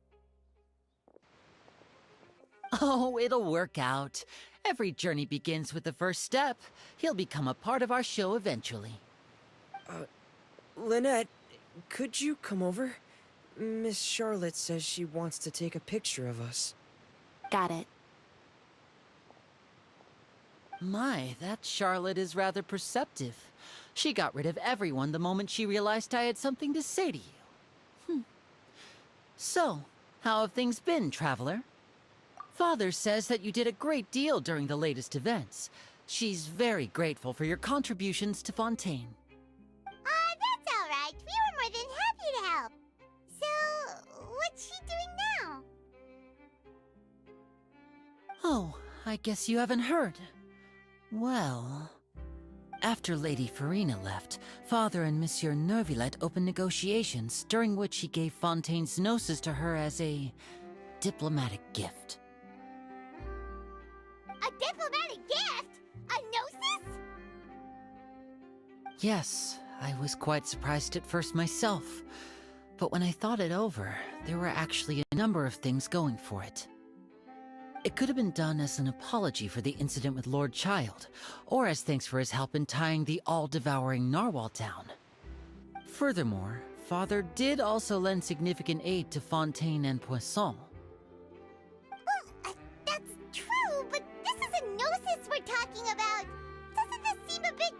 Oh, it'll work out. Every journey begins with the first step. He'll become a part of our show eventually. Lynette, could you come over? Miss Charlotte says she wants to take a picture of us. Got it. My, that Charlotte is rather perceptive. She got rid of everyone the moment she realized I had something to say to you. So, how have things been, Traveler? Father says that you did a great deal during the latest events. She's very grateful for your contributions to Fontaine. That's all right. We were more than happy to help. So, what's she doing now? Oh, I guess you haven't heard. Well, after Lady Farina left, Father and Monsieur Neuvillette opened negotiations, during which he gave Fontaine's gnosis to her as a diplomatic gift. A diplomatic gift? A gnosis? Yes, I was quite surprised at first myself. But when I thought it over, there were actually a number of things going for it. It could have been done as an apology for the incident with Lord Child, or as thanks for his help in tying the all-devouring narwhal down. Furthermore, Father did also lend significant aid to Fontaine and Poisson. Well, that's true, but this is a gnosis we're talking about. Doesn't this seem a bit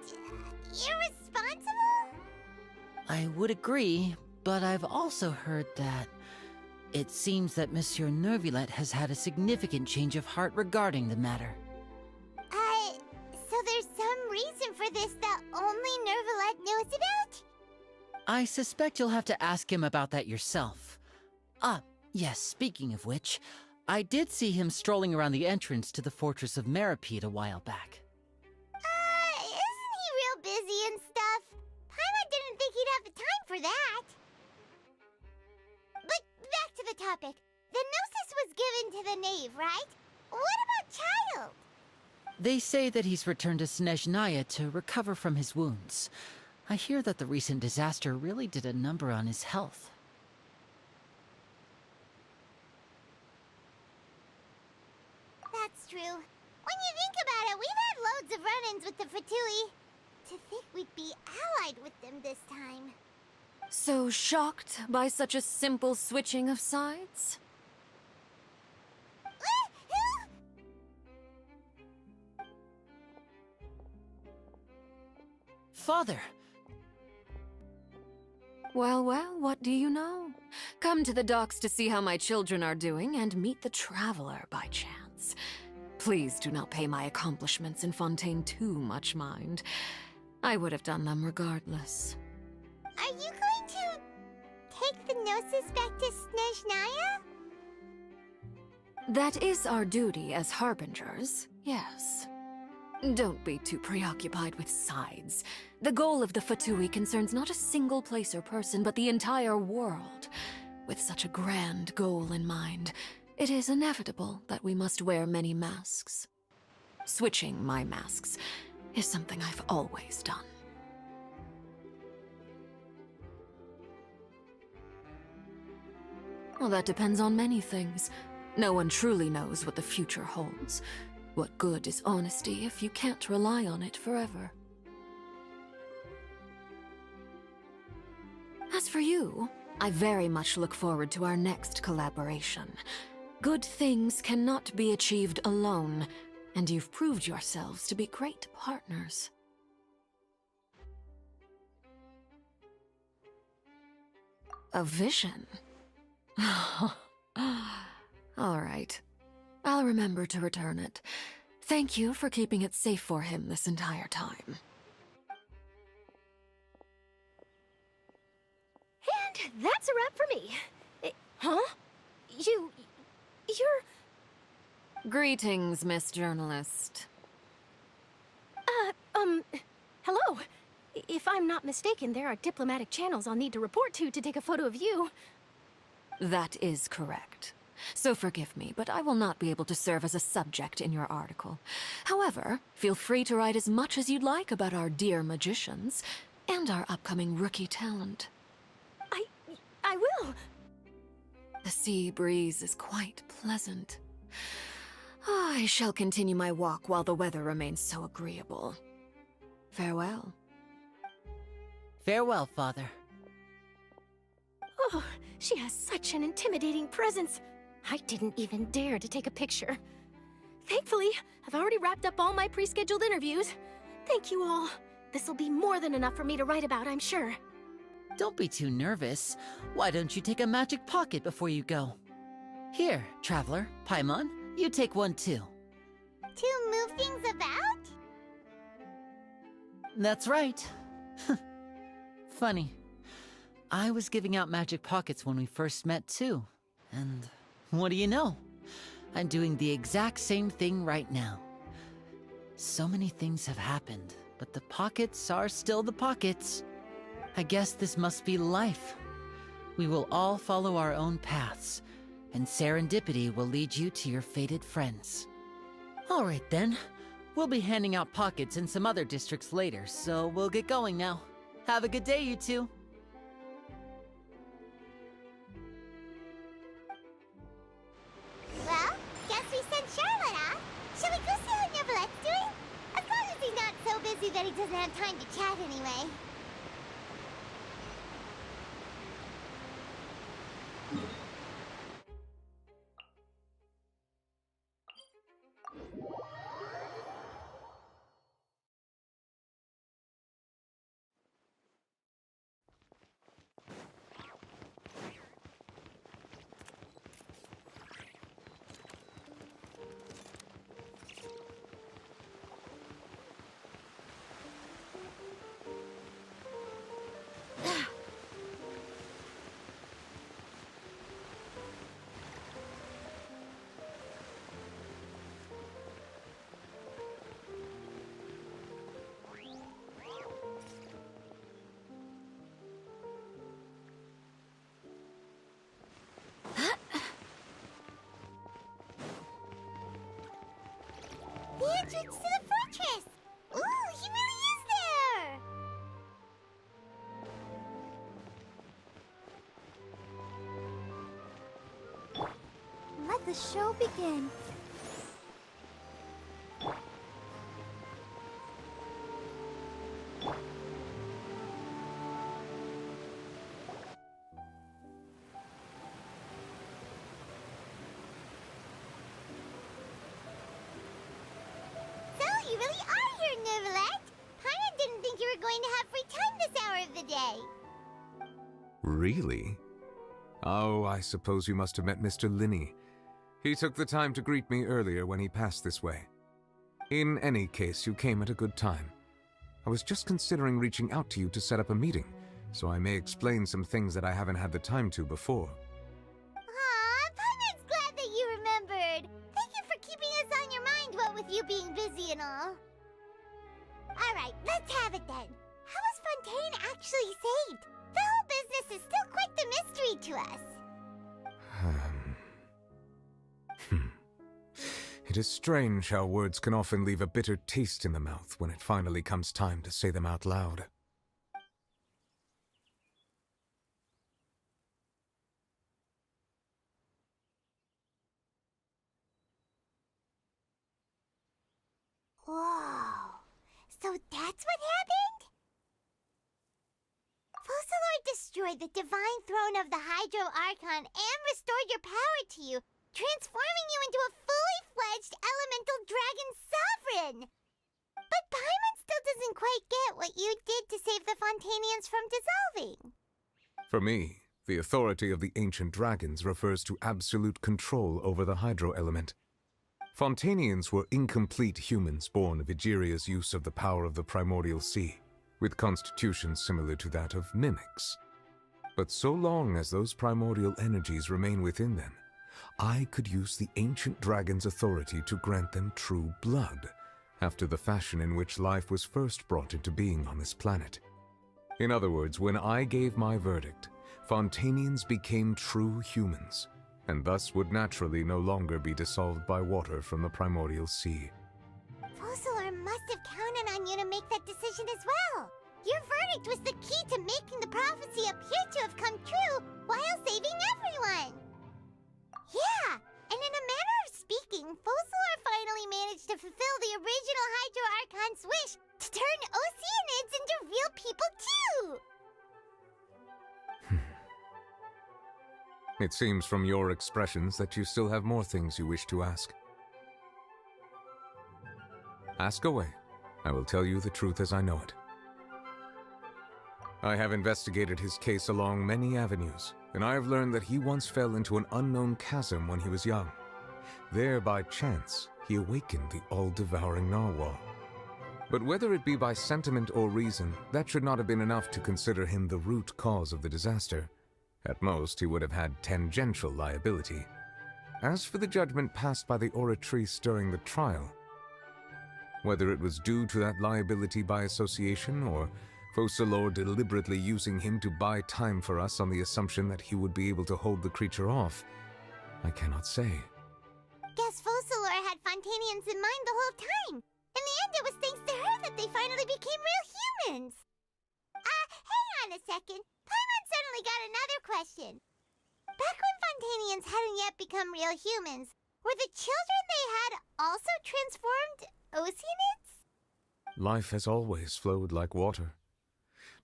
irresponsible? I would agree, but I've also heard that it seems that Monsieur Neuvillette has had a significant change of heart regarding the matter. So there's some reason for this that only Neuvillette knows about? I suspect you'll have to ask him about that yourself. Ah, yes, speaking of which, I did see him strolling around the entrance to the Fortress of Meripede a while back. Isn't he real busy and stuff? Paimon didn't think he'd have the time for that. But back to the topic. The gnosis was given to the knave, right? What about Child? They say that he's returned to Snezhnaya to recover from his wounds. I hear that the recent disaster really did a number on his health. That's true. When you think about it, we've had loads of run-ins with the Fatui. To think we'd be allied with them this time. So shocked by such a simple switching of sides? Father! Well, what do you know? Come to the docks to see how my children are doing and meet the Traveler by chance. Please do not pay my accomplishments in Fontaine too much mind. I would have done them regardless. Are you going to take the gnosis back to Snezhnaya? That is our duty as harbingers, yes. Don't be too preoccupied with sides. The goal of the Fatui concerns not a single place or person, but the entire world. With such a grand goal in mind, it is inevitable that we must wear many masks. Switching my masks is something I've always done. Well, that depends on many things. No one truly knows what the future holds. What good is honesty if you can't rely on it forever? As for you, I very much look forward to our next collaboration. Good things cannot be achieved alone, and you've proved yourselves to be great partners. A vision? All right. I'll remember to return it. Thank you for keeping it safe for him this entire time. And that's a wrap for me. Huh? You're... Greetings, Miss Journalist. Hello. If I'm not mistaken, there are diplomatic channels I'll need to report to take a photo of you. That is correct. So forgive me, but I will not be able to serve as a subject in your article. However, feel free to write as much as you'd like about our dear magicians and our upcoming rookie talent. I will. The sea breeze is quite pleasant. I shall continue my walk while the weather remains so agreeable. Farewell. Farewell, Father. Oh, she has such an intimidating presence. I didn't even dare to take a picture. Thankfully, I've already wrapped up all my pre-scheduled interviews. Thank you all. This'll be more than enough for me to write about, I'm sure. Don't be too nervous. Why don't you take a magic pocket before you go? Here, Traveler, Paimon, you take one too. To move things about? That's right. Funny. I was giving out magic pockets when we first met too. And what do you know? I'm doing the exact same thing right now. So many things have happened, but the pockets are still the pockets. I guess this must be life. We will all follow our own paths, and serendipity will lead you to your fated friends. All right then. We'll be handing out pockets in some other districts later, so we'll get going now. Have a good day, you two. Well, guess we sent Charlotte off. Shall we go see what Neverlette's doing? As long as he's not so busy that he doesn't have time to chat anyway. The entrance to the fortress! Ooh, he really is there! Let the show begin. You really are here, Neverlette! Paimon didn't think you were going to have free time this hour of the day. Really? Oh, I suppose you must have met Mr. Linney. He took the time to greet me earlier when he passed this way. In any case, you came at a good time. I was just considering reaching out to you to set up a meeting, so I may explain some things that I haven't had the time to before. Aw, Paimon's glad that you remembered. Thank you for keeping us on your mind, what with you being busy and all. Alright, let's have it then. How was Fontaine actually saved? The whole business is still quite the mystery to us. It is strange how words can often leave a bitter taste in the mouth when it finally comes time to say them out loud. Whoa. So that's what happened? Focalord destroyed the divine throne of the Hydro Archon and restored your power to you, transforming you into a fully fledged elemental dragon sovereign! But Paimon still doesn't quite get what you did to save the Fontainians from dissolving. For me, the authority of the ancient dragons refers to absolute control over the hydro element. Fontainians were incomplete humans born of Egeria's use of the power of the primordial sea, with constitutions similar to that of mimics. But so long as those primordial energies remain within them, I could use the ancient dragon's authority to grant them true blood, after the fashion in which life was first brought into being on this planet. In other words, when I gave my verdict, Fontainians became true humans, and thus would naturally no longer be dissolved by water from the primordial sea. Focalord must have counted on you to make that decision as well. Your verdict was the key to making the prophecy appear to have come true while saving everyone. Yeah, and in a manner of speaking, Focalord finally managed to fulfill the original Hydro Archon's wish to turn Oceanids into real people too! It seems from your expressions that you still have more things you wish to ask. Ask away. I will tell you the truth as I know it. I have investigated his case along many avenues, and I have learned that he once fell into an unknown chasm when he was young. There, by chance, he awakened the all-devouring narwhal. But whether it be by sentiment or reason, that should not have been enough to consider him the root cause of the disaster. At most, he would have had tangential liability. As for the judgment passed by the Oratrice during the trial, whether it was due to that liability by association, or Focalors deliberately using him to buy time for us on the assumption that he would be able to hold the creature off, I cannot say. Guess Focalors had Fontainians in mind the whole time. In the end, it was thanks to her that they finally became real humans. Hang on a second. Paimon suddenly got another question. Back when Fontainians hadn't yet become real humans, were the children they had also transformed Oceanids? Life has always flowed like water.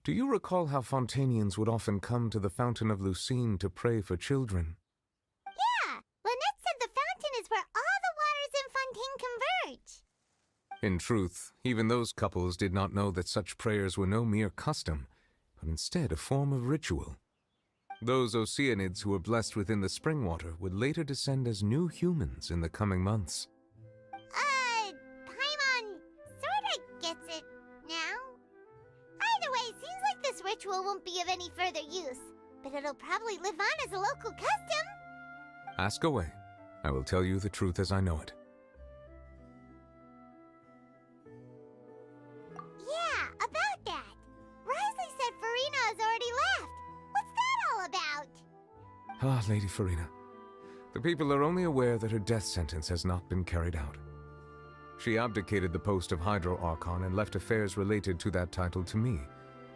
Do you recall how Fontainians would often come to the Fountain of Lucine to pray for children? Yeah! Lynette said the fountain is where all the waters in Fontaine converge. In truth, even those couples did not know that such prayers were no mere custom, but instead a form of ritual. Those Oceanids who were blessed within the spring water would later descend as new humans in the coming months. Paimon sorta gets it now. Either way, it seems like this ritual won't be of any further use, but it'll probably live on as a local custom. Ask away. I will tell you the truth as I know it. Yeah, about that. Risley said Farina has already left. What's that all about? Ah, Lady Farina. The people are only aware that her death sentence has not been carried out. She abdicated the post of Hydro Archon and left affairs related to that title to me,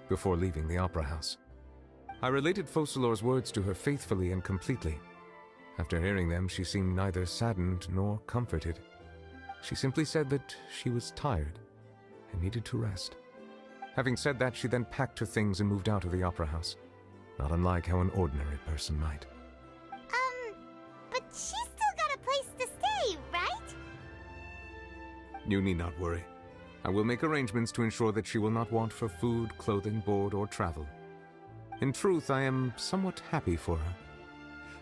before leaving the Opera House. I related Focalors' words to her faithfully and completely. After hearing them, she seemed neither saddened nor comforted. She simply said that she was tired and needed to rest. Having said that, she then packed her things and moved out of the Opera House, not unlike how an ordinary person might. But she's still got a place to stay, right? You need not worry. I will make arrangements to ensure that she will not want for food, clothing, board, or travel. In truth, I am somewhat happy for her.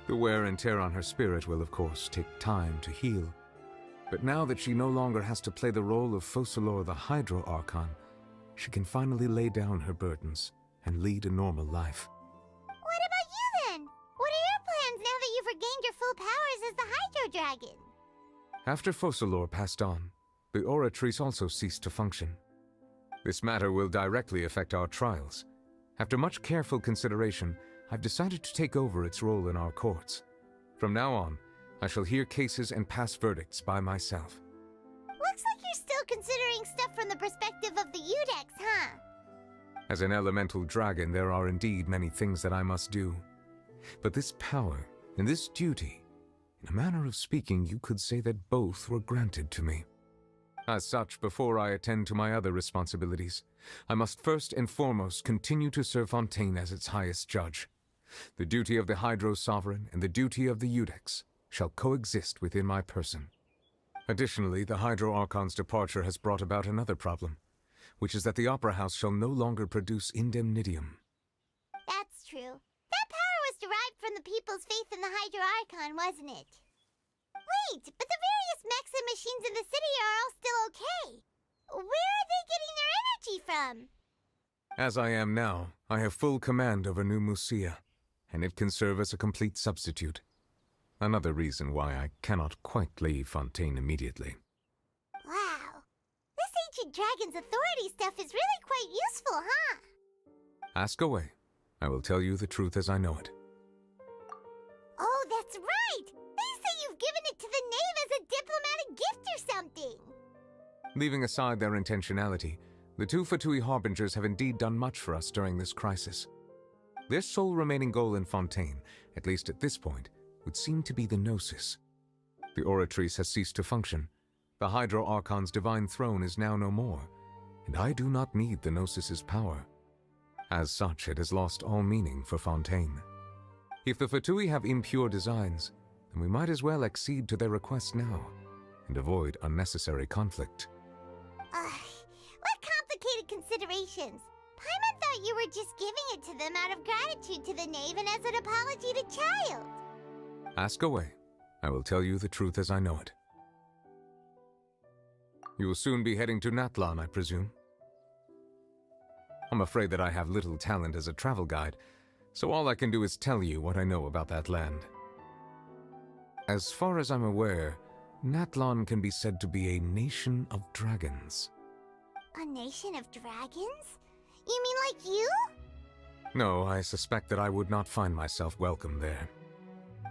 The wear and tear on her spirit will, of course, take time to heal. But now that she no longer has to play the role of Focalors the Hydro Archon, she can finally lay down her burdens and lead a normal life. What about you then? What are your plans now that you've regained your full powers as the Hydro Dragon? After Focalors passed on, the Oratrice also ceased to function. This matter will directly affect our trials. After much careful consideration, I've decided to take over its role in our courts. From now on, I shall hear cases and pass verdicts by myself. Looks like you're still considering stuff from the perspective of the Udex, huh? As an elemental dragon, there are indeed many things that I must do. But this power and this duty, in a manner of speaking, you could say that both were granted to me. As such, before I attend to my other responsibilities, I must first and foremost continue to serve Fontaine as its highest judge. The duty of the Hydro Sovereign and the duty of the Udex shall coexist within my person. Additionally, the Hydro Archon's departure has brought about another problem, which is that the Opera House shall no longer produce indemnitium. That's true. That power was derived from the people's faith in the Hydro Archon, wasn't it? Wait, but the various mechs and machines in the city are all still okay. Where are they getting their energy from? As I am now, I have full command over New Musia, and it can serve as a complete substitute. Another reason why I cannot quite leave Fontaine immediately. Wow. This ancient dragon's authority stuff is really quite useful, huh? Ask away. I will tell you the truth as I know it. Oh, that's right! They say you've given it to the knave as a diplomatic gift or something! Leaving aside their intentionality, the two Fatui Harbingers have indeed done much for us during this crisis. Their sole remaining goal in Fontaine, at least at this point, would seem to be the Gnosis. The Oratrice has ceased to function. The Hydro Archon's divine throne is now no more, and I do not need the Gnosis's power. As such, it has lost all meaning for Fontaine. If the Fatui have impure designs, then we might as well accede to their request now, and avoid unnecessary conflict. What complicated considerations. Paimon thought you were just giving it to them out of gratitude to the knave and as an apology to Child. Ask away. I will tell you the truth as I know it. You will soon be heading to Natlan, I presume. I'm afraid that I have little talent as a travel guide, so all I can do is tell you what I know about that land. As far as I'm aware, Natlan can be said to be a nation of dragons. A nation of dragons? You mean like you? No, I suspect that I would not find myself welcome there.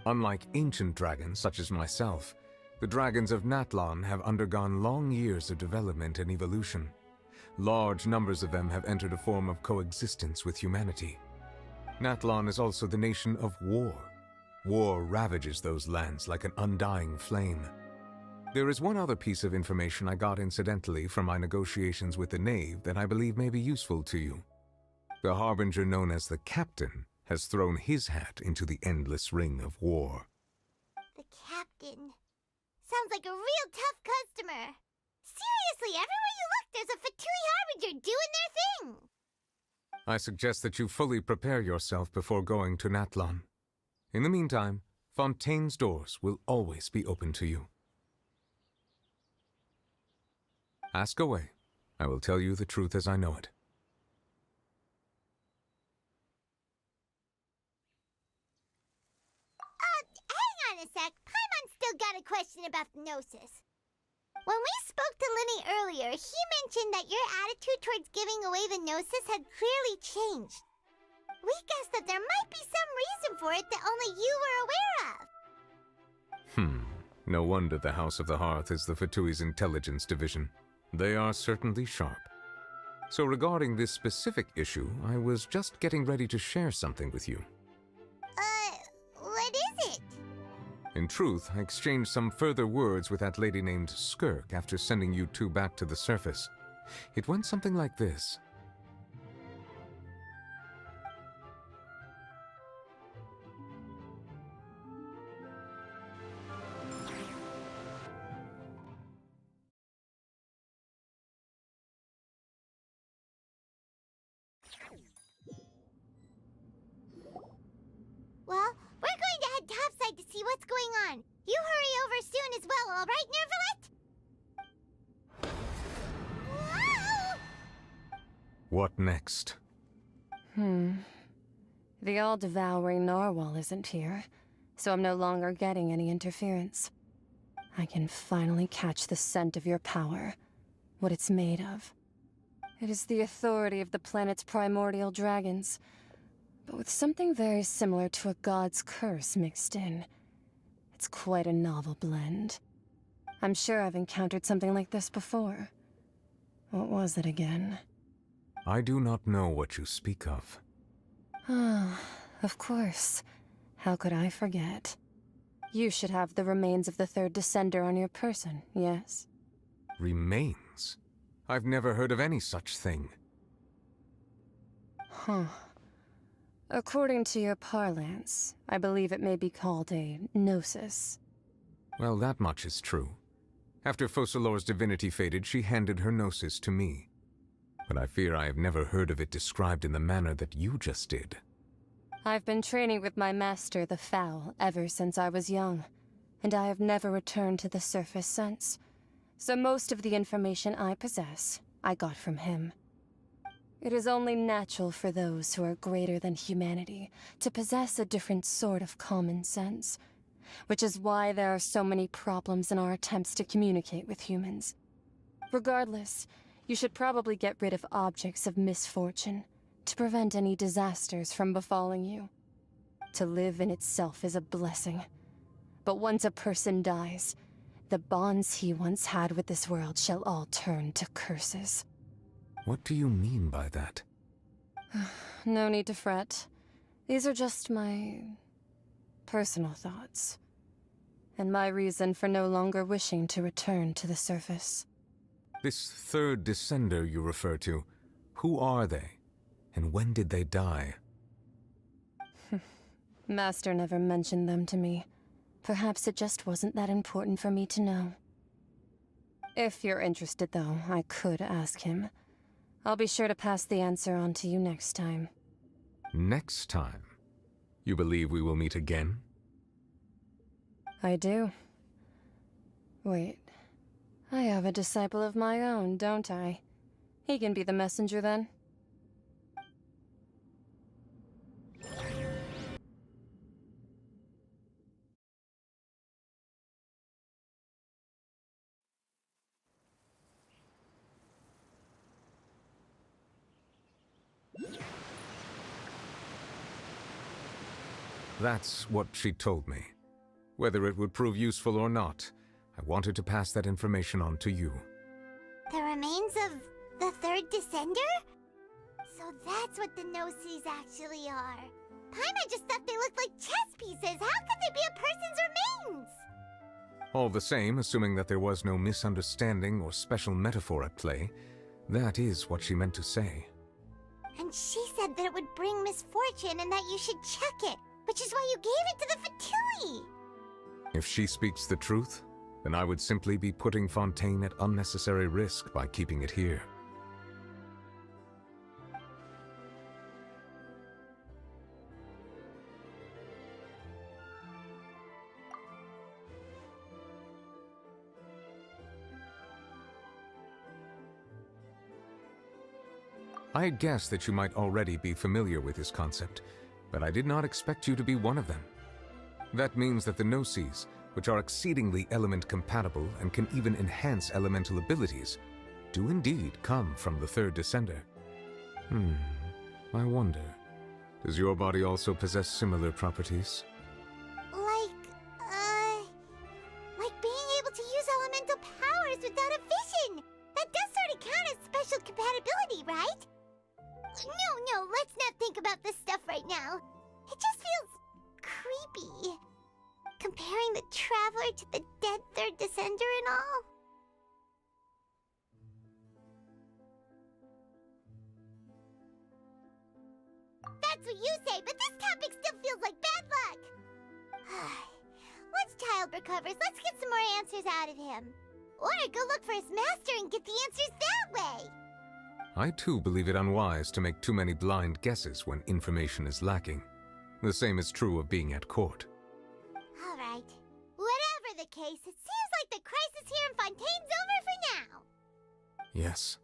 Unlike ancient dragons such as myself, the dragons of Natlan have undergone long years of development and evolution. Large numbers of them have entered a form of coexistence with humanity. Natlan is also the nation of war. War ravages those lands like an undying flame. There is one other piece of information I got incidentally from my negotiations with the Knave that I believe may be useful to you. The harbinger known as the Captain has thrown his hat into the endless ring of war. The Captain. Sounds like a real tough customer. Seriously, everywhere you look, there's a Fatui harbinger doing their thing. I suggest that you fully prepare yourself before going to Natlan. In the meantime, Fontaine's doors will always be open to you. Ask away. I will tell you the truth as I know it. Hang on a sec. Paimon's still got a question about the Gnosis. When we spoke to Linny earlier, he mentioned that your attitude towards giving away the Gnosis had clearly changed. We guessed that there might be some reason for it that only you were aware of. No wonder the House of the Hearth is the Fatui's intelligence division. They are certainly sharp. So regarding this specific issue, I was just getting ready to share something with you. What is it? In truth, I exchanged some further words with that lady named Skirk after sending you two back to the surface. It went something like this. Well, we're going to head topside to see what's going on. You hurry over soon as well, all right, Nervalet? Whoa! What next? The all-devouring narwhal isn't here, so I'm no longer getting any interference. I can finally catch the scent of your power, what it's made of. It is the authority of the planet's primordial dragons, but with something very similar to a god's curse mixed in. It's quite a novel blend. I'm sure I've encountered something like this before. What was it again? I do not know what you speak of. Ah, of course. How could I forget? You should have the remains of the third descender on your person, yes? Remains? I've never heard of any such thing. Huh. According to your parlance, I believe it may be called a gnosis. Well, that much is true. After Focalor's divinity faded, she handed her gnosis to me. But I fear I have never heard of it described in the manner that you just did. I've been training with my master, the Foul, ever since I was young, and I have never returned to the surface since. So most of the information I possess, I got from him. It is only natural for those who are greater than humanity to possess a different sort of common sense, which is why there are so many problems in our attempts to communicate with humans. Regardless, you should probably get rid of objects of misfortune to prevent any disasters from befalling you. To live in itself is a blessing, but once a person dies, the bonds he once had with this world shall all turn to curses. What do you mean by that? No need to fret. These are just my personal thoughts, and my reason for no longer wishing to return to the surface. This third descender you refer to, who are they? And when did they die? Master never mentioned them to me. Perhaps it just wasn't that important for me to know. If you're interested, though, I could ask him. I'll be sure to pass the answer on to you next time. Next time? You believe we will meet again? I do. Wait. I have a disciple of my own, don't I? He can be the messenger then. That's what she told me. Whether it would prove useful or not, I wanted to pass that information on to you. The remains of the third descender? So that's what the no-sees actually are. Paimon just thought they looked like chess pieces. How could they be a person's remains? All the same, assuming that there was no misunderstanding or special metaphor at play, that is what she meant to say. And she said that it would bring misfortune and that you should check it, which is why you gave it to the Fatui. If she speaks the truth, then I would simply be putting Fontaine at unnecessary risk by keeping it here. I had guessed that you might already be familiar with this concept, but I did not expect you to be one of them. That means that the no-sees, which are exceedingly element-compatible and can even enhance elemental abilities, do indeed come from the third descender. I wonder, does your body also possess similar properties? Like being able to use elemental powers without a vision! That does sort of count as special compatibility, right? No, let's not think about this stuff right now. It just feels creepy. Comparing the Traveler to the dead third descender and all. That's what you say, but this topic still feels like bad luck. Once Child recovers, let's get some more answers out of him. Or go look for his master and get the answers that way. I too believe it unwise to make too many blind guesses when information is lacking. The same is true of being at court. Alright. Whatever the case, it seems like the crisis here in Fontaine's over for now. Yes.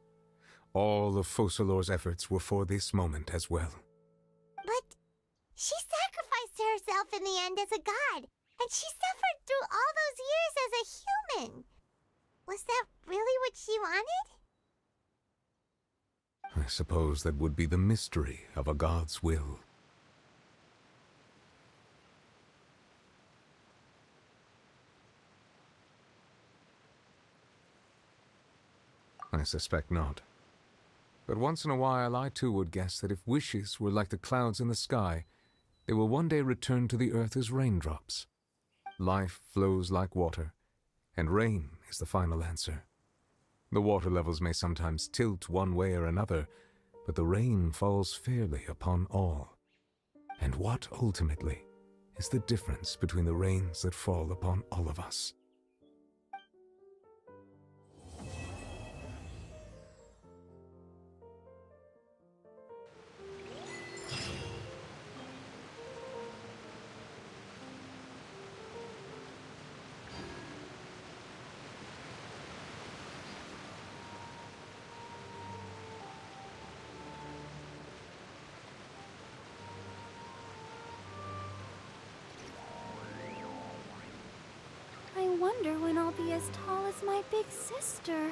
All of Focalor's efforts were for this moment as well. But she sacrificed herself in the end as a god, and she suffered through all those years as a human. Was that really what she wanted? I suppose that would be the mystery of a god's will. I suspect not. But once in a while I too would guess that if wishes were like the clouds in the sky, they will one day return to the earth as raindrops. Life flows like water, and rain is the final answer. The water levels may sometimes tilt one way or another, but the rain falls fairly upon all. And what, ultimately, is the difference between the rains that fall upon all of us? I wonder when I'll be as tall as my big sister.